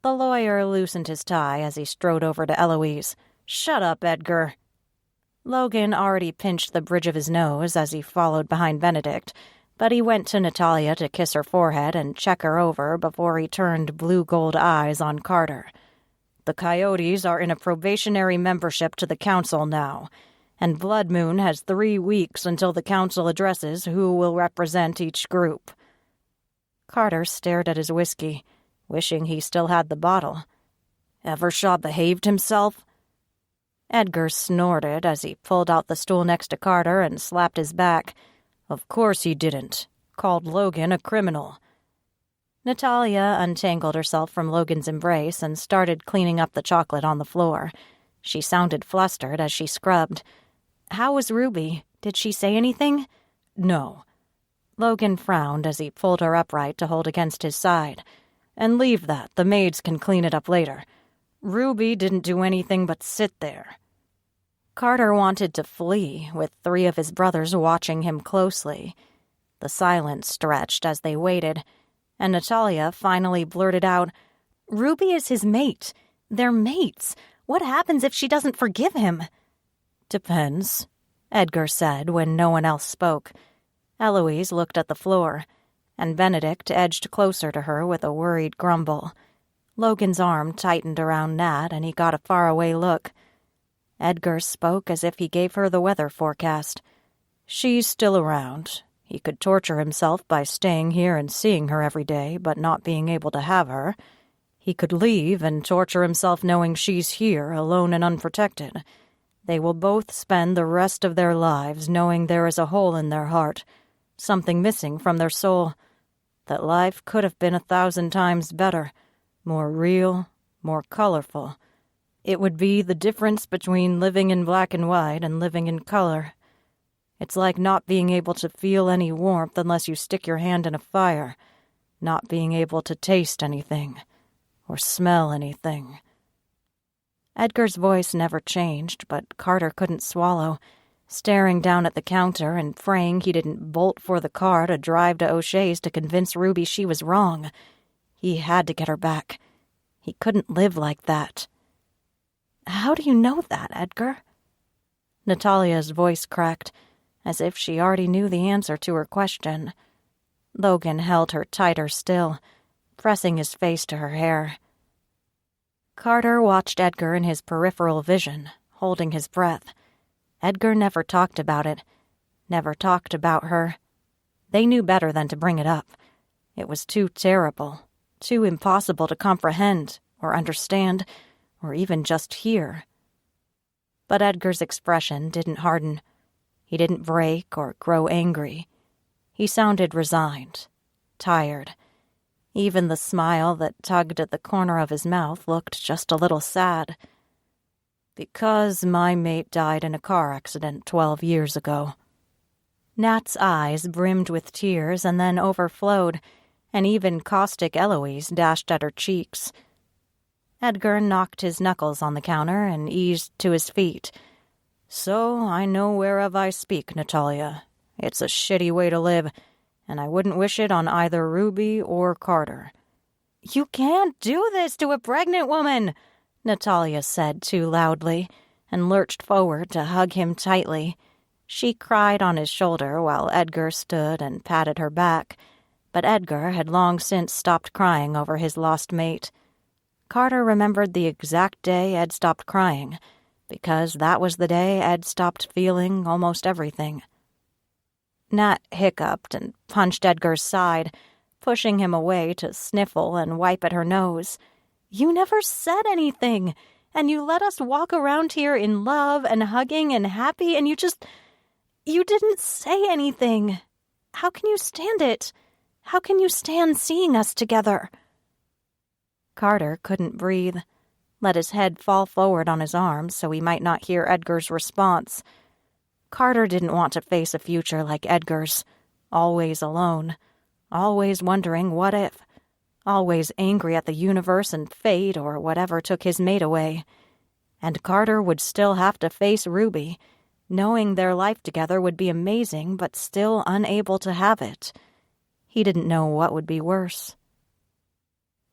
The lawyer loosened his tie as he strode over to Eloise. "Shut up, Edgar." Logan already pinched the bridge of his nose as he followed behind Benedict, but he went to Natalia to kiss her forehead and check her over before he turned blue-gold eyes on Carter. "The Coyotes are in a probationary membership to the council now, and Blood Moon has 3 weeks until the council addresses who will represent each group." Carter stared at his whiskey, wishing he still had the bottle. "Evershaw behaved himself?" Edgar snorted as he pulled out the stool next to Carter and slapped his back. "Of course he didn't. Called Logan a criminal." Natalia untangled herself from Logan's embrace and started cleaning up the chocolate on the floor. She sounded flustered as she scrubbed. "How was Ruby? Did she say anything?" "No." Logan frowned as he pulled her upright to hold against his side. "And leave that. The maids can clean it up later. Ruby didn't do anything but sit there." Carter wanted to flee, with 3 of his brothers watching him closely. The silence stretched as they waited, and Natalia finally blurted out, "Ruby is his mate. They're mates. What happens if she doesn't forgive him?" "Depends," Edgar said when no one else spoke. Eloise looked at the floor, and Benedict edged closer to her with a worried grumble. Logan's arm tightened around Nat, and he got a faraway look. Edgar spoke as if he gave her the weather forecast. "She's still around. He could torture himself by staying here and seeing her every day, but not being able to have her. He could leave and torture himself knowing she's here, alone and unprotected. They will both spend the rest of their lives knowing there is a hole in their heart, something missing from their soul, that life could have been 1,000 times better, more real, more colorful. It would be the difference between living in black and white and living in color. It's like not being able to feel any warmth unless you stick your hand in a fire, not being able to taste anything or smell anything. Edgar's voice never changed, but Carter couldn't swallow, staring down at the counter and praying he didn't bolt for the car to drive to O'Shea's to convince Ruby she was wrong. He had to get her back. He couldn't live like that. "How do you know that, Edgar?" Natalia's voice cracked, as if she already knew the answer to her question. Logan held her tighter still, pressing his face to her hair. Carter watched Edgar in his peripheral vision, holding his breath. Edgar never talked about it, never talked about her. They knew better than to bring it up. It was too terrible, too impossible to comprehend or understand, or even just hear. But Edgar's expression didn't harden. He didn't break or grow angry. He sounded resigned, tired. Even the smile that tugged at the corner of his mouth looked just a little sad. "Because my mate died in a car accident 12 years ago." Nat's eyes brimmed with tears and then overflowed, and even caustic Eloise dashed at her cheeks. Edgar knocked his knuckles on the counter and eased to his feet. "So I know whereof I speak, Natalia. It's a shitty way to live, and I wouldn't wish it on either Ruby or Carter." "You can't do this to a pregnant woman," Natalia said too loudly, and lurched forward to hug him tightly. She cried on his shoulder while Edgar stood and patted her back, but Edgar had long since stopped crying over his lost mate. Carter remembered the exact day Ed stopped crying, because that was the day Ed stopped feeling almost everything. Nat hiccuped and punched Edgar's side, pushing him away to sniffle and wipe at her nose. "You never said anything, and you let us walk around here in love and hugging and happy, and you didn't say anything. How can you stand it? How can you stand seeing us together?" Carter couldn't breathe, let his head fall forward on his arms so he might not hear Edgar's response. Carter didn't want to face a future like Edgar's, always alone, always wondering what if, always angry at the universe and fate or whatever took his mate away. And Carter would still have to face Ruby, knowing their life together would be amazing but still unable to have it. He didn't know what would be worse.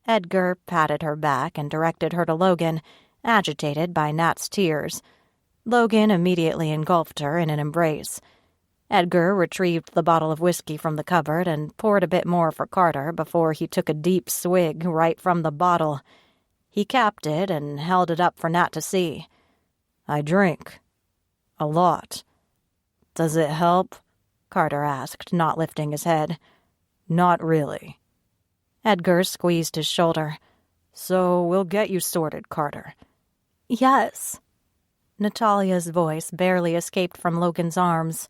Edgar patted her back and directed her to Logan, agitated by Nat's tears. Logan immediately engulfed her in an embrace. Edgar retrieved the bottle of whiskey from the cupboard and poured a bit more for Carter before he took a deep swig right from the bottle. He capped it and held it up for Nat to see. "I drink. A lot." "Does it help?" Carter asked, not lifting his head. "Not really." Edgar squeezed his shoulder. "So we'll get you sorted, Carter." "Yes." Natalia's voice barely escaped from Logan's arms.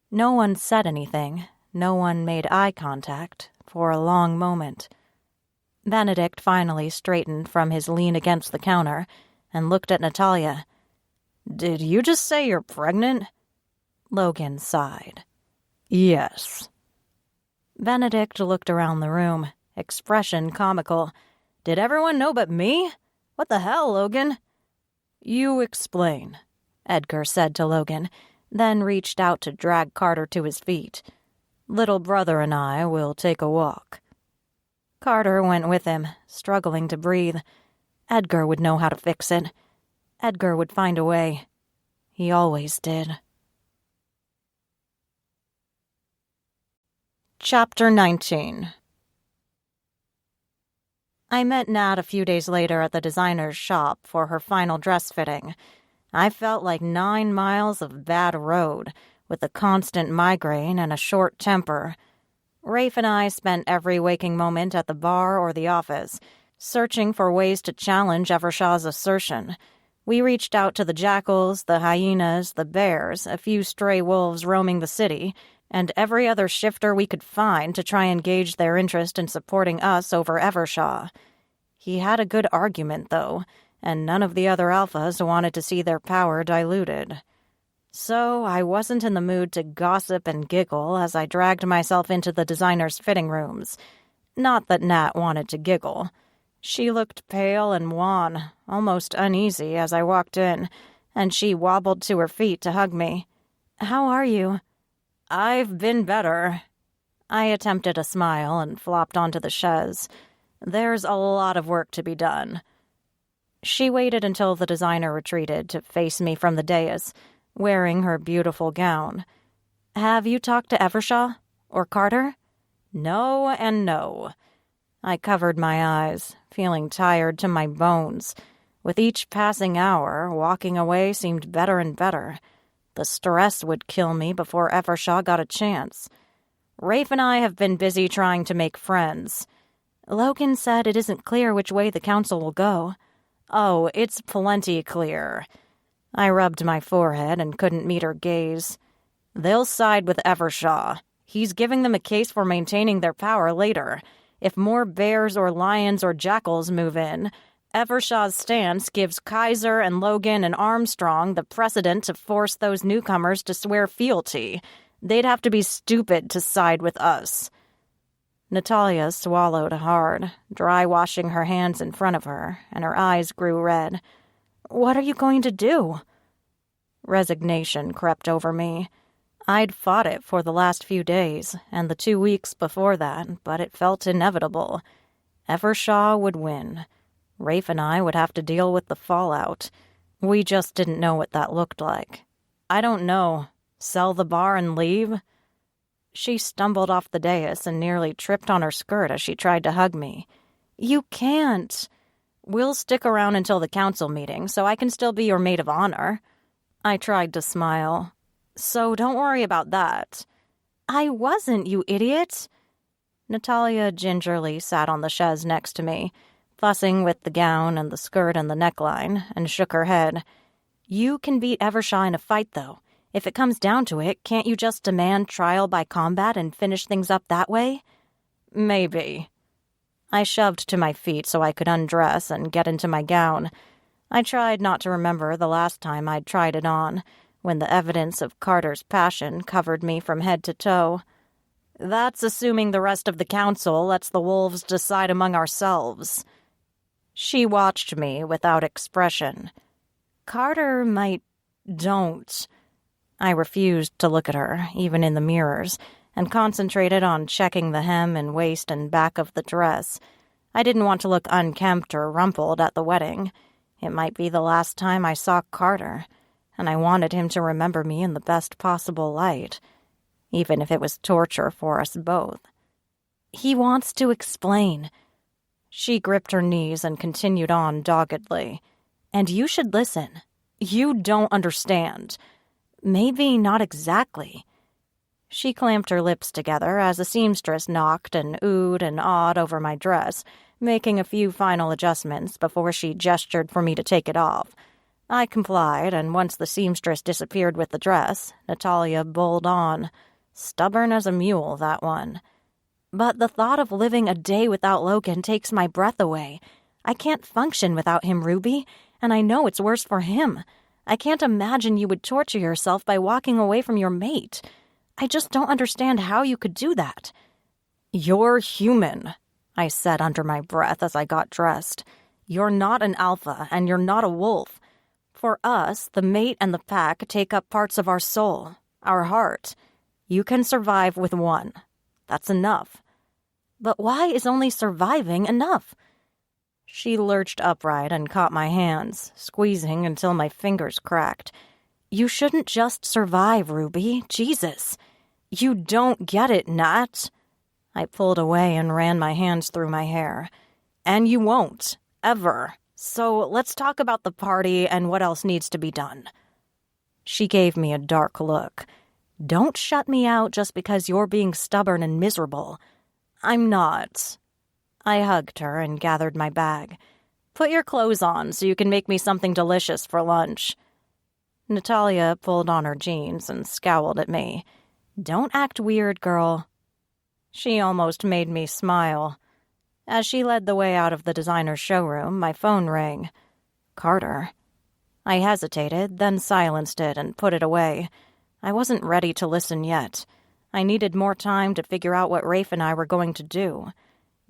No one said anything. No one made eye contact for a long moment. Benedict finally straightened from his lean against the counter and looked at Natalia. "Did you just say you're pregnant?" Logan sighed. "Yes." Benedict looked around the room, expression comical. "Did everyone know but me? What the hell, Logan?" "You explain," Edgar said to Logan, then reached out to drag Carter to his feet. "Little brother and I will take a walk." Carter went with him, struggling to breathe. Edgar would know how to fix it. Edgar would find a way. He always did. Chapter 19. I met Nat a few days later at the designer's shop for her final dress fitting. I felt like 9 miles of bad road, with a constant migraine and a short temper. Rafe and I spent every waking moment at the bar or the office, searching for ways to challenge Evershaw's assertion. We reached out to the jackals, the hyenas, the bears, a few stray wolves roaming the city, and every other shifter we could find to try and gauge their interest in supporting us over Evershaw. He had a good argument, though, and none of the other alphas wanted to see their power diluted. So I wasn't in the mood to gossip and giggle as I dragged myself into the designer's fitting rooms. Not that Nat wanted to giggle. She looked pale and wan, almost uneasy as I walked in, and she wobbled to her feet to hug me. "How are you?" "I've been better." I attempted a smile and flopped onto the chaise. "There's a lot of work to be done." She waited until the designer retreated to face me from the dais, wearing her beautiful gown. "Have you talked to Evershaw? Or Carter?" "No and no." I covered my eyes, feeling tired to my bones. With each passing hour, walking away seemed better and better. The stress would kill me before Evershaw got a chance. "Rafe and I have been busy trying to make friends." "Logan said it isn't clear which way the council will go." "Oh, it's plenty clear." I rubbed my forehead and couldn't meet her gaze. "They'll side with Evershaw. He's giving them a case for maintaining their power later. If more bears or lions or jackals move in, Evershaw's stance gives Kaiser and Logan and Armstrong the precedent to force those newcomers to swear fealty. They'd have to be stupid to side with us." Natalia swallowed hard, dry-washing her hands in front of her, and her eyes grew red. "What are you going to do?" Resignation crept over me. I'd fought it for the last few days, and the 2 weeks before that, but it felt inevitable. Evershaw would win. Rafe and I would have to deal with the fallout. We just didn't know what that looked like. "I don't know. Sell the bar and leave?" She stumbled off the dais and nearly tripped on her skirt as she tried to hug me. "You can't." "We'll stick around until the council meeting, so I can still be your maid of honor." I tried to smile. "So don't worry about that." "I wasn't, you idiot." Natalia gingerly sat on the chaise next to me, fussing with the gown and the skirt and the neckline, and shook her head. "You can beat Evershaw in a fight, though. If it comes down to it, can't you just demand trial by combat and finish things up that way?" "Maybe." I shoved to my feet so I could undress and get into my gown. I tried not to remember the last time I'd tried it on, when the evidence of Carter's passion covered me from head to toe. "That's assuming the rest of the council lets the wolves decide among ourselves." She watched me without expression. "Carter might..." "Don't." I refused to look at her, even in the mirrors, and concentrated on checking the hem and waist and back of the dress. I didn't want to look unkempt or rumpled at the wedding. It might be the last time I saw Carter, and I wanted him to remember me in the best possible light, even if it was torture for us both. "He wants to explain." She gripped her knees and continued on doggedly. "And you should listen. You don't understand." "Maybe not exactly." She clamped her lips together as a seamstress knocked and oohed and awed over my dress, making a few final adjustments before she gestured for me to take it off. I complied, and once the seamstress disappeared with the dress, Natalia bowled on. Stubborn as a mule, that one. "But the thought of living a day without Logan takes my breath away. I can't function without him, Ruby, and I know it's worse for him. I can't imagine you would torture yourself by walking away from your mate. I just don't understand how you could do that." "You're human," I said under my breath as I got dressed. "You're not an alpha, and you're not a wolf. For us, the mate and the pack take up parts of our soul, our heart. You can survive with one. That's enough." "But why is only surviving enough?" She lurched upright and caught my hands, squeezing until my fingers cracked. "You shouldn't just survive, Ruby. Jesus. You don't get it, Nat." I pulled away and ran my hands through my hair. "And you won't. Ever. So let's talk about the party and what else needs to be done." She gave me a dark look. Don't shut me out just because you're being stubborn and miserable. I'm not. I hugged her and gathered my bag. Put your clothes on so you can make me something delicious for lunch. Natalia pulled on her jeans and scowled at me. Don't act weird, girl. She almost made me smile. As she led the way out of the designer's showroom, my phone rang. Carter. I hesitated, then silenced it and put it away. I wasn't ready to listen yet. I needed more time to figure out what Rafe and I were going to do.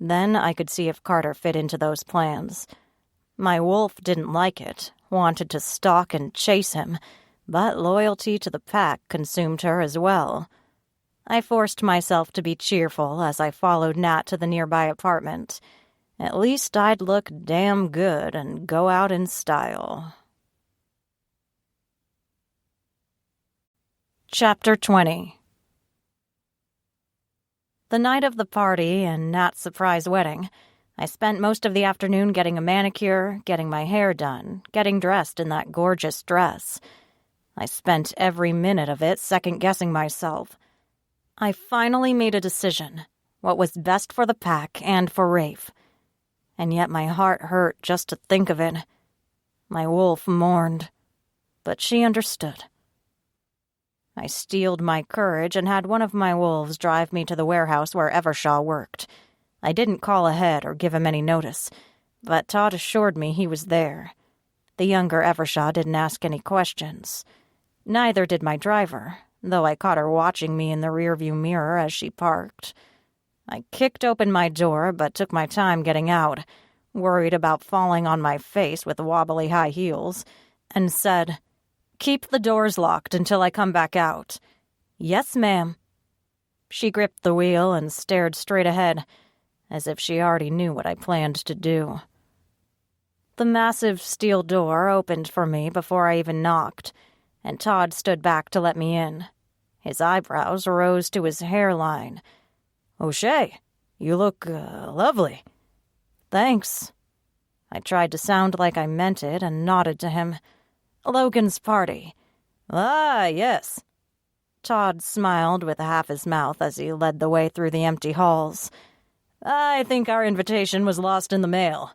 Then I could see if Carter fit into those plans. My wolf didn't like it, wanted to stalk and chase him, but loyalty to the pack consumed her as well. I forced myself to be cheerful as I followed Nat to the nearby apartment. At least I'd look damn good and go out in style. Chapter 20. The night of the party and Nat's surprise wedding, I spent most of the afternoon getting a manicure, getting my hair done, getting dressed in that gorgeous dress. I spent every minute of it second-guessing myself. I finally made a decision, what was best for the pack and for Rafe. And yet my heart hurt just to think of it. My wolf mourned, but she understood. I steeled my courage and had one of my wolves drive me to the warehouse where Evershaw worked. I didn't call ahead or give him any notice, but Todd assured me he was there. The younger Evershaw didn't ask any questions. Neither did my driver, though I caught her watching me in the rearview mirror as she parked. I kicked open my door, but took my time getting out, worried about falling on my face with wobbly high heels, and said, "Keep the doors locked until I come back out." "Yes, ma'am." She gripped the wheel and stared straight ahead, as if she already knew what I planned to do. The massive steel door opened for me before I even knocked, and Todd stood back to let me in. His eyebrows rose to his hairline. "O'Shea, you look, lovely." "Thanks." I tried to sound like I meant it and nodded to him. "Logan's party." "Ah, yes." Todd smiled with half his mouth as he led the way through the empty halls. "I think our invitation was lost in the mail.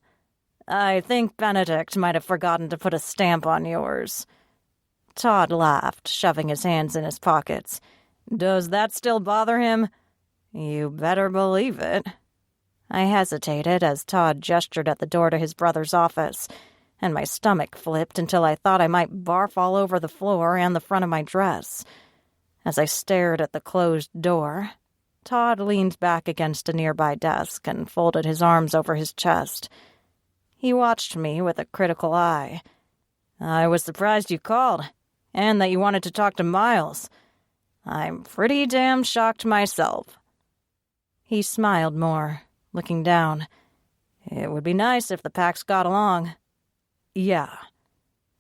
I think Benedict might have forgotten to put a stamp on yours." Todd laughed, shoving his hands in his pockets. "Does that still bother him?" "You better believe it." I hesitated as Todd gestured at the door to his brother's office, and my stomach flipped until I thought I might barf all over the floor and the front of my dress. As I stared at the closed door, Todd leaned back against a nearby desk and folded his arms over his chest. He watched me with a critical eye. "I was surprised you called, and that you wanted to talk to Miles. I'm pretty damn shocked myself." He smiled more, looking down. "It would be nice if the packs got along." "Yeah."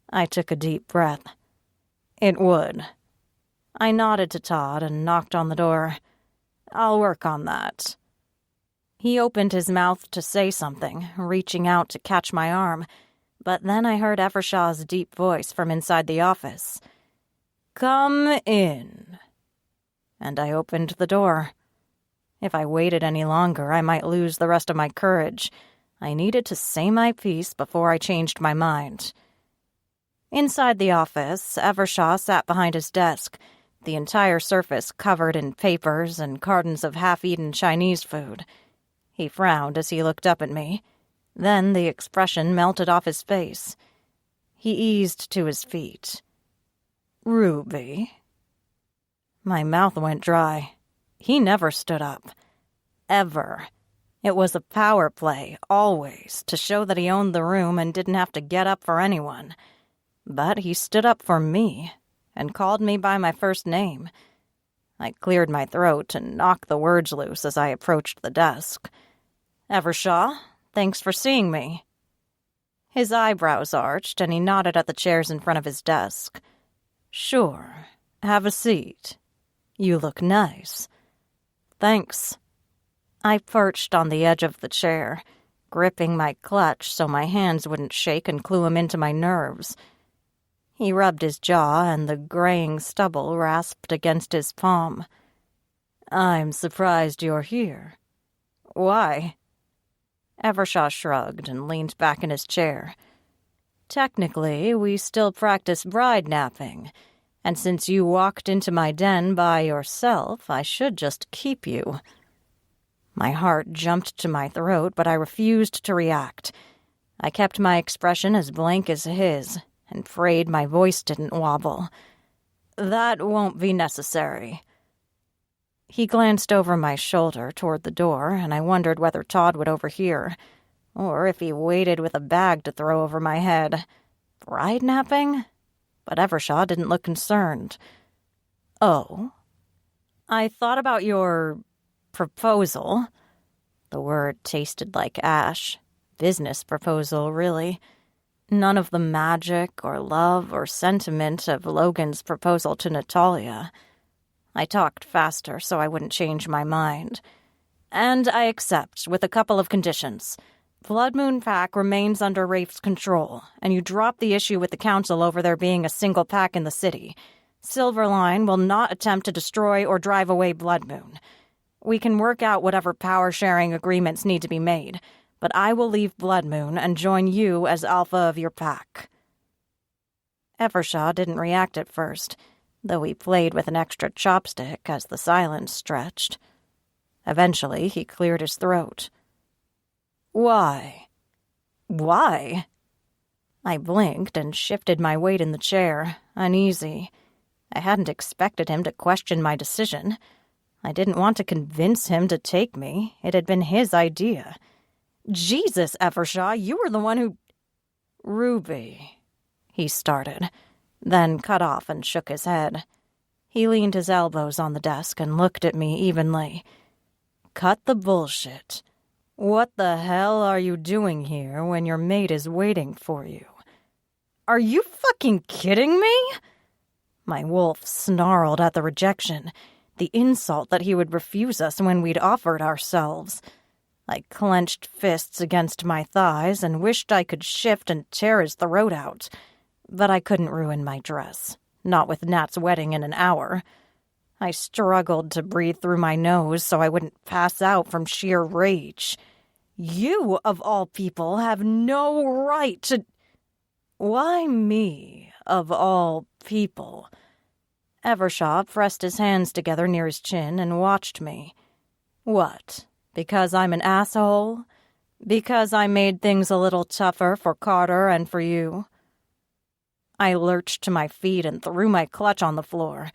I took a deep breath. "It would." I nodded to Todd and knocked on the door. "I'll work on that." He opened his mouth to say something, reaching out to catch my arm, but then I heard Evershaw's deep voice from inside the office. "Come in." And I opened the door. If I waited any longer, I might lose the rest of my courage. I needed to say my piece before I changed my mind. Inside the office, Evershaw sat behind his desk, the entire surface covered in papers and cartons of half-eaten Chinese food. He frowned as he looked up at me. Then the expression melted off his face. He eased to his feet. "Ruby." My mouth went dry. He never stood up. Ever. It was a power play, always, to show that he owned the room and didn't have to get up for anyone. But he stood up for me and called me by my first name. I cleared my throat and knocked the words loose as I approached the desk. "Evershaw, thanks for seeing me." His eyebrows arched, and he nodded at the chairs in front of his desk. "Sure. Have a seat. You look nice." "Thanks." I perched on the edge of the chair, gripping my clutch so my hands wouldn't shake and clue him into my nerves. He rubbed his jaw, and the graying stubble rasped against his palm. "I'm surprised you're here." "Why?" Evershaw shrugged and leaned back in his chair. "Technically, we still practice bride napping, and since you walked into my den by yourself, I should just keep you." My heart jumped to my throat, but I refused to react. I kept my expression as blank as his, and prayed my voice didn't wobble. "That won't be necessary." He glanced over my shoulder toward the door, and I wondered whether Todd would overhear, or if he waited with a bag to throw over my head. Bride napping? But Evershaw didn't look concerned. "Oh? I thought about your proposal." The word tasted like ash. Business proposal, really. None of the magic or love or sentiment of Logan's proposal to Natalia. I talked faster so I wouldn't change my mind. "And I accept, with a couple of conditions. Blood Moon Pack remains under Rafe's control, and you drop the issue with the Council over there being a single pack in the city. Silverline will not attempt to destroy or drive away Blood Moon. We can work out whatever power-sharing agreements need to be made, but I will leave Blood Moon and join you as alpha of your pack." Evershaw didn't react at first, though he played with an extra chopstick as the silence stretched. Eventually, he cleared his throat. "Why?" "Why?" I blinked and shifted my weight in the chair, uneasy. I hadn't expected him to question my decision. I didn't want to convince him to take me. It had been his idea. "Jesus, Evershaw, you were the one who—" "Ruby," he started, then cut off and shook his head. He leaned his elbows on the desk and looked at me evenly. "Cut the bullshit. What the hell are you doing here when your mate is waiting for you?" "Are you fucking kidding me?" My wolf snarled at the rejection, the insult that he would refuse us when we'd offered ourselves. I clenched fists against my thighs and wished I could shift and tear his throat out. But I couldn't ruin my dress, not with Nat's wedding in an hour. I struggled to breathe through my nose so I wouldn't pass out from sheer rage. "You, of all people, have no right to—" "Why me, of all people?" Evershaw pressed his hands together near his chin and watched me. "What, because I'm an asshole? Because I made things a little tougher for Carter and for you?" I lurched to my feet and threw my clutch on the floor,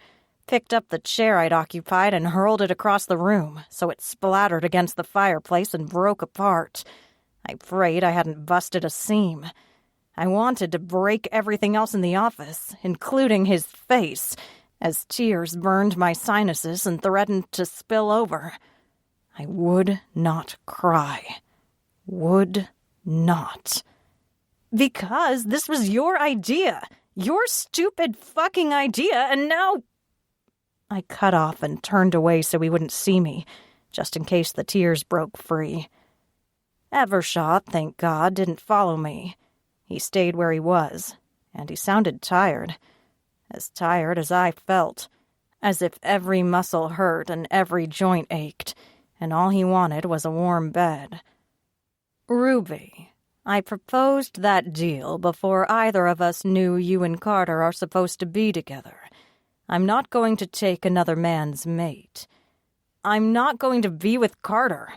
picked up the chair I'd occupied and hurled it across the room so it splattered against the fireplace and broke apart. I prayed I hadn't busted a seam. I wanted to break everything else in the office, including his face, as tears burned my sinuses and threatened to spill over. I would not cry. Would not. Because this was your idea. Your stupid fucking idea, and now— I cut off and turned away so he wouldn't see me, just in case the tears broke free. Evershaw, thank God, didn't follow me. He stayed where he was, and he sounded tired. As tired as I felt, as if every muscle hurt and every joint ached, and all he wanted was a warm bed. "Ruby, I proposed that deal before either of us knew you and Carter are supposed to be together. I'm not going to take another man's mate. I'm not going to be with Carter."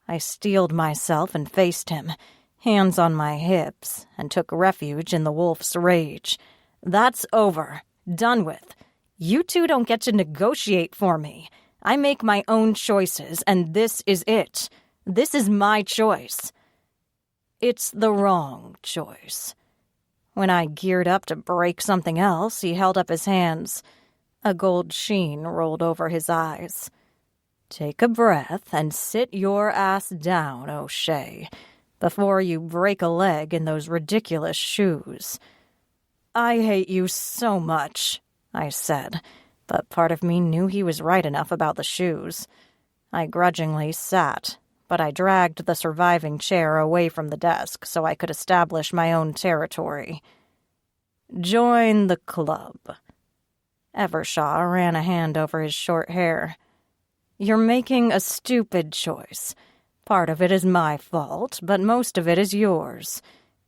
I steeled myself and faced him, hands on my hips, and took refuge in the wolf's rage. "That's over. Done with. You two don't get to negotiate for me. I make my own choices, and this is it. This is my choice." "It's the wrong choice." When I geared up to break something else, he held up his hands. A gold sheen rolled over his eyes. "Take a breath and sit your ass down, O'Shea, before you break a leg in those ridiculous shoes." "I hate you so much," I said, but part of me knew he was right enough about the shoes. I grudgingly sat, but I dragged the surviving chair away from the desk so I could establish my own territory. Join the club." Evershaw ran a hand over his short hair. "You're making a stupid choice. Part of it is my fault, but most of it is yours.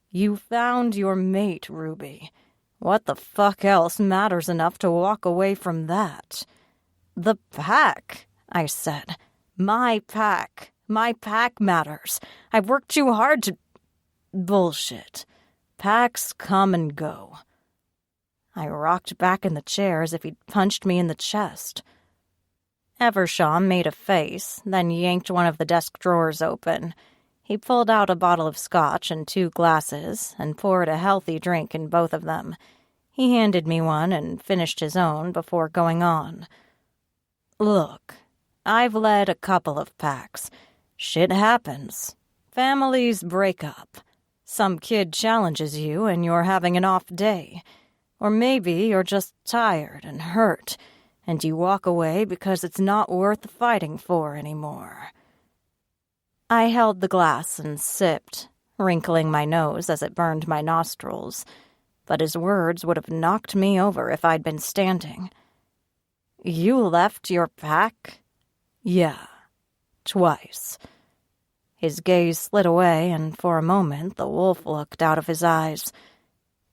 You found your mate, Ruby. What the fuck else matters enough to walk away from that?" "The pack," I said. "My pack. My pack matters. I've worked too hard to—" "Bullshit. Packs come and go." I rocked back in the chair as if he'd punched me in the chest. Evershaw made a face, then yanked one of the desk drawers open. He pulled out a bottle of scotch and 2 glasses and poured a healthy drink in both of them. He handed me one and finished his own before going on. "Look, I've led a couple of packs. Shit happens. Families break up. Some kid challenges you and you're having an off day. Or maybe you're just tired and hurt, and you walk away because it's not worth fighting for anymore." I held the glass and sipped, wrinkling my nose as it burned my nostrils, but his words would have knocked me over if I'd been standing. "You left your pack?" "Yeah, twice." His gaze slid away, and for a moment the wolf looked out of his eyes.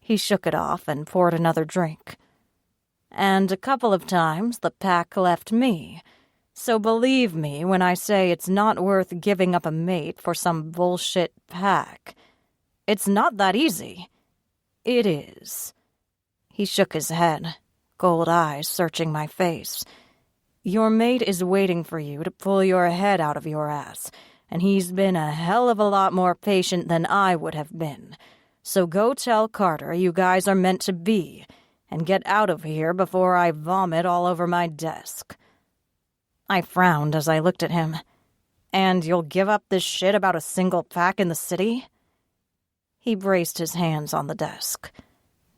He shook it off and poured another drink. "And a couple of times the pack left me. So believe me when I say it's not worth giving up a mate for some bullshit pack. It's not that easy." "It is." He shook his head, gold eyes searching my face. "Your mate is waiting for you to pull your head out of your ass, and he's been a hell of a lot more patient than I would have been. So go tell Carter you guys are meant to be, and get out of here before I vomit all over my desk." I frowned as I looked at him. "And you'll give up this shit about a single pack in the city?" He braced his hands on the desk.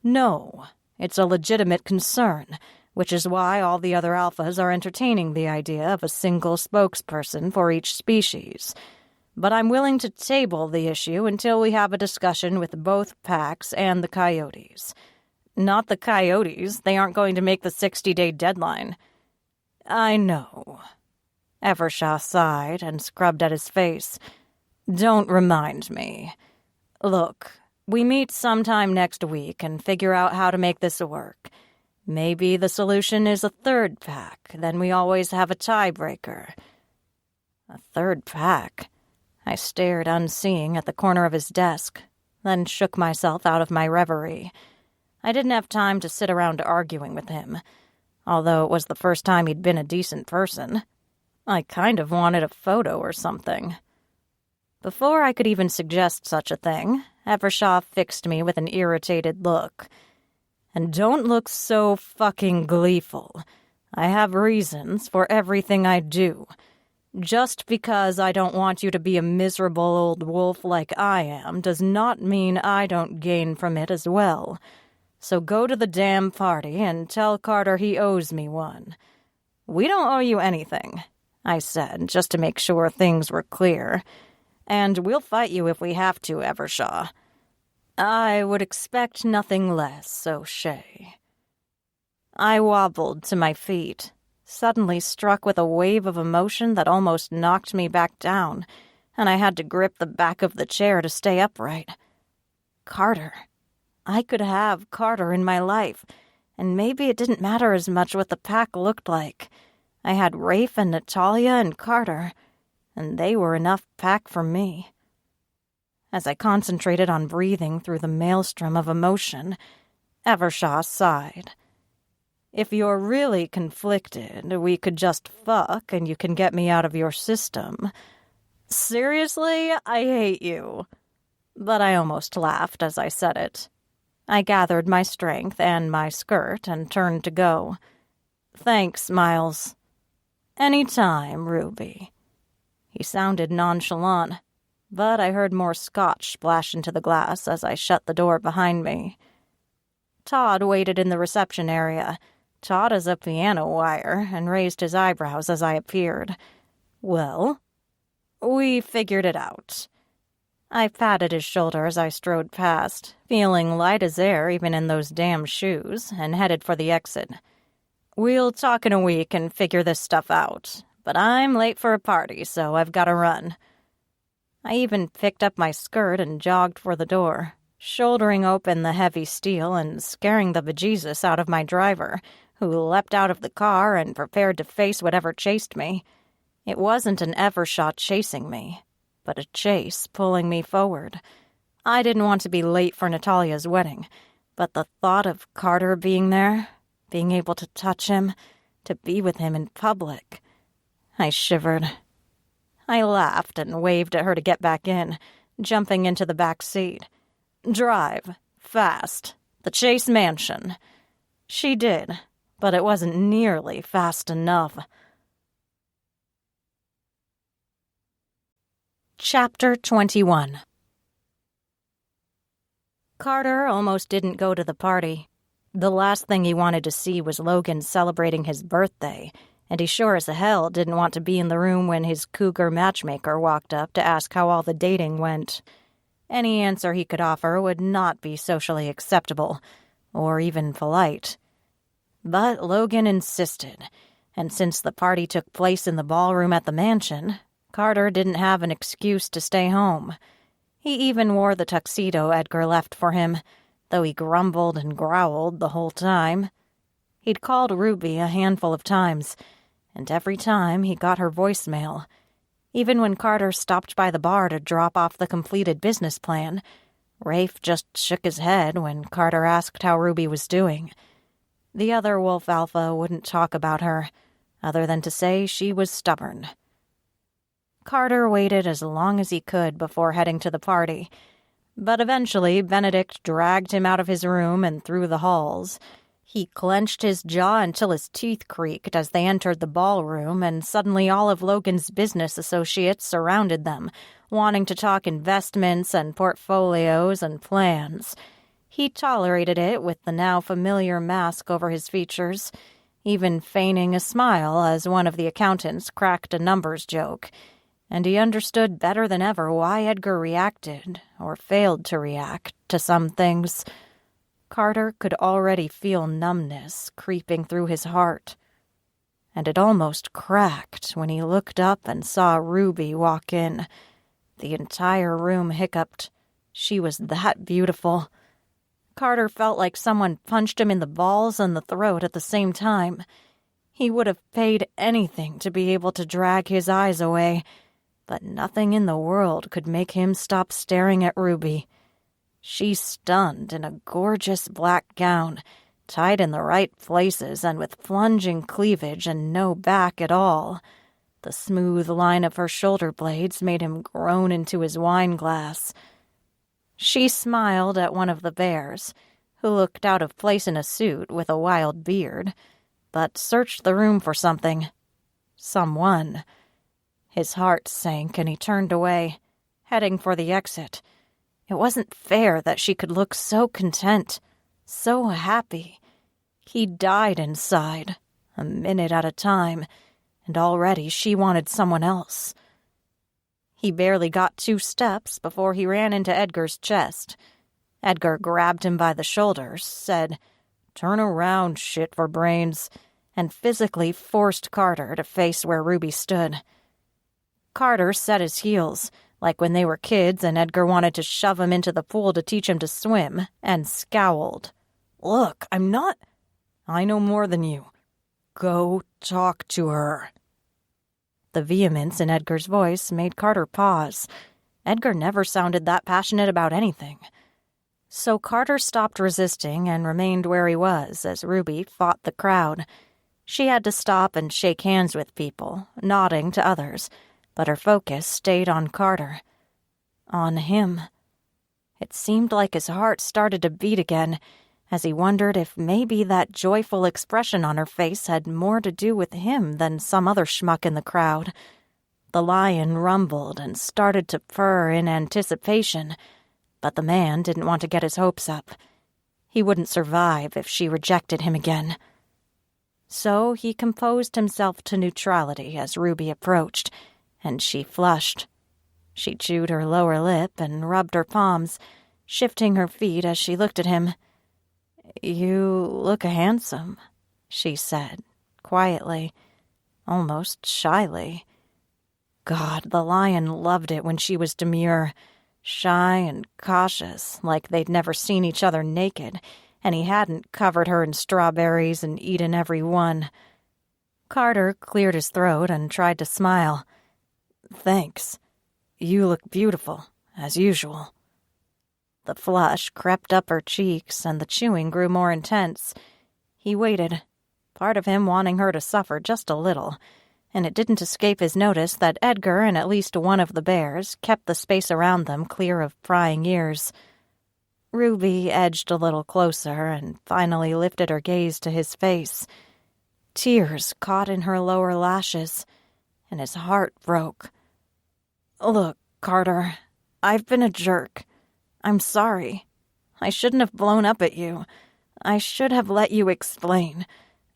"No, it's a legitimate concern, which is why all the other alphas are entertaining the idea of a single spokesperson for each species. But I'm willing to table the issue until we have a discussion with both packs and the coyotes." "Not the coyotes. They aren't going to make the 60-day deadline." "I know." Evershaw sighed and scrubbed at his face. "Don't remind me. Look, we meet sometime next week and figure out how to make this work. Maybe the solution is a 3rd pack. Then we always have a tiebreaker." A 3rd pack? I stared unseeing at the corner of his desk, then shook myself out of my reverie. I didn't have time to sit around arguing with him, although it was the first time he'd been a decent person. I kind of wanted a photo or something. Before I could even suggest such a thing, Evershaw fixed me with an irritated look. "And don't look so fucking gleeful. I have reasons for everything I do. Just because I don't want you to be a miserable old wolf like I am does not mean I don't gain from it as well. So go to the damn party and tell Carter he owes me one." "We don't owe you anything," I said, just to make sure things were clear. "And we'll fight you if we have to, Evershaw." "I would expect nothing less, O'Shea." I wobbled to my feet, suddenly struck with a wave of emotion that almost knocked me back down, and I had to grip the back of the chair to stay upright. Carter. I could have Carter in my life, and maybe it didn't matter as much what the pack looked like. I had Rafe and Natalia and Carter, and they were enough pack for me. As I concentrated on breathing through the maelstrom of emotion, Evershaw sighed. "If you're really conflicted, we could just fuck and you can get me out of your system." Seriously, I hate you. But I almost laughed as I said it. I gathered my strength and my skirt and turned to go. "Thanks, Miles." "Any time, Ruby." He sounded nonchalant, but I heard more scotch splash into the glass as I shut the door behind me. Todd waited in the reception area, taut as a piano wire, and raised his eyebrows as I appeared. "Well?" "We figured it out." I patted his shoulder as I strode past, feeling light as air even in those damn shoes, and headed for the exit. We'll talk in a week and figure this stuff out, but I'm late for a party, so I've got to run. I even picked up my skirt and jogged for the door, shouldering open the heavy steel and scaring the bejesus out of my driver, who leapt out of the car and prepared to face whatever chased me. It wasn't an Evershot chasing me, but a chase pulling me forward. I didn't want to be late for Natalia's wedding, but the thought of Carter being there, being able to touch him, to be with him in public, I shivered. I laughed and waved at her to get back in, jumping into the back seat. Drive. Fast. The Chase Mansion. She did, but it wasn't nearly fast enough. Chapter 21. Carter almost didn't go to the party. The last thing he wanted to see was Logan celebrating his birthday, and he sure as hell didn't want to be in the room when his cougar matchmaker walked up to ask how all the dating went. Any answer he could offer would not be socially acceptable, or even polite. But Logan insisted, and since the party took place in the ballroom at the mansion, Carter didn't have an excuse to stay home. He even wore the tuxedo Edgar left for him, though he grumbled and growled the whole time. He'd called Ruby a handful of times, and every time he got her voicemail. Even when Carter stopped by the bar to drop off the completed business plan, Rafe just shook his head when Carter asked how Ruby was doing. The other wolf alpha wouldn't talk about her, other than to say she was stubborn. Carter waited as long as he could before heading to the party, but eventually Benedict dragged him out of his room and through the halls. He clenched his jaw until his teeth creaked as they entered the ballroom, and suddenly all of Logan's business associates surrounded them, wanting to talk investments and portfolios and plans. He tolerated it with the now familiar mask over his features, even feigning a smile as one of the accountants cracked a numbers joke, and he understood better than ever why Edgar reacted, or failed to react, to some things. Carter could already feel numbness creeping through his heart, and it almost cracked when he looked up and saw Ruby walk in. The entire room hiccuped. She was that beautiful. Carter felt like someone punched him in the balls and the throat at the same time. He would have paid anything to be able to drag his eyes away, but nothing in the world could make him stop staring at Ruby. She stunned in a gorgeous black gown, tied in the right places and with plunging cleavage and no back at all. The smooth line of her shoulder blades made him groan into his wine glass. She smiled at one of the bears, who looked out of place in a suit with a wild beard, but searched the room for something. Someone. His heart sank and he turned away, heading for the exit. It wasn't fair that she could look so content, so happy. He died inside, a minute at a time, and already she wanted someone else. He barely got 2 steps before he ran into Edgar's chest. Edgar grabbed him by the shoulders, said, "Turn around, shit for brains," and physically forced Carter to face where Ruby stood. Carter set his heels, like when they were kids and Edgar wanted to shove him into the pool to teach him to swim, and scowled. "Look, I'm not—" "I know more than you. Go talk to her." The vehemence in Edgar's voice made Carter pause. Edgar never sounded that passionate about anything. So Carter stopped resisting and remained where he was as Ruby fought the crowd. She had to stop and shake hands with people, nodding to others, but her focus stayed on Carter. On him. It seemed like his heart started to beat again, as he wondered if maybe that joyful expression on her face had more to do with him than some other schmuck in the crowd. The lion rumbled and started to purr in anticipation, but the man didn't want to get his hopes up. He wouldn't survive if she rejected him again. So he composed himself to neutrality as Ruby approached, and she flushed. She chewed her lower lip and rubbed her palms, shifting her feet as she looked at him. "You look handsome," she said, quietly, almost shyly. God, the lion loved it when she was demure, shy and cautious, like they'd never seen each other naked, and he hadn't covered her in strawberries and eaten every one. Carter cleared his throat and tried to smile. "Thanks. You look beautiful, as usual." The flush crept up her cheeks, and the chewing grew more intense. He waited, part of him wanting her to suffer just a little, and it didn't escape his notice that Edgar and at least one of the bears kept the space around them clear of prying ears. Ruby edged a little closer and finally lifted her gaze to his face. Tears caught in her lower lashes, and his heart broke. "Look, Carter, I've been a jerk. I'm sorry. I shouldn't have blown up at you. I should have let you explain.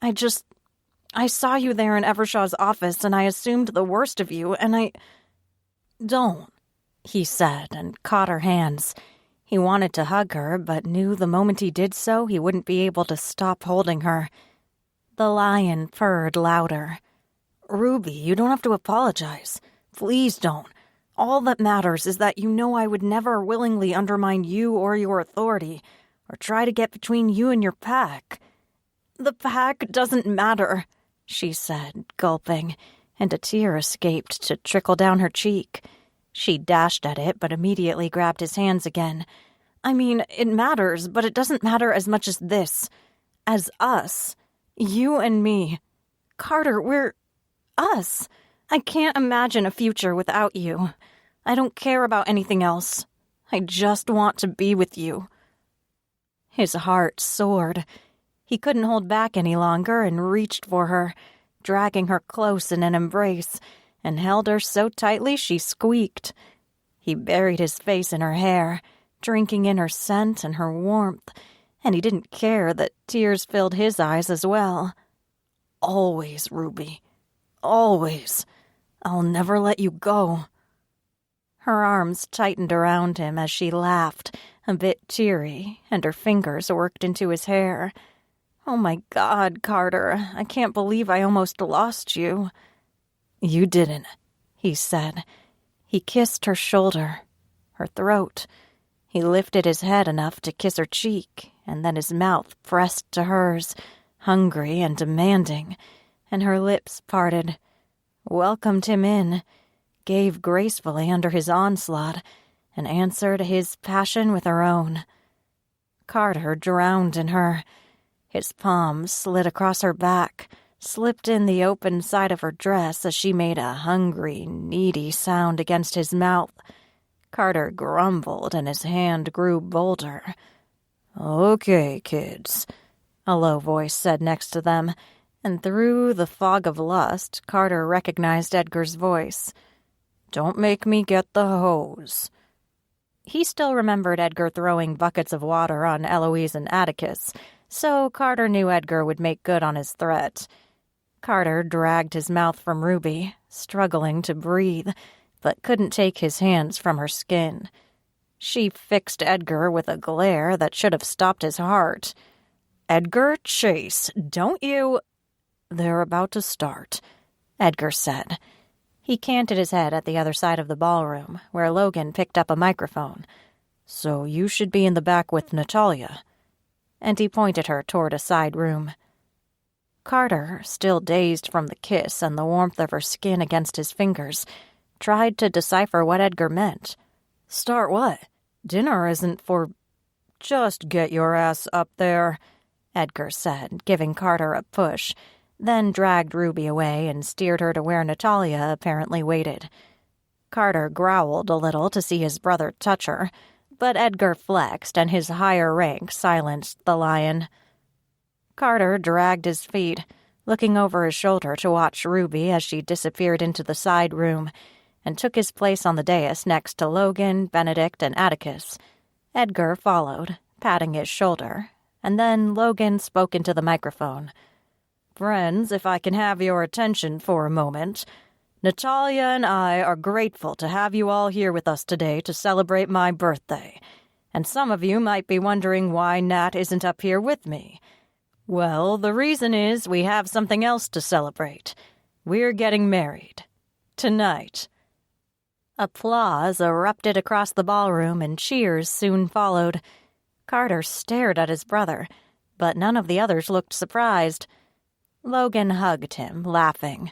I saw you there in Evershaw's office, and I assumed the worst of you, and I—" "Don't," he said, and caught her hands. He wanted to hug her, but knew the moment he did so, he wouldn't be able to stop holding her. The lion purred louder. "Ruby, you don't have to apologize. Please don't. All that matters is that you know I would never willingly undermine you or your authority, or try to get between you and your pack." "The pack doesn't matter," she said, gulping, and a tear escaped to trickle down her cheek. She dashed at it, but immediately grabbed his hands again. "I mean, it matters, but it doesn't matter as much as this. As us. You and me. Carter, we're us. I can't imagine a future without you. I don't care about anything else. I just want to be with you." His heart soared. He couldn't hold back any longer and reached for her, dragging her close in an embrace, and held her so tightly she squeaked. He buried his face in her hair, drinking in her scent and her warmth, and he didn't care that tears filled his eyes as well. "Always, Ruby. Always. I'll never let you go." Her arms tightened around him as she laughed, a bit teary, and her fingers worked into his hair. "Oh my God, Carter, I can't believe I almost lost you." "You didn't," he said. He kissed her shoulder, her throat. He lifted his head enough to kiss her cheek, and then his mouth pressed to hers, hungry and demanding, and her lips parted, welcomed him in, gave gracefully under his onslaught, and answered his passion with her own. Carter drowned in her. His palms slid across her back, slipped in the open side of her dress as she made a hungry, needy sound against his mouth. Carter grumbled, and his hand grew bolder. "Okay, kids," a low voice said next to them, and through the fog of lust, Carter recognized Edgar's voice. "Don't make me get the hose." He still remembered Edgar throwing buckets of water on Eloise and Atticus, so Carter knew Edgar would make good on his threat. Carter dragged his mouth from Ruby, struggling to breathe, but couldn't take his hands from her skin. She fixed Edgar with a glare that should have stopped his heart. "Edgar Chase, don't you—" "They're about to start," Edgar said. He canted his head at the other side of the ballroom, where Logan picked up a microphone. "So you should be in the back with Natalia." And he pointed her toward a side room. Carter, still dazed from the kiss and the warmth of her skin against his fingers, tried to decipher what Edgar meant. "Start what? Dinner isn't for—" "Just get your ass up there," Edgar said, giving Carter a push, then dragged Ruby away and steered her to where Natalia apparently waited. Carter growled a little to see his brother touch her, but Edgar flexed and his higher rank silenced the lion. Carter dragged his feet, looking over his shoulder to watch Ruby as she disappeared into the side room, and took his place on the dais next to Logan, Benedict, and Atticus. Edgar followed, patting his shoulder, and then Logan spoke into the microphone. "Friends, if I can have your attention for a moment. Natalia and I are grateful to have you all here with us today to celebrate my birthday. And some of you might be wondering why Nat isn't up here with me. Well, the reason is we have something else to celebrate. We're getting married. Tonight. Applause erupted across the ballroom and cheers soon followed. Carter stared at his brother, but none of the others looked surprised. Logan hugged him, laughing.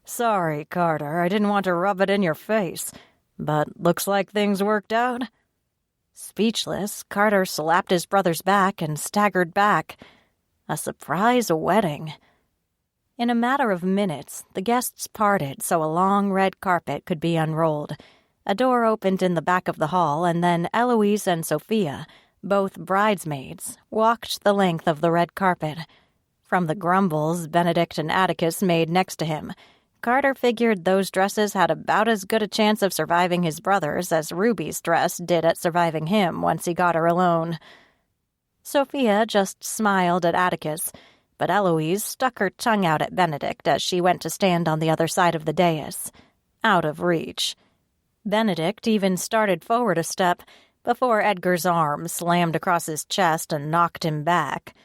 Sorry, Carter, I didn't want to rub it in your face, but looks like things worked out. Speechless, Carter slapped his brother's back and staggered back. A surprise wedding. In a matter of minutes, the guests parted so a long red carpet could be unrolled. A door opened in the back of the hall, and then Eloise and Sophia, both bridesmaids, walked the length of the red carpet. From the grumbles Benedict and Atticus made next to him, Carter figured those dresses had about as good a chance of surviving his brothers as Ruby's dress did at surviving him once he got her alone. Sophia just smiled at Atticus, but Eloise stuck her tongue out at Benedict as she went to stand on the other side of the dais, out of reach. Benedict even started forward a step before Edgar's arm slammed across his chest and knocked him back.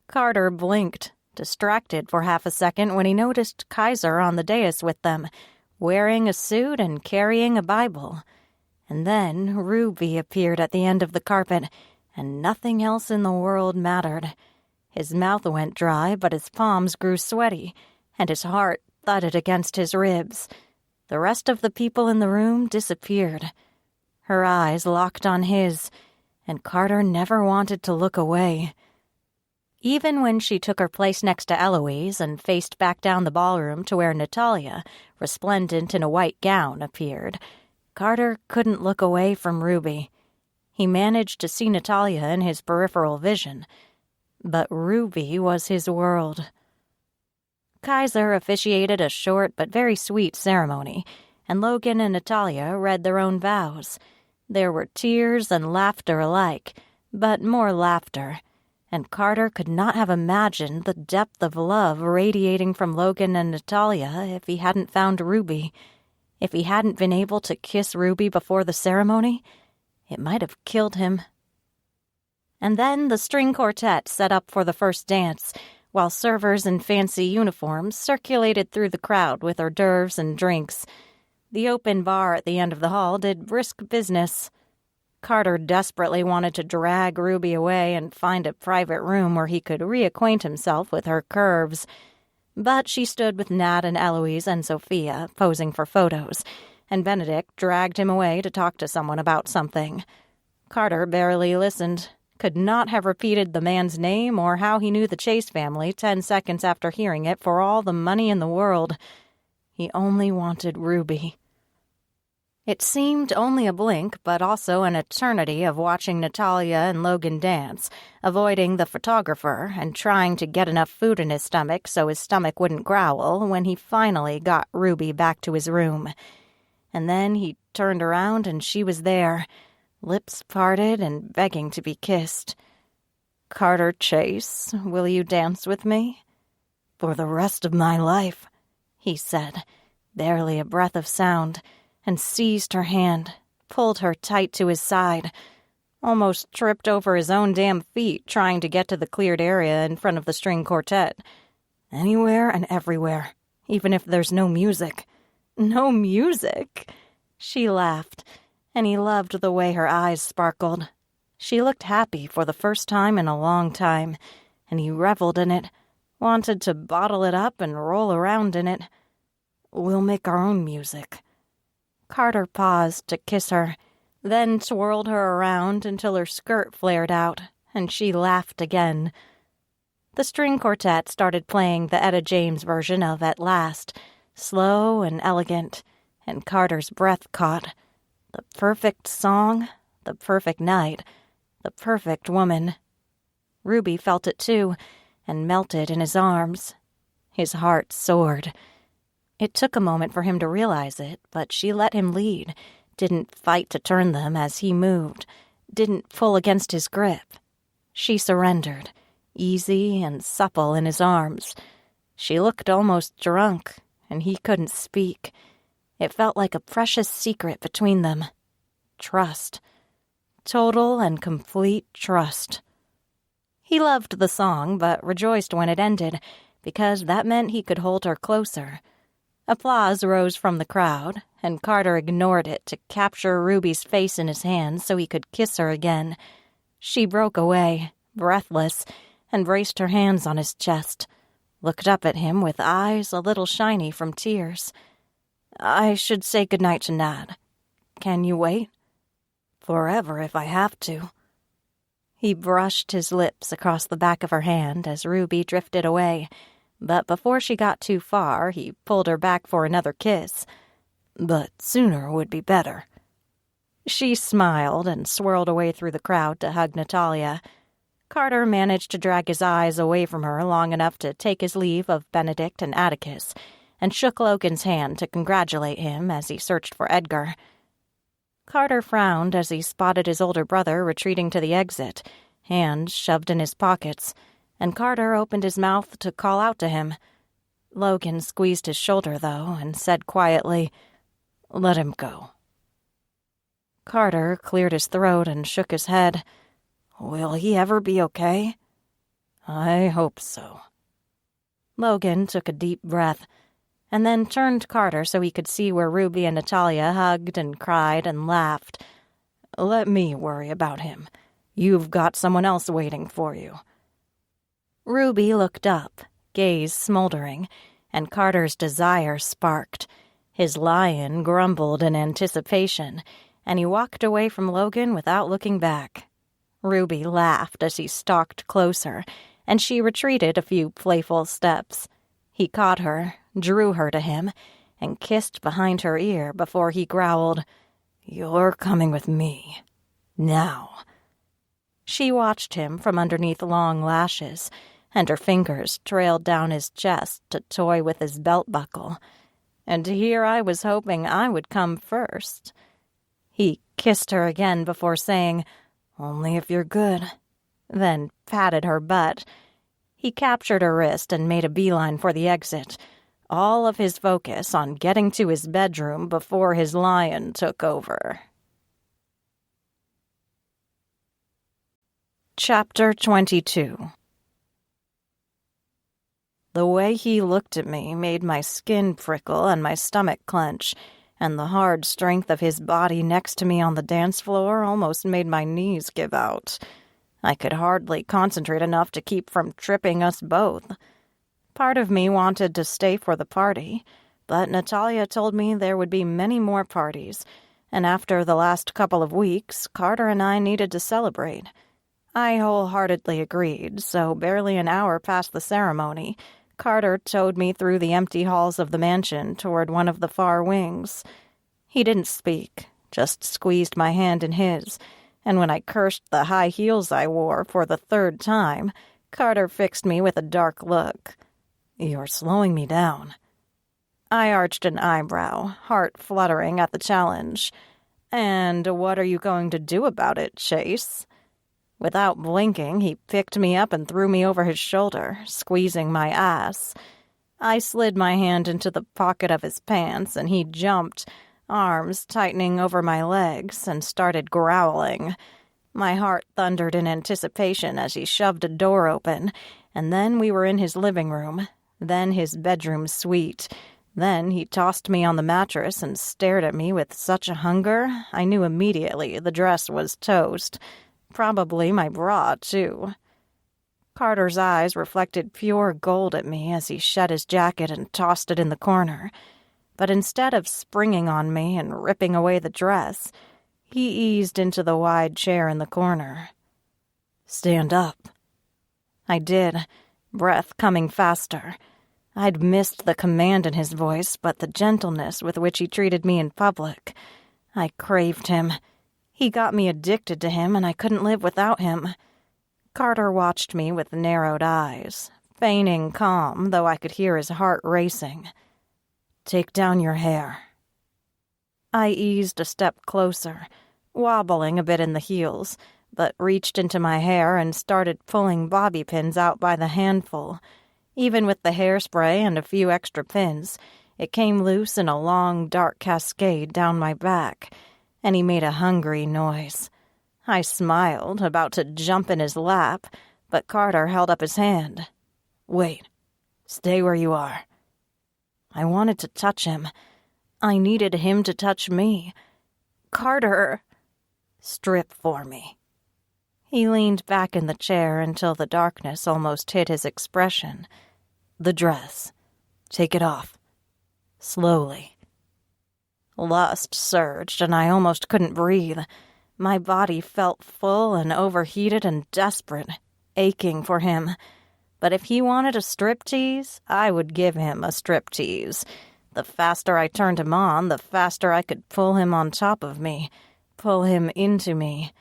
Carter blinked, distracted for half a second when he noticed Kaiser on the dais with them, wearing a suit and carrying a Bible. And then Ruby appeared at the end of the carpet, and nothing else in the world mattered. His mouth went dry, but his palms grew sweaty, and his heart thudded against his ribs. The rest of the people in the room disappeared. Her eyes locked on his, and Carter never wanted to look away. Even when she took her place next to Eloise and faced back down the ballroom to where Natalia, resplendent in a white gown, appeared, Carter couldn't look away from Ruby. He managed to see Natalia in his peripheral vision, but Ruby was his world. Kaiser officiated a short but very sweet ceremony, and Logan and Natalia read their own vows. There were tears and laughter alike, but more laughter, and Carter could not have imagined the depth of love radiating from Logan and Natalia if he hadn't found Ruby. If he hadn't been able to kiss Ruby before the ceremony, it might have killed him. And then the string quartet set up for the first dance, while servers in fancy uniforms circulated through the crowd with hors d'oeuvres and drinks. The open bar at the end of the hall did brisk business. Carter desperately wanted to drag Ruby away and find a private room where he could reacquaint himself with her curves. But she stood with Nat and Eloise and Sophia, posing for photos, and Benedict dragged him away to talk to someone about something. Carter barely listened, could not have repeated the man's name or how he knew the Chase family 10 seconds after hearing it for all the money in the world. He only wanted Ruby. It seemed only a blink, but also an eternity of watching Natalia and Logan dance, avoiding the photographer and trying to get enough food in his stomach so his stomach wouldn't growl when he finally got Ruby back to his room. And then he turned around and she was there, lips parted and begging to be kissed. "Carter Chase, will you dance with me?" "For the rest of my life," he said, barely a breath of sound, and seized her hand, pulled her tight to his side, almost tripped over his own damn feet trying to get to the cleared area in front of the string quartet. "Anywhere and everywhere, even if there's no music." "No music?" She laughed, and he loved the way her eyes sparkled. She looked happy for the first time in a long time, and he reveled in it, wanted to bottle it up and roll around in it. "We'll make our own music." Carter paused to kiss her, then twirled her around until her skirt flared out, and she laughed again. The string quartet started playing the Etta James version of At Last, slow and elegant, and Carter's breath caught. The perfect song, the perfect night, the perfect woman. Ruby felt it too, and melted in his arms. His heart soared. It took a moment for him to realize it, but she let him lead, didn't fight to turn them as he moved, didn't pull against his grip. She surrendered, easy and supple in his arms. She looked almost drunk, and he couldn't speak. It felt like a precious secret between them. Trust. Total and complete trust. He loved the song, but rejoiced when it ended, because that meant he could hold her closer. Applause rose from the crowd, and Carter ignored it to capture Ruby's face in his hands so he could kiss her again. She broke away, breathless, and braced her hands on his chest, looked up at him with eyes a little shiny from tears. "I should say goodnight to Nad. Can you wait? Forever if I have to." He brushed his lips across the back of her hand as Ruby drifted away, but before she got too far, he pulled her back for another kiss. "But sooner would be better." She smiled and swirled away through the crowd to hug Natalia. Carter managed to drag his eyes away from her long enough to take his leave of Benedict and Atticus, and shook Logan's hand to congratulate him as he searched for Edgar. Carter frowned as he spotted his older brother retreating to the exit, hands shoved in his pockets, and Carter opened his mouth to call out to him. Logan squeezed his shoulder, though, and said quietly, "Let him go." Carter cleared his throat and shook his head. "Will he ever be okay?" "I hope so." Logan took a deep breath, and then turned Carter so he could see where Ruby and Natalia hugged and cried and laughed. "Let me worry about him. You've got someone else waiting for you." Ruby looked up, gaze smoldering, and Carter's desire sparked. His lion grumbled in anticipation, and he walked away from Logan without looking back. Ruby laughed as he stalked closer, and she retreated a few playful steps. He caught her, drew her to him, and kissed behind her ear before he growled, "You're coming with me. Now." She watched him from underneath long lashes, and her fingers trailed down his chest to toy with his belt buckle. And here I was hoping I would come first. He kissed her again before saying, "Only if you're good," then patted her butt. He captured her wrist and made a beeline for the exit, all of his focus on getting to his bedroom before his lion took over. Chapter 22. The way he looked at me made my skin prickle and my stomach clench, and the hard strength of his body next to me on the dance floor almost made my knees give out. I could hardly concentrate enough to keep from tripping us both. Part of me wanted to stay for the party, but Natalia told me there would be many more parties, and after the last couple of weeks, Carter and I needed to celebrate. I wholeheartedly agreed, so barely an hour past the ceremony, Carter towed me through the empty halls of the mansion toward one of the far wings. He didn't speak, just squeezed my hand in his, and when I cursed the high heels I wore for the third time, Carter fixed me with a dark look. "You're slowing me down." I arched an eyebrow, heart fluttering at the challenge. "And what are you going to do about it, Chase?" Without blinking, he picked me up and threw me over his shoulder, squeezing my ass. I slid my hand into the pocket of his pants, and he jumped, arms tightening over my legs, and started growling. My heart thundered in anticipation as he shoved a door open, and then we were in his living room, then his bedroom suite. Then he tossed me on the mattress and stared at me with such a hunger, I knew immediately the dress was toast. Probably my bra, too. Carter's eyes reflected pure gold at me as he shed his jacket and tossed it in the corner. But instead of springing on me and ripping away the dress, he eased into the wide chair in the corner. "Stand up." I did, breath coming faster. I'd missed the command in his voice, but the gentleness with which he treated me in public. I craved him. He got me addicted to him, and I couldn't live without him. Carter watched me with narrowed eyes, feigning calm, though I could hear his heart racing. "Take down your hair." I eased a step closer, wobbling a bit in the heels, but reached into my hair and started pulling bobby pins out by the handful. Even with the hairspray and a few extra pins, It came loose in a long, dark cascade down my back, and he made a hungry noise. I smiled, about to jump in his lap, but Carter held up his hand. "Wait. Stay where you are." I wanted to touch him. I needed him to touch me. "Carter!" "Strip for me." He leaned back in the chair until the darkness almost hid his expression. "The dress. Take it off. Slowly." Lust surged, and I almost couldn't breathe. My body felt full and overheated and desperate, aching for him. But if he wanted a striptease, I would give him a striptease. The faster I turned him on, the faster I could pull him on top of me, pull him into me,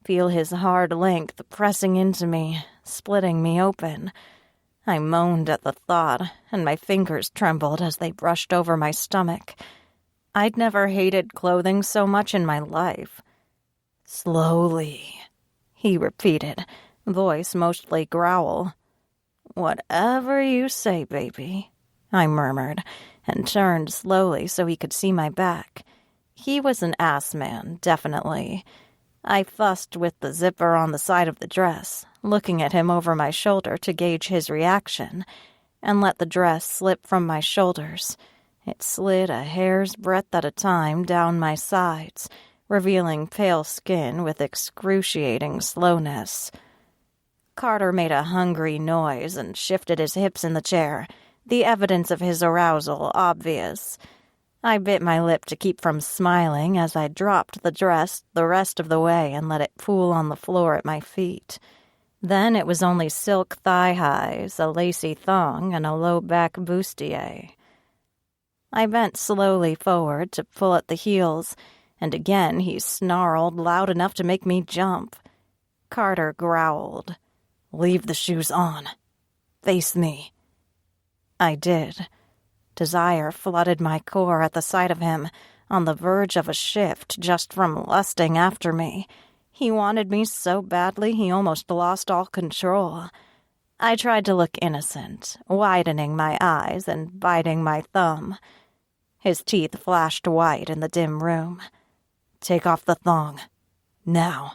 feel his hard length pressing into me, splitting me open. I moaned at the thought, and my fingers trembled as they brushed over my stomach. I'd never hated clothing so much in my life. "Slowly," he repeated, voice mostly growl. "Whatever you say, baby," I murmured, and turned slowly so he could see my back. He was an ass man, definitely. I fussed with the zipper on the side of the dress, looking at him over my shoulder to gauge his reaction, and let the dress slip from my shoulders. It slid a hair's breadth at a time down my sides, revealing pale skin with excruciating slowness. Carter made a hungry noise and shifted his hips in the chair, the evidence of his arousal obvious. I bit my lip to keep from smiling as I dropped the dress the rest of the way and let it pool on the floor at my feet. Then it was only silk thigh-highs, a lacy thong, and a low-back bustier. I bent slowly forward to pull at the heels, and again he snarled loud enough to make me jump. Carter growled, "Leave the shoes on. Face me." I did. Desire flooded my core at the sight of him, on the verge of a shift just from lusting after me. He wanted me so badly he almost lost all control. I tried to look innocent, widening my eyes and biting my thumb. His teeth flashed white in the dim room. "Take off the thong. Now."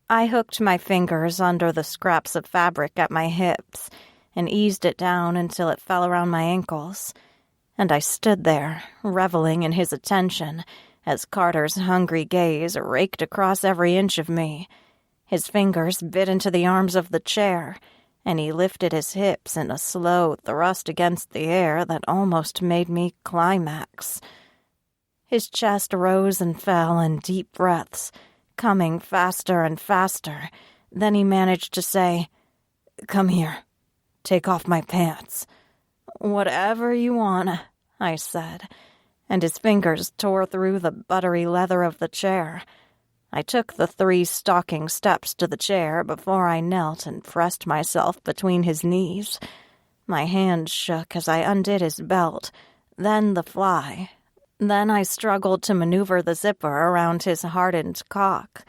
I hooked my fingers under the scraps of fabric at my hips and eased it down until it fell around my ankles. And I stood there, reveling in his attention, as Carter's hungry gaze raked across every inch of me. His fingers bit into the arms of the chair, and he lifted his hips in a slow thrust against the air that almost made me climax. His chest rose and fell in deep breaths, coming faster and faster. Then he managed to say, "Come here. Take off my pants." "Whatever you want," I said, and his fingers tore through the buttery leather of the chair. I took the 3 stalking steps to the chair before I knelt and pressed myself between his knees. My hand shook as I undid his belt, then the fly. Then I struggled to maneuver the zipper around his hardened cock.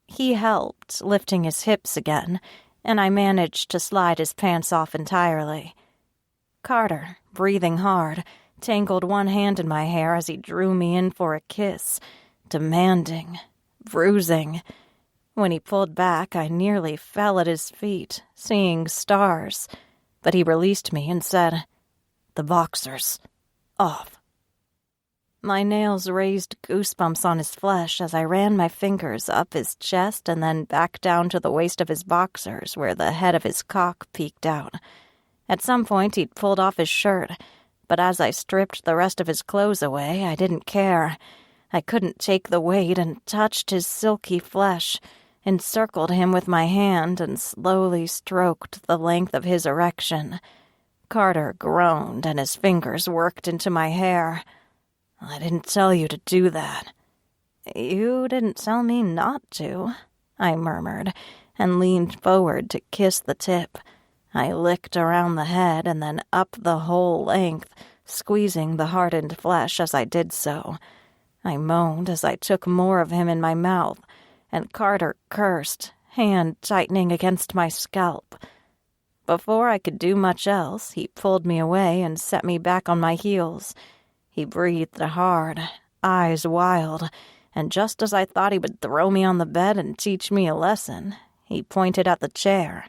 He helped, lifting his hips again, and I managed to slide his pants off entirely. Carter, breathing hard, tangled one hand in my hair as he drew me in for a kiss, demanding, bruising. When he pulled back, I nearly fell at his feet, seeing stars, but he released me and said, "The boxers. Off." My nails raised goosebumps on his flesh as I ran my fingers up his chest and then back down to the waist of his boxers where the head of his cock peeked out. At some point he'd pulled off his shirt, but as I stripped the rest of his clothes away, I didn't care. I couldn't take the weight and touched his silky flesh, encircled him with my hand and slowly stroked the length of his erection. Carter groaned and his fingers worked into my hair. "I didn't tell you to do that." "You didn't tell me not to," I murmured, and leaned forward to kiss the tip. I licked around the head and then up the whole length, squeezing the hardened flesh as I did so. I moaned as I took more of him in my mouth, and Carter cursed, hand tightening against my scalp. Before I could do much else, he pulled me away and set me back on my heels. He breathed hard, eyes wild, and just as I thought he would throw me on the bed and teach me a lesson, he pointed at the chair.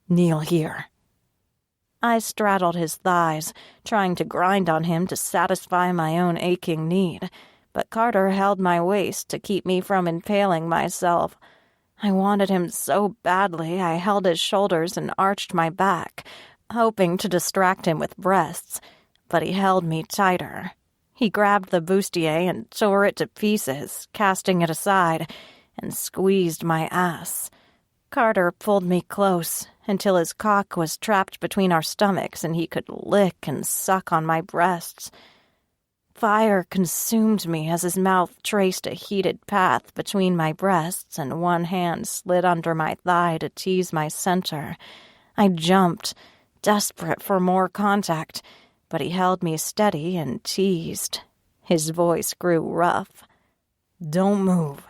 "Kneel here." I straddled his thighs, trying to grind on him to satisfy my own aching need, but Carter held my waist to keep me from impaling myself. I wanted him so badly I held his shoulders and arched my back, hoping to distract him with breasts, but he held me tighter. He grabbed the bustier and tore it to pieces, casting it aside, and squeezed my ass. Carter pulled me close until his cock was trapped between our stomachs and he could lick and suck on my breasts. Fire consumed me as his mouth traced a heated path between my breasts and one hand slid under my thigh to tease my center. I jumped, desperate for more contact, but he held me steady and teased. His voice grew rough. "Don't move."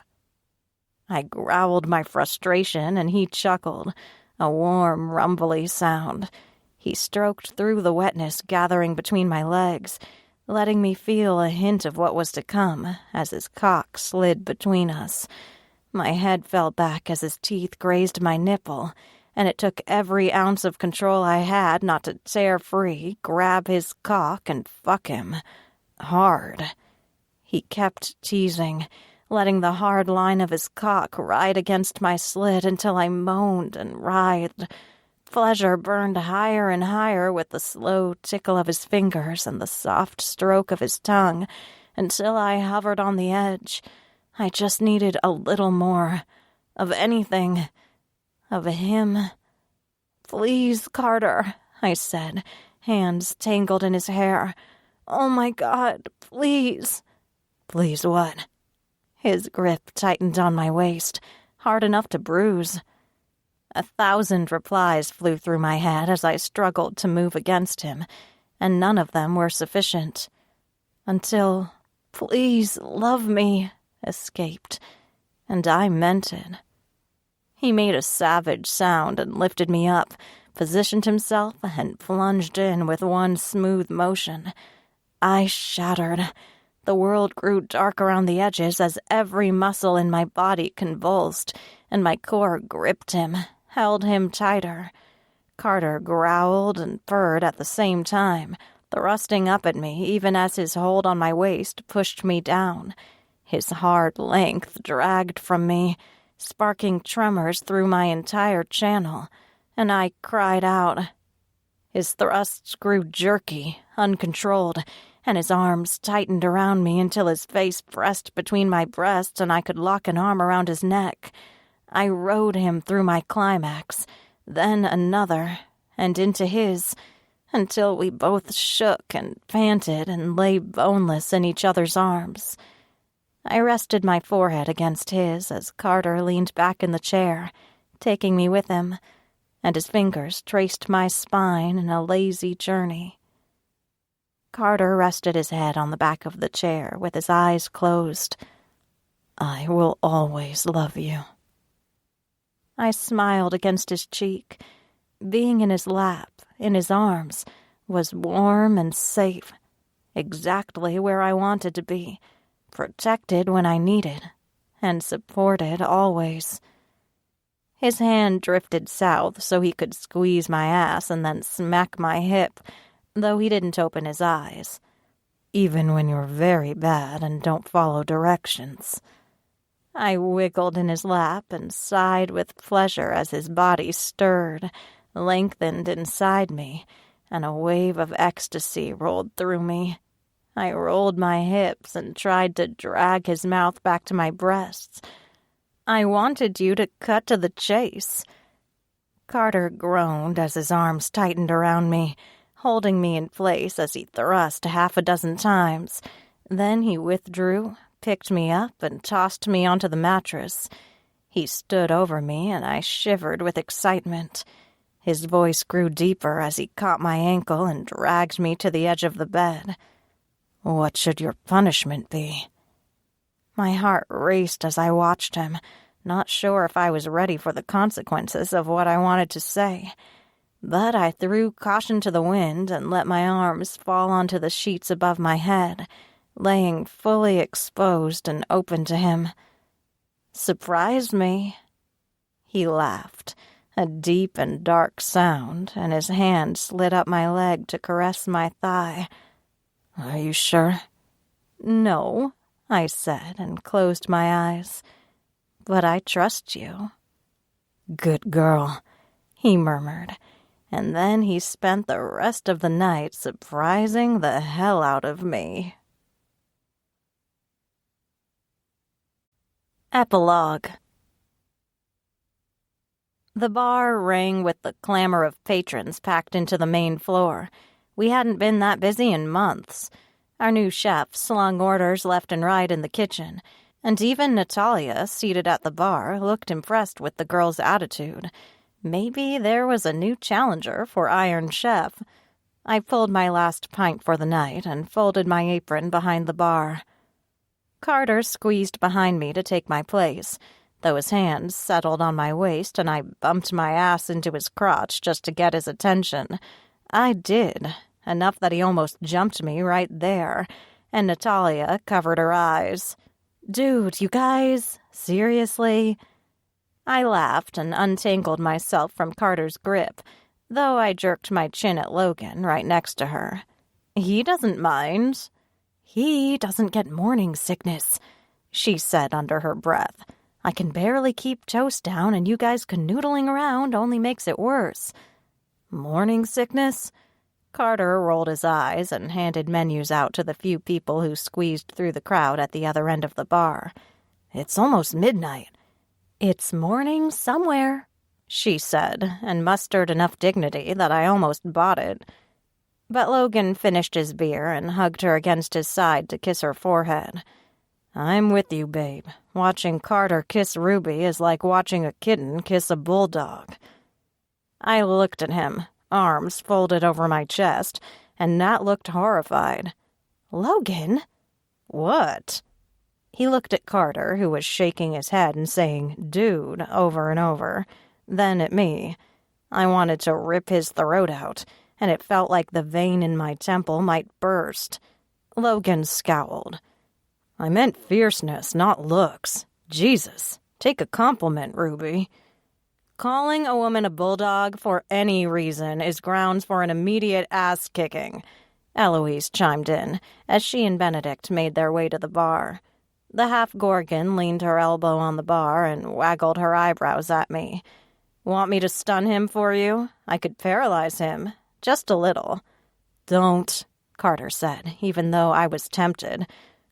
I growled my frustration, and he chuckled, a warm, rumbly sound. He stroked through the wetness gathering between my legs, letting me feel a hint of what was to come as his cock slid between us. My head fell back as his teeth grazed my nipple, and it took every ounce of control I had not to tear free, grab his cock, and fuck him. Hard. He kept teasing, letting the hard line of his cock ride against my slit until I moaned and writhed. Pleasure burned higher and higher with the slow tickle of his fingers and the soft stroke of his tongue, until I hovered on the edge. I just needed a little more. Of anything. Of him. "Please, Carter," I said, hands tangled in his hair. "Oh my God, please." "Please what?" His grip tightened on my waist, hard enough to bruise. 1,000 replies flew through my head as I struggled to move against him, and none of them were sufficient. Until "Please love me" escaped, and I meant it. He made a savage sound and lifted me up, positioned himself, and plunged in with one smooth motion. I shattered. The world grew dark around the edges as every muscle in my body convulsed, and my core gripped him, held him tighter. Carter growled and purred at the same time, thrusting up at me even as his hold on my waist pushed me down. His hard length dragged from me, sparking tremors through my entire channel, and I cried out. His thrusts grew jerky, uncontrolled, and his arms tightened around me until his face pressed between my breasts and I could lock an arm around his neck. I rode him through my climax, then another, and into his, until we both shook and panted and lay boneless in each other's arms. I rested my forehead against his as Carter leaned back in the chair, taking me with him, and his fingers traced my spine in a lazy journey. Carter rested his head on the back of the chair with his eyes closed. "I will always love you." I smiled against his cheek. Being in his lap, in his arms, was warm and safe, exactly where I wanted to be, protected when I needed, and supported always. His hand drifted south so he could squeeze my ass and then smack my hip, though he didn't open his eyes. "Even when you're very bad and don't follow directions." I wiggled in his lap and sighed with pleasure as his body stirred, lengthened inside me, and a wave of ecstasy rolled through me. I rolled my hips and tried to drag his mouth back to my breasts. "I wanted you to cut to the chase." Carter groaned as his arms tightened around me, holding me in place as he thrust 6 times. Then he withdrew, picked me up, and tossed me onto the mattress. He stood over me, and I shivered with excitement. His voice grew deeper as he caught my ankle and dragged me to the edge of the bed. "What should your punishment be?" My heart raced as I watched him, not sure if I was ready for the consequences of what I wanted to say. But I threw caution to the wind and let my arms fall onto the sheets above my head, laying fully exposed and open to him. "Surprised me." He laughed, a deep and dark sound, and his hand slid up my leg to caress my thigh. "Are you sure?" "No," I said and closed my eyes. "But I trust you." "Good girl," he murmured, and then he spent the rest of the night surprising the hell out of me. Epilogue. The bar rang with the clamor of patrons packed into the main floor. We hadn't been that busy in months. Our new chef slung orders left and right in the kitchen, and even Natalia, seated at the bar, looked impressed with the girl's attitude. Maybe there was a new challenger for Iron Chef. I pulled my last pint for the night and folded my apron behind the bar. Carter squeezed behind me to take my place, though his hands settled on my waist and I bumped my ass into his crotch just to get his attention. I did, enough that he almost jumped me right there, and Natalia covered her eyes. "Dude, you guys, seriously?" I laughed and untangled myself from Carter's grip, though I jerked my chin at Logan right next to her. "He doesn't mind." "He doesn't get morning sickness," she said under her breath. "I can barely keep toast down, and you guys canoodling around only makes it worse." "Morning sickness?" Carter rolled his eyes and handed menus out to the few people who squeezed through the crowd at the other end of the bar. "It's almost midnight." "It's morning somewhere," she said, and mustered enough dignity that I almost bought it. But Logan finished his beer and hugged her against his side to kiss her forehead. "I'm with you, babe. Watching Carter kiss Ruby is like watching a kitten kiss a bulldog." I looked at him, arms folded over my chest, and Nat looked horrified. "Logan?" "What?" He looked at Carter, who was shaking his head and saying, "dude," over and over, then at me. I wanted to rip his throat out, and it felt like the vein in my temple might burst. Logan scowled. "I meant fierceness, not looks. Jesus, take a compliment, Ruby." "Calling a woman a bulldog for any reason is grounds for an immediate ass-kicking," Eloise chimed in, as she and Benedict made their way to the bar. The half-Gorgon leaned her elbow on the bar and waggled her eyebrows at me. "Want me to stun him for you? I could paralyze him. Just a little." "Don't," Carter said, even though I was tempted.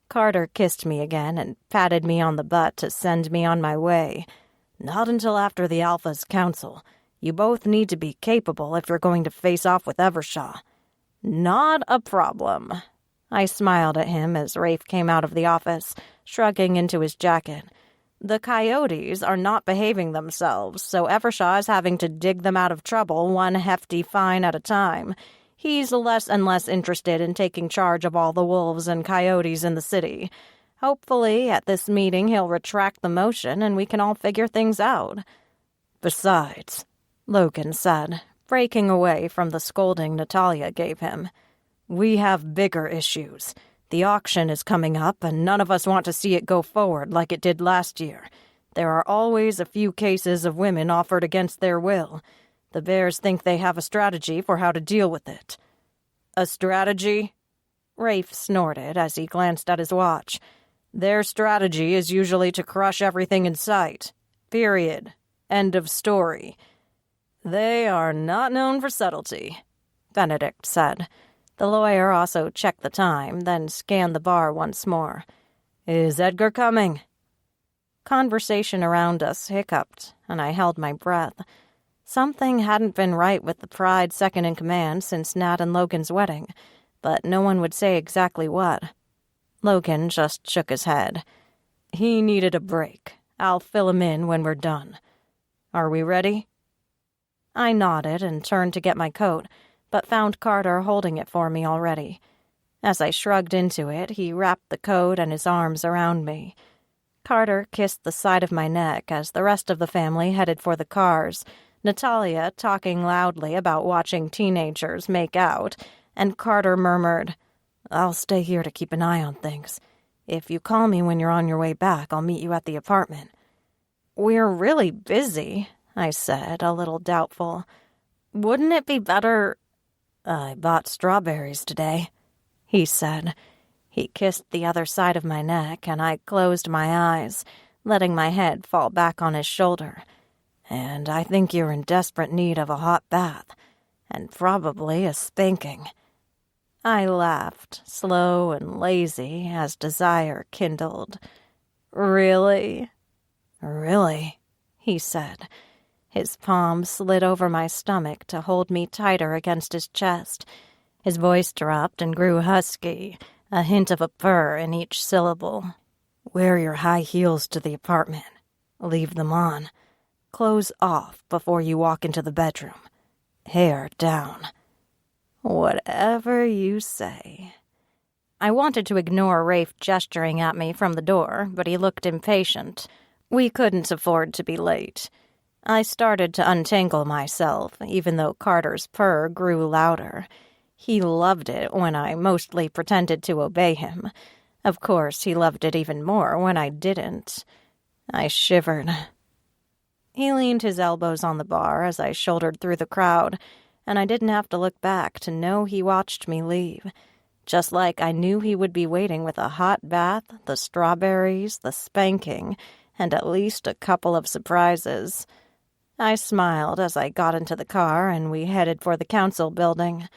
Carter kissed me again and patted me on the butt to send me on my way. "Not until after the Alpha's council. You both need to be capable if you're going to face off with Evershaw." "Not a problem." I smiled at him as Rafe came out of the office, shrugging into his jacket. "The coyotes are not behaving themselves, so Evershaw is having to dig them out of trouble one hefty fine at a time. He's less and less interested in taking charge of all the wolves and coyotes in the city. Hopefully, at this meeting, he'll retract the motion and we can all figure things out." "Besides," Logan said, breaking away from the scolding Natalia gave him, "we have bigger issues. The auction is coming up, and none of us want to see it go forward like it did last year. There are always a few cases of women offered against their will. The Bears think they have a strategy for how to deal with it." "A strategy?" Rafe snorted as he glanced at his watch. "Their strategy is usually to crush everything in sight. Period. End of story." "They are not known for subtlety," Benedict said. The lawyer also checked the time, then scanned the bar once more. "Is Edgar coming?" Conversation around us hiccuped, and I held my breath. Something hadn't been right with the Pride second-in-command since Nat and Logan's wedding, but no one would say exactly what. Logan just shook his head. "He needed a break. I'll fill him in when we're done. Are we ready?" I nodded and turned to get my coat, but found Carter holding it for me already. As I shrugged into it, he wrapped the coat and his arms around me. Carter kissed the side of my neck as the rest of the family headed for the cars, Natalia talking loudly about watching teenagers make out, and Carter murmured, "I'll stay here to keep an eye on things. If you call me when you're on your way back, I'll meet you at the apartment." "We're really busy," I said, a little doubtful. "Wouldn't it be better—" "I bought strawberries today," he said. He kissed the other side of my neck, and I closed my eyes, letting my head fall back on his shoulder. "And I think you're in desperate need of a hot bath, and probably a spanking." I laughed, slow and lazy, as desire kindled. "Really?" "Really," he said. His palm slid over my stomach to hold me tighter against his chest. His voice dropped and grew husky, a hint of a purr in each syllable. "Wear your high heels to the apartment. Leave them on. Clothes off before you walk into the bedroom. Hair down." "Whatever you say." I wanted to ignore Rafe gesturing at me from the door, but he looked impatient. We couldn't afford to be late. I started to untangle myself, even though Carter's purr grew louder. He loved it when I mostly pretended to obey him. Of course, he loved it even more when I didn't. I shivered. He leaned his elbows on the bar as I shouldered through the crowd, and I didn't have to look back to know he watched me leave. Just like I knew he would be waiting with a hot bath, the strawberries, the spanking, and at least a couple of surprises. I smiled as I got into the car and we headed for the council building.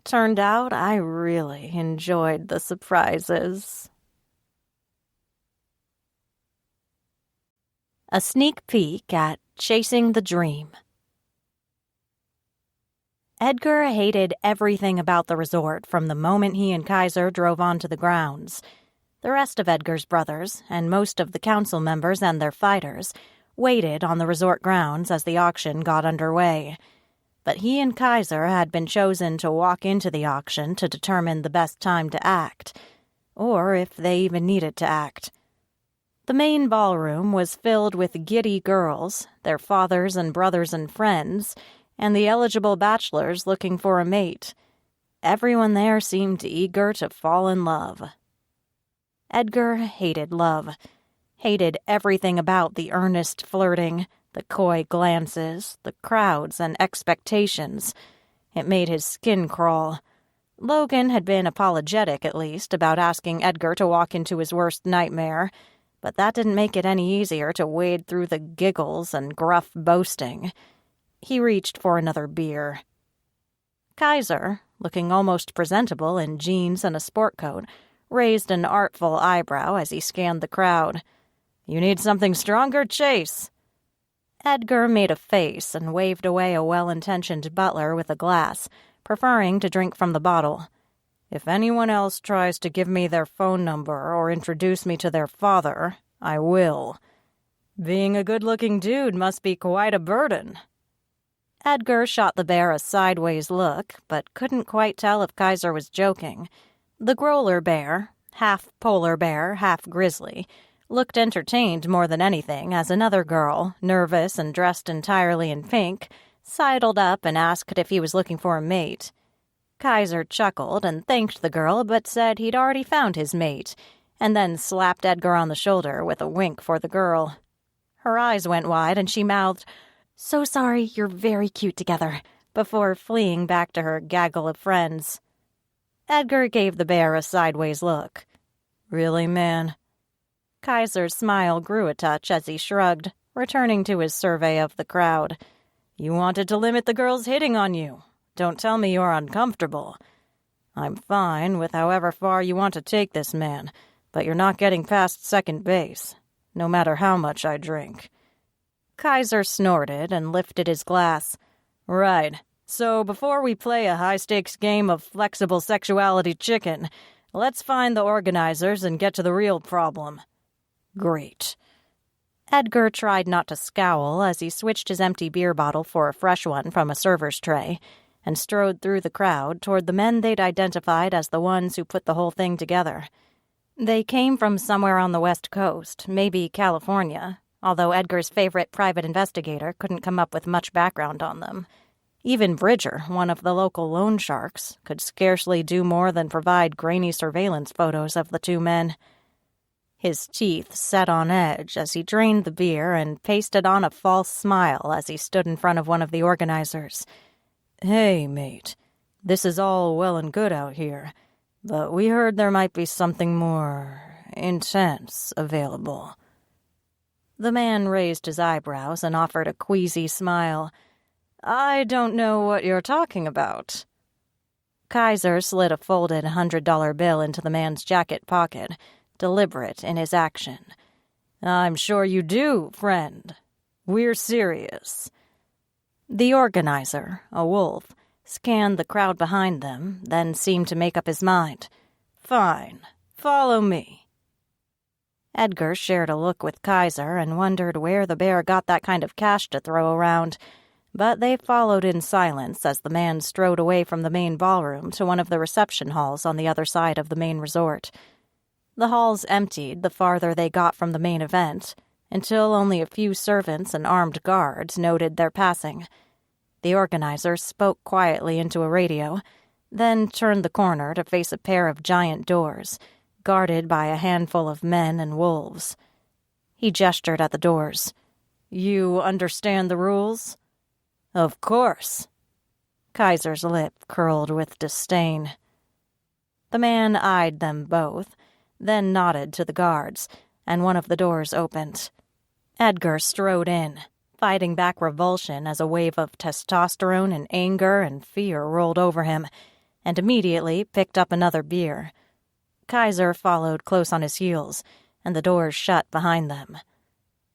Turned out I really enjoyed the surprises. A sneak peek at Chasing the Dream. Edgar hated everything about the resort from the moment he and Kaiser drove onto the grounds. The rest of Edgar's brothers, and most of the council members and their fighters, waited on the resort grounds as the auction got underway. But he and Kaiser had been chosen to walk into the auction to determine the best time to act, or if they even needed to act. The main ballroom was filled with giddy girls, their fathers and brothers and friends, and the eligible bachelors looking for a mate. Everyone there seemed eager to fall in love. Edgar hated love, hated everything about the earnest flirting, the coy glances, the crowds and expectations. It made his skin crawl. Logan had been apologetic, at least, about asking Edgar to walk into his worst nightmare, but that didn't make it any easier to wade through the giggles and gruff boasting. He reached for another beer. Kaiser, looking almost presentable in jeans and a sport coat, raised an artful eyebrow as he scanned the crowd. "You need something stronger, Chase?" Edgar made a face and waved away a well-intentioned butler with a glass, preferring to drink from the bottle. "If anyone else tries to give me their phone number or introduce me to their father, I will. Being a good-looking dude must be quite a burden." Edgar shot the bear a sideways look, but couldn't quite tell if Kaiser was joking. The Growler bear, half polar bear, half grizzly, looked entertained more than anything as another girl, nervous and dressed entirely in pink, sidled up and asked if he was looking for a mate. Kaiser chuckled and thanked the girl, but said he'd already found his mate, and then slapped Edgar on the shoulder with a wink for the girl. Her eyes went wide and she mouthed, "So sorry, you're very cute together," before fleeing back to her gaggle of friends. Edgar gave the bear a sideways look. "Really, man?" Kaiser's smile grew a touch as he shrugged, returning to his survey of the crowd. "You wanted to limit the girls hitting on you. Don't tell me you're uncomfortable. I'm fine with however far you want to take this man, but you're not getting past second base, no matter how much I drink." Kaiser snorted and lifted his glass. "Right. So before we play a high-stakes game of flexible sexuality chicken, let's find the organizers and get to the real problem." "Great." Edgar tried not to scowl as he switched his empty beer bottle for a fresh one from a server's tray and strode through the crowd toward the men they'd identified as the ones who put the whole thing together. They came from somewhere on the West Coast, maybe California, although Edgar's favorite private investigator couldn't come up with much background on them. Even Bridger, one of the local loan sharks, could scarcely do more than provide grainy surveillance photos of the two men. His teeth set on edge as he drained the beer and pasted on a false smile as he stood in front of one of the organizers. "Hey, mate, this is all well and good out here, but we heard there might be something more intense available." The man raised his eyebrows and offered a queasy smile. "I don't know what you're talking about." Kaiser slid a folded $100 bill into the man's jacket pocket, deliberate in his action. "I'm sure you do, friend. We're serious." The organizer, a wolf, scanned the crowd behind them, then seemed to make up his mind. "Fine. Follow me." Edgar shared a look with Kaiser and wondered where the bear got that kind of cash to throw around, but they followed in silence as the man strode away from the main ballroom to one of the reception halls on the other side of the main resort. The halls emptied the farther they got from the main event, until only a few servants and armed guards noted their passing. The organizer spoke quietly into a radio, then turned the corner to face a pair of giant doors, guarded by a handful of men and wolves. He gestured at the doors. "You understand the rules?" "Of course." Kaiser's lip curled with disdain. The man eyed them both, then nodded to the guards, and one of the doors opened. Edgar strode in, fighting back revulsion as a wave of testosterone and anger and fear rolled over him, and immediately picked up another beer. Kaiser followed close on his heels, and the doors shut behind them.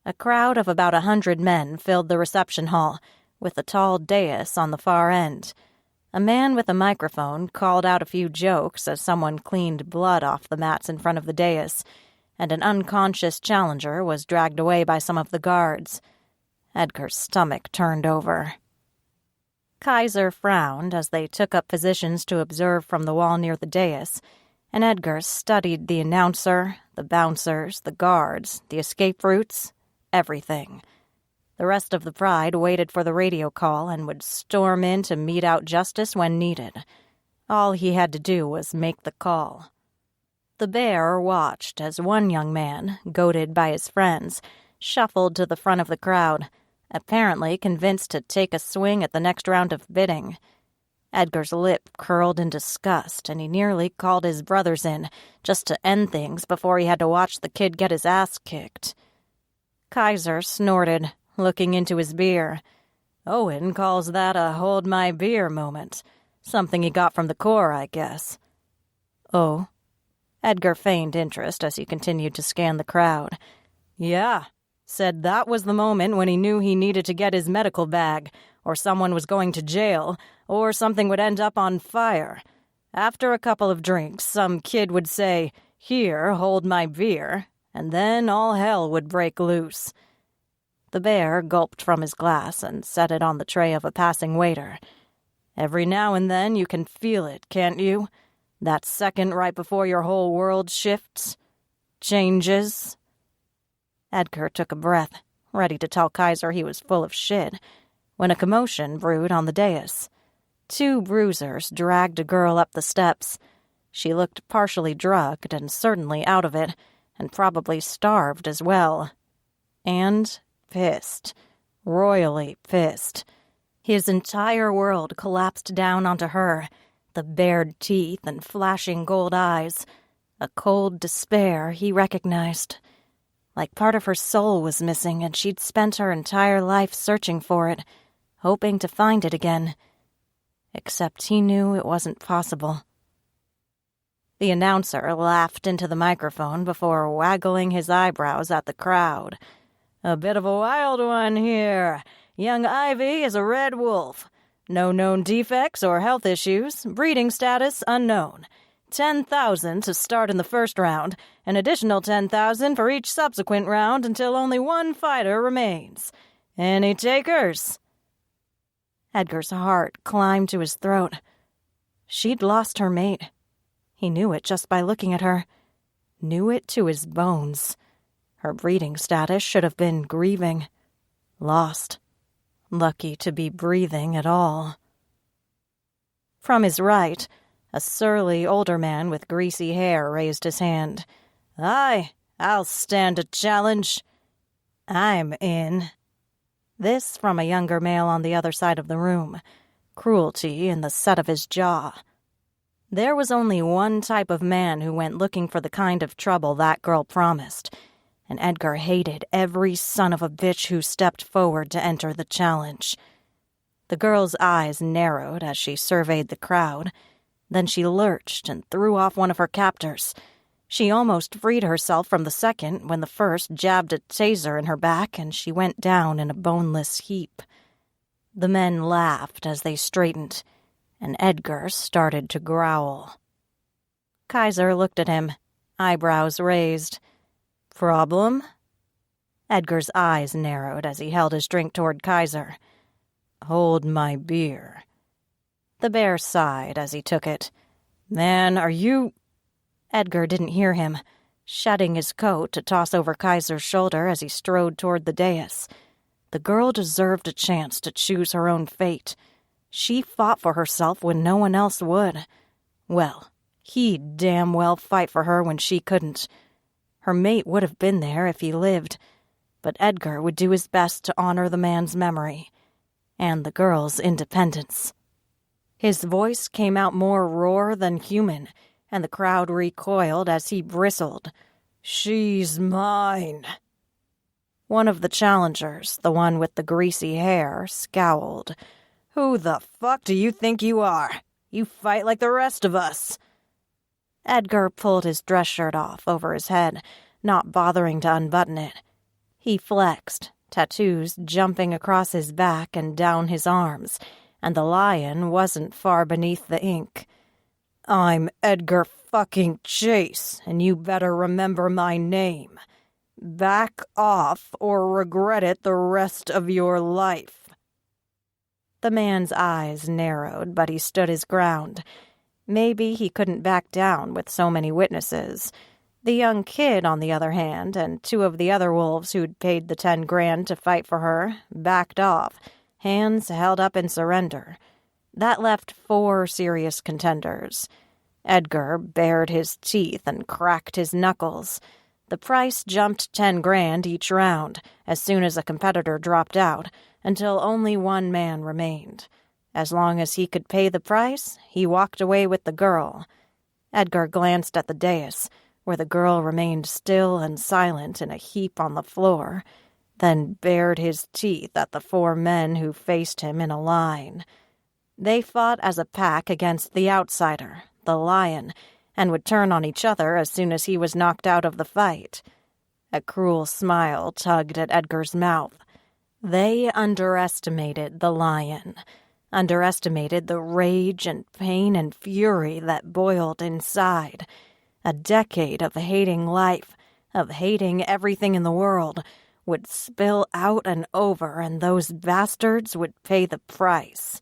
A crowd of about 100 men filled the reception hall, with a tall dais on the far end. A man with a microphone called out a few jokes as someone cleaned blood off the mats in front of the dais, and an unconscious challenger was dragged away by some of the guards. Edgar's stomach turned over. Kaiser frowned as they took up positions to observe from the wall near the dais, and Edgar studied the announcer, the bouncers, the guards, the escape routes, everything. The rest of the pride waited for the radio call and would storm in to mete out justice when needed. All he had to do was make the call. The bear watched as one young man, goaded by his friends, shuffled to the front of the crowd, apparently convinced to take a swing at the next round of bidding. Edgar's lip curled in disgust, and he nearly called his brothers in, just to end things before he had to watch the kid get his ass kicked. Kaiser snorted, looking into his beer. Owen calls that a hold my beer moment. Something he got from the Corps, I guess. Oh? Edgar feigned interest as he continued to scan the crowd. Yeah, said that was the moment when he knew he needed to get his medical bag, or someone was going to jail, or something would end up on fire. After a couple of drinks, some kid would say, "Here, hold my beer," and then all hell would break loose. The bear gulped from his glass and set it on the tray of a passing waiter. Every now and then you can feel it, can't you? That second right before your whole world shifts, changes. Edgar took a breath, ready to tell Kaiser he was full of shit, when a commotion brewed on the dais. 2 bruisers dragged a girl up the steps. She looked partially drugged and certainly out of it, and probably starved as well. And pissed. Royally pissed. His entire world collapsed down onto her, the bared teeth and flashing gold eyes. A cold despair he recognized. Like part of her soul was missing, and she'd spent her entire life searching for it, hoping to find it again. Except he knew it wasn't possible. The announcer laughed into the microphone before waggling his eyebrows at the crowd. A bit of a wild one here. Young Ivy is a red wolf. No known defects or health issues. Breeding status unknown. 10,000 to start in the first round. An additional 10,000 for each subsequent round until only one fighter remains. Any takers? Edgar's heart climbed to his throat. She'd lost her mate. He knew it just by looking at her. Knew it to his bones. Her breeding status should have been grieving. Lost. Lucky to be breathing at all. From his right, a surly older man with greasy hair raised his hand. "Aye, I'll stand a challenge." "I'm in." This from a younger male on the other side of the room, cruelty in the set of his jaw. There was only one type of man who went looking for the kind of trouble that girl promised, and Edgar hated every son of a bitch who stepped forward to enter the challenge. The girl's eyes narrowed as she surveyed the crowd. Then she lurched and threw off one of her captors. She almost freed herself from the second when the first jabbed a taser in her back and she went down in a boneless heap. The men laughed as they straightened, and Edgar started to growl. Kaiser looked at him, eyebrows raised. "Problem?" Edgar's eyes narrowed as he held his drink toward Kaiser. "Hold my beer." The bear sighed as he took it. "Man, are you—" Edgar didn't hear him, shedding his coat to toss over Kaiser's shoulder as he strode toward the dais. The girl deserved a chance to choose her own fate. She fought for herself when no one else would. Well, he'd damn well fight for her when she couldn't. Her mate would have been there if he lived, but Edgar would do his best to honor the man's memory and the girl's independence. His voice came out more roar than human, and the crowd recoiled as he bristled. "She's mine." One of the challengers, the one with the greasy hair, scowled. "Who the fuck do you think you are? You fight like the rest of us." Edgar pulled his dress shirt off over his head, not bothering to unbutton it. He flexed, tattoos jumping across his back and down his arms, and the lion wasn't far beneath the ink. "I'm Edgar fucking Chase, and you better remember my name. Back off or regret it the rest of your life." The man's eyes narrowed, but he stood his ground. Maybe he couldn't back down with so many witnesses. The young kid, on the other hand, and two of the other wolves who'd paid the 10 grand to fight for her, backed off, hands held up in surrender. That left 4 serious contenders. Edgar bared his teeth and cracked his knuckles. The price jumped 10 grand each round as soon as a competitor dropped out, until only one man remained. As long as he could pay the price, he walked away with the girl. Edgar glanced at the dais, where the girl remained still and silent in a heap on the floor, then bared his teeth at the 4 men who faced him in a line. They fought as a pack against the outsider, the lion, and would turn on each other as soon as he was knocked out of the fight. A cruel smile tugged at Edgar's mouth. They underestimated the lion, underestimated the rage and pain and fury that boiled inside. A decade of hating life, of hating everything in the world, would spill out and over, and those bastards would pay the price.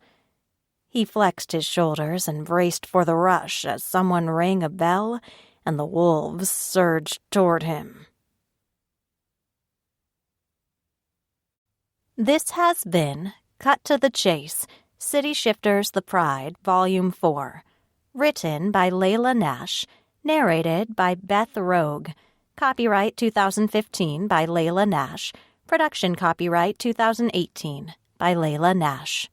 He flexed his shoulders and braced for the rush as someone rang a bell and the wolves surged toward him. This has been Cut to the Chase, City Shifters The Pride, Volume 4. Written by Layla Nash. Narrated by Beth Rogue. Copyright 2015 by Layla Nash. Production copyright 2018 by Layla Nash.